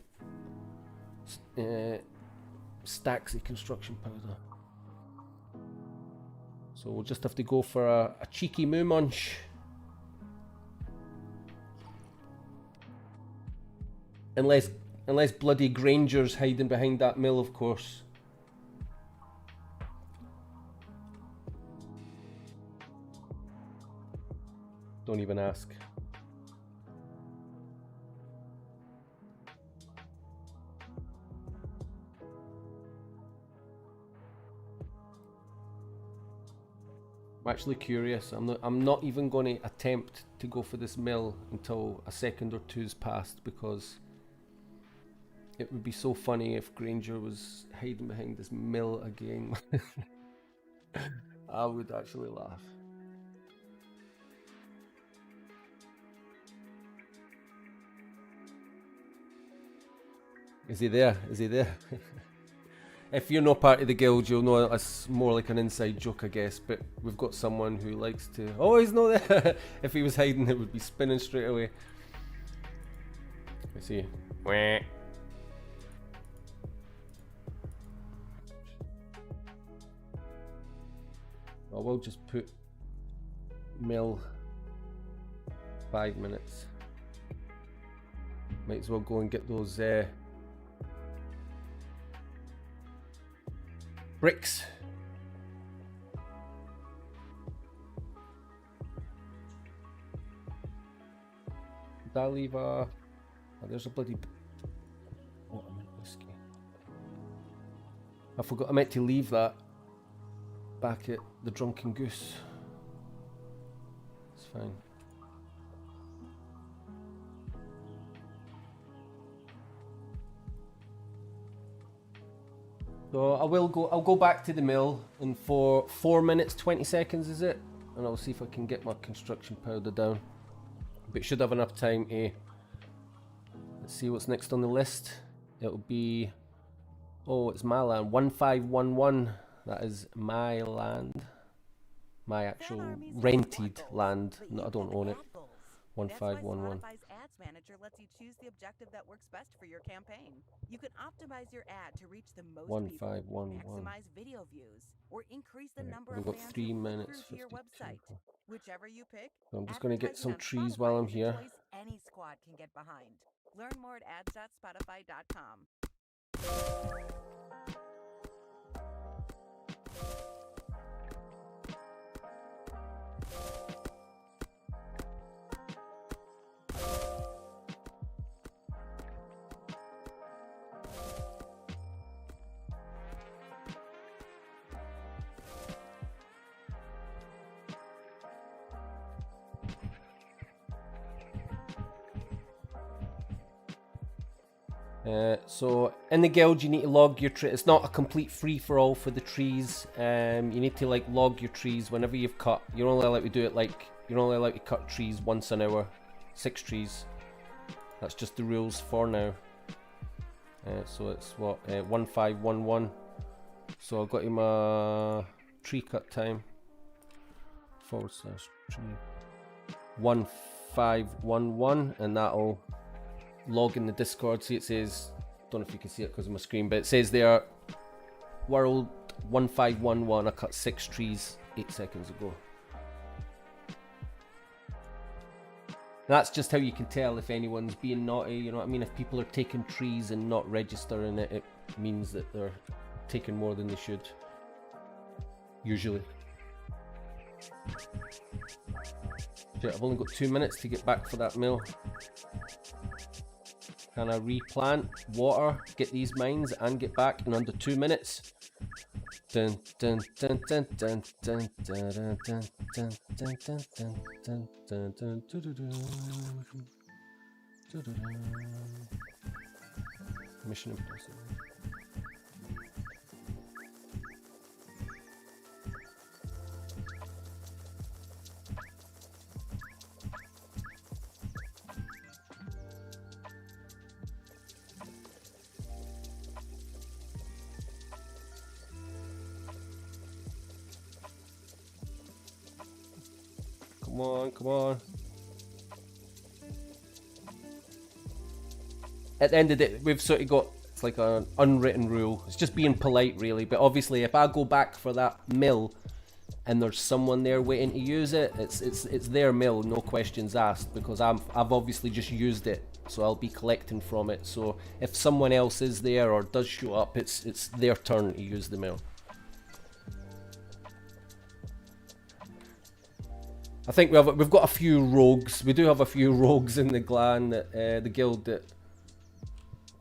stacks of construction powder. So we'll just have to go for a cheeky moo munch. Unless bloody Granger's hiding behind that mill, of course. Don't even ask. I'm actually curious. I'm not even going to attempt to go for this mill until a second or two's passed, because it would be so funny if Granger was hiding behind this mill again. I would actually laugh. Is he there? Is he there? If you're not part of the guild, you'll know it's more like an inside joke, I guess. But we've got someone who likes to... Oh, he's not there! If he was hiding, it would be spinning straight away. Let's see. Wah. I will just put mill 5 minutes. Might as well go and get those bricks. Did I leave oh, there's a bloody... Oh, I meant whiskey. I forgot, I meant to leave that back at the Drunken Goose. It's fine. So I'll go back to the mill in for 4 minutes 20 seconds, is it? And I'll see if I can get my construction powder down. But should have enough time to... Let's see what's next on the list. It'll be... Oh, it's my land. 1511. That is my land. My actual rented land. No, I don't own it. 1511. Spotify's Ads Manager lets you choose the objective that works best for your campaign. You can optimize your ad to reach the most people, 1511. maximize video views, or increase the number We've of got fans 3 who click minutes through to your 52. website. Whichever you pick, So I'm just going to get some advertising on trees while I'm Spotify is a here. choice any squad can get behind. Learn more at ads.spotify.com. So in the guild you need to log your tree. It's not a complete free-for-all for the trees. You need to like log your trees whenever you've cut. You're only allowed to do it like, you're only allowed to cut trees once an hour. 6 trees. That's just the rules for now. So it's what, 1511. So I've got him a tree cut time. / tree 1511, and that'll log in the Discord. See, it says, don't know if you can see it because of my screen, but it says there, world 1511. I cut 6 trees 8 seconds ago. That's just how you can tell if anyone's being naughty, you know what I mean? If people are taking trees and not registering it, it means that they're taking more than they should. Usually. Shit, I've only got 2 minutes to get back for that mill. Can I replant, water, get these mines, and get back in under 2 minutes? Dun dun dun dun dun dun dun dun dun dun dun dun dun dun dun dun dun. Mission Impossible. Come on, come on. At the end of it, we've sort of got, it's like an unwritten rule. It's just being polite, really. But obviously, if I go back for that mill and there's someone there waiting to use it, it's their mill, no questions asked, because I've obviously just used it, so I'll be collecting from it. So if someone else is there or does show up, it's their turn to use the mill. I think we've got a few rogues. We do have a few rogues in the clan, the guild, that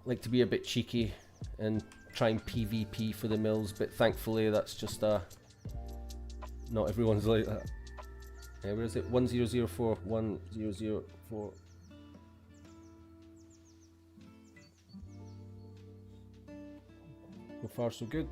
like to be a bit cheeky and try and PvP for the mills, but thankfully that's just not everyone's like that. Where is it? 1004, 1004. So far so good.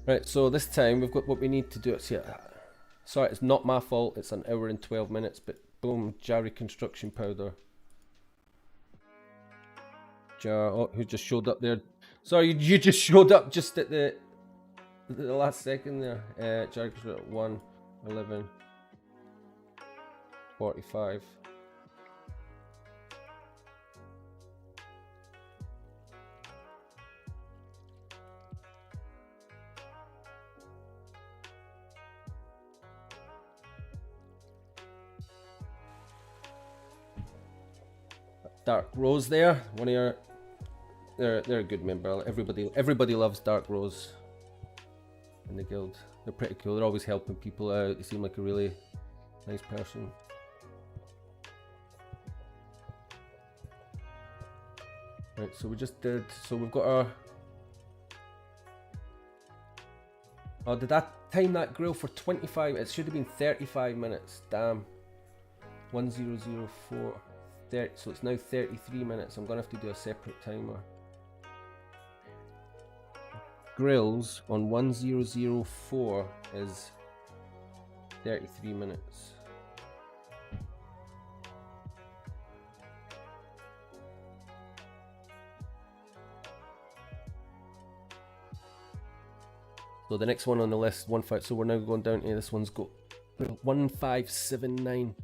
Right, so this time we've got what we need to do. It's here. Sorry, it's not my fault. It's an hour and 12 minutes, but boom, Jarry construction powder. Oh, who just showed up there? Sorry, you just showed up just at the last second there. Jarry construction 1, 11, 45. Dark Rose there, one of your, they're a good member. Everybody loves Dark Rose in the guild. They're pretty cool. They're always helping people out. They seem like a really nice person. Right, so we just did. So we've got our. Oh, did I time that grill for 25? It should have been 35 minutes. Damn. 1004. 30, so it's now 33 minutes. I'm gonna have to do a separate timer. Grills on 1004 is 33 minutes. So the next one on the list, 15. So we're now going down to this one's got 1579.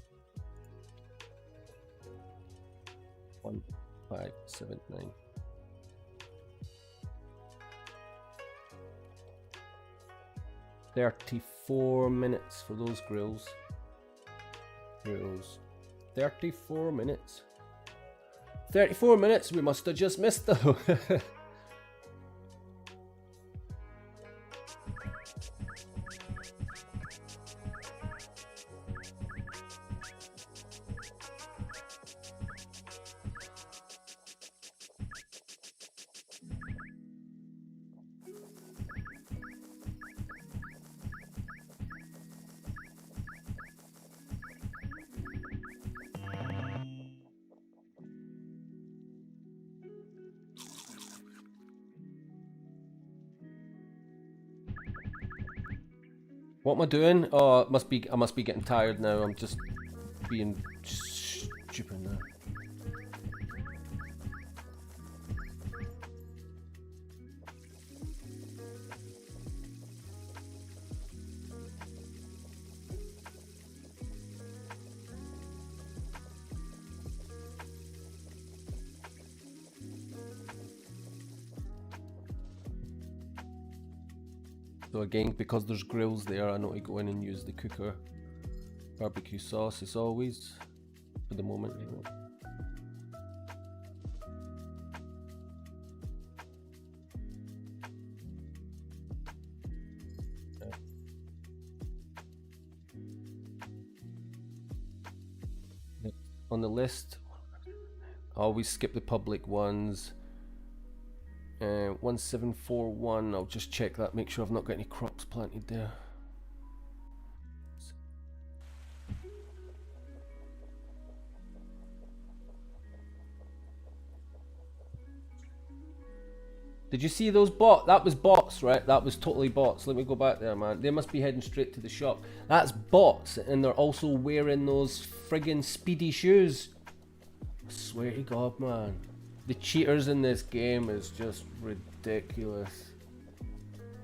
1579. $34 minutes for those grills. 34 minutes. 34 minutes. We must have just missed though. What am I doing? Oh, I must be getting tired now. I'm just being stupid now. So again, because there's grills there, I know to go in and use the cooker. Barbecue sauce as always, for the moment anyway. On the list, I always skip the public ones. 1741, I'll just check that, make sure I've not got any crops planted there. Did you see those bots? That was bots, right? That was totally bots. Let me go back there, man. They must be heading straight to the shop. That's bots, and they're also wearing those friggin' speedy shoes. I swear to God, man. The cheaters in this game is just ridiculous.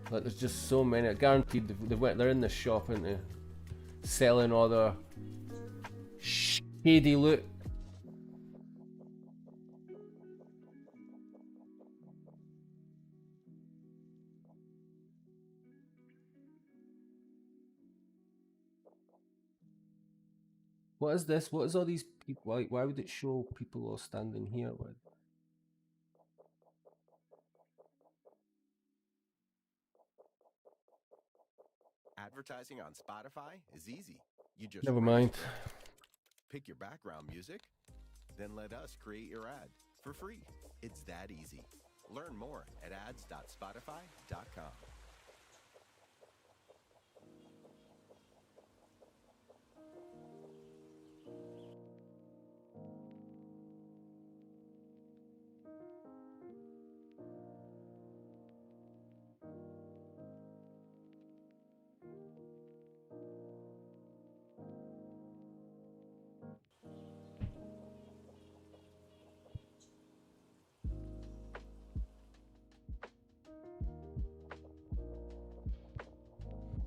Like, there's just so many. I guaranteed they're in the shop, aren't they? Selling all their shady loot. What is this? What is all these people? Why would it show people all standing here? What? Advertising on Spotify is easy. You just Never write mind. a script, pick your background music, then let us create your ad for free. It's that easy. Learn more at ads.spotify.com.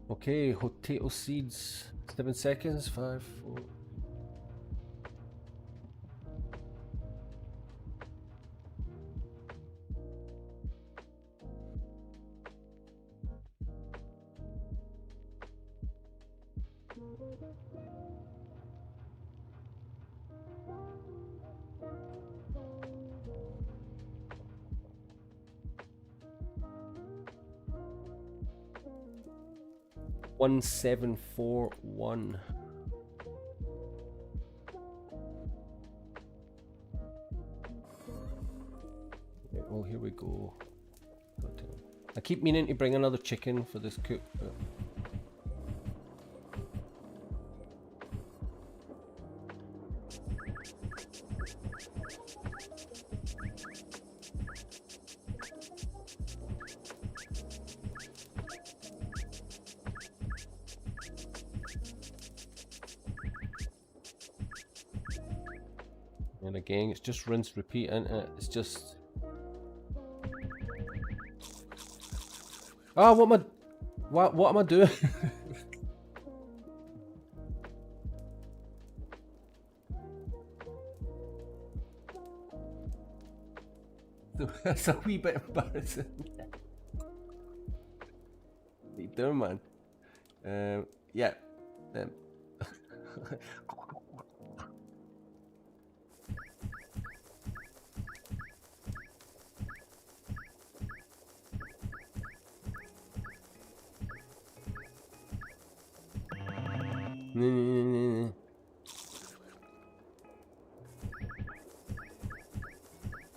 Okay, potato seeds. 7 seconds. 5, 4. One 741. Okay, well, here we go. I keep meaning to bring another chicken for this cook, but... And again, it's just rinse, repeat, and it's just... Ah, what am I doing? That's a wee bit embarrassing. What are you doing, man? Yeah.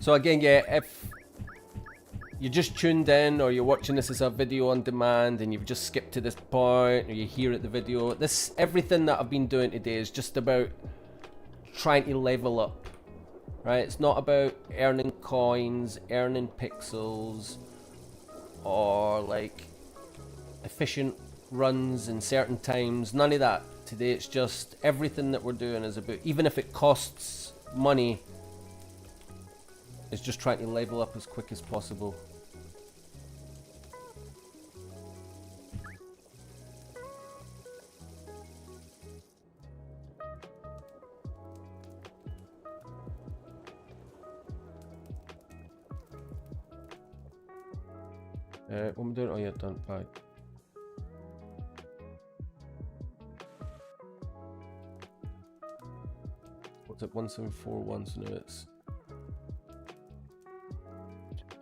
So again, yeah, if you just tuned in or you're watching this as a video on demand and you've just skipped to this point or you're here at the video, everything that I've been doing today is just about trying to level up, right? It's not about earning coins, earning pixels, or like efficient runs in certain times. None of that today. It's just everything that we're doing is about, even if it costs money, it's just trying to level up as quick as possible. What am I doing? Oh yeah, done. Bye. It's at 1741, so now it's...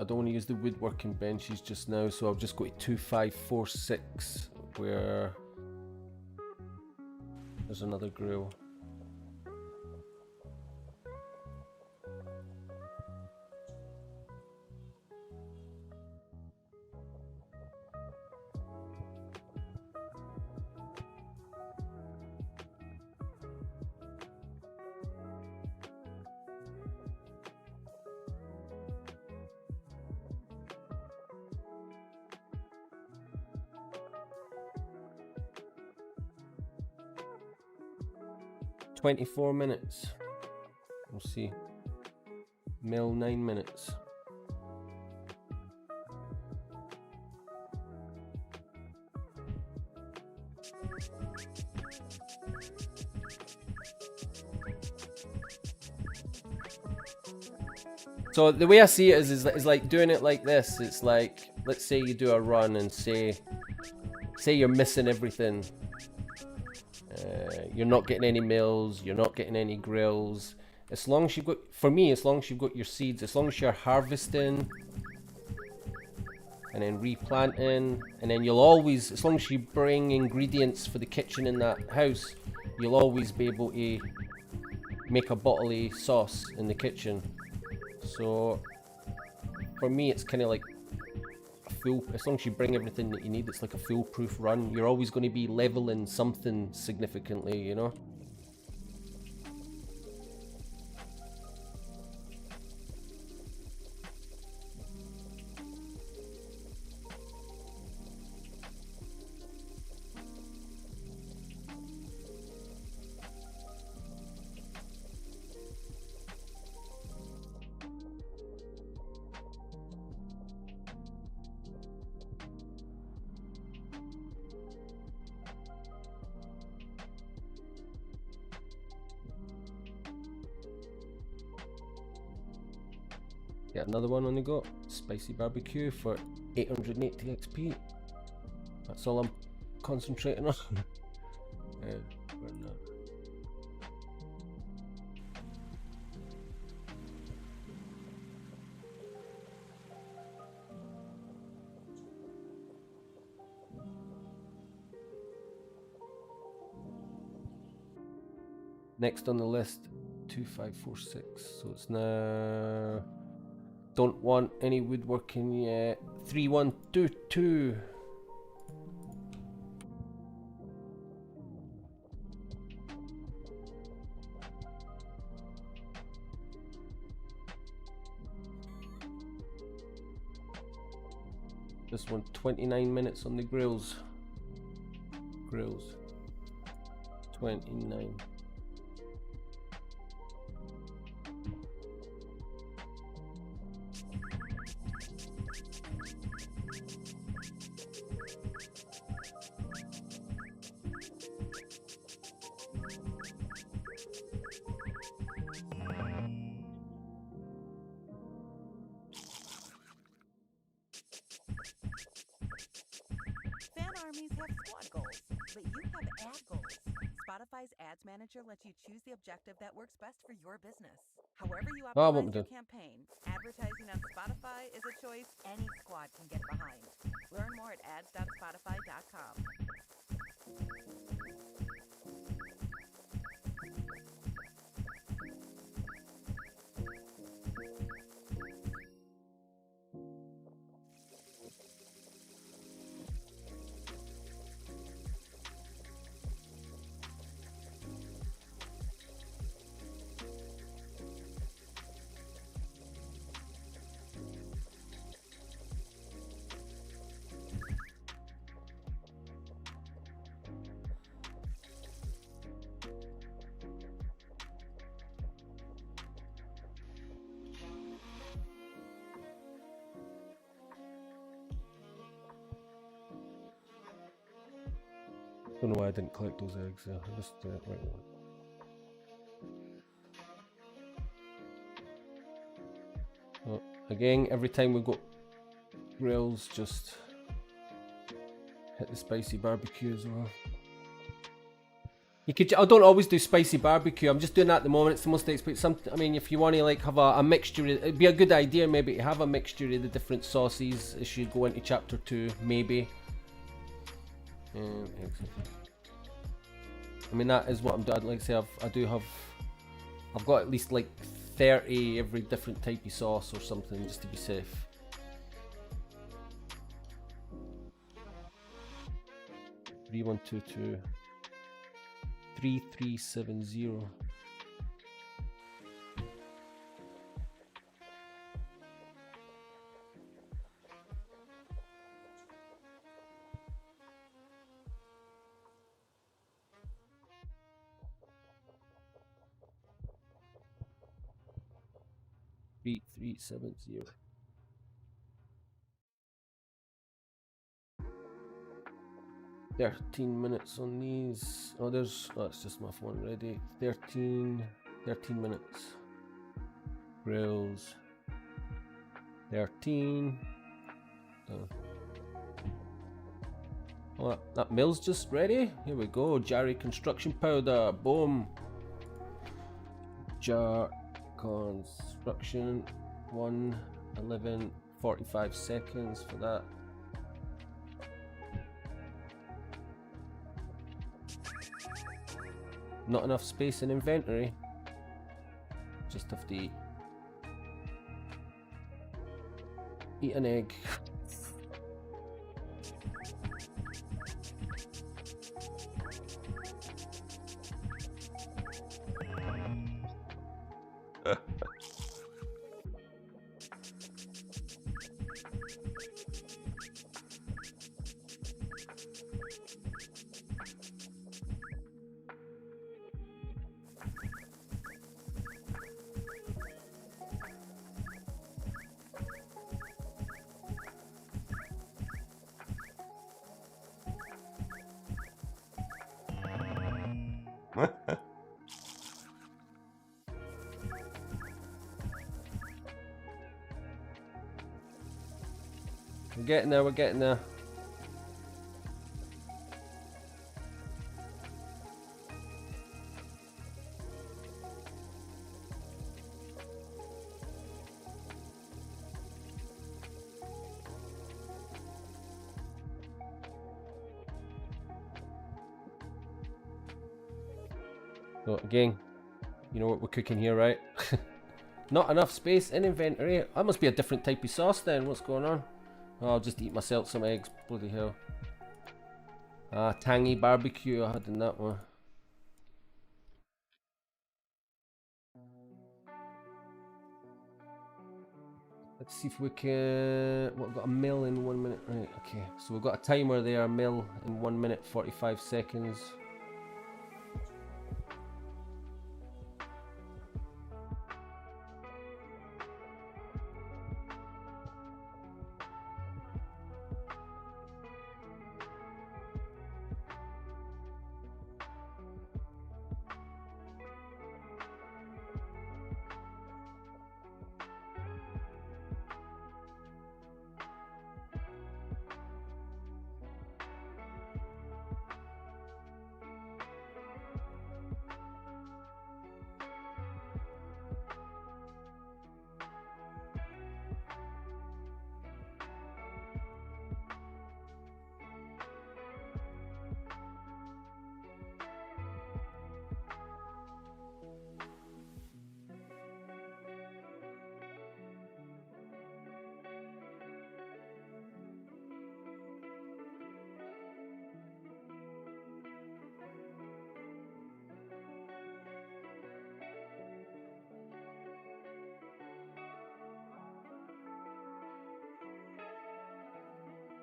I don't want to use the woodworking benches just now, so I'll just go to 2546, where there's another grill. $24 minutes. We'll see. Mill 9 minutes. So the way I see it is like doing it like this. It's like, let's say you do a run and say you're missing everything. You're not getting any mills, you're not getting any grills. As long as you've got, for me, as long as you've got your seeds, as long as you're harvesting and then replanting, and then you'll always, as long as you bring ingredients for the kitchen in that house, you'll always be able to make a bottle of sauce in the kitchen. So for me, it's kind of like a full, as long as you bring everything that you need, it's like a foolproof run. You're always going to be leveling something significantly, you know? Get another one on the go. Spicy barbecue for 880 XP. That's all I'm concentrating on. We're not. Next on the list, 2546. So it's now. Don't want any woodworking yet. 3122. This one, 29 minutes on the grills. 29. Fan armies have squad goals, but you have ad goals. Spotify's ads manager lets you choose the objective that works best for your business. However you Oh, what optimize we your do. campaign, advertising on Spotify is a choice any squad can get behind. Learn more at ads.spotify.com. Don't know why I didn't collect those eggs there. I just wait. Oh, again, every time we got grills, just hit the spicy barbecue as well. You could. I don't always do spicy barbecue. I'm just doing that at the moment. It's the most expensive. I mean, if you want to like have a mixture, it'd be a good idea maybe to have a mixture of the different sauces as you go into chapter 2, maybe. I mean, that is what I'm doing. Like I say, I've got at least like 30 every different type of sauce or something just to be safe. Three one two two 3370. Three 370. $13 on these. Oh, it's just my phone ready. 13 minutes. Grills. 13. Oh, that mill's just ready. Here we go. Jarry construction powder. Boom. Jar construction. 1:11. 45 seconds for that. Not enough space in inventory. Just have to eat an egg. We're getting there. So again, you know what we're cooking here, right? Not enough space in inventory. That must be a different type of sauce then. What's going on? Oh, I'll just eat myself some eggs. Bloody hell. Tangy barbecue I had in that one. Let's see if we can... What, got a mill in 1 minute? Right, okay. So we've got a timer there, a mill in 1 minute 45 seconds.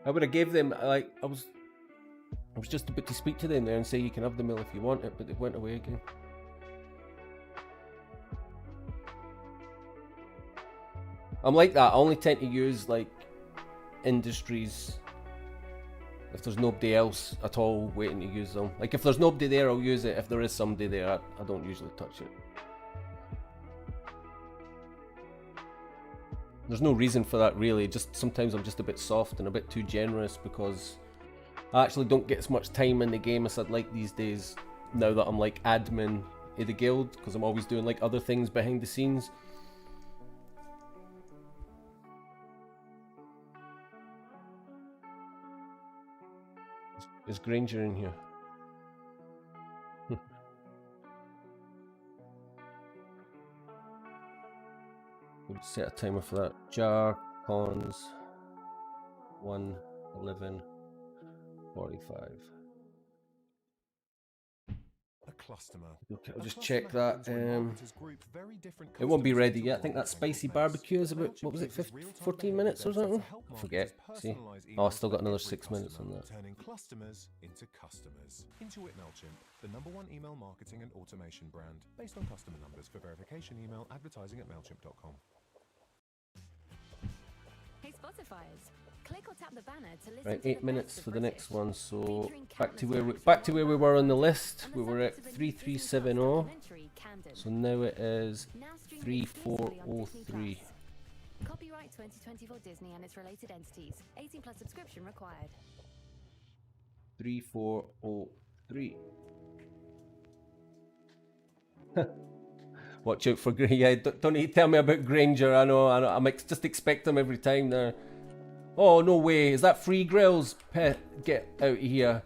I would have gave them, like, I was just about to speak to them there and say you can have the mill if you want it, but they went away again. I'm like that. I only tend to use like industries if there's nobody else at all waiting to use them. Like if there's nobody there, I'll use it. If there is somebody there, I don't usually touch it. There's no reason for that really, just sometimes I'm just a bit soft and a bit too generous because I actually don't get as much time in the game as I'd like these days. now that I'm like admin of the guild, because I'm always doing like other things behind the scenes. Is Granger in here? We'll set a timer for that. Jar cons 1:11:45. Okay, I'll just check that. It won't be ready yet. I think that spicy barbecue is about, what was it, 14 minutes or something? I forget. See? Oh, I still got another 6 minutes on that. Turning customers into customers. Intuit MailChimp, the #1 email marketing and automation brand, based on customer numbers. For verification, email advertising@mailchimp.com. Hey Spotifyers, click or tap the banner to listen Right, to 8 the minutes best of for the next British. one. So Featuring back to countless where we were on the list. We were at 3370. So now it is Now stream 3403. Copyright 2024 Disney and its related entities. 18+ subscription required. 3403. Watch out for Granger. Yeah, don't need to tell me about Granger. I know. I'm just expect him every time now. Oh, no way. Is that free grills? Pet, get out of here.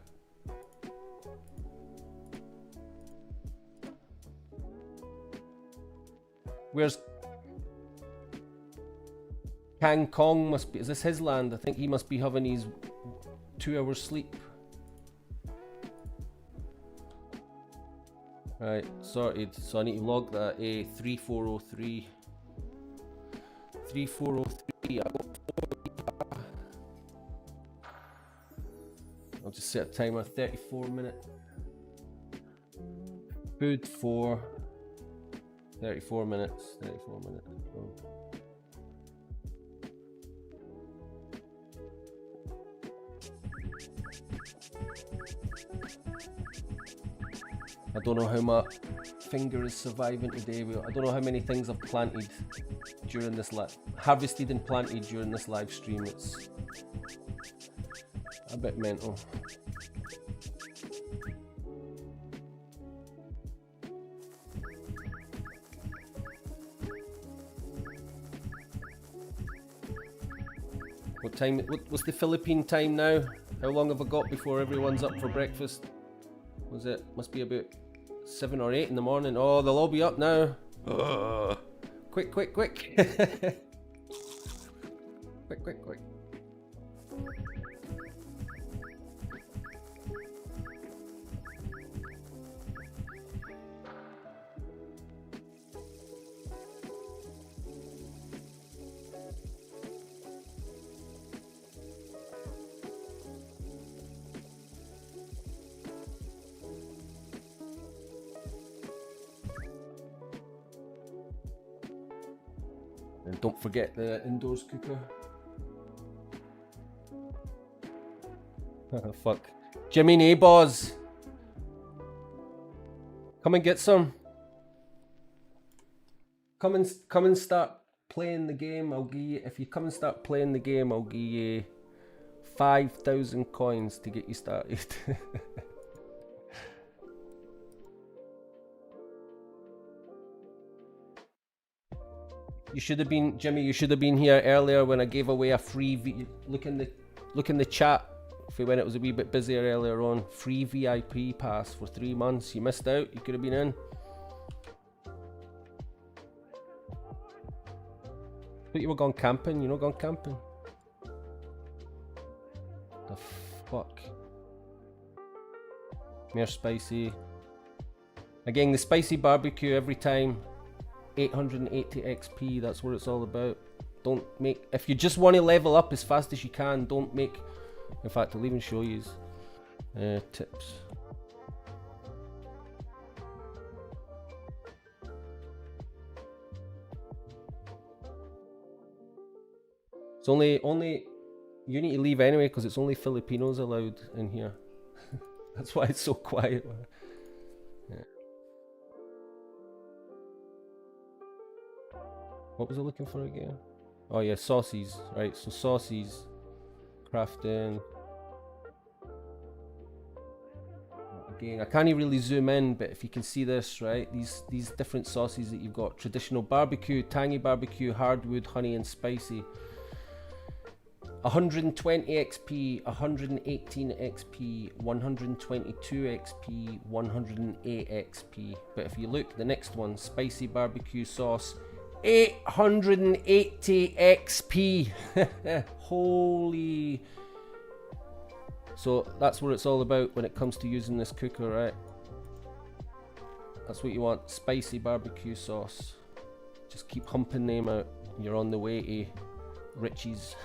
Where's Kang Kong? Must be. Is this his land? I think he must be having his 2 hours sleep. Right, sorted. So I need to log that. 3403. 3403. I'll just set a timer. 34 minutes. Food for 34 minutes. 34 minutes. Oh. I don't know how my finger is surviving today. I don't know how many things I've planted during this harvested and planted during this live stream. It's a bit mental. What time? What's the Philippine time now? How long have I got before everyone's up for breakfast? Was it? Must be about 7 or 8 in the morning. Oh, they'll all be up now. Ugh. Quick, quick, quick. Quick, quick, quick. And don't forget the indoors cooker. Fuck. Jimmy Neighbours. Come and get some. Come and start playing the game. I'll give you, if you come and start playing the game, I'll give you 5,000 coins to get you started. You should have been, Jimmy. You should have been here earlier when I gave away a free. Look in the chat for when it was a wee bit busier earlier on. Free VIP pass for 3 months. You missed out. You could have been in. But you were gone camping. You know, gone camping. The fuck. More spicy. Again, the spicy barbecue every time. 880 XP, that's what it's all about. Don't make, if you just want to level up as fast as you can, don't make, in fact I'll even show you tips. It's only you need to leave anyway because it's only Filipinos allowed in here. That's why it's so quiet. Yeah. What was I looking for again? Oh yeah, saucies. Right, so saucies. Crafting. Again, I can't really zoom in, but if you can see this, right, these different sauces that you've got: traditional barbecue, tangy barbecue, hardwood, honey, and spicy. 120 XP, 118 XP, 122 XP, 108 XP. But if you look, the next one, spicy barbecue sauce, 880 XP. Holy. So that's what it's all about when it comes to using this cooker, right? That's what you want, spicy barbecue sauce. Just keep humping them out. You're on the way to Richie's.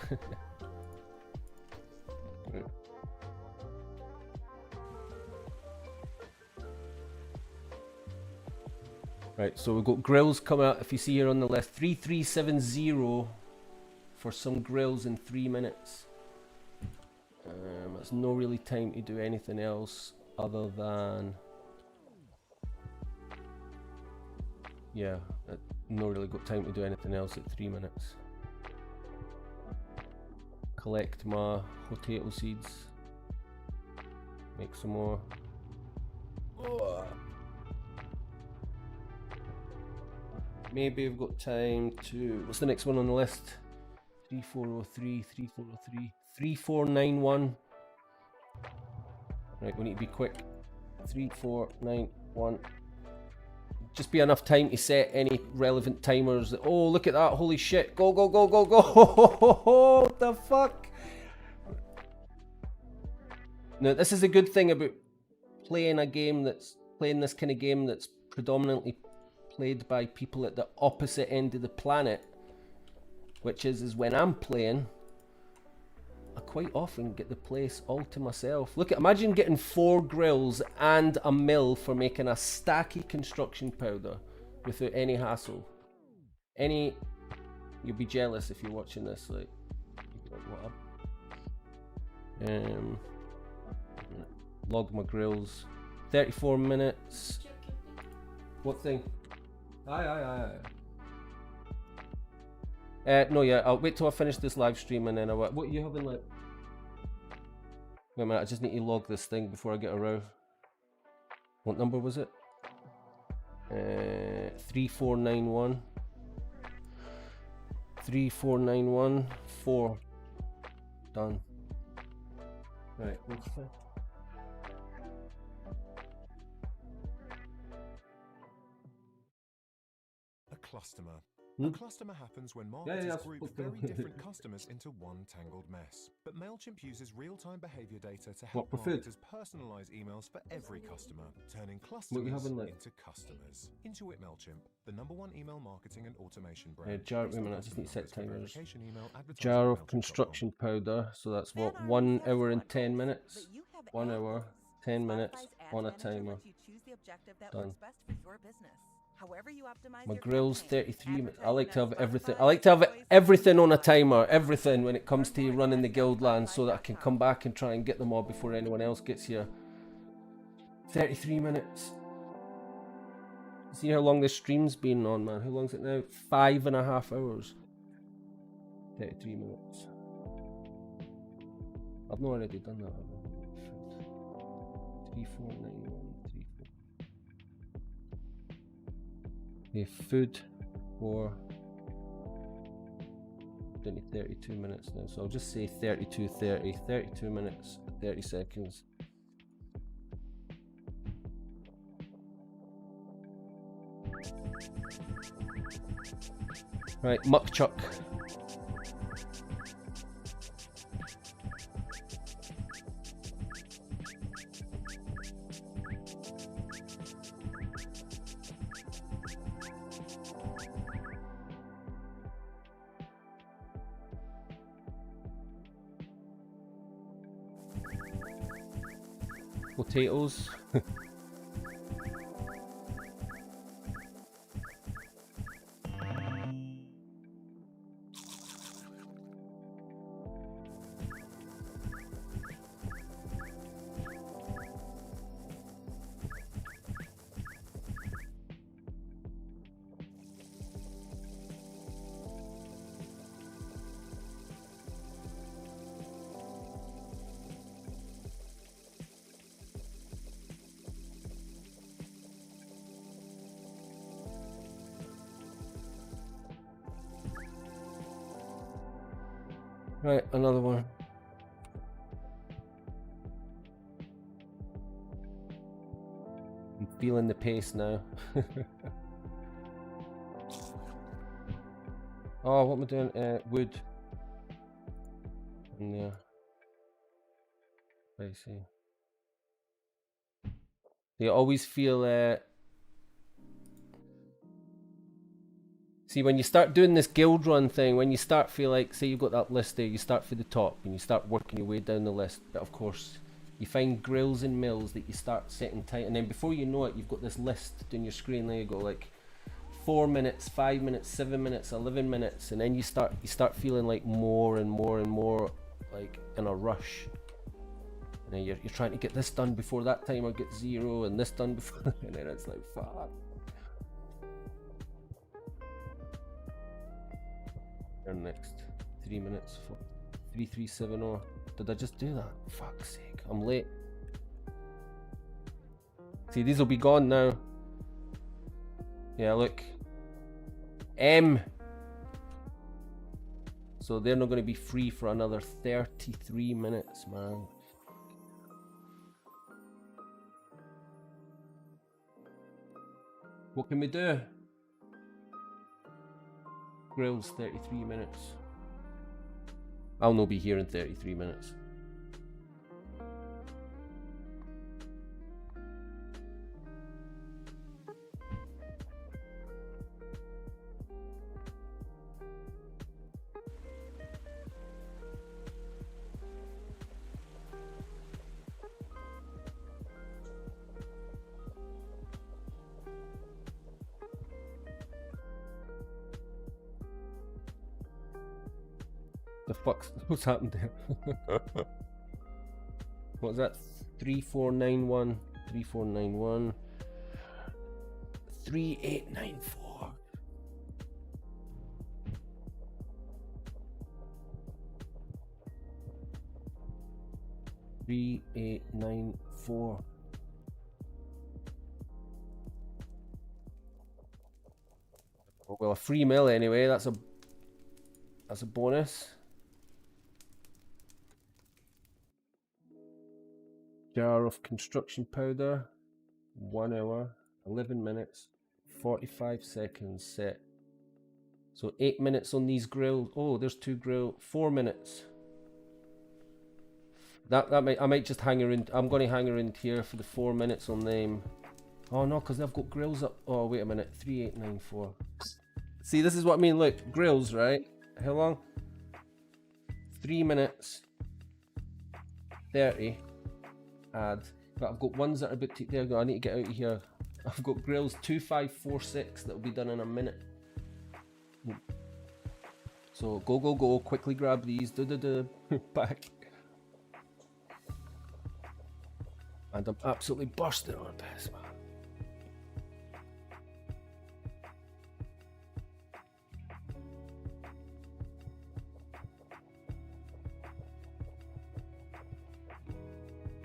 Right, so we've got grills coming out. If you see here on the left, 3370 for some grills in 3 minutes. That's no really time to do anything else other than, yeah, no really got time to do anything else at 3 minutes. Collect my potato seeds, make some more. Maybe I've got time to, what's the next one on the list? 3403, 3403, 3491. Right, we need to be quick. 3491. Just be enough time to set any relevant timers. Oh, look at that. Holy shit. Go, go, go, go, go. What the fuck? Now, this is a good thing about playing a game that's, playing this kind of game that's predominantly played by people at the opposite end of the planet, which is when I'm playing, I quite often get the place all to myself. Look at, imagine getting 4 grills and a mill for making a stacky construction powder without any hassle. You'll be jealous if you're watching this, like, you'll be like, what up? Log my grills. 34 minutes. What thing? Aye. No, yeah, I'll wait till I finish this live stream and then I'll... What are you having, like? Wait a minute, I just need to log this thing before I get a row. What number was it? 3491. 3491. 4. Done. Right, what's that? A cluster. A cluster happens when marketers group very different customers into one tangled mess. But MailChimp uses real-time behavior data to help marketers personalize emails for every customer, turning clusters into customers. Intuit MailChimp, the #1 email marketing and automation brand. Jar, wait a minute, I just need to set timers. Jar of construction powder, so that's what, 1 hour and 10 minutes? 1 hour, 10 minutes on a timer. Done. My grill's 33 minutes. I like to have everything. I like to have everything on a timer. Everything when it comes to running the guild land, so that I can come back and try and get them all before anyone else gets here. 33 minutes. See how long this stream's been on, man. How long's it now? 5.5 hours. 33 minutes. I've not already done that, have I? 3491. The food for 32 minutes now, so I'll just say 32:30. 32 minutes 30 seconds. Right, muck chuck. Potatoes. Right, another one. I'm feeling the pace now. Oh, what am I doing? Wood. In there. I see. You always feel. See, when you start doing this guild run thing, when you start feel like, say you've got that list there, you start from the top and you start working your way down the list. But of course, you find grills and mills that you start setting tight, and then before you know it, you've got this list down your screen. There you go, like 4 minutes, 5 minutes, 7 minutes, 11 minutes, and then you start feeling like more and more and more like in a rush. And then you're trying to get this done before that timer gets 0, and this done before, and then it's like fuck. And next 3 minutes for 3370. Did I just do that? Fuck's sake, I'm late. See, these will be gone now. Yeah, look. M. So they're not going to be free for another 33 minutes, man. What can we do? Grills 33 minutes. I'll not be here in 33 minutes. The fuck's what's happened there? What was that? 3491 3491 3894. Well, a free mill anyway. That's a bonus. Jar of construction powder, 1 hour, 11 minutes, 45 seconds set. So 8 minutes on these grills. Oh, there's 2 grill, 4 minutes. I might just hang around. I'm going to hang around here for the 4 minutes on them. Oh no, because they've got grills up. Oh wait a minute, 3894. See, this is what I mean. Look, grills, right? How long? 3 minutes, 30. Add, but I've got ones that are a bit there. I need to get out of here. I've got grills 2546 that will be done in a minute. So go, quickly grab these. Back. And I'm absolutely bursting on this, man.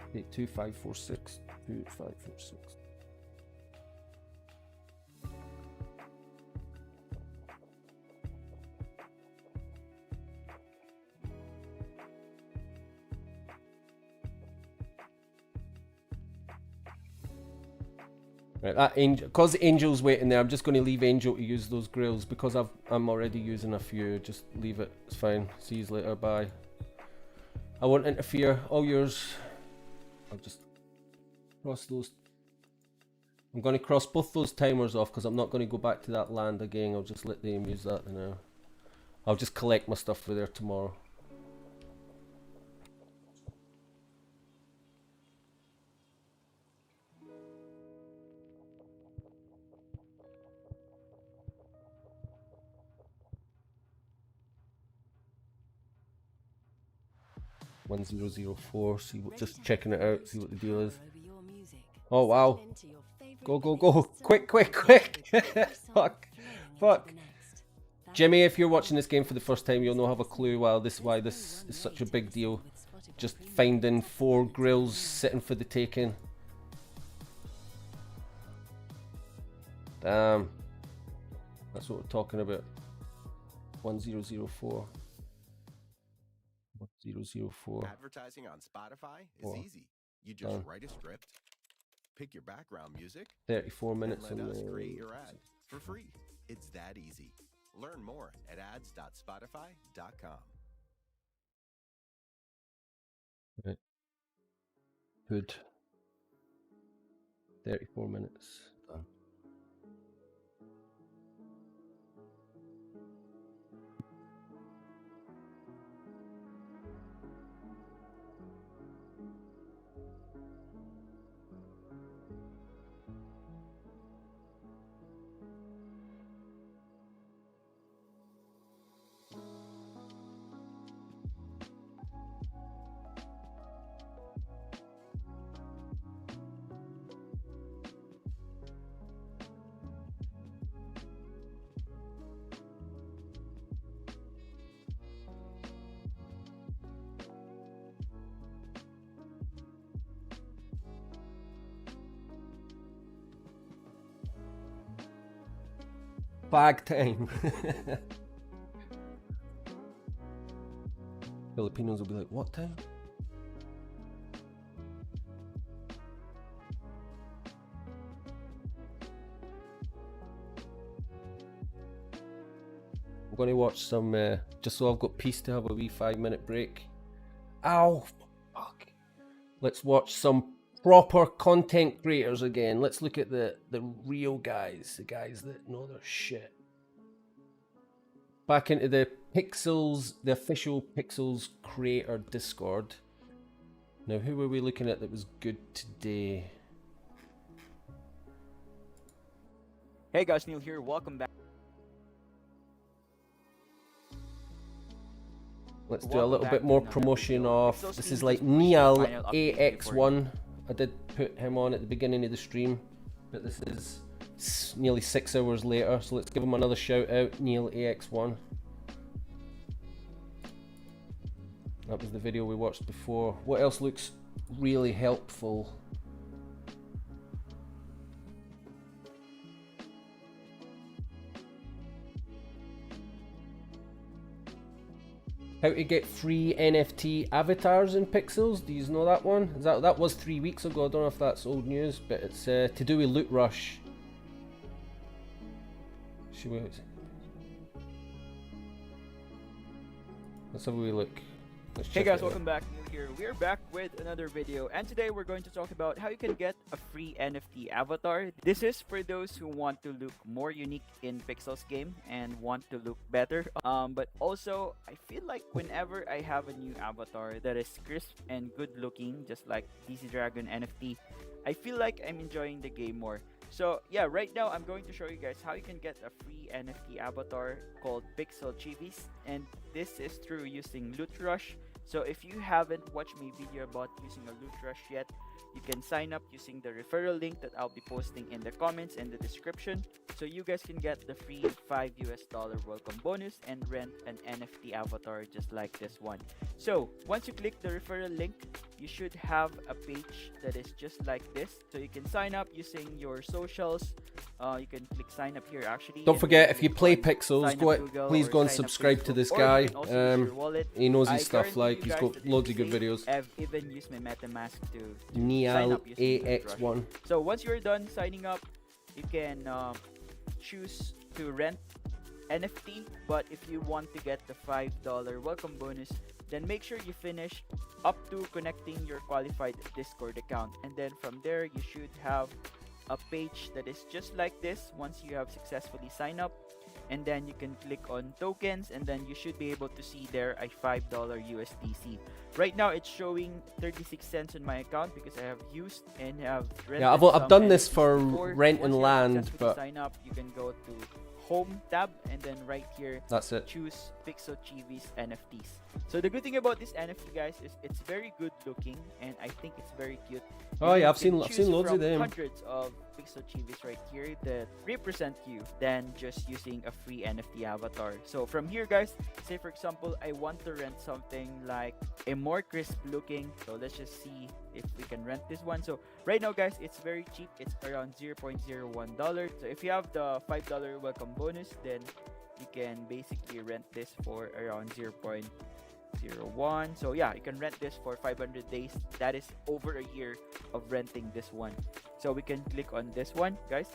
Okay, 2546, 2546. Right, that Angel, because Angel's waiting there, I'm just going to leave Angel to use those grills because I'm already using a few. Just leave it, it's fine. See you later, bye. I won't interfere, all yours. I'll just cross those. I'm going to cross both those timers off because I'm not going to go back to that land again. I'll just let them use that now. I'll just collect my stuff for there tomorrow. $1004. See what, just checking it out. See what the deal is. Oh wow! Go! Quick! Fuck! Jimmy, if you're watching this game for the first time, you'll not have a clue why this is such a big deal. Just finding 4 grills sitting for the taking. Damn. That's what we're talking about. 1004. 004. Advertising on Spotify is 4. easy. You just Done. write a script, pick your background music, 34 and minutes let on us the... create your ad for free. It's that easy. Learn more at ads.spotify.com. Right. Good. 34 minutes. Done. Bag time. Filipinos will be like, what time? I'm going to watch some, just so I've got peace to have a wee 5-minute break. Ow! Fuck. Let's watch some proper content creators again. Let's look at the real guys, the guys that know their shit. Back into the Pixels, the official Pixels creator Discord. Now, who were we looking at that was good today? Hey guys, Neil here. Welcome back. Let's do a little bit more promotion of, this is like Neil AX1. I did put him on at the beginning of the stream, but this is nearly 6 hours later, so let's give him another shout out, Neil AX1. That was the video we watched before. What else looks really helpful? How to get free NFT avatars in Pixels. Do you know that one? That was 3 weeks ago. I don't know if that's old news, but it's to do with Loot Rush. Let's have a wee look. Hey guys, welcome back. Neil here. We're back with another video, and today we're going to talk about how you can get a free NFT avatar. This is for those who want to look more unique in Pixels game and want to look better. But also, I feel like whenever I have a new avatar that is crisp and good looking, just like DC Dragon NFT, I feel like I'm enjoying the game more. So yeah, right now I'm going to show you guys how you can get a free NFT avatar called Pixel Chivis, and this is through using Loot Rush. So if you haven't watched my video about using a Loot Rush yet, you can sign up using the referral link that I'll be posting in the comments and the description, so you guys can get the free $5 welcome bonus and rent an NFT avatar just like this one. So once you click the referral link, you should have a page that is just like this, so you can sign up using your socials. You can click sign up here actually. Don't forget, if you play Pixels, please go and subscribe to this guy. He knows his stuff, like he's got loads of good videos. I've even used my MetaMask to Neil AX1. So once you're done signing up, you can choose to rent NFT, but if you want to get the $5 welcome bonus, then make sure you finish up to connecting your qualified Discord account, and then from there you should have a page that is just like this once you have successfully signed up, and then you can click on tokens, and then you should be able to see there a $5 USDC. Right now it's showing 36 cents on my account because I have used and have rented. Yeah, I've done this for rent and land, but sign up, you can go to home tab, and then right here that's it, choose Pixel Chivis NFTs. So the good thing about this NFT, guys, is it's very good looking, and I think it's very cute. Oh yeah, I've seen loads of them. Hundreds of Pixel Chivis right here that represent you than just using a free NFT avatar. So from here, guys, say for example I want to rent something like a more crisp looking, so let's just see if we can rent this one. So right now, guys, it's very cheap. It's around $0.01. So if you have the $5 welcome bonus, then you can basically rent this for around 01. So yeah, you can rent this for 500 days. That is over a year of renting this one. So we can click on this one, guys.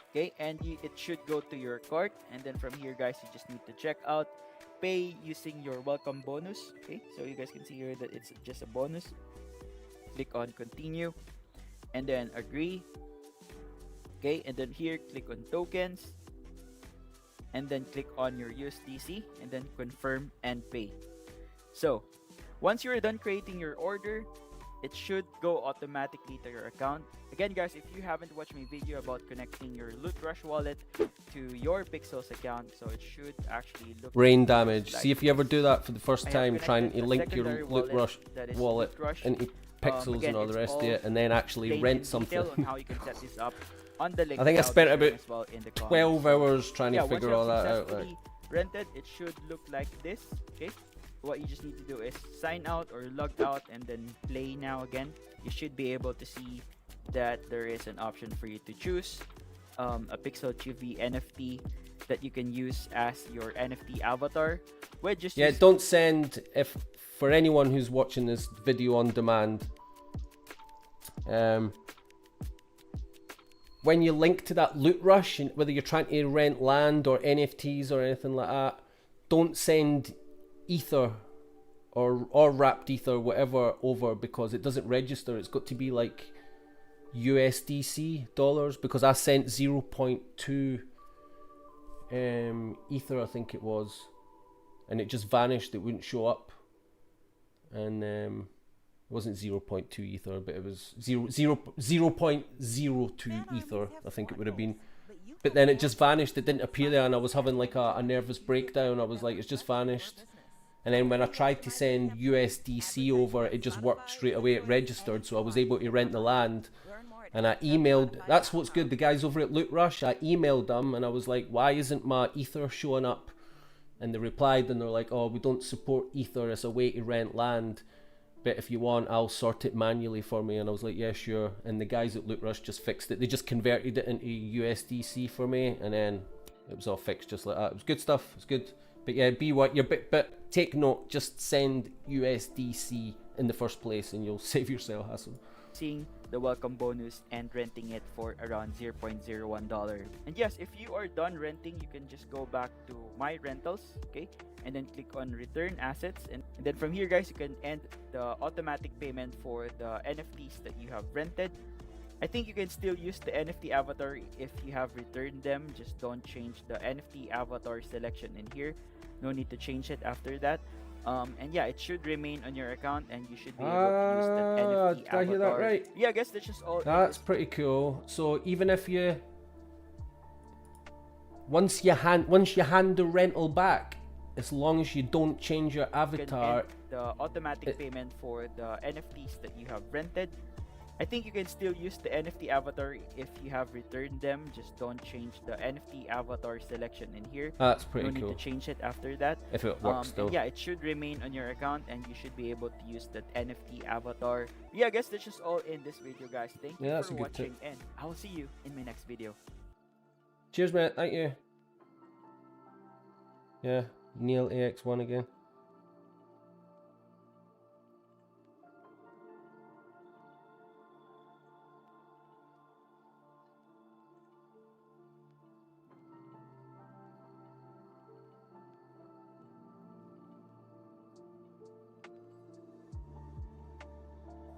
Okay, and it should go to your cart, and then from here, guys, you just need to check out, pay using your welcome bonus. Okay, so you guys can see here that it's just a bonus. Click on continue, and then agree. Okay, and then here click on tokens, and then click on your USDC, and then confirm and pay. So once you're done creating your order, it should go automatically to your account. Again, guys, if you haven't watched my video about connecting your Loot Rush wallet to your Pixels account, so it should actually look brain damage. like See if you ever do that for the first I have time, trying to connected a link your secondary Loot Rush that is wallet Loot Rush. into Pixels Again, and all the it's rest of all it, and then actually explained rent in something. detail on how you can set this up on the link I think I that I'll spent be about sharing as well in the 12 comments. hours trying Yeah, to once figure you all have that out. Like. successfully rented, it should look like this. Okay, what you just need to do is sign out or log out and then play now again. You should be able to see that there is an option for you to choose a Pixel TV NFT that you can use as your NFT avatar. Yeah, don't send, if for anyone who's watching this video on demand, when you link to that Loot Rush, and whether you're trying to rent land or NFTs or anything like that, don't send Ether or wrapped Ether, whatever, over, because it doesn't register. It's got to be like USDC dollars, because I sent 0.2 Ether, I think it was, and it just vanished. It wouldn't show up, and it wasn't 0.2 Ether, but it was 0.02 Ether, I think it would have been. But then it just vanished. It didn't appear there, and I was having like a nervous breakdown. I was like, it's just vanished. And then when I tried to send USDC over, it just worked straight away. It registered, so I was able to rent the land. And I emailed, that's what's good, the guys over at Loot Rush, I emailed them and I was like, why isn't my Ether showing up? And they replied and they're like, oh, we don't support Ether as a way to rent land, but if you want, I'll sort it manually for me. And I was like, yeah, sure. And the guys at Loot Rush just fixed it. They just converted it into USDC for me, and then it was all fixed just like that. It was good stuff. It's good. But yeah, be what you're. But take note. Just send USDC in the first place, and you'll save yourself hassle. Seeing the welcome bonus and renting it for around $0.01. And yes, if you are done renting, you can just go back to my rentals, okay, and then click on return assets, and then from here, guys, you can end the automatic payment for the NFTs that you have rented. I think you can still use the NFT avatar if you have returned them. Just don't change the NFT avatar selection in here. No need to change it after that. And yeah, it should remain on your account, and you should be able to use that NFT did avatar. I hear that right? Yeah, I guess that's just all. That's pretty cool. So even if you once you hand the rental back, as long as you don't change your avatar, the automatic payment for the NFTs that you have rented. I think you can still use the NFT avatar if you have returned them. Just don't change the NFT avatar selection in here. That's pretty cool. No need to change it after that. If it works though. Yeah, it should remain on your account, and you should be able to use that NFT avatar. Yeah, I guess that's just all in this video, guys. Thank you for watching, and I will see you in my next video. Cheers, mate. Thank you. Yeah, Neil AX1 again.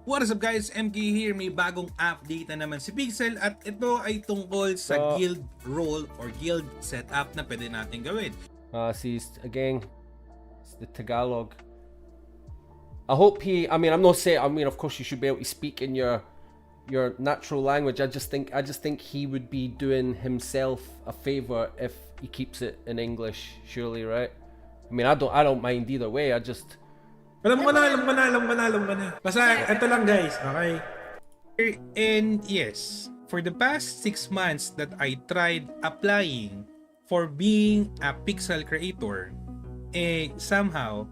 What is up, guys? MK here. May bagong update na naman si Pixel, at ito ay tungkol sa guild role or guild setup na pwede natin gawin. See, again, it's the Tagalog. I hope I mean, I'm not saying, I mean, of course you should be able to speak in your natural language. I just think he would be doing himself a favor if he keeps it in English, surely, right? I mean, I don't mind either way. I just Alam ko na. Basta, ito lang, guys. Okay? And yes, for the past 6 months that I tried applying for being a pixel creator, somehow,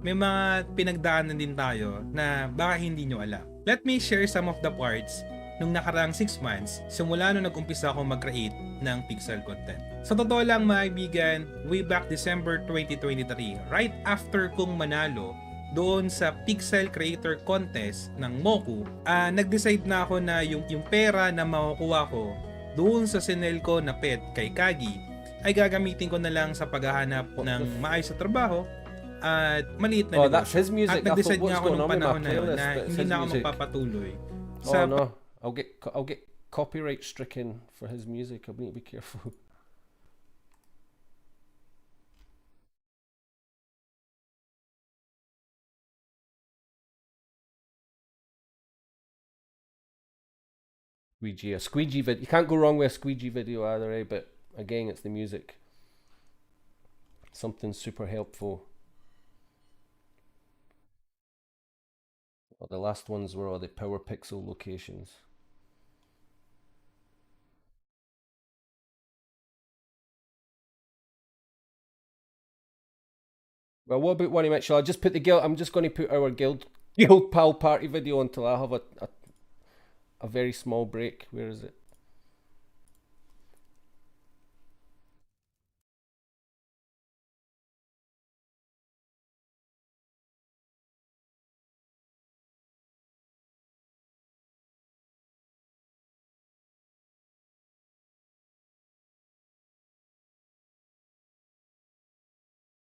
may mga pinagdaanan din tayo na baka hindi nyo alam. Let me share some of the parts nung nakaraang 6 months simula nung nag-umpisa ako mag-create ng pixel content. Sa totoo lang mga kaibigan, way back December 2023, right after kong manalo doon sa Pixel Creator Contest ng Moku, nag-decide na ako na yung pera na makukuha ko doon sa sinel ko na pet kay Kagi ay gagamitin ko na lang sa paghahanap ng maayos na trabaho at maliit na negosyo. That's his music. At nag-decide nga ako nung panahon na yun playlist, na hindi na ako magpapatuloy. Oh no, I'll get copyright stricken for his music. I need to be careful. A squeegee video. You can't go wrong with a squeegee video either, eh? But again, it's the music. Something super helpful. The last ones were all the power pixel locations. Well, what about one, Mitchell? I just put the guild. I'm just going to put our guild pal party video until I have a very small break. Where is it?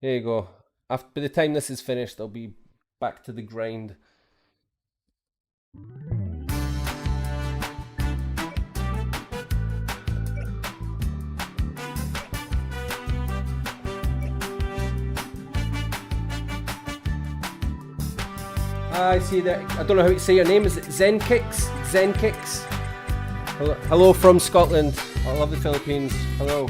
There you go. After, by the time this is finished, I'll be back to the grind. I see that. I don't know how to say your name. Is it Zen Kicks? Zen Kicks. Hello from Scotland. I love the Philippines. Hello.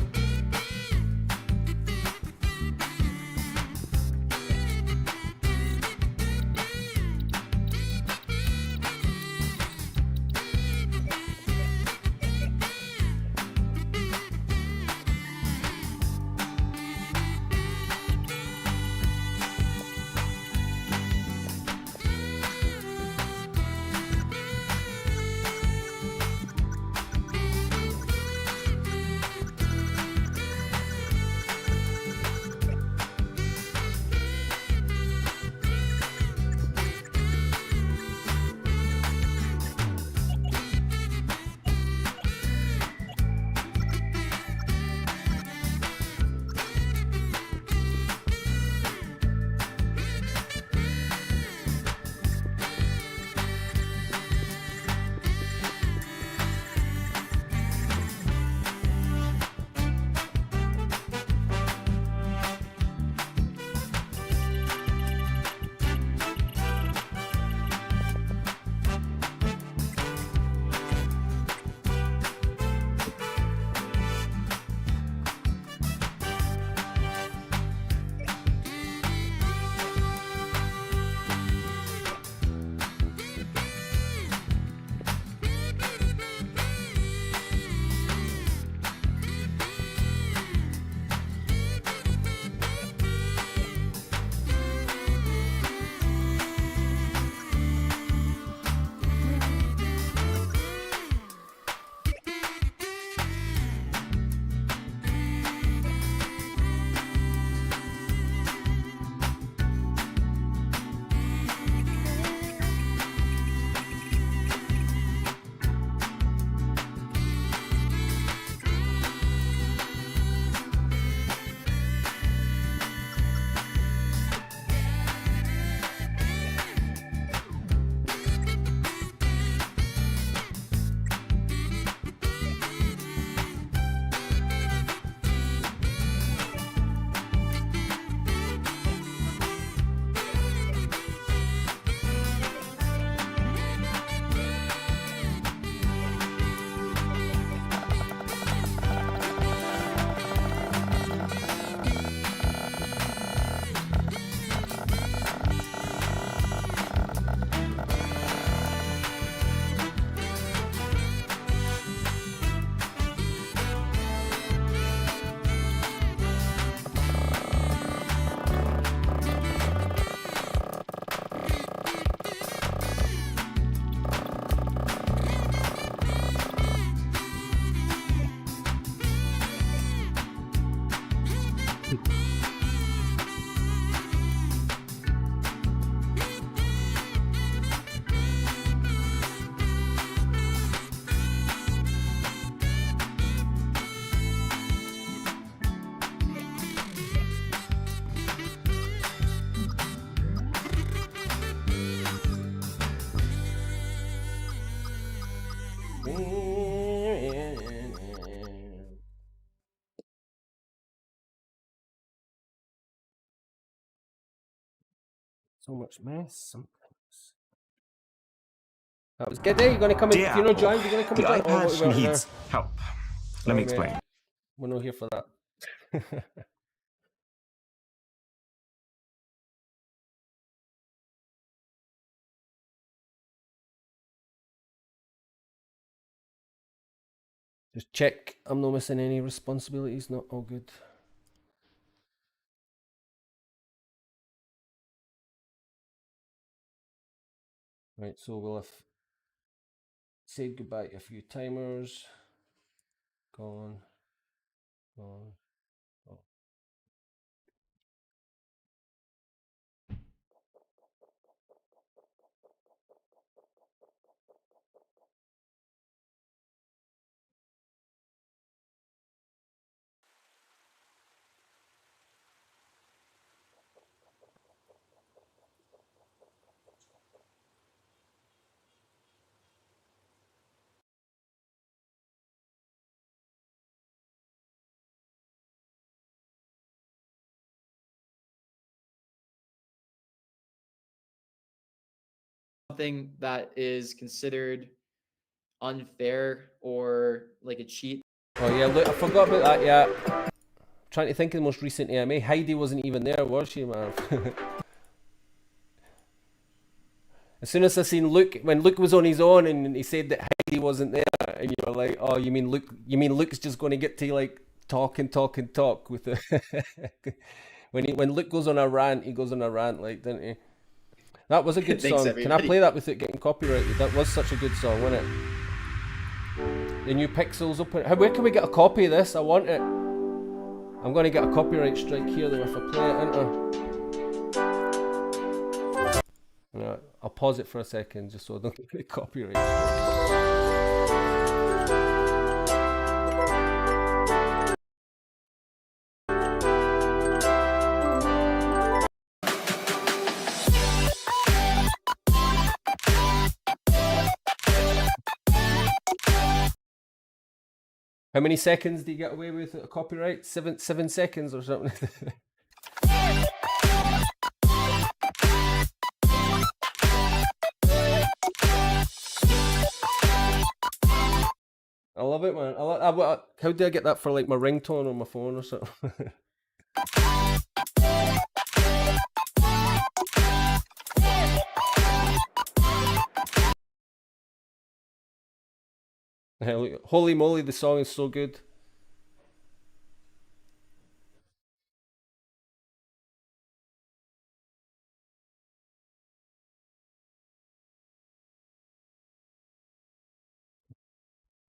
So much mess sometimes. That was good. You're gonna come and if you're not joined, you're gonna come and join. Oh, what about needs help. Let me explain. We're not here for that. Just check I'm not missing any responsibilities. Not all good. Right, so we'll have said goodbye to a few timers. Gone. Gone. Oh. Something that is considered unfair or like a cheat. Oh yeah, look, I forgot about that. Yeah, trying to think of the most recent AMA. Heidi wasn't even there, was she, man? As soon as I seen Luke, when Luke was on his own and he said that Heidi wasn't there, and you were like, "Oh, you mean Luke? You mean Luke's just going to get to like talk with the when Luke goes on a rant, he goes on a rant, like, didn't he? That was a good Thanks, song. everybody. Can I play that without getting copyrighted? That was such a good song, wasn't it? The new Pixels open. Where can we get a copy of this? I want it. I'm going to get a copyright strike here though if I play it, ain't I? I'll pause it for a second just so I don't get copyright strike. How many seconds do you get away with a copyright? 7 seconds or something. I love it, man. How do I get that for like my ringtone on my phone or something? Holy moly, the song is so good.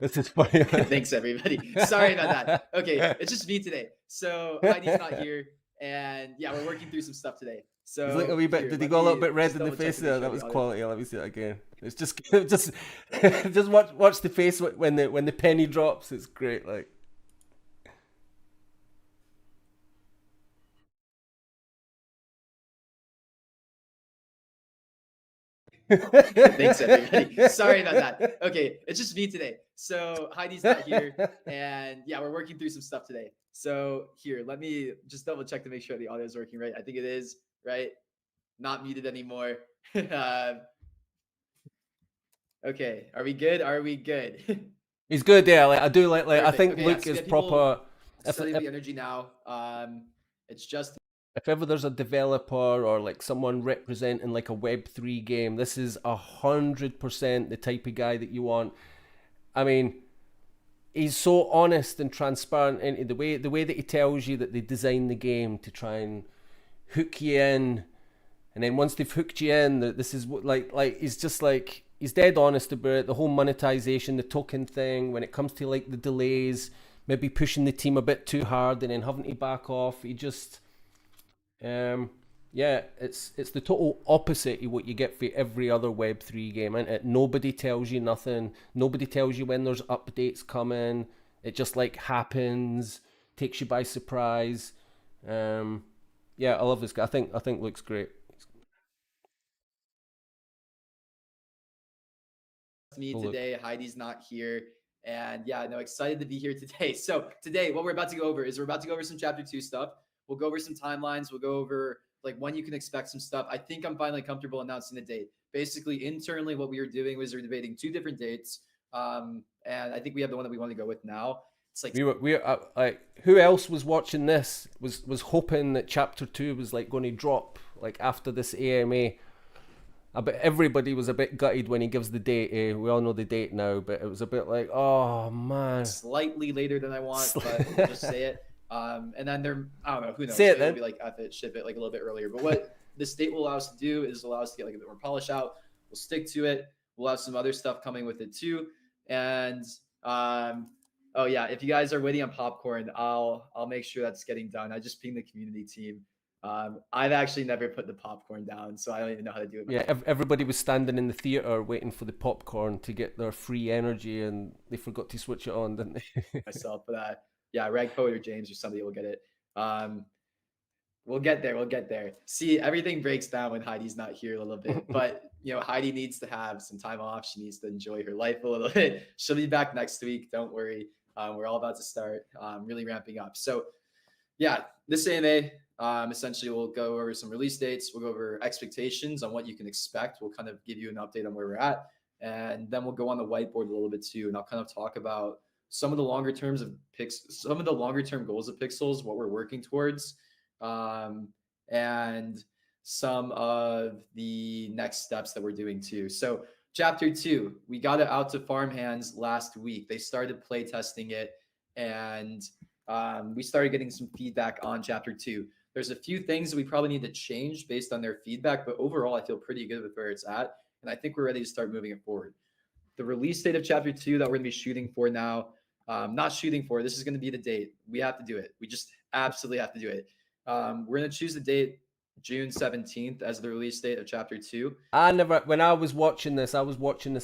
This is funny. Thanks, everybody. Sorry about that. Okay, it's just me today. So Heidi's not here, and yeah, we're working through some stuff today. So he's like a wee bit. here, did he go a little bit red in the face there? That was quality. Let me see it again. It's just just watch the face when the penny drops. It's great. Like. Thanks, everybody. Sorry about that. Okay, it's just me today. So Heidi's not here, and yeah, we're working through some stuff today. So here, let me just double check to make sure the audio is working right. I think it is, right? Not muted anymore. Okay, are we good? Are we good? He's good, yeah. Like I do like Perfect. I think Okay, Luke yeah, is so people proper. study the energy now. It's just if ever there's a developer or like someone representing like a Web3 game, this is 100% the type of guy that you want. I mean, he's so honest and transparent in the way that he tells you that they designed the game to try and hook you in, and then once they've hooked you in, that this is what like he's just like he's dead honest about it. The whole monetization, the token thing, when it comes to like the delays, maybe pushing the team a bit too hard and then having to back off. He just, yeah, it's the total opposite of what you get for every other Web3 game, isn't it? Nobody tells you nothing. Nobody tells you when there's updates coming. It just like happens, takes you by surprise. Yeah, I love this guy. I think looks great. Me today. Heidi's not here. And yeah, no, excited to be here today. So today, what we're about to go over is we're about to go over some chapter 2 stuff. We'll go over some timelines. We'll go over like when you can expect some stuff. I think I'm finally comfortable announcing the date. Basically, internally, what we were doing was we're debating 2 different dates. And I think we have the one that we want to go with now. It's like we were like, who else was watching this was hoping that chapter 2 was like going to drop like after this AMA. But everybody was a bit gutted when he gives the date. We all know the date now, but it was a bit like, oh man, slightly later than I want, but we'll just say it. And then I don't know, who knows? Say it Maybe then. it'll be like F it, ship it like a little bit earlier. But what this date will allow us to do is allow us to get like a bit more polish out. We'll stick to it. We'll have some other stuff coming with it too. And oh yeah, if you guys are waiting on popcorn, I'll make sure that's getting done. I just pinged the community team. I've actually never put the popcorn down, so I don't even know how to do it. Yeah, everybody was standing in the theater waiting for the popcorn to get their free energy, and they forgot to switch it on, didn't they? Myself, but yeah, Reg Poet or James or somebody will get it. We'll get there. We'll get there. See, everything breaks down when Heidi's not here a little bit, but you know, Heidi needs to have some time off. She needs to enjoy her life a little bit. She'll be back next week. Don't worry. We're all about to start really ramping up. So yeah, this AMA, essentially we'll go over some release dates. We'll go over expectations on what you can expect. We'll kind of give you an update on where we're at. And then we'll go on the whiteboard a little bit too. And I'll kind of talk about some of the longer terms of some of the longer term goals of Pixels, what we're working towards, and some of the next steps that we're doing too. So chapter 2, we got it out to farm hands last week. They started play testing it, and we started getting some feedback on chapter 2. There's a few things that we probably need to change based on their feedback, but overall I feel pretty good with where it's at, and I think we're ready to start moving it forward. The release date of chapter 2 that we're going to be shooting for now, not shooting for, this is going to be the date. We have to do it. We just absolutely have to do it. We're going to choose the date June 17th as the release date of chapter 2. When I was watching this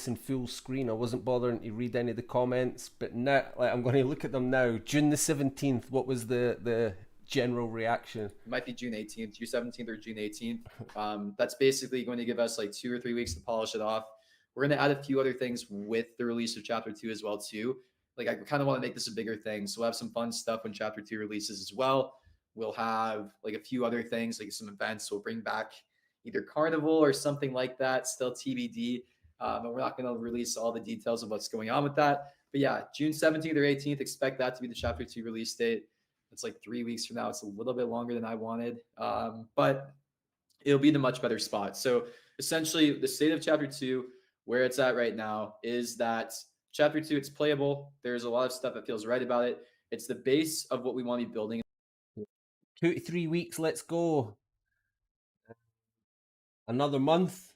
in full screen. I wasn't bothering to read any of the comments, but now, like, I'm going to look at them now. June the 17th, what was the general reaction? It might be June 18th, June 17th or June 18th. That's basically going to give us like 2 or 3 weeks to polish it off. We're going to add a few other things with the release of chapter 2 as well too. Like, I kind of want to make this a bigger thing. So we'll have some fun stuff when chapter 2 releases as well. We'll have like a few other things, like some events. We'll bring back either Carnival or something like that, still TBD. And we're not going to release all the details of what's going on with that. But yeah, June 17th or 18th, expect that to be the chapter 2 release date. It's like 3 weeks from now. It's a little bit longer than I wanted, but it'll be in a much better spot. So essentially the state of chapter 2, where it's at right now, is that chapter 2, it's playable. There's a lot of stuff that feels right about it. It's the base of what we want to be building. 2 to 3 weeks, let's go. Another month.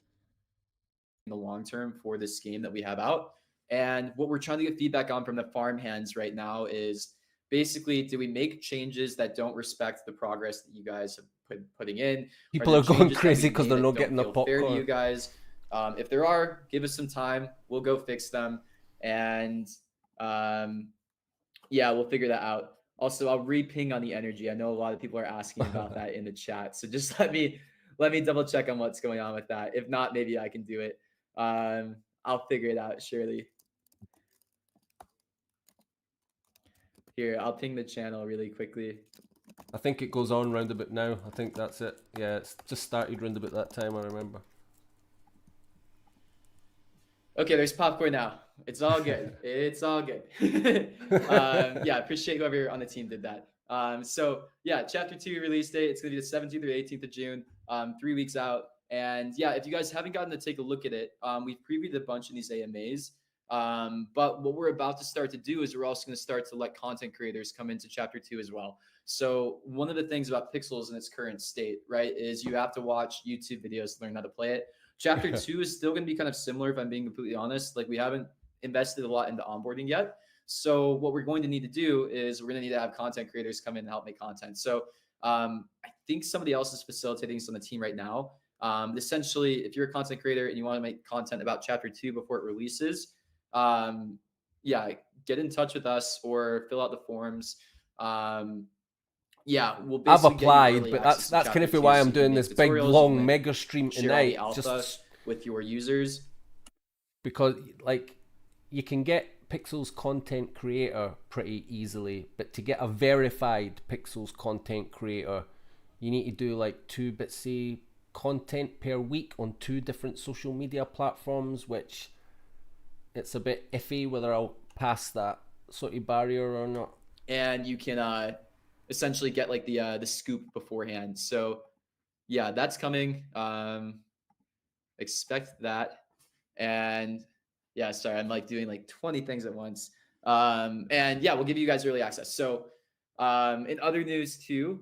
In the long term for this game that we have out. And what we're trying to get feedback on from the farm hands right now is basically, do we make changes that don't respect the progress that you guys have putting in? People are going crazy because they're not getting the popcorn. Fair to you guys. If there are, give us some time. We'll go fix them. And yeah, we'll figure that out. Also, I'll re-ping on the energy. I know a lot of people are asking about that in the chat. So just let me double check on what's going on with that. If not, maybe I can do it. I'll figure it out, surely. Here, I'll ping the channel really quickly. I think it goes on round about now. I think that's it. Yeah, it's just started round about that time, I remember. Okay, there's popcorn now. It's all good. It's all good. Yeah, appreciate whoever on the team did that. So yeah, chapter 2 release date, it's gonna be the 17th or 18th of June, 3 weeks out. And yeah, if you guys haven't gotten to take a look at it, we've previewed a bunch in these AMAs. But what we're about to start to do is we're also going to start to let content creators come into chapter 2 as well. So one of the things about Pixels in its current state, right, is you have to watch YouTube videos to learn how to play it. Chapter 2 is still going to be kind of similar, if I'm being completely honest. Like, we haven't invested a lot into onboarding yet. So what we're going to need to do is we're going to need to have content creators come in and help make content. So I think somebody else is facilitating this on the team right now. Essentially, if you're a content creator and you want to make content about chapter 2 before it releases, yeah, get in touch with us or fill out the forms. Yeah, we'll basically I've applied, get you but that's that's kind of why I'm doing this big long mega stream tonight, just with your users, because like you can get Pixels content creator pretty easily, but to get a verified Pixels content creator, you need to do like 2 bitsy content per week on 2 different social media platforms, which it's a bit iffy whether I'll pass that sort of barrier or not. And you can essentially get like the scoop beforehand. So yeah, that's coming. Expect that. And yeah, sorry, I'm like doing like 20 things at once. And yeah, we'll give you guys early access. So in other news too,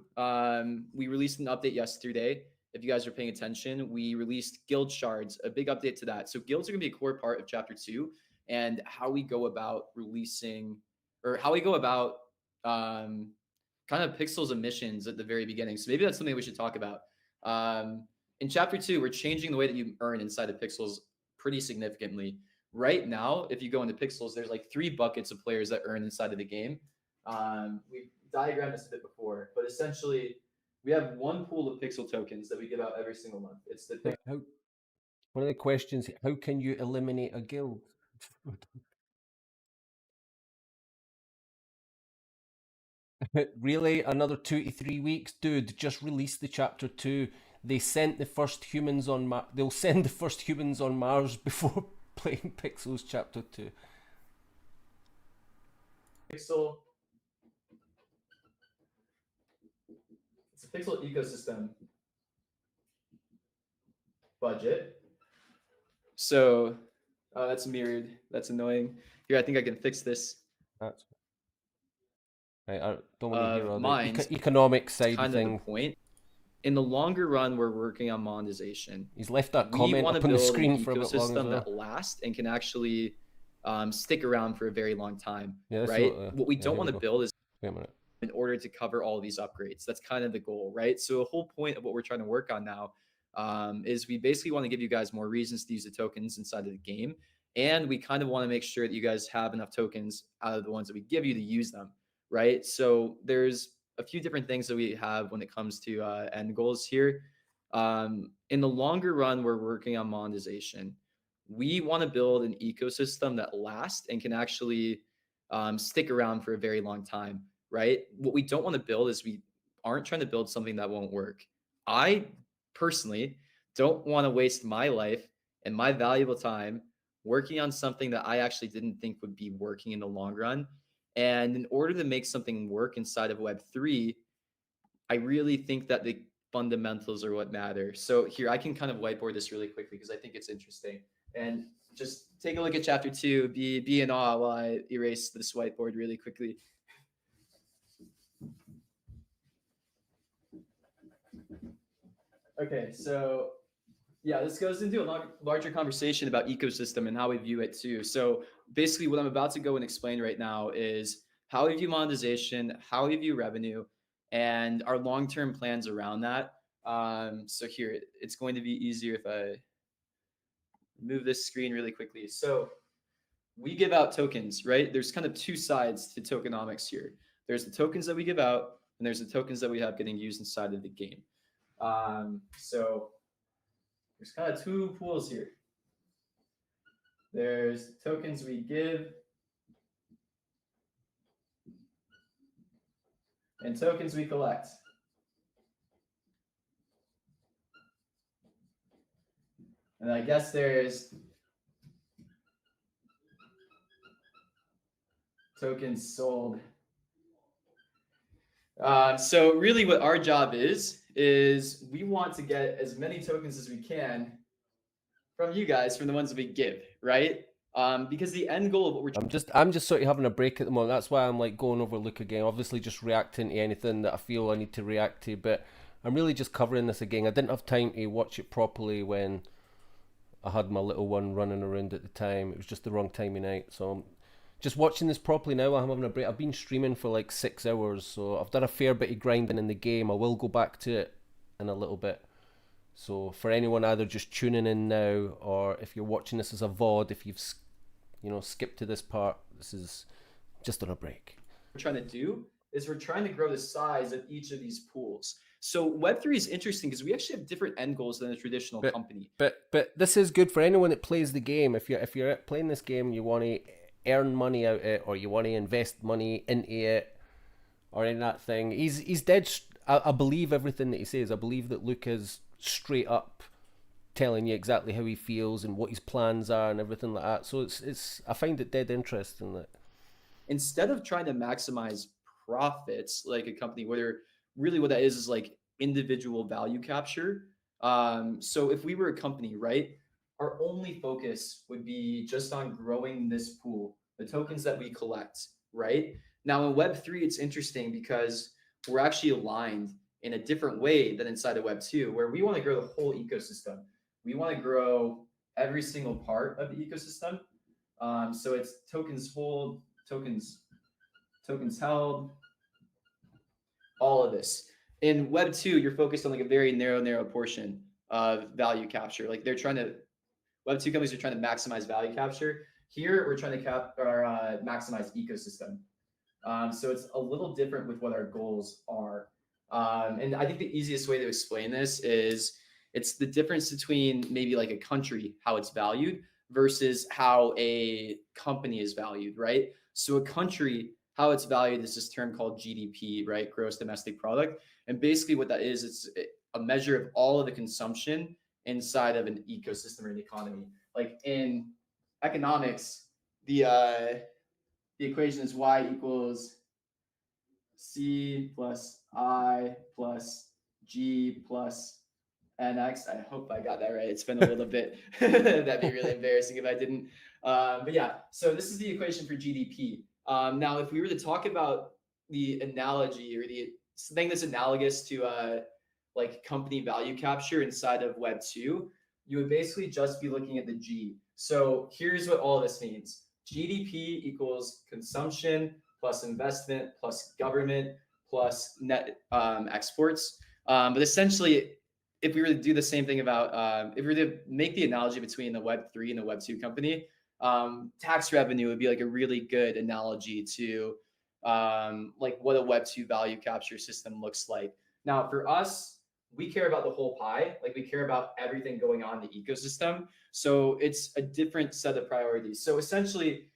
we released an update yesterday. If you guys are paying attention, we released guild shards, a big update to that. So guilds are gonna be a core part of chapter 2 and how we go about releasing, or how we go about kind of Pixels emissions at the very beginning. So maybe that's something we should talk about. In chapter 2, we're changing the way that you earn inside of Pixels pretty significantly. Right now, if you go into Pixels, there's like 3 buckets of players that earn inside of the game. We diagrammed this a bit before, but essentially we have 1 pool of pixel tokens that we give out every single month. It's the One of the questions, how can you eliminate a guild? Really? Another 2 to 3 weeks? Dude, just release the chapter 2. They sent the first humans on Mars. They'll send the first humans on Mars before playing Pixels chapter 2. Pixel. It's a Pixel ecosystem budget. So that's mirrored. That's annoying. Here, I think I can fix this. That's right. I don't want to hear all Mines, the economic side kind thing. of the point. In the longer run, we're working on monetization. He's left that comment up on the screen for a bit long as well. That lasts and can actually stick around for a very long time, yeah, right? What we don't want to build is wait a minute. In order to cover all of these upgrades. That's kind of the goal, right? So the whole point of what we're trying to work on now is we basically want to give you guys more reasons to use the tokens inside of the game. And we kind of want to make sure that you guys have enough tokens out of the ones that we give you to use them, right? So there's a few different things that we have when it comes to end goals here. In the longer run, we're working on monetization. We want to build an ecosystem that lasts and can actually stick around for a very long time, right? What we don't want to build is we aren't trying to build something that won't work. I personally don't want to waste my life and my valuable time working on something that I actually didn't think would be working in the long run. And in order to make something work inside of Web3, I really think that the fundamentals are what matter. So here, I can kind of whiteboard this really quickly because I think it's interesting. And just take a look at chapter 2, be in awe while I erase this whiteboard really quickly. Okay, so yeah, this goes into a larger conversation about ecosystem and how we view it too. So basically what I'm about to go and explain right now is how we view monetization, how we view revenue, and our long-term plans around that. So here, it's going to be easier if I move this screen really quickly. So we give out tokens, right? There's kind of 2 sides to tokenomics here. There's the tokens that we give out, and there's the tokens that we have getting used inside of the game. So there's kind of 2 pools here. There's tokens we give and tokens we collect. And I guess there's tokens sold. So really what our job is we want to get as many tokens as we can from you guys, from the ones that we give, right? Because the end goal of what we're I'm just sort of having a break at the moment. That's why I'm like going over Luke again. Obviously just reacting to anything that I feel I need to react to, but I'm really just covering this again. I didn't have time to watch it properly when I had my little one running around at the time. It was just the wrong time of night, so I'm just watching this properly now. I'm having a break. I've been streaming for like 6 hours, so I've done a fair bit of grinding in the game. I will go back to it in a little bit. So for anyone either just tuning in now, or if you're watching this as a VOD, if you've skipped to this part, this is just on a break. We're trying to do is we're trying to grow the size of each of these pools. So Web3 is interesting because we actually have different end goals than a traditional company. But this is good for anyone that plays the game. If you're playing this game, you want to earn money out of it, or you want to invest money into it, or in that thing. He's dead. I believe everything that he says. I believe that Luke is straight up telling you exactly how he feels and what his plans are and everything like that. So it's I find it dead interesting that instead of trying to maximize profits like a company, where really what that is like individual value capture. So if we were a company, right, our only focus would be just on growing this pool, the tokens that we collect, right? Now in Web3, it's interesting because we're actually aligned in a different way than inside of Web2, where we want to grow the whole ecosystem. We want to grow every single part of the ecosystem. So it's tokens hold, tokens held, all of this. In Web2, you're focused on like a very narrow portion of value capture. Like Web2 companies are trying to maximize value capture. Here, we're trying to maximize ecosystem. So it's a little different with what our goals are. And I think the easiest way to explain this is it's the difference between maybe like a country, how it's valued, versus how a company is valued, right? So a country, how it's valued is this term called GDP, right? Gross domestic product. And basically what that is, it's a measure of all of the consumption inside of an ecosystem or an economy. Like in economics, the equation is y equals c plus I plus g plus nx. I hope I got that right. It's been a little bit. That'd be really embarrassing if I didn't. But yeah, so this is the equation for GDP. Now, if we were to talk about the analogy or the thing that's analogous to like company value capture inside of Web2, you would basically just be looking at the G. So here's what all this means. GDP equals consumption plus investment plus government plus net exports. But essentially, if we were to do the same thing about, if we were to make the analogy between the Web3 and the Web2 company, tax revenue would be like a really good analogy to like what a Web2 value capture system looks like. Now, for us, we care about the whole pie. Like we care about everything going on in the ecosystem. So it's a different set of priorities. So essentially,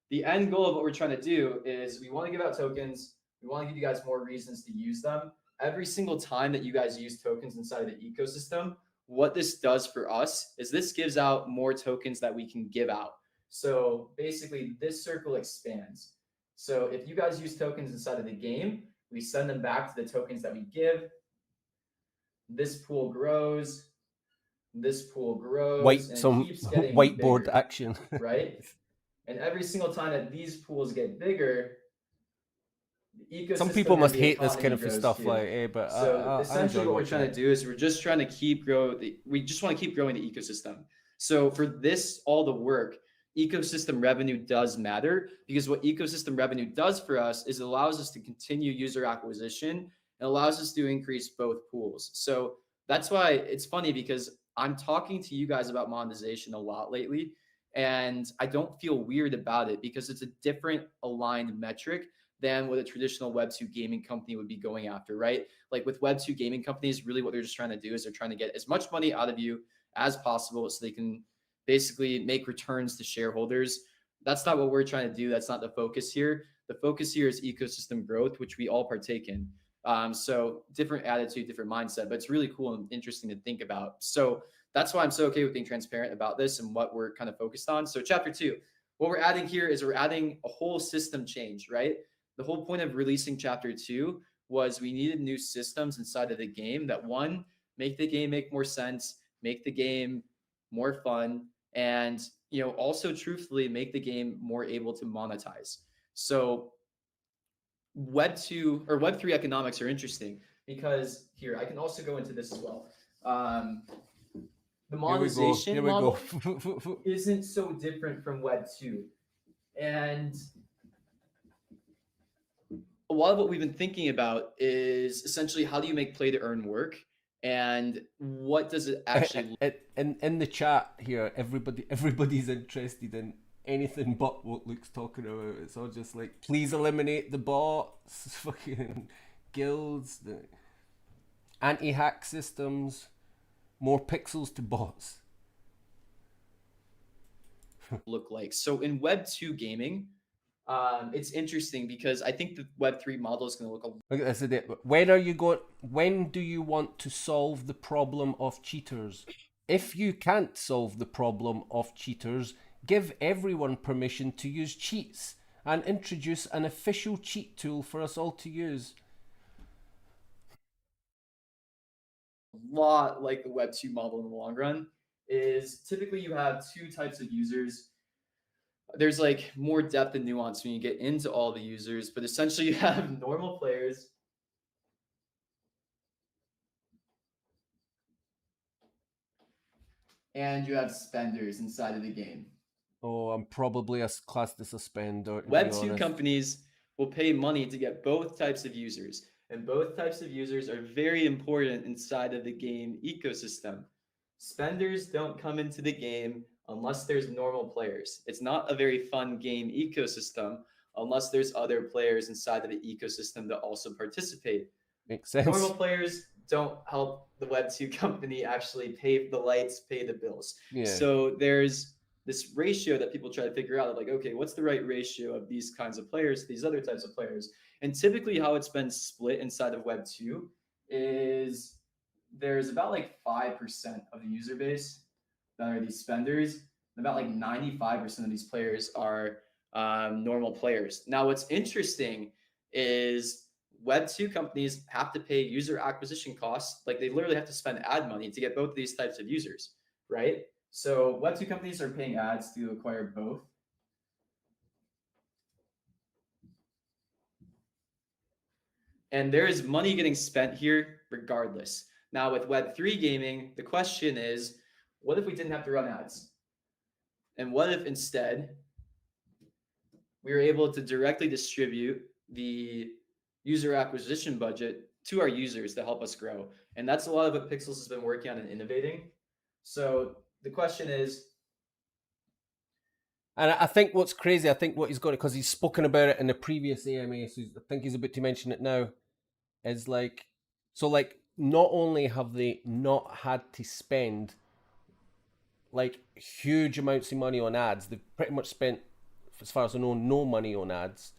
the end goal of what we're trying to do is we want to give out tokens. We want to give you guys more reasons to use them. Every single time that you guys use tokens inside of the ecosystem, what this does for us is this gives out more tokens that we can give out. So basically, this circle expands. So if you guys use tokens inside of the game, we send them back to the tokens that we give. This pool grows. This pool grows. And it keeps getting whiteboard bigger, action, right? And every single time that these pools get bigger, the ecosystem. Some people must hate this kind of stuff, too. like, but so essentially, what we're trying to do is we're just trying to keep growing. We just want to keep growing the ecosystem. So for this all to work, ecosystem revenue does matter, because what ecosystem revenue does for us is it allows us to continue user acquisition and allows us to increase both pools. So that's why it's funny, because I'm talking to you guys about monetization a lot lately, and I don't feel weird about it because it's a different aligned metric than what a traditional Web2 gaming company would be going after, right? Like with Web2 gaming companies, really what they're just trying to do is they're trying to get as much money out of you as possible so they can basically make returns to shareholders. That's not what we're trying to do. That's not the focus here. The focus here is ecosystem growth, which we all partake in. So different attitude, different mindset, but it's really cool and interesting to think about. So that's why I'm so okay with being transparent about this and what we're kind of focused on. So chapter 2, what we're adding here is we're adding a whole system change, right? The whole point of releasing chapter 2 was we needed new systems inside of the game that, one, make the game make more sense, make the game more fun, and also truthfully make the game more able to monetize. So Web2 or Web3 economics are interesting because here I can also go into this as well. The monetization model isn't so different from Web2. And a lot of what we've been thinking about is essentially how do you make play to earn work, and what does it actually in the chat here, everybody's interested in anything but what Luke's talking about. It's all just like, please eliminate the bots, fucking guilds, the anti-hack systems, more pixels to bots. look like. So in Web 2 gaming, it's interesting because I think the Web 3 model is going to look a Look at this. When do you want to solve the problem of cheaters? If you can't solve the problem of cheaters, give everyone permission to use cheats and introduce an official cheat tool for us all to use. lot like the Web 2 model in the long run. Is typically you have two types of users. There's like more depth and nuance when you get into all the users, but essentially you have normal players and you have spenders inside of the game. Oh, I'm probably classed as a spender. Web 2 companies will pay money to get both types of users, and both types of users are very important inside of the game ecosystem. Spenders don't come into the game unless there's normal players. It's not a very fun game ecosystem unless there's other players inside of the ecosystem that also participate. Makes sense. Normal players don't help the Web 2 company actually pay the lights, pay the bills. Yeah. So there's this ratio that people try to figure out, like, okay, what's the right ratio of these kinds of players, these other types of players? And typically how it's been split inside of Web 2 is there's about like 5% of the user base that are these spenders. And about like 95% of these players are normal players. Now, what's interesting is Web 2 companies have to pay user acquisition costs. Like they literally have to spend ad money to get both of these types of users, right? So Web 2 companies are paying ads to acquire both. And there is money getting spent here regardless. Now with Web 3 gaming, the question is, what if we didn't have to run ads? And what if instead we were able to directly distribute the user acquisition budget to our users to help us grow? And that's a lot of what Pixels has been working on and innovating. So the question is, and I think what's crazy, I think what he's got, because he's spoken about it in the previous AMA, so I think he's about to mention it now, is like, so like, not only have they not had to spend like huge amounts of money on ads, they've pretty much spent, as far as I know, no money on ads,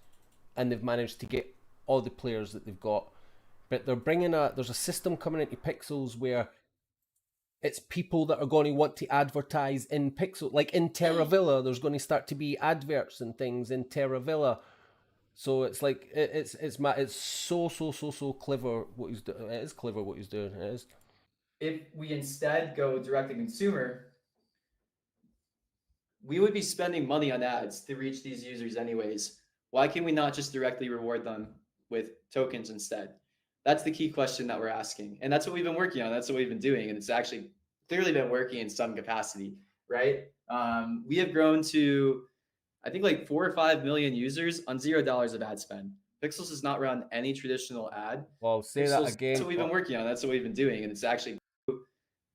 and they've managed to get all the players that they've got. But they're bringing there's a system coming into Pixels where it's people that are going to want to advertise in Pixel, like in Terravilla. There's going to start to be adverts and things in Terravilla. So it's like it's so clever what he's doing. It is clever what he's doing. It is. If we instead go direct to consumer, we would be spending money on ads to reach these users anyways. Why can we not just directly reward them with tokens instead? That's the key question that we're asking. And that's what we've been working on. That's what we've been doing. And it's actually clearly been working in some capacity, right? We have grown to, I think, like 4 or 5 million users on $0 of ad spend. Pixels does not run any traditional ad. Well, say that again. That's what we've been working on. That's what we've been doing. And it's actually,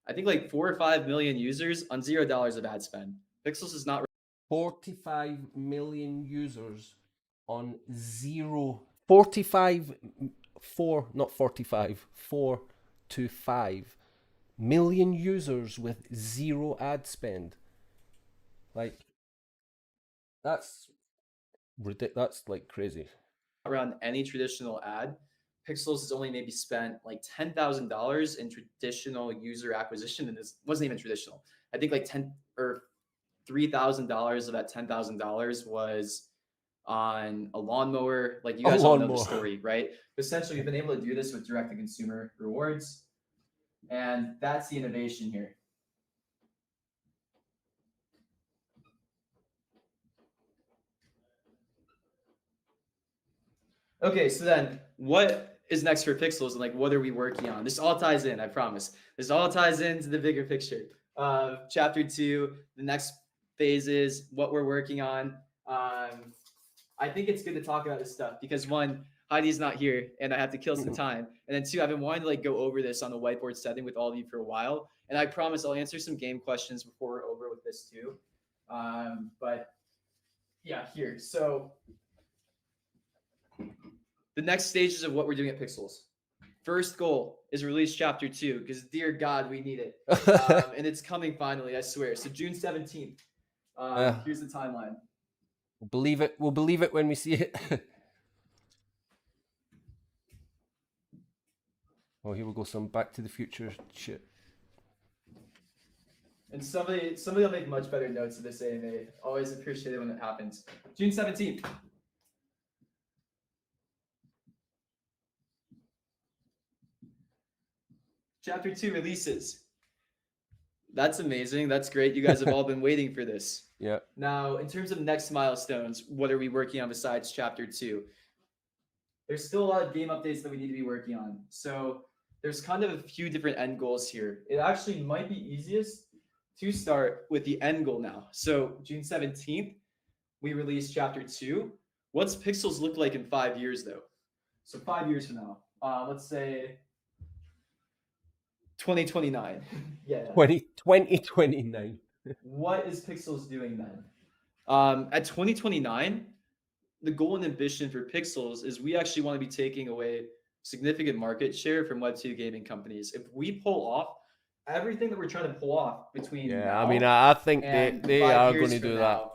I think, like 4 or 5 million users on $0 of ad spend. Pixels is not 45 million users on 45 to 5 million users with 0 ad spend. Like, that's ridiculous. That's like crazy. Around any traditional ad, Pixels has only maybe spent like $10,000 in traditional user acquisition, and this wasn't even traditional. I think like $10 or $3,000 of that $10,000 was on a lawnmower. Like you guys all know the story, right? Essentially, we've been able to do this with direct-to-consumer rewards, and that's the innovation here. Okay, so then what is next for Pixels, and like what are we working on? This all ties in, I promise. This all ties into the bigger picture of chapter 2, the next phases, what we're working on. I think it's good to talk about this stuff because one, Heidi's not here, and I have to kill some time. And then two, I've been wanting to like go over this on the whiteboard setting with all of you for a while, and I promise I'll answer some game questions before we're over with this too. But yeah, here. So the next stages of what we're doing at Pixels. First goal is release chapter 2 because dear God, we need it, and it's coming finally. I swear. So June 17th. Here's the timeline. We'll believe it. We'll believe it when we see it. Oh, here we go. Some Back to the Future shit. And somebody will make much better notes of this AMA. Always appreciate it when it happens. June 17th. Chapter 2 releases. That's amazing. That's great. You guys have all been waiting for this. Yeah. Now, in terms of next milestones, what are we working on besides Chapter 2? There's still a lot of game updates that we need to be working on. So there's kind of a few different end goals here. It actually might be easiest to start with the end goal now. So June 17th, we release Chapter 2. What's Pixels look like in 5 years, though? So 5 years from now, let's say 2029. Yeah. 2029. What is Pixels doing then? At 2029, the goal and ambition for Pixels is we actually want to be taking away significant market share from Web2 gaming companies. If we pull off everything that we're trying to pull off between now, I mean, I think and they 5 are years going to from do now,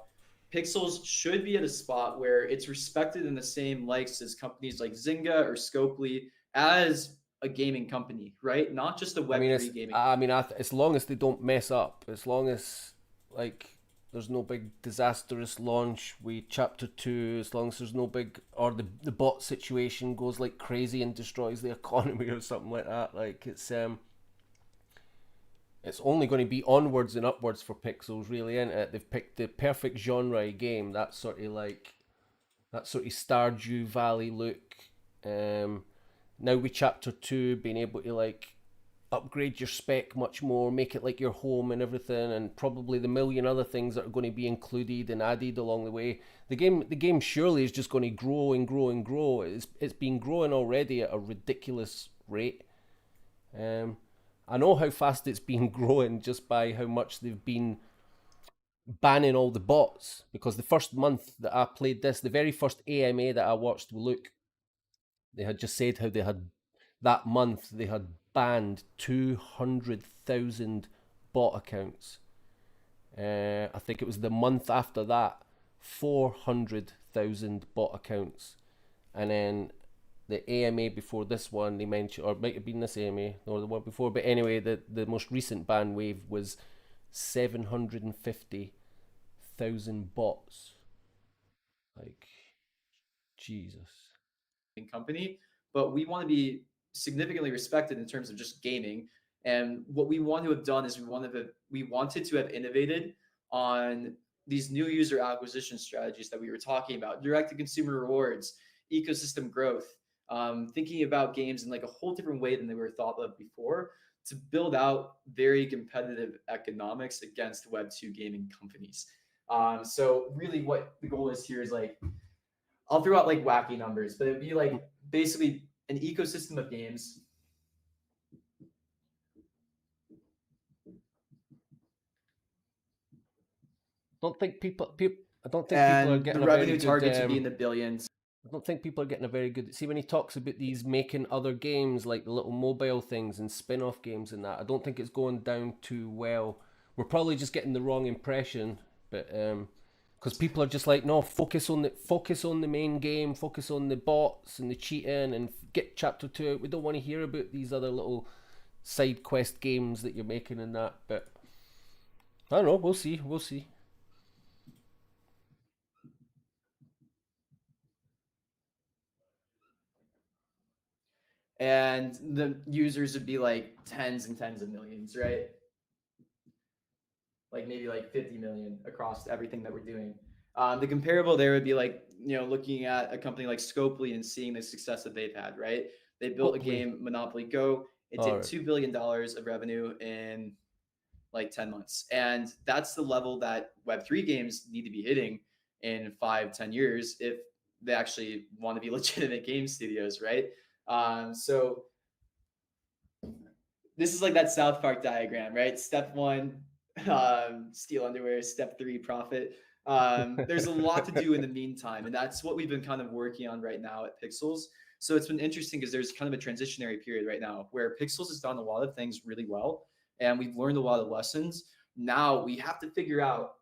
Pixels should be at a spot where it's respected in the same likes as companies like Zynga or Scopely as a gaming company, right? Not just a Web3 gaming. I mean, as long as they don't mess up, as long as like there's no big disastrous launch with Chapter 2, as long as there's no big, or the bot situation goes like crazy and destroys the economy or something like that. Like it's only going to be onwards and upwards for Pixels, really, isn't it? They've picked the perfect genre game, that sort of Stardew Valley look. Now with Chapter 2 being able to like upgrade your spec much more, make it like your home and everything, and probably the million other things that are going to be included and added along the way. The game surely is just going to grow and grow and grow. It's been growing already at a ridiculous rate. I know how fast it's been growing just by how much they've been banning all the bots, because the first month that I played this, the very first AMA that I watched, look, they had just said how they had, that month, they had banned 200,000 bot accounts. I think it was the month after that, 400,000 bot accounts. And then the AMA before this one, they mentioned, or it might have been this AMA or the one before, but anyway, the most recent ban wave was 750,000 bots. Like, Jesus. Company, but we want to be significantly respected in terms of just gaming. And what we want to have done is we wanted to have innovated on these new user acquisition strategies that we were talking about, direct to consumer rewards, ecosystem growth, thinking about games in like a whole different way than they were thought of before, to build out very competitive economics against Web2 gaming companies. So really what the goal is here is like, I'll throw out like wacky numbers, but it'd be like basically an ecosystem of games. I don't think people are getting the a revenue very good, target to be in the billions. I don't think people are getting a very good. See, when he talks about these making other games like the little mobile things and spin-off games and that, I don't think it's going down too well. We're probably just getting the wrong impression, but because people are just like, no, focus on the main game, focus on the bots and the cheating, and get Chapter 2 out. We don't want to hear about these other little side quest games that you're making and that. But I don't know. We'll see. And the users would be like tens and tens of millions, right? Like maybe like 50 million across everything that we're doing. The comparable there would be like, looking at a company like Scopely and seeing the success that they've had, right? They built a game, Monopoly Go. It did $2 billion of revenue in like 10 months. And that's the level that Web3 games need to be hitting in 5-10 years if they actually want to be legitimate game studios, right? So this is like that South Park diagram, right? Step one, steal underwear. Step three, profit. There's a lot to do in the meantime, and that's what we've been kind of working on right now at Pixels. So it's been interesting because there's kind of a transitionary period right now where Pixels has done a lot of things really well, and we've learned a lot of lessons. Now we have to figure out,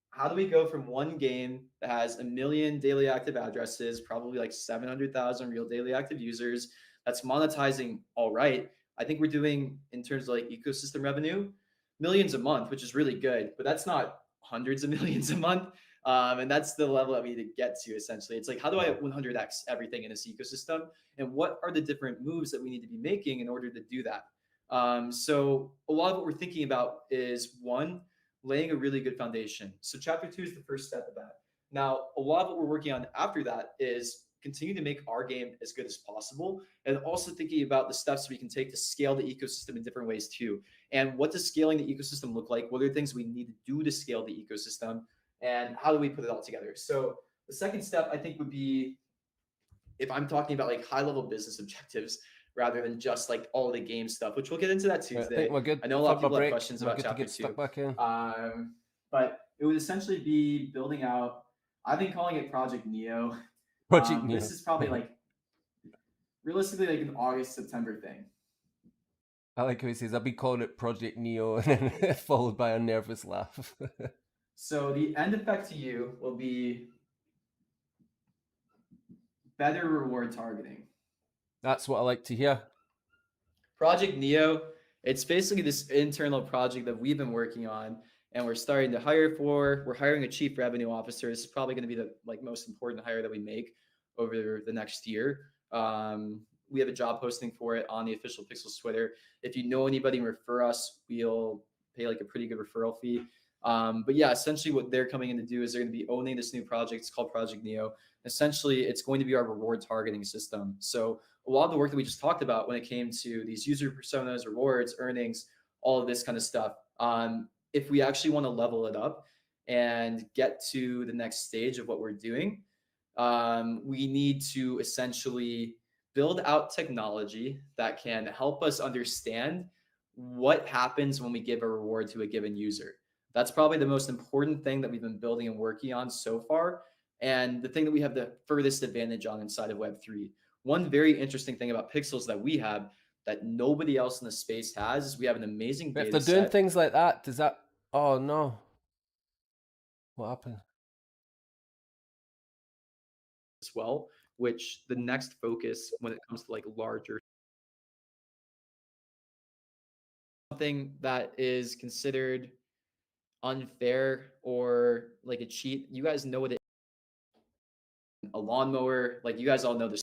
how do we go from one game that has 1 million daily active addresses, probably like 700,000 real daily active users, that's monetizing all right. I think we're doing, in terms of like ecosystem revenue, millions a month, which is really good, but that's not hundreds of millions a month. And that's the level that we need to get to essentially. It's like, how do I 100x everything in this ecosystem? And what are the different moves that we need to be making in order to do that? So a lot of what we're thinking about is, one, laying a really good foundation. So chapter 2 is the first step of that. Now, a lot of what we're working on after that is continue to make our game as good as possible, and also thinking about the steps we can take to scale the ecosystem in different ways too. And what does scaling the ecosystem look like? What are things we need to do to scale the ecosystem? And how do we put it all together? So the second step, I think, would be, if I'm talking about like high level business objectives rather than just like all the game stuff, which we'll get into that Tuesday. I think we're good. I know a lot of people have break. questions We're about good chapter to get 2. stuck back in. But it would essentially be building out, I've been calling it Project Neo. Project Neo. This is probably like realistically like an August, September thing. I like how he says, I'll be calling it Project Neo, and then followed by a nervous laugh. So the end effect to you will be better reward targeting. That's what I like to hear. Project Neo, it's basically this internal project that we've been working on, and we're starting to hire for. We're hiring a chief revenue officer. This is probably going to be the like most important hire that we make over the next year. We have a job posting for it on the official Pixels Twitter. If you know anybody, refer us. We'll pay like a pretty good referral fee. But yeah, essentially what they're coming in to do is they're going to be owning this new project. It's called Project Neo. Essentially, it's going to be our reward targeting system. So a lot of the work that we just talked about when it came to these user personas, rewards, earnings, all of this kind of stuff. If we actually want to level it up and get to the next stage of what we're doing, we need to essentially build out technology that can help us understand what happens when we give a reward to a given user. That's probably the most important thing that we've been building and working on so far, and the thing that we have the furthest advantage on inside of Web3. One very interesting thing about Pixels that we have that nobody else in the space has is we have an amazing data If they're doing things like that, does that... Oh, no. What happened? As well, which the next focus when it comes to like larger, something that is considered unfair or like a cheat, you guys know what it is. A lawnmower, like you guys all know this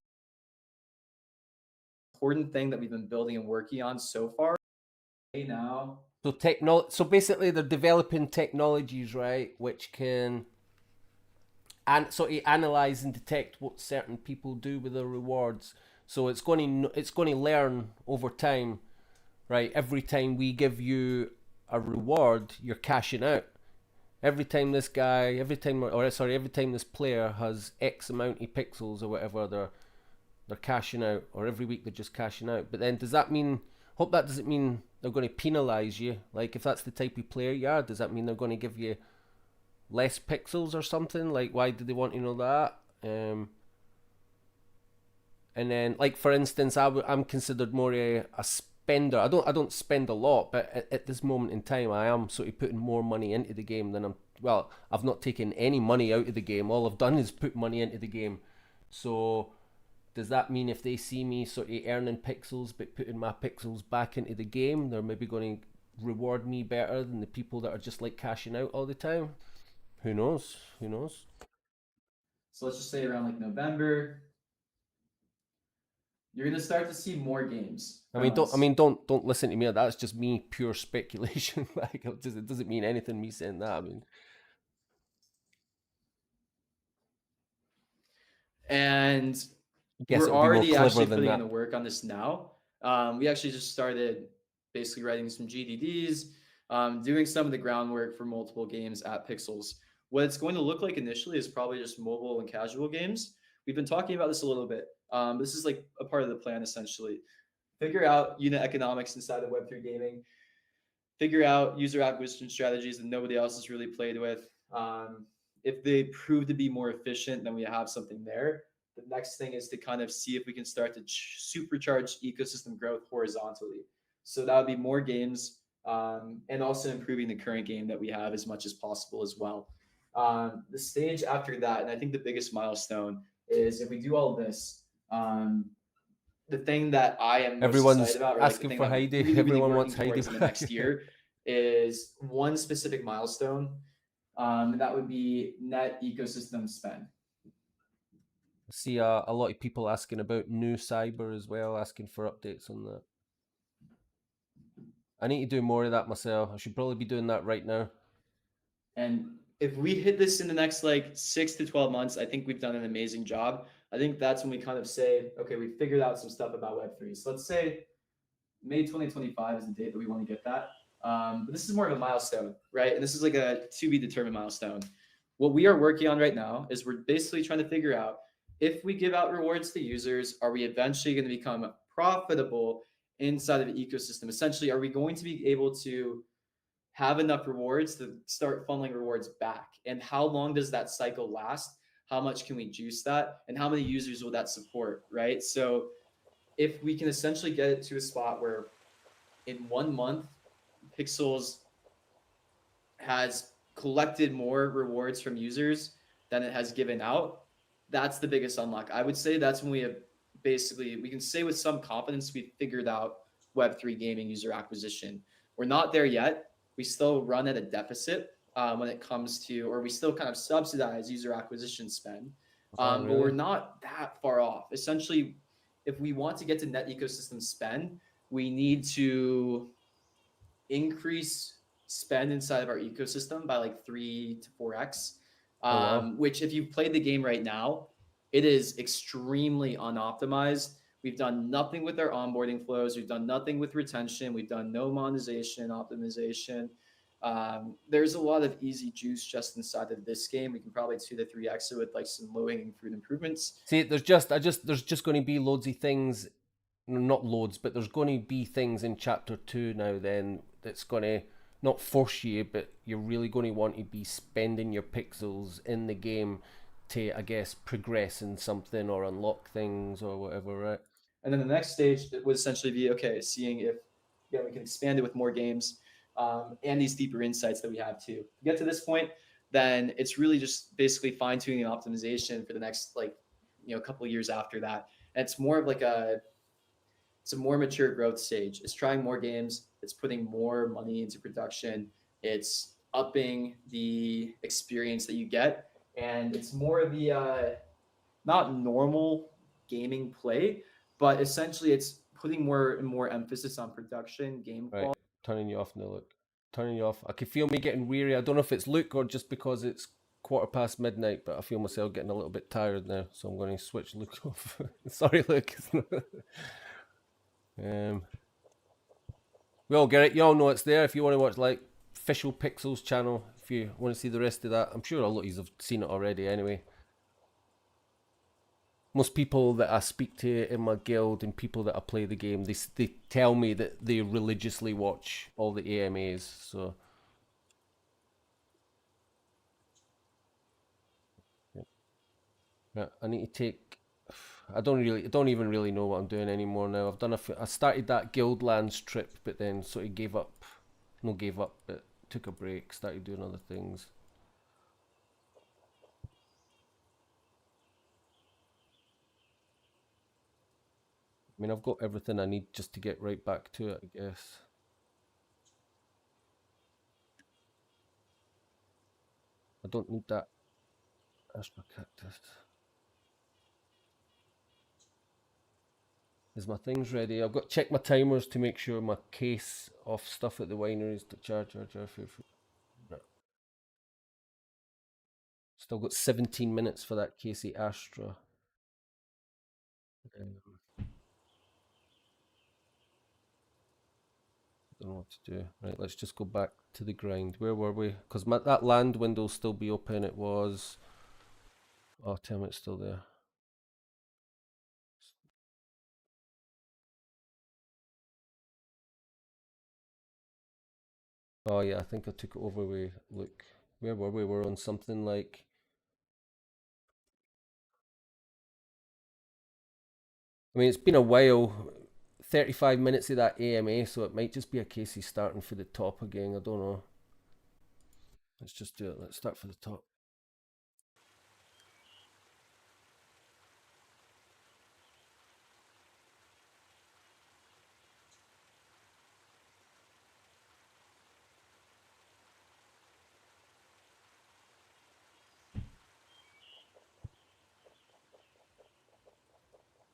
important thing that we've been building and working on so far. Now, so basically they're developing technologies, right, which can analyze and detect what certain people do with their rewards. So it's going to learn over time, right? Every time we give you a reward, you're cashing out. Every time this player has X amount of pixels or whatever, they're cashing out, or every week they're just cashing out. But then does that mean, hope that doesn't mean they're going to penalize you? Like if that's the type of player you are, does that mean they're going to give you less pixels or something? Like why do they want to know that? And then like for instance, I'm considered more a spender. I don't spend a lot, but at this moment in time I am sort of putting more money into the game than I've not taken any money out of the game. All I've done is put money into the game. So does that mean if they see me sort of earning pixels but putting my pixels back into the game, they're maybe going to reward me better than the people that are just like cashing out all the time? Who knows? So let's just say around like November, you're gonna start to see more games. Don't listen to me. That's just me pure speculation. Like it doesn't mean anything. Me saying that. And we're already actually putting in the work on this now. We actually just started basically writing some GDDs, doing some of the groundwork for multiple games at Pixels. What it's going to look like initially is probably just mobile and casual games. we've been talking about this a little bit. This is like a part of the plan essentially. Figure out unit economics inside of Web3 gaming. Figure out user acquisition strategies that nobody else has really played with. If they prove to be more efficient, then we have something there. The next thing is to kind of see if we can start to supercharge ecosystem growth horizontally. So that would be more games, and also improving the current game that we have as much as possible as well. The stage after that, and I think the biggest milestone, is if we do all this, the thing that I am most Everyone's excited about, or like the asking thing for I'm Heidi. really, really Everyone working wants Heidi towards in the back. next year, is one specific milestone, and that would be net ecosystem spend. See a lot of people asking about new cyber as well, asking for updates on that. I need to do more of that myself. I should probably be doing that right now. And if we hit this in the next like 6 to 12 months, I think we've done an amazing job. I think that's when we kind of say, okay, we figured out some stuff about Web3. So let's say May 2025 is the date that we want to get that. But this is more of a milestone, right? And this is like a to be determined milestone. What we are working on right now is we're basically trying to figure out, if we give out rewards to users, are we eventually going to become profitable inside of the ecosystem? Essentially, are we going to be able to have enough rewards to start funneling rewards back? And how long does that cycle last? How much can we juice that? And how many users will that support, right? So if we can essentially get it to a spot where in 1 month, Pixels has collected more rewards from users than it has given out, that's the biggest unlock. I would say that's when we have basically, we can say with some confidence, we've figured out Web3 gaming user acquisition. We're not there yet. We still run at a deficit when it comes to, or we still kind of subsidize user acquisition spend. But we're not that far off. Essentially, if we want to get to net ecosystem spend, we need to increase spend inside of our ecosystem by like 3 to 4x. Which, if you've played the game right now, it is extremely unoptimized. We've done nothing with our onboarding flows. We've done nothing with retention. We've done no monetization, optimization. There's a lot of easy juice just inside of this game. We can probably 2 to 3x it with like some low-hanging fruit improvements. See, there's just going to be loads of things, not loads, but there's going to be things in chapter 2 now then that's going to not force you, but you're really going to want to be spending your pixels in the game to, I guess, progress in something or unlock things or whatever, right? And then the next stage would essentially be, okay, seeing if we can expand it with more games, and these deeper insights that we have too. To get to this point, then it's really just basically fine-tuning and optimization for the next couple of years after that. And it's more of like it's a more mature growth stage. It's trying more games. It's putting more money into production. It's upping the experience that you get. And it's more of the not normal gaming play, but essentially it's putting more and more emphasis on production, game quality. Right, turning you off now, look. Turning you off. I can feel me getting weary. I don't know if it's Luke or just because it's 1:15 midnight, but I feel myself getting a little bit tired now, so I'm going to switch Luke off. Sorry, Luke. We all get it. You all know it's there. If you want to watch like official Pixels channel, if you want to see the rest of that, I'm sure a lot of you have seen it already anyway. Most people that I speak to in my guild and people that I play the game, they tell me that they religiously watch all the AMAs. So yeah, I need to take. I don't even really know what I'm doing anymore now. I started that Guildlands trip, but then sort of gave up. No, gave up, but took a break. Started doing other things. I mean, I've got everything I need just to get right back to it, I guess. I don't need that Astro Cactus. Is my things ready? I've got to check my timers to make sure my case of stuff at the wineries to charge. No. Still got 17 minutes for that Casey Astra. Don't know what to do. Right, let's just go back to the grind. Where were we? Because that land window will still be open. It was... Oh, tell me it's still there. Oh yeah, I think I took it over with, look, where were we? We're on something like, I mean, it's been a while, 35 minutes of that AMA, so it might just be a case he's starting for the top again, I don't know. Let's just do it, let's start for the top.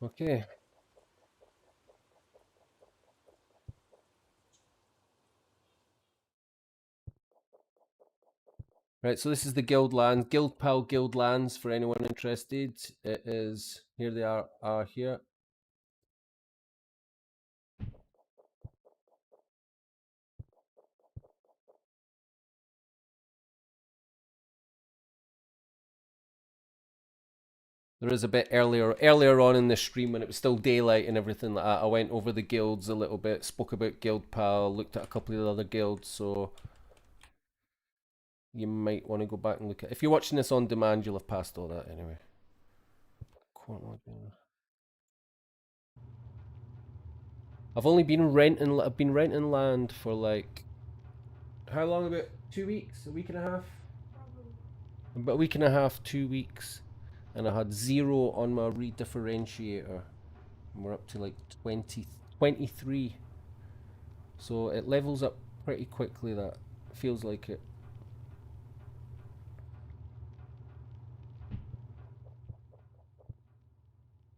Okay. Right, so this is the Guild Lands, Guild Pal Guild Lands for anyone interested. It is, here they are here. There is a bit earlier on in the stream when it was still daylight and everything like that. I went over the guilds a little bit, spoke about Guild Pal, looked at a couple of the other guilds, so you might want to go back and look at. If you're watching this on demand, you'll have passed all that anyway. I've been renting land for like, how long? About 2 weeks, a week and a half. About a week and a half, 2 weeks, and I had 0 on my redifferentiator. And we're up to like 23. So it levels up pretty quickly, that feels like it.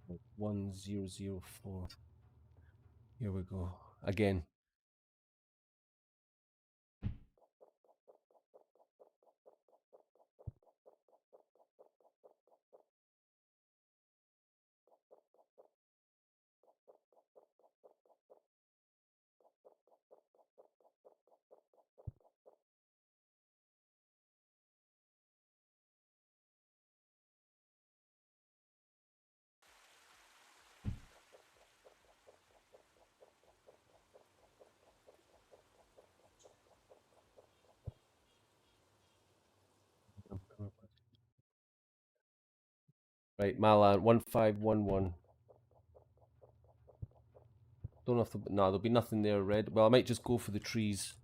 Like 1004. Here we go. Again. Right, Malan 1511. Don't have to. No, there'll be nothing there red. Well, I might just go for the trees.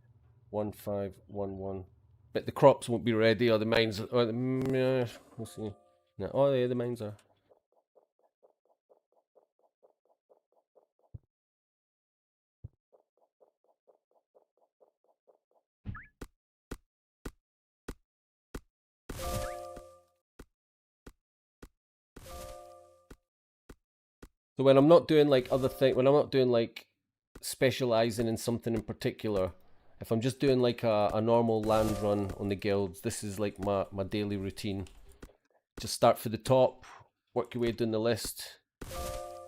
1511. But the crops won't be ready, or the mines. Or yeah, we'll see. No, oh yeah, the mines are. So when I'm not doing like other thing, when I'm not doing like specializing in something in particular, if I'm just doing like a normal land run on the guilds, this is like my daily routine. Just start for the top, work your way down the list.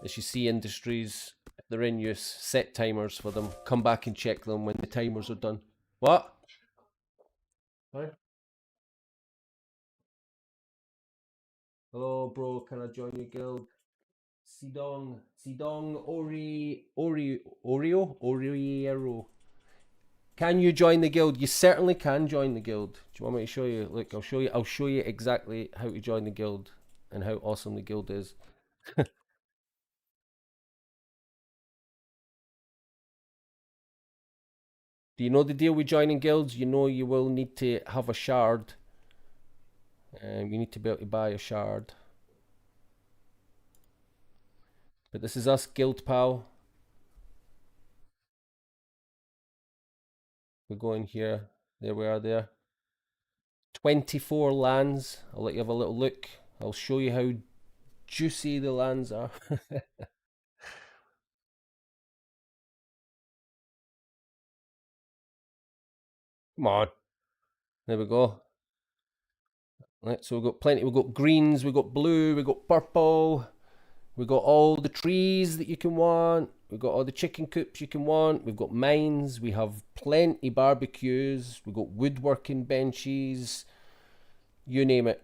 As you see industries, if they're in use, set timers for them. Come back and check them when the timers are done. What? Sorry? Hello, bro. Can I join your guild? Sidong, Oriero. Can you join the guild? You certainly can join the guild. Do you want me to show you? Look, I'll show you exactly how to join the guild and how awesome the guild is. Do you know the deal with joining guilds? You know you will need to have a shard. You need to be able to buy a shard. But this is us, Guild Pal. We go in here. There we are there. 24 lands. I'll let you have a little look. I'll show you how juicy the lands are. Come on. There we go. Right, so we've got plenty. We've got greens, we've got blue, we've got purple. We've got all the trees that you can want. We've got all the chicken coops you can want. We've got mines. We have plenty barbecues. We've got woodworking benches. You name it.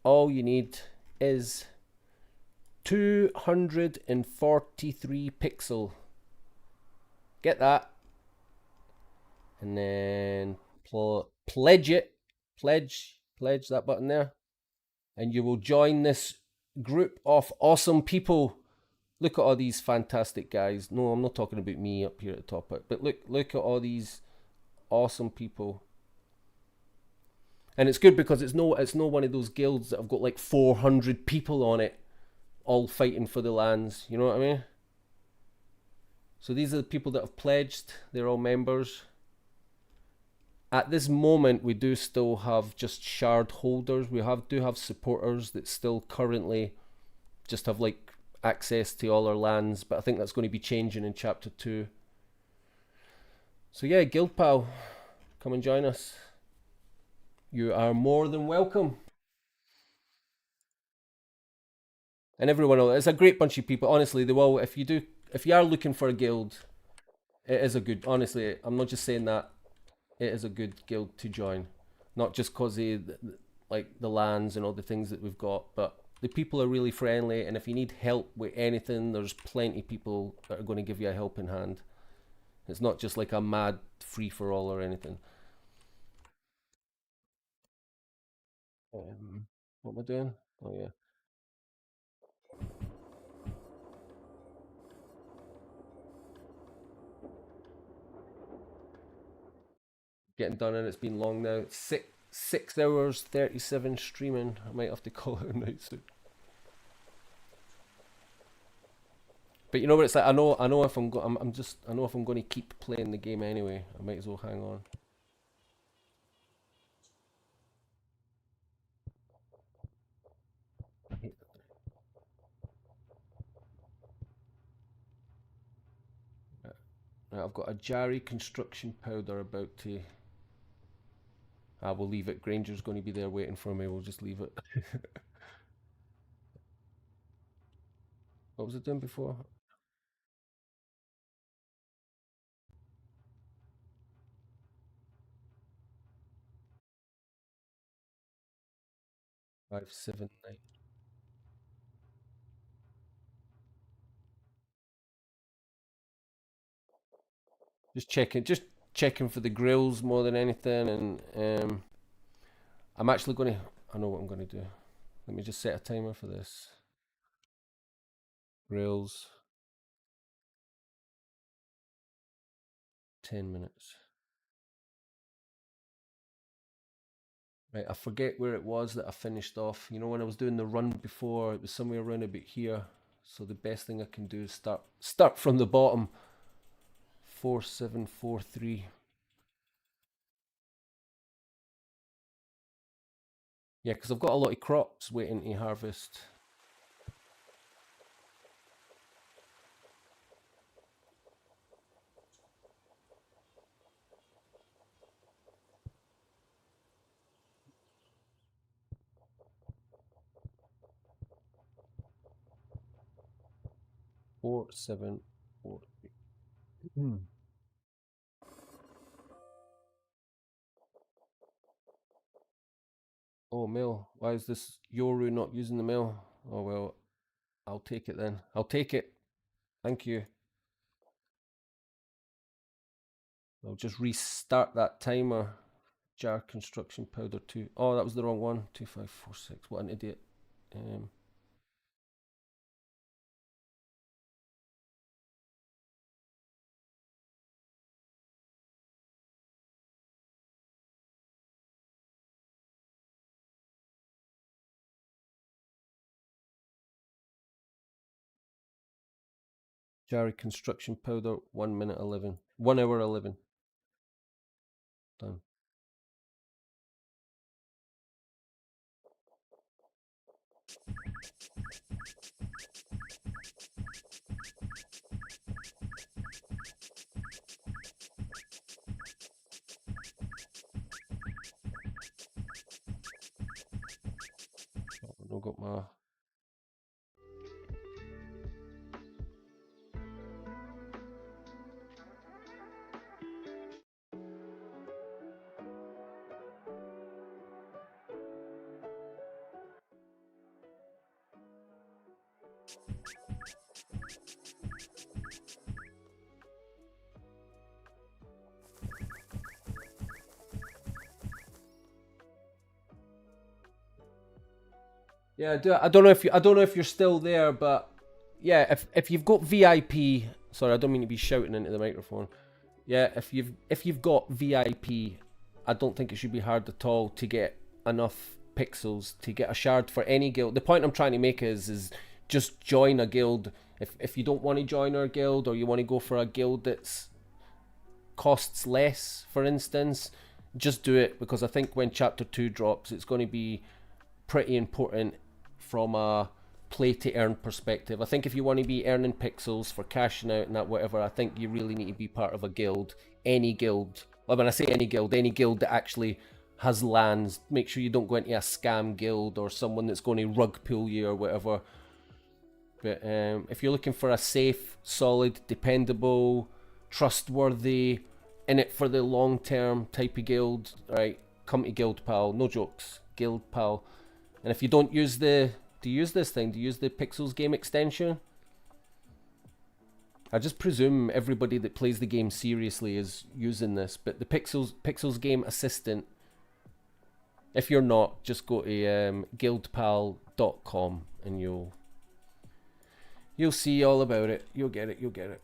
All you need is 243 pixel. Get that. and then pledge it, pledge that button there, and you will join this group of awesome people. Look at all these fantastic guys. No, I'm not talking about me up here at the top, but look at all these awesome people. And it's good because it's no one of those guilds that have got like 400 people on it, all fighting for the lands. You know what I mean? So these are the people that have pledged. They're all members. At this moment, we do still have just shard holders. We do have supporters that still currently just have like access to all our lands, but I think that's going to be changing in chapter 2. So yeah, Guild Pal, come and join us. You are more than welcome. And everyone else, it's a great bunch of people. Honestly, they will. If you are looking for a guild, it is a good. Honestly, I'm not just saying that. It is a good guild to join, not just because of like the lands and all the things that we've got, but the people are really friendly. And if you need help with anything, there's plenty of people that are going to give you a helping hand. It's not just like a mad free for all or anything. What am I doing? Oh yeah. Getting done, and it's been long now. It's 6 hours 37 streaming. I might have to call it a night soon. But you know what it's like. I know if I'm I know if I'm going to keep playing the game anyway. I might as well hang on. Right, I've got a Jari construction powder about to. I will leave it. Granger's going to be there waiting for me. We'll just leave it. What was it doing before? Five, 7, 9. Just checking for the grills more than anything, and I'm actually going to. I know what I'm going to do. Let me just set a timer for this. Grills. 10 minutes. Right, I forget where it was that I finished off. You know, when I was doing the run before, it was somewhere around about here. So the best thing I can do is start from the bottom. 4743. Yeah, because I've got a lot of crops waiting to harvest. Four, 7, 4. Oh, mail. Why is this Yoru not using the mail? Oh, well, I'll take it then. I'll take it. Thank you. I'll just restart that timer. Jar construction powder 2. Oh, that was the wrong one. 2546. What an idiot. Jarry construction powder, 1 minute 11. 1 hour 11. Done. I've got my. Yeah, I don't know if you're still there, but yeah, if you've got VIP, sorry, I don't mean to be shouting into the microphone. Yeah, if you've got VIP, I don't think it should be hard at all to get enough pixels to get a shard for any guild. The point I'm trying to make is just join a guild. If you don't want to join our guild, or you want to go for a guild that's costs less, for instance, just do it, because I think when chapter 2 drops, it's going to be pretty important from a play to earn perspective. I think if you want to be earning pixels for cashing out and that whatever, I think you really need to be part of a guild. Any guild. Well, when I say any guild that actually has lands. Make sure you don't go into a scam guild or someone that's going to rug pull you or whatever. But if you're looking for a safe, solid, dependable, trustworthy, in it for the long term type of guild, right, come to Guild Pal. No jokes. Guild Pal. And if you don't use the... Do you use this thing? Do you use the Pixels game extension? I just presume everybody that plays the game seriously is using this. But the Pixels game assistant, if you're not, just go to guildpal.com and you'll see all about it. You'll get it. You'll get it.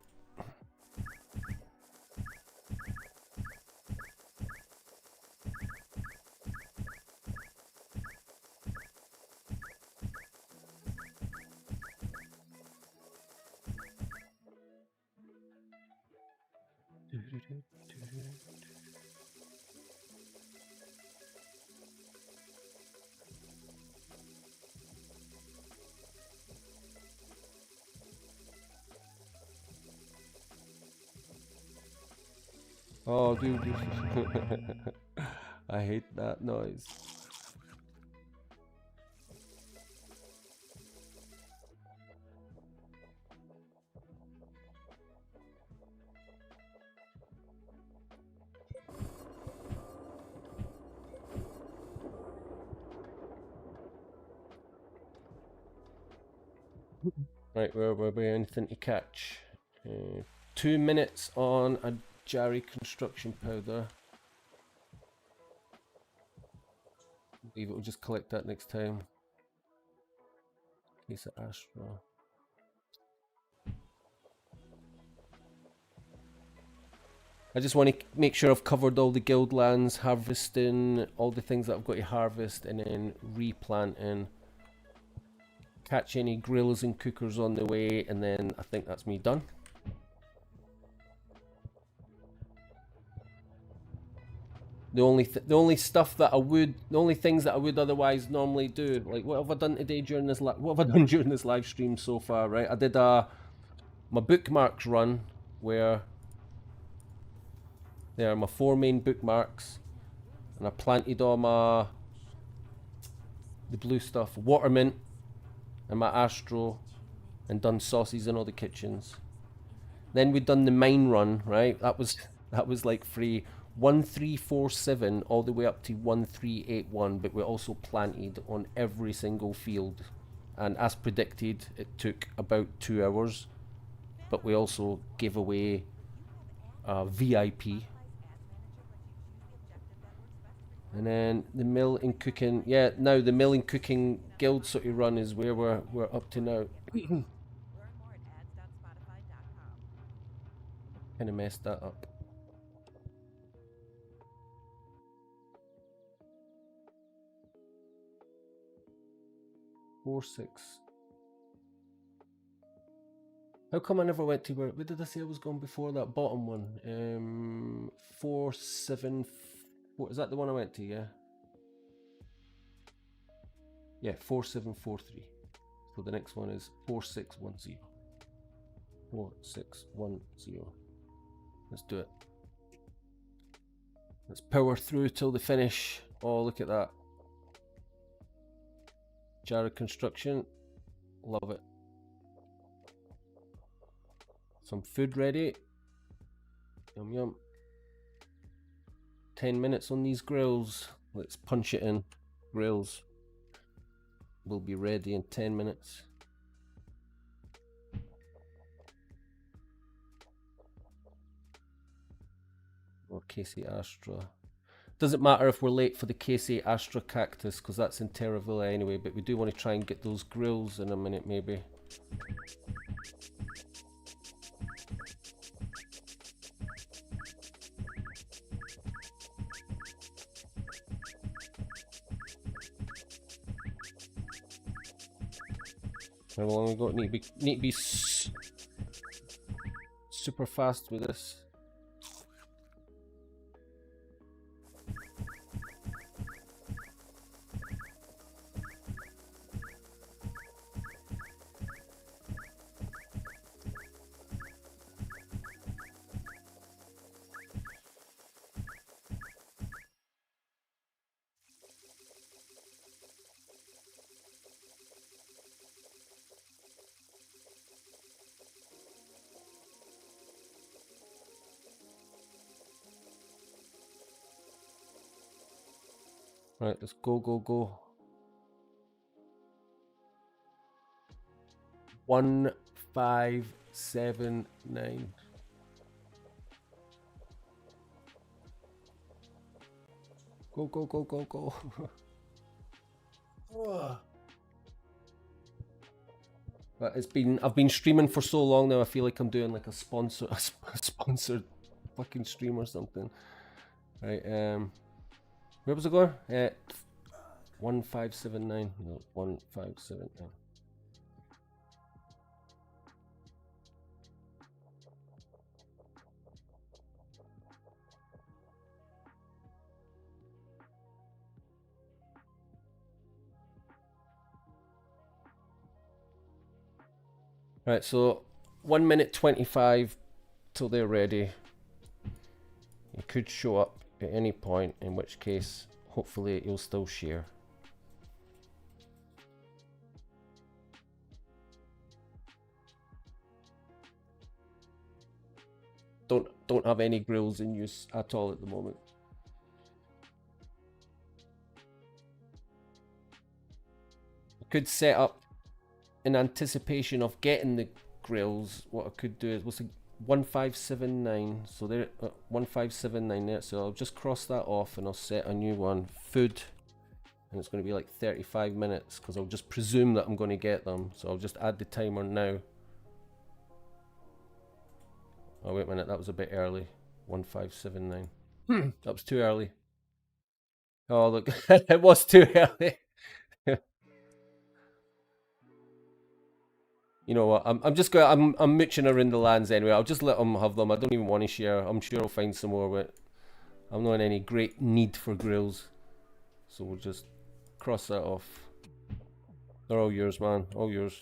Oh, dude. I hate that noise. Right, where were we? Anything to catch? 2 minutes on a Jerry construction powder. I believe it will just collect that next time. Case of Astra. I just want to make sure I've covered all the guild lands, harvesting all the things that I've got to harvest, and then replanting. Catch any grills and cookers on the way, and then I think that's me done. The only things that I would otherwise normally do, like what have I done today during this what have I done during this live stream so far, right? I did my bookmarks run, where there are my 4 main bookmarks, and I planted all the blue stuff, watermint, and my astro, and done sauces in all the kitchens. Then we done the mine run, right? That was like free 1347 all the way up to 1381, but we also planted on every single field, and as predicted, it took about 2 hours. But we also gave away VIP. And then the mill and cooking, yeah, now the mill and cooking guild sort of run is where we're up to now. Kind of messed that up. Four, 6. How come I never went to where did I say I was going before that bottom one? 4, 7, 4. Is that the one I went to? Yeah. Yeah, 4743. So the next one is 4610. 4610. Let's do it. Let's power through till the finish. Oh, look at that. Jared construction. Love it. Some food ready. Yum yum. 10 minutes on these grills. Let's punch it in. Grills will be ready in 10 minutes. Or Casey Astra. Doesn't matter if we're late for the Casey Astra Cactus, because that's in Terravilla anyway, but we do want to try and get those grills in a minute, maybe. How long we got? Need to be super fast with this. Right, let's go, go, go. 1579. Go, go, go, go, go. But I've been streaming for so long now. I feel like I'm doing like a sponsored fucking stream or something. Right, where was I going? 1579. No, 1579. Right, so 1 minute 25 till they're ready. It could show up at any point, in which case hopefully you'll still share. Don't have any grills in use at all at the moment. I could set up in anticipation of getting the grills. What I could do is, what's 1579, so there, 1579 there, so I'll just cross that off and I'll set a new one, food, and it's going to be like 35 minutes because I'll just presume that I'm going to get them, so I'll just add the timer now. Oh wait a minute, that was a bit early. 1579. That was too early. Oh look, it was too early. You know what? I'm just going. I'm mooching around the lands anyway. I'll just let them have them. I don't even want to share. I'm sure I'll find some more, but I'm not in any great need for grills, so we'll just cross that off. They're all yours, man. All yours.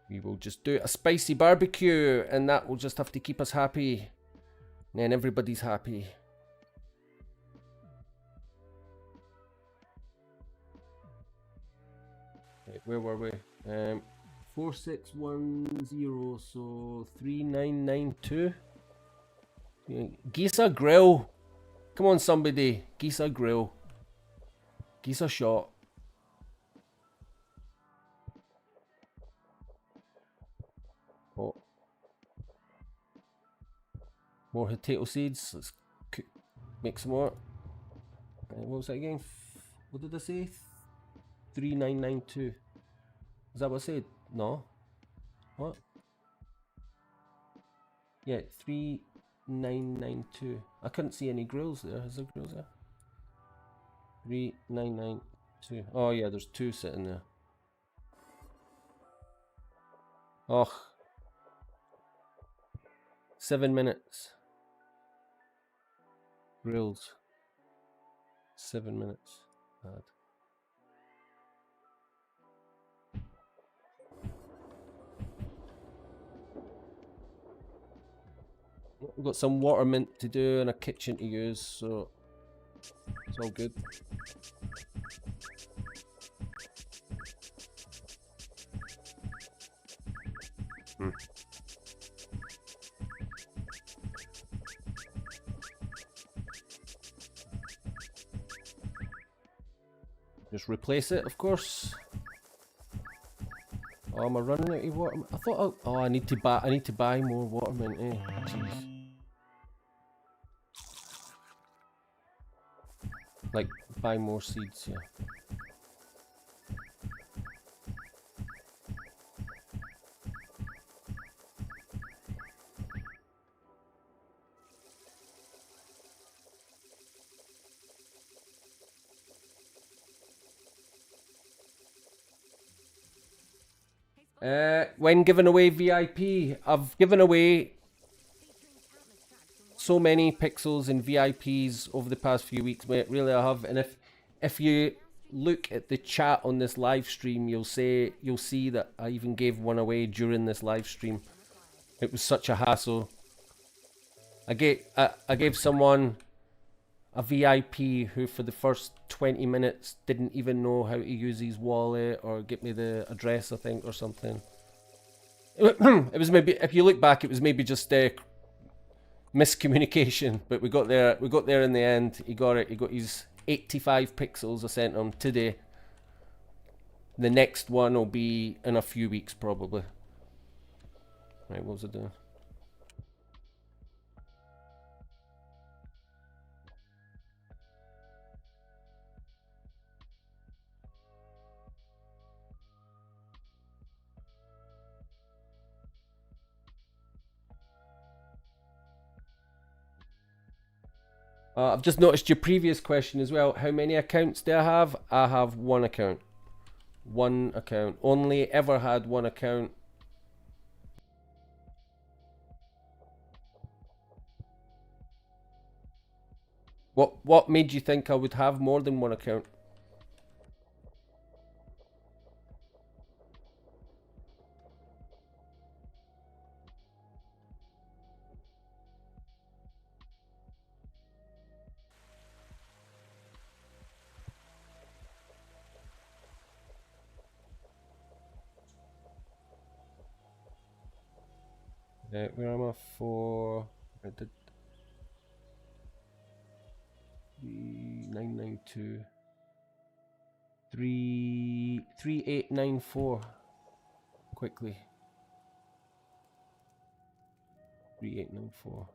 We will just do a spicy barbecue, and that will just have to keep us happy. And then everybody's happy. Right, where were we? 4610, so 3992. Geese grill. Come on, somebody. Geese grill. Geese shot. Oh. More potato seeds. Let's cook, make some more. What was that again? What did I say? 3992. Is that what I said? No. What? Yeah, 3992. I couldn't see any grills there. Is there grills there? 3992. Oh yeah, there's two sitting there. Oh. 7 minutes. Grills. 7 minutes. Bad. We've got some water mint to do and a kitchen to use, so it's all good. Just replace it, of course. Oh, am I running out of water? I thought. Oh, I need to buy more watermint. Jeez. Like buy more seeds. Yeah. When giving away VIP, I've given away so many pixels and VIPs over the past few weeks, mate. Really, I have. And if you look at the chat on this live stream, you'll see that I even gave one away during this live stream. It was such a hassle. I gave someone a VIP who for the first 20 minutes didn't even know how to use his wallet or get me the address, I think, or something. It was maybe, if you look back, it was maybe just miscommunication, but we got there in the end. He got it. He got his 85 pixels I sent him today. The next one will be in a few weeks probably. Right, what was I doing? I've just noticed your previous question as well. How many accounts do I have? I have one account. One account. Only ever had one account. What made you think I would have more than one account? Where am I for? I did 992 3894 quickly. 3894.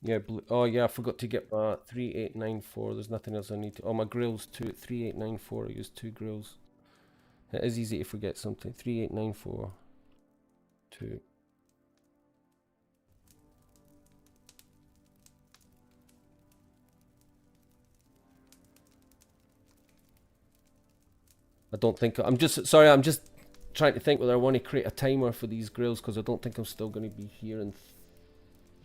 Yeah, oh yeah, I forgot to get my 3894. There's nothing else I need to. Oh, my grills too. 3894. I used 2 grills. It is easy to forget something. 3894. 2. I don't think I'm just sorry. I'm just trying to think whether I want to create a timer for these grills because I don't think I'm still going to be here in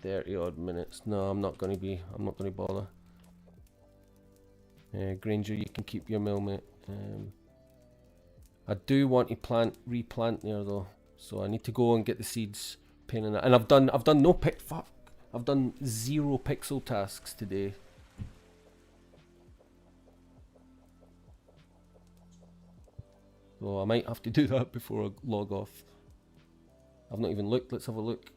30 odd minutes. No, I'm not going to be. I'm not going to bother. Granger, you can keep your mill, mate. I do want to replant there though, so I need to go and get the seeds. Pain in that. And I've done no pick. Fuck. I've done 0 pixel tasks today. So I might have to do that before I log off. I've not even looked. Let's have a look.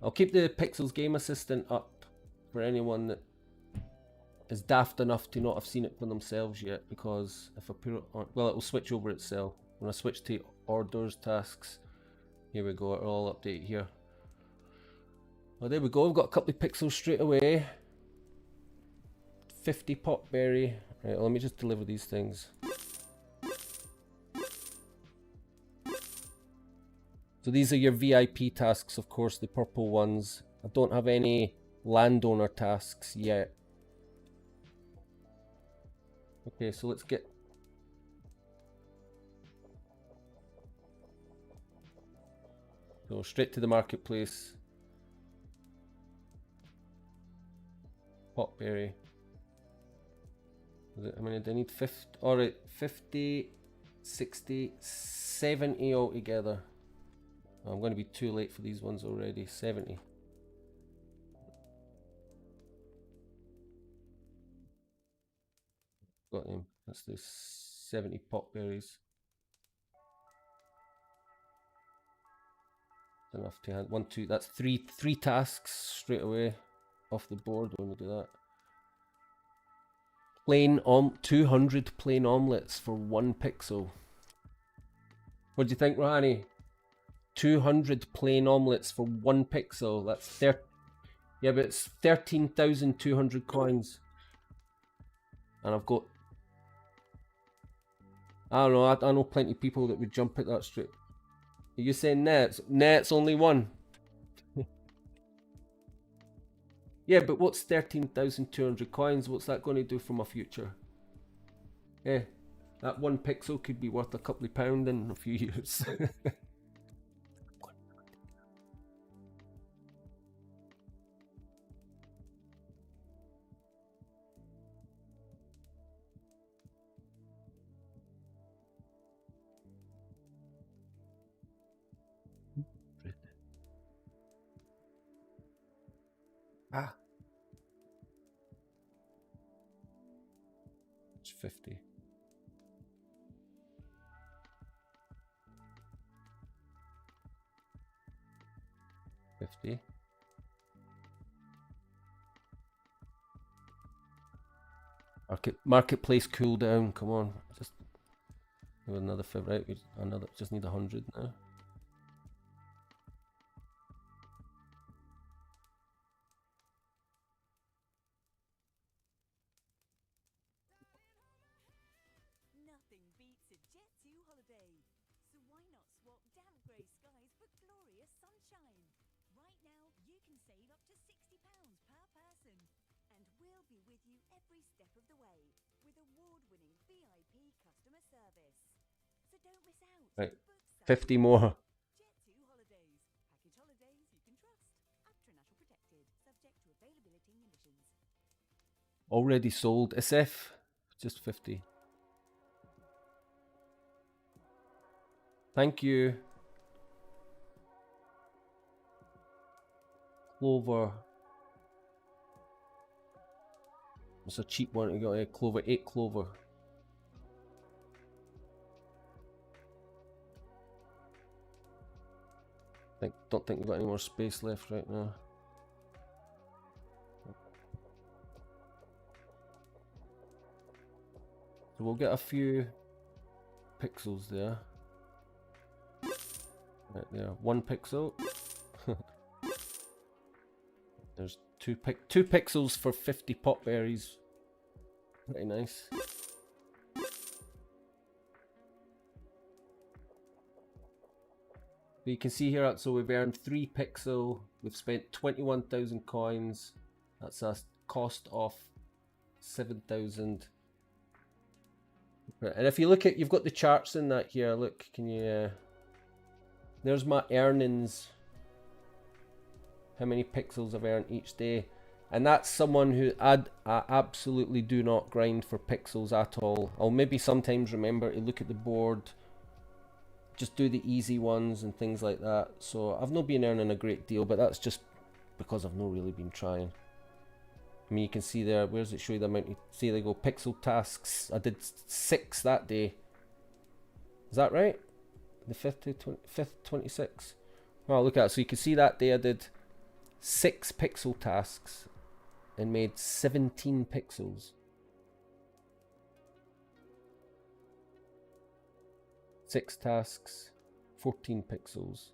I'll keep the Pixels Game Assistant up for anyone that is daft enough to not have seen it for themselves yet, because if I put it on, well, it will switch over itself. When I switch to orders, tasks, here we go, it'll all update here. Oh, there we go, we've got a couple of pixels straight away. 50 potberry Right, let me just deliver these things. So these are your VIP tasks, of course, the purple ones. I don't have any landowner tasks yet. Okay, so let's get... Go straight to the marketplace. Potberry. I mean, I need 50, alright, 50, 60, 70 altogether. I'm going to be too late for these ones already. 70. Got them. That's the 70 potberries. Enough to hand. 1, 2. That's three tasks straight away off the board when we do that. Plain 200 plain omelets for 1 pixel. What do you think, Rohani? 200 plain omelets for 1 pixel. That's yeah, but it's 13,200 coins. And I've got... I don't know, I know plenty of people that would jump at that straight. Are you saying nets? Nets only 1. Yeah, but what's 13,200 coins? What's that going to do for my future? Yeah, that 1 pixel could be worth a couple of pound in a few years. Ah. It's 50. Marketplace cooldown. Come on, just do another right. Another. Just need 100 now. Nothing beats a Jet 2 holiday. So why not swap damp grey skies for glorious sunshine? Right now, you can save up to £60 per person. And we'll be with you every step of the way with award-winning VIP customer service. So don't miss out. Right, 50 more. Jet 2 holidays. Package holidays you can trust. Ultra-national protected. Subject to availability conditions. Already sold. SF, just 50. Thank you. Clover. It's a cheap one. You got a clover, 8 clover. Don't think we've got any more space left right now. So we'll get a few pixels there. Right there, 1 pixel. There's 2 pixels for 50 potberries. Very nice. But you can see here, so we've earned 3 pixel. We've spent 21,000 coins. That's a cost of 7,000. And if you look at, you've got the charts in that here. Look, can you? There's my earnings. How many pixels I've earned each day. And that's someone who I absolutely do not grind for pixels at all. I'll maybe sometimes remember to look at the board. Just do the easy ones and things like that. So I've not been earning a great deal, but that's just because I've not really been trying. I mean, you can see there, where does it show you the amount? See, they go pixel tasks. I did 6 that day. Is that right? The 5th to 26. Oh, look at it. So you can see that day I did 6 pixel tasks and made 17 pixels. 6 tasks, 14 pixels.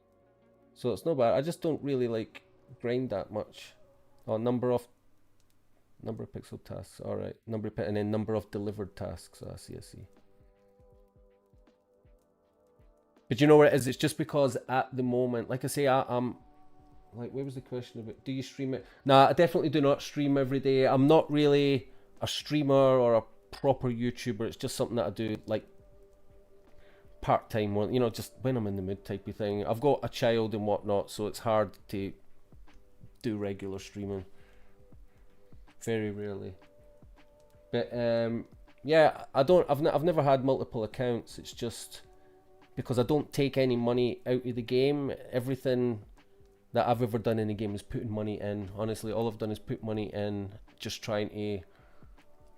So it's not bad. I just don't really like grind that much. Oh, number of Number of pixel tasks. All right. And then number of delivered tasks. I see. But you know what it is? It's just because at the moment, like I say, I'm like, where was the question about? Do you stream it? Nah, I definitely do not stream every day. I'm not really a streamer or a proper YouTuber. It's just something that I do like part-time, you know, just when I'm in the mood type of thing. I've got a child and whatnot, so it's hard to do regular streaming. Very rarely. But yeah, I've never had multiple accounts. It's just because I don't take any money out of the game. Everything that I've ever done in the game is putting money in. Honestly, all I've done is put money in, just trying to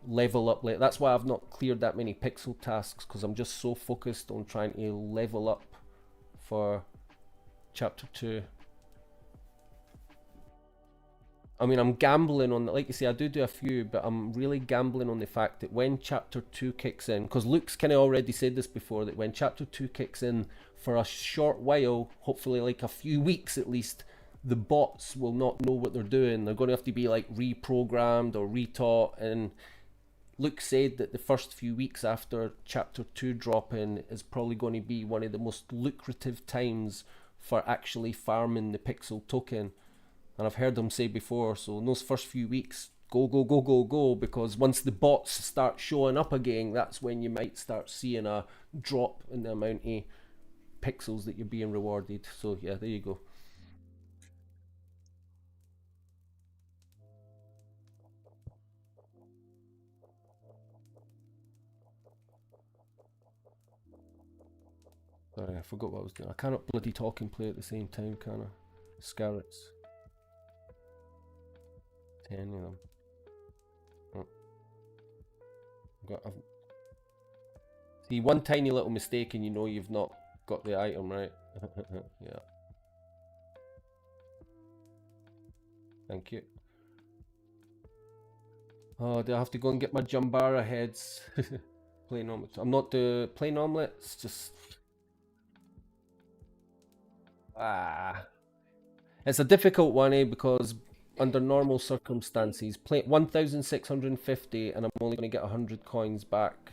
level up. That's why I've not cleared that many pixel tasks, because I'm just so focused on trying to level up for chapter 2. I mean, I'm gambling on, like you say, I do a few, but I'm really gambling on the fact that when chapter 2 kicks in, because Luke's kind of already said this before, that when chapter 2 kicks in, for a short while, hopefully like a few weeks at least, the bots will not know what they're doing. They're going to have to be like reprogrammed or retaught. And Luke said that the first few weeks after chapter 2 dropping is probably going to be one of the most lucrative times for actually farming the pixel token. And I've heard them say before, so in those first few weeks, go, because once the bots start showing up again, that's when you might start seeing a drop in the amount of pixels that you're being rewarded. So yeah, there you go. Sorry, I forgot what I was doing. I cannot bloody talk and play at the same time, can I? Scarrets. 10 of them. Oh. See, one tiny little mistake and you know you've not got the item right. Yeah. Thank you. Oh, do I have to go and get my Jambara heads? Plain omelette. I'm not the plain omelets, just... It's a difficult one, because under normal circumstances, 1,650 and I'm only going to get 100 coins back.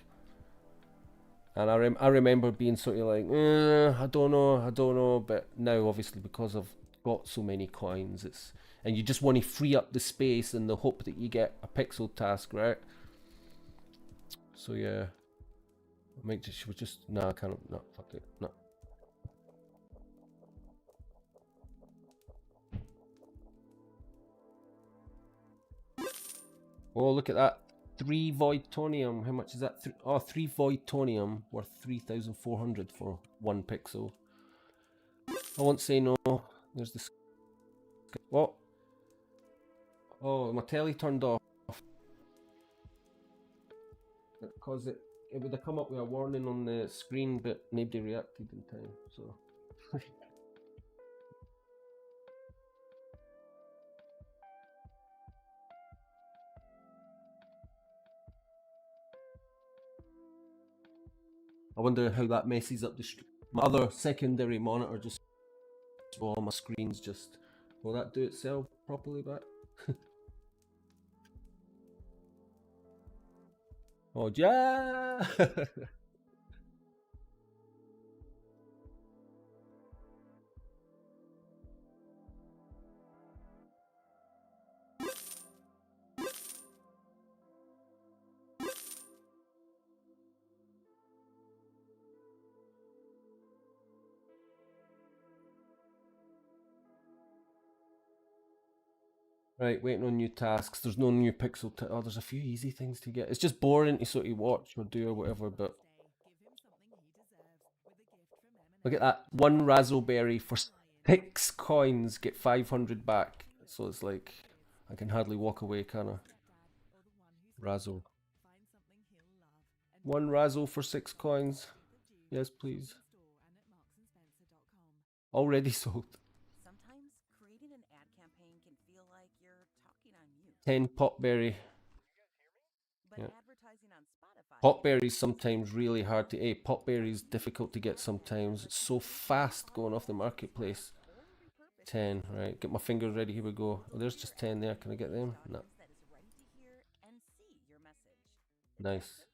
And I remember being sort of like, I don't know, but now obviously because I've got so many coins, and you just want to free up the space in the hope that you get a pixel task, right? So yeah, I might just I can't, no, fuck it, no. Oh, look at that. 3 Voidtonium. How much is that? 3 Voidtonium worth 3,400 for 1 pixel. I won't say no. There's this. What? Oh, my telly turned off. Because it would have come up with a warning on the screen, but nobody reacted in time, so. I wonder how that messes up my other secondary monitor. Just all my screens just. Will that do itself properly back? Oh yeah. Right, waiting on new tasks. There's no new pixel. Oh, there's a few easy things to get. It's just boring to sort of watch or do or whatever, but. Look at that. 1 Razzleberry for 6 coins, get 500 back. So it's like, I can hardly walk away, can I? Razzle. 1 Razzle for 6 coins. Yes, please. Already sold. 10 Potberry. Yeah. Potberry's sometimes really hard to... Potberry's difficult to get sometimes. It's so fast going off the marketplace. 10, right. Get my fingers ready, here we go. Oh, there's just 10 there. Can I get them? No. Nice.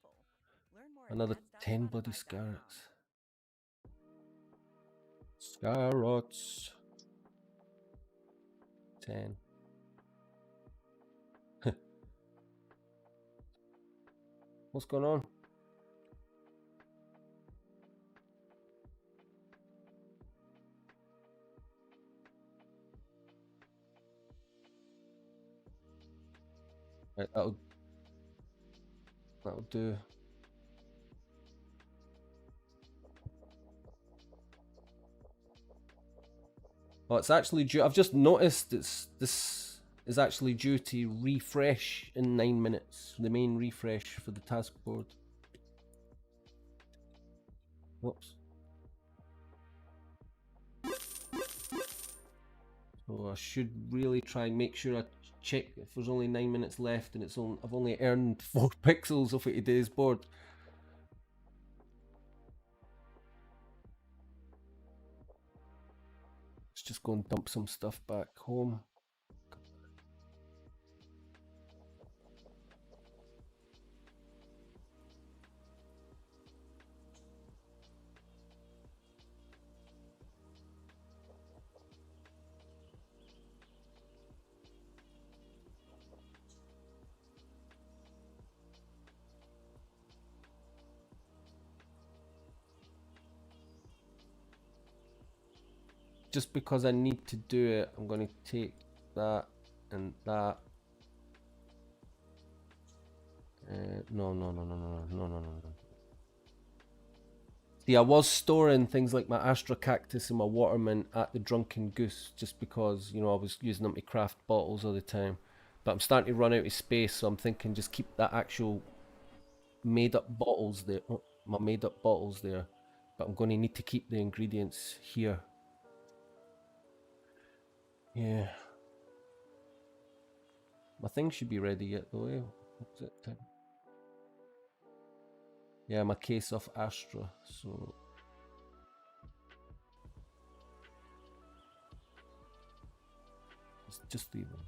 Another 10 bloody scarrots. Scarrots. 10. What's going on? Right, that'll do. Oh, it's actually due. I've just noticed this is actually due to refresh in 9 minutes. The main refresh for the task board. Whoops. So I should really try and make sure I check if there's only 9 minutes left and it's only, I've only earned 4 pixels off of today's board. Let's just go and dump some stuff back home. Just because I need to do it, I'm going to take that and that. No. See, I was storing things like my Astra Cactus and my Watermint at the Drunken Goose just because, you know, I was using them to craft bottles all the time. But I'm starting to run out of space, so I'm thinking just keep that actual made-up bottles there. Oh, my made-up bottles there. But I'm going to need to keep the ingredients here. Yeah. My thing should be ready yet though, eh? What's it time? Yeah, my case of Astra, so just leave them.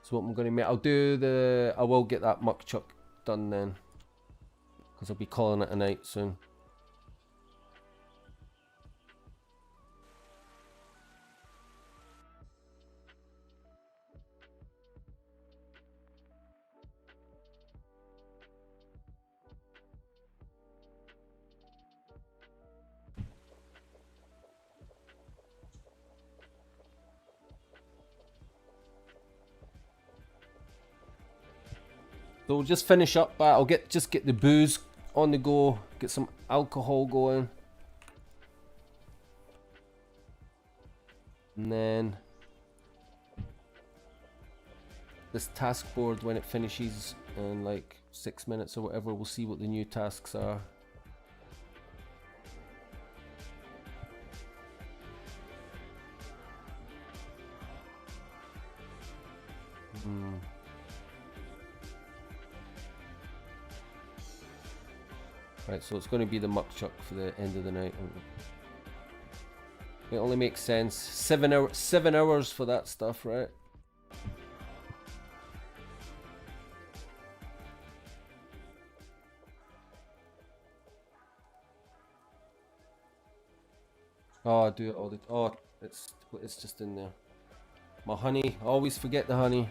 So what I'm gonna make, I will get that muck chuck done then. Because I'll be calling it a night soon. So we'll just finish up, but I'll just get the booze on the go, get some alcohol going. And then this task board, when it finishes in like 6 minutes or whatever, we'll see what the new tasks are. Right, so it's going to be the muck chuck for the end of the night. It only makes sense. 7 hours for that stuff, right? Oh, I do it all the oh, it's just in there. My honey, I always forget the honey.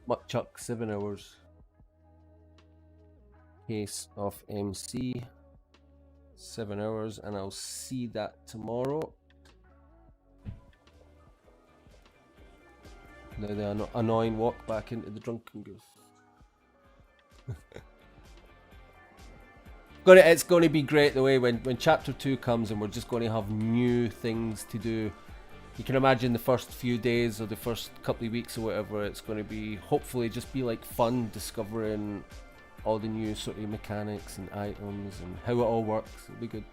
Muck chuck, 7 hours. Case of MC, 7 hours, and I'll see that tomorrow. Now the annoying walk back into the Drunken Goose. It's going to be great the way when chapter 2 comes and we're just going to have new things to do. You can imagine the first few days or the first couple of weeks or whatever, it's going to be hopefully just be like fun discovering all the new sort of mechanics and items and how it all works. It'll be good.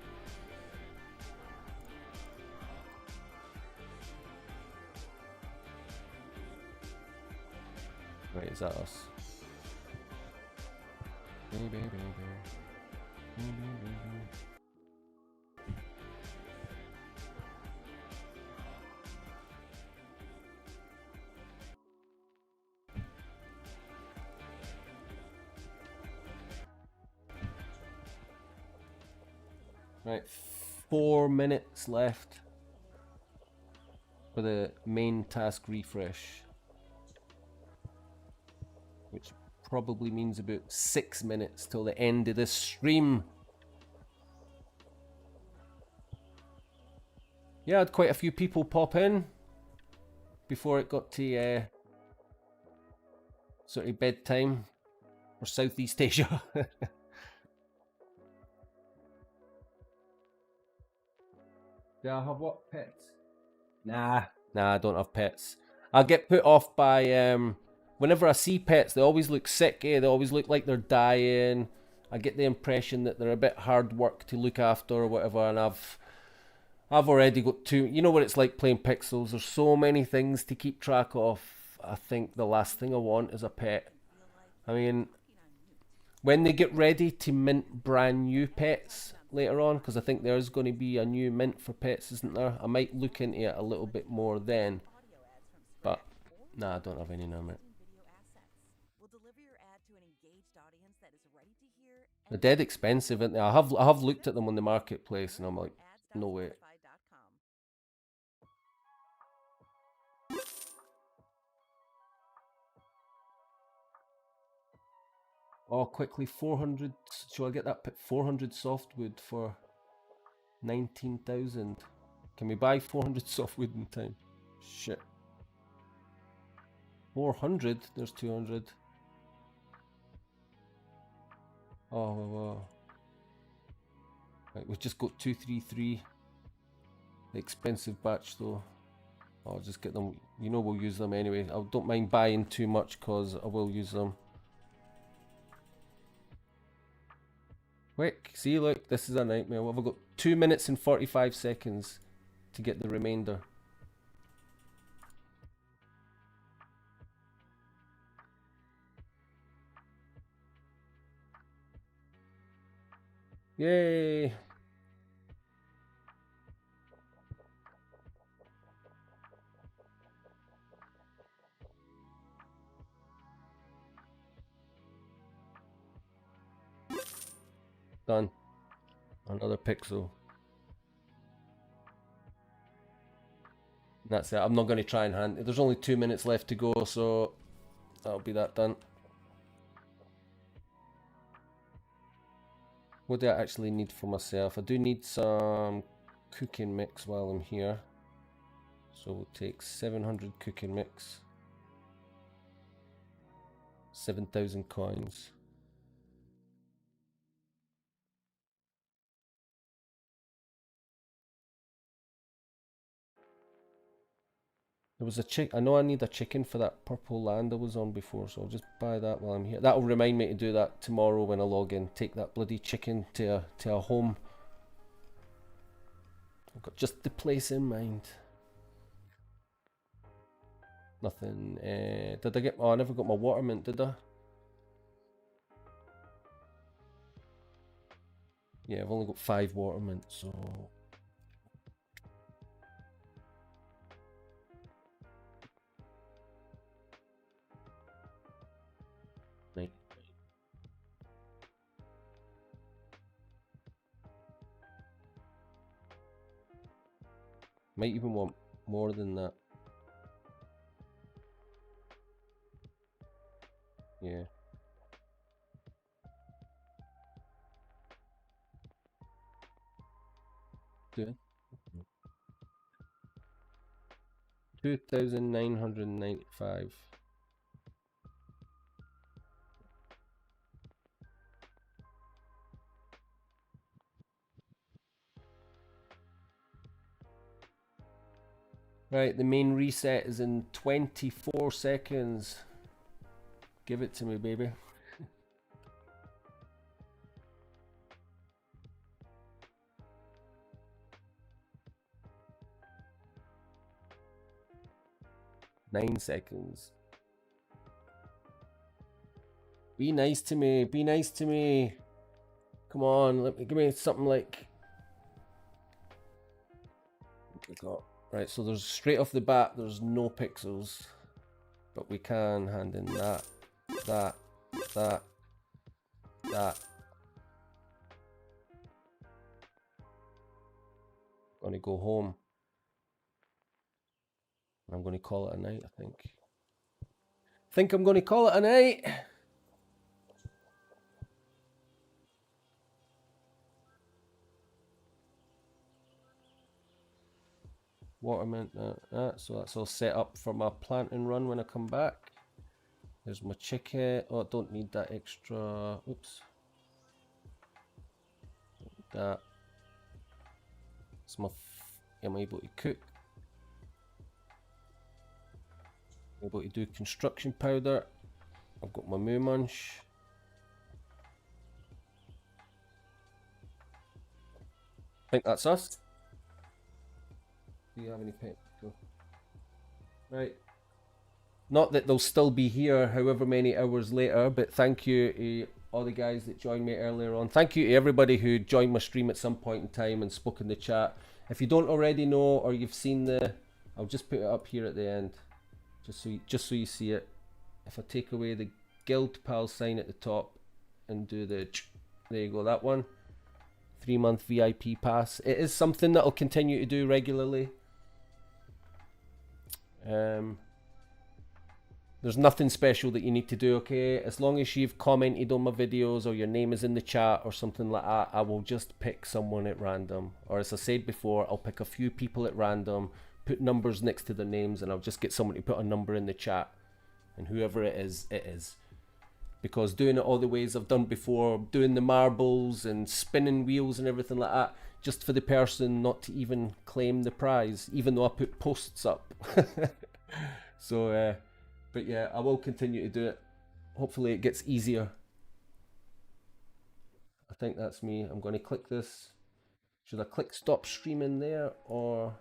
Right, is that us? Baby, baby, baby. Right, 4 minutes left for the main task refresh, which probably means about 6 minutes till the end of this stream. Yeah, I had quite a few people pop in before it got to sort of bedtime for Southeast Asia. Do I have what? Pets? Nah, I don't have pets. I get put off by whenever I see pets, they always look sick, They always look like they're dying. I get the impression that they're a bit hard work to look after or whatever, and I've already got too... You know what it's like playing Pixels? There's so many things to keep track of. I think the last thing I want is a pet. I mean, when they get ready to mint brand new pets later on, because I think there's going to be a new mint for pets, isn't there? I might look into it a little bit more then. But, nah, I don't have any now, mate. They're dead expensive, aren't they? I have looked at them on the marketplace and I'm like, no way. Oh, quickly, 400. Shall I get that 400 softwood for 19,000? Can we buy 400 softwood in time? Shit. 400? There's 200. Oh. Right, we've just got 233. The expensive batch though. I'll just get them. You know we'll use them anyway. I don't mind buying too much because I will use them. Quick, see, look, this is a nightmare. What have I got? 2 minutes and 45 seconds to get the remainder. Yay! Done. Another pixel. That's it. I'm not going to try and hand. There's only 2 minutes left to go, so that'll be that done. What do I actually need for myself? I do need some cooking mix while I'm here. So we'll take 700 cooking mix. 7,000 coins. There was a I know I need a chicken for that purple land I was on before, so I'll just buy that while I'm here. That'll remind me to do that tomorrow when I log in. Take that bloody chicken to a home. I've got just the place in mind. Nothing. Did I get... Oh, I never got my water mint, did I? Yeah, I've only got 5 water mint, so... Right. Might even want more than that. Yeah. Do it. 2,995. Right, the main reset is in 24 seconds. Give it to me, baby. 9 seconds. Be nice to me. Be nice to me. Come on, give me something like. Right, so there's straight off the bat, there's no pixels, but we can hand in that. Gonna go home. I'm gonna call it a night, I think. I'm gonna call it a night. Water mint, so that's all set up for my planting run when I come back. There's my chicken. Oh, I don't need that extra. Oops. That. It's my. Am I able to cook? I'm able to do construction powder. I've got my moo munch. I think that's us. Do you have any pet? Go. Right. Not that they'll still be here however many hours later, but thank you to all the guys that joined me earlier on. Thank you to everybody who joined my stream at some point in time and spoke in the chat. If you don't already know or you've seen I'll just put it up here at the end, just so you see it. If I take away the Guild Pal sign at the top and do there you go, that one. 3-month VIP pass. It is something that I'll continue to do regularly. There's nothing special that you need to do, okay? As long as you've commented on my videos or your name is in the chat or something like that, I will just pick someone at random. Or as I said before, I'll pick a few people at random, put numbers next to their names, and I'll just get someone to put a number in the chat. And whoever it is, it is. Because doing it all the ways I've done before, doing the marbles and spinning wheels and everything like that, just for the person not to even claim the prize, even though I put posts up. So, but yeah, I will continue to do it. Hopefully it gets easier. I think that's me. I'm going to click this. Should I click stop streaming there or...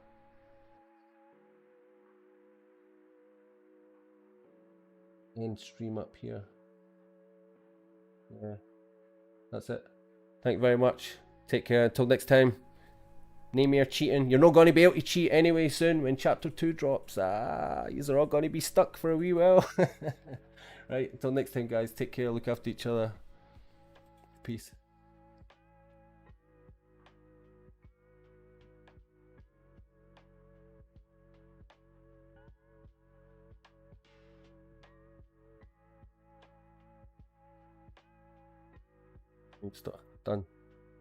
end stream up here? Yeah, that's it. Thank you very much. Take care. Until next time. Name your cheating. You're not going to be able to cheat anyway soon when chapter 2 drops. You're all going to be stuck for a wee while. Right, until next time guys, take care, look after each other. Peace. Stop. Done.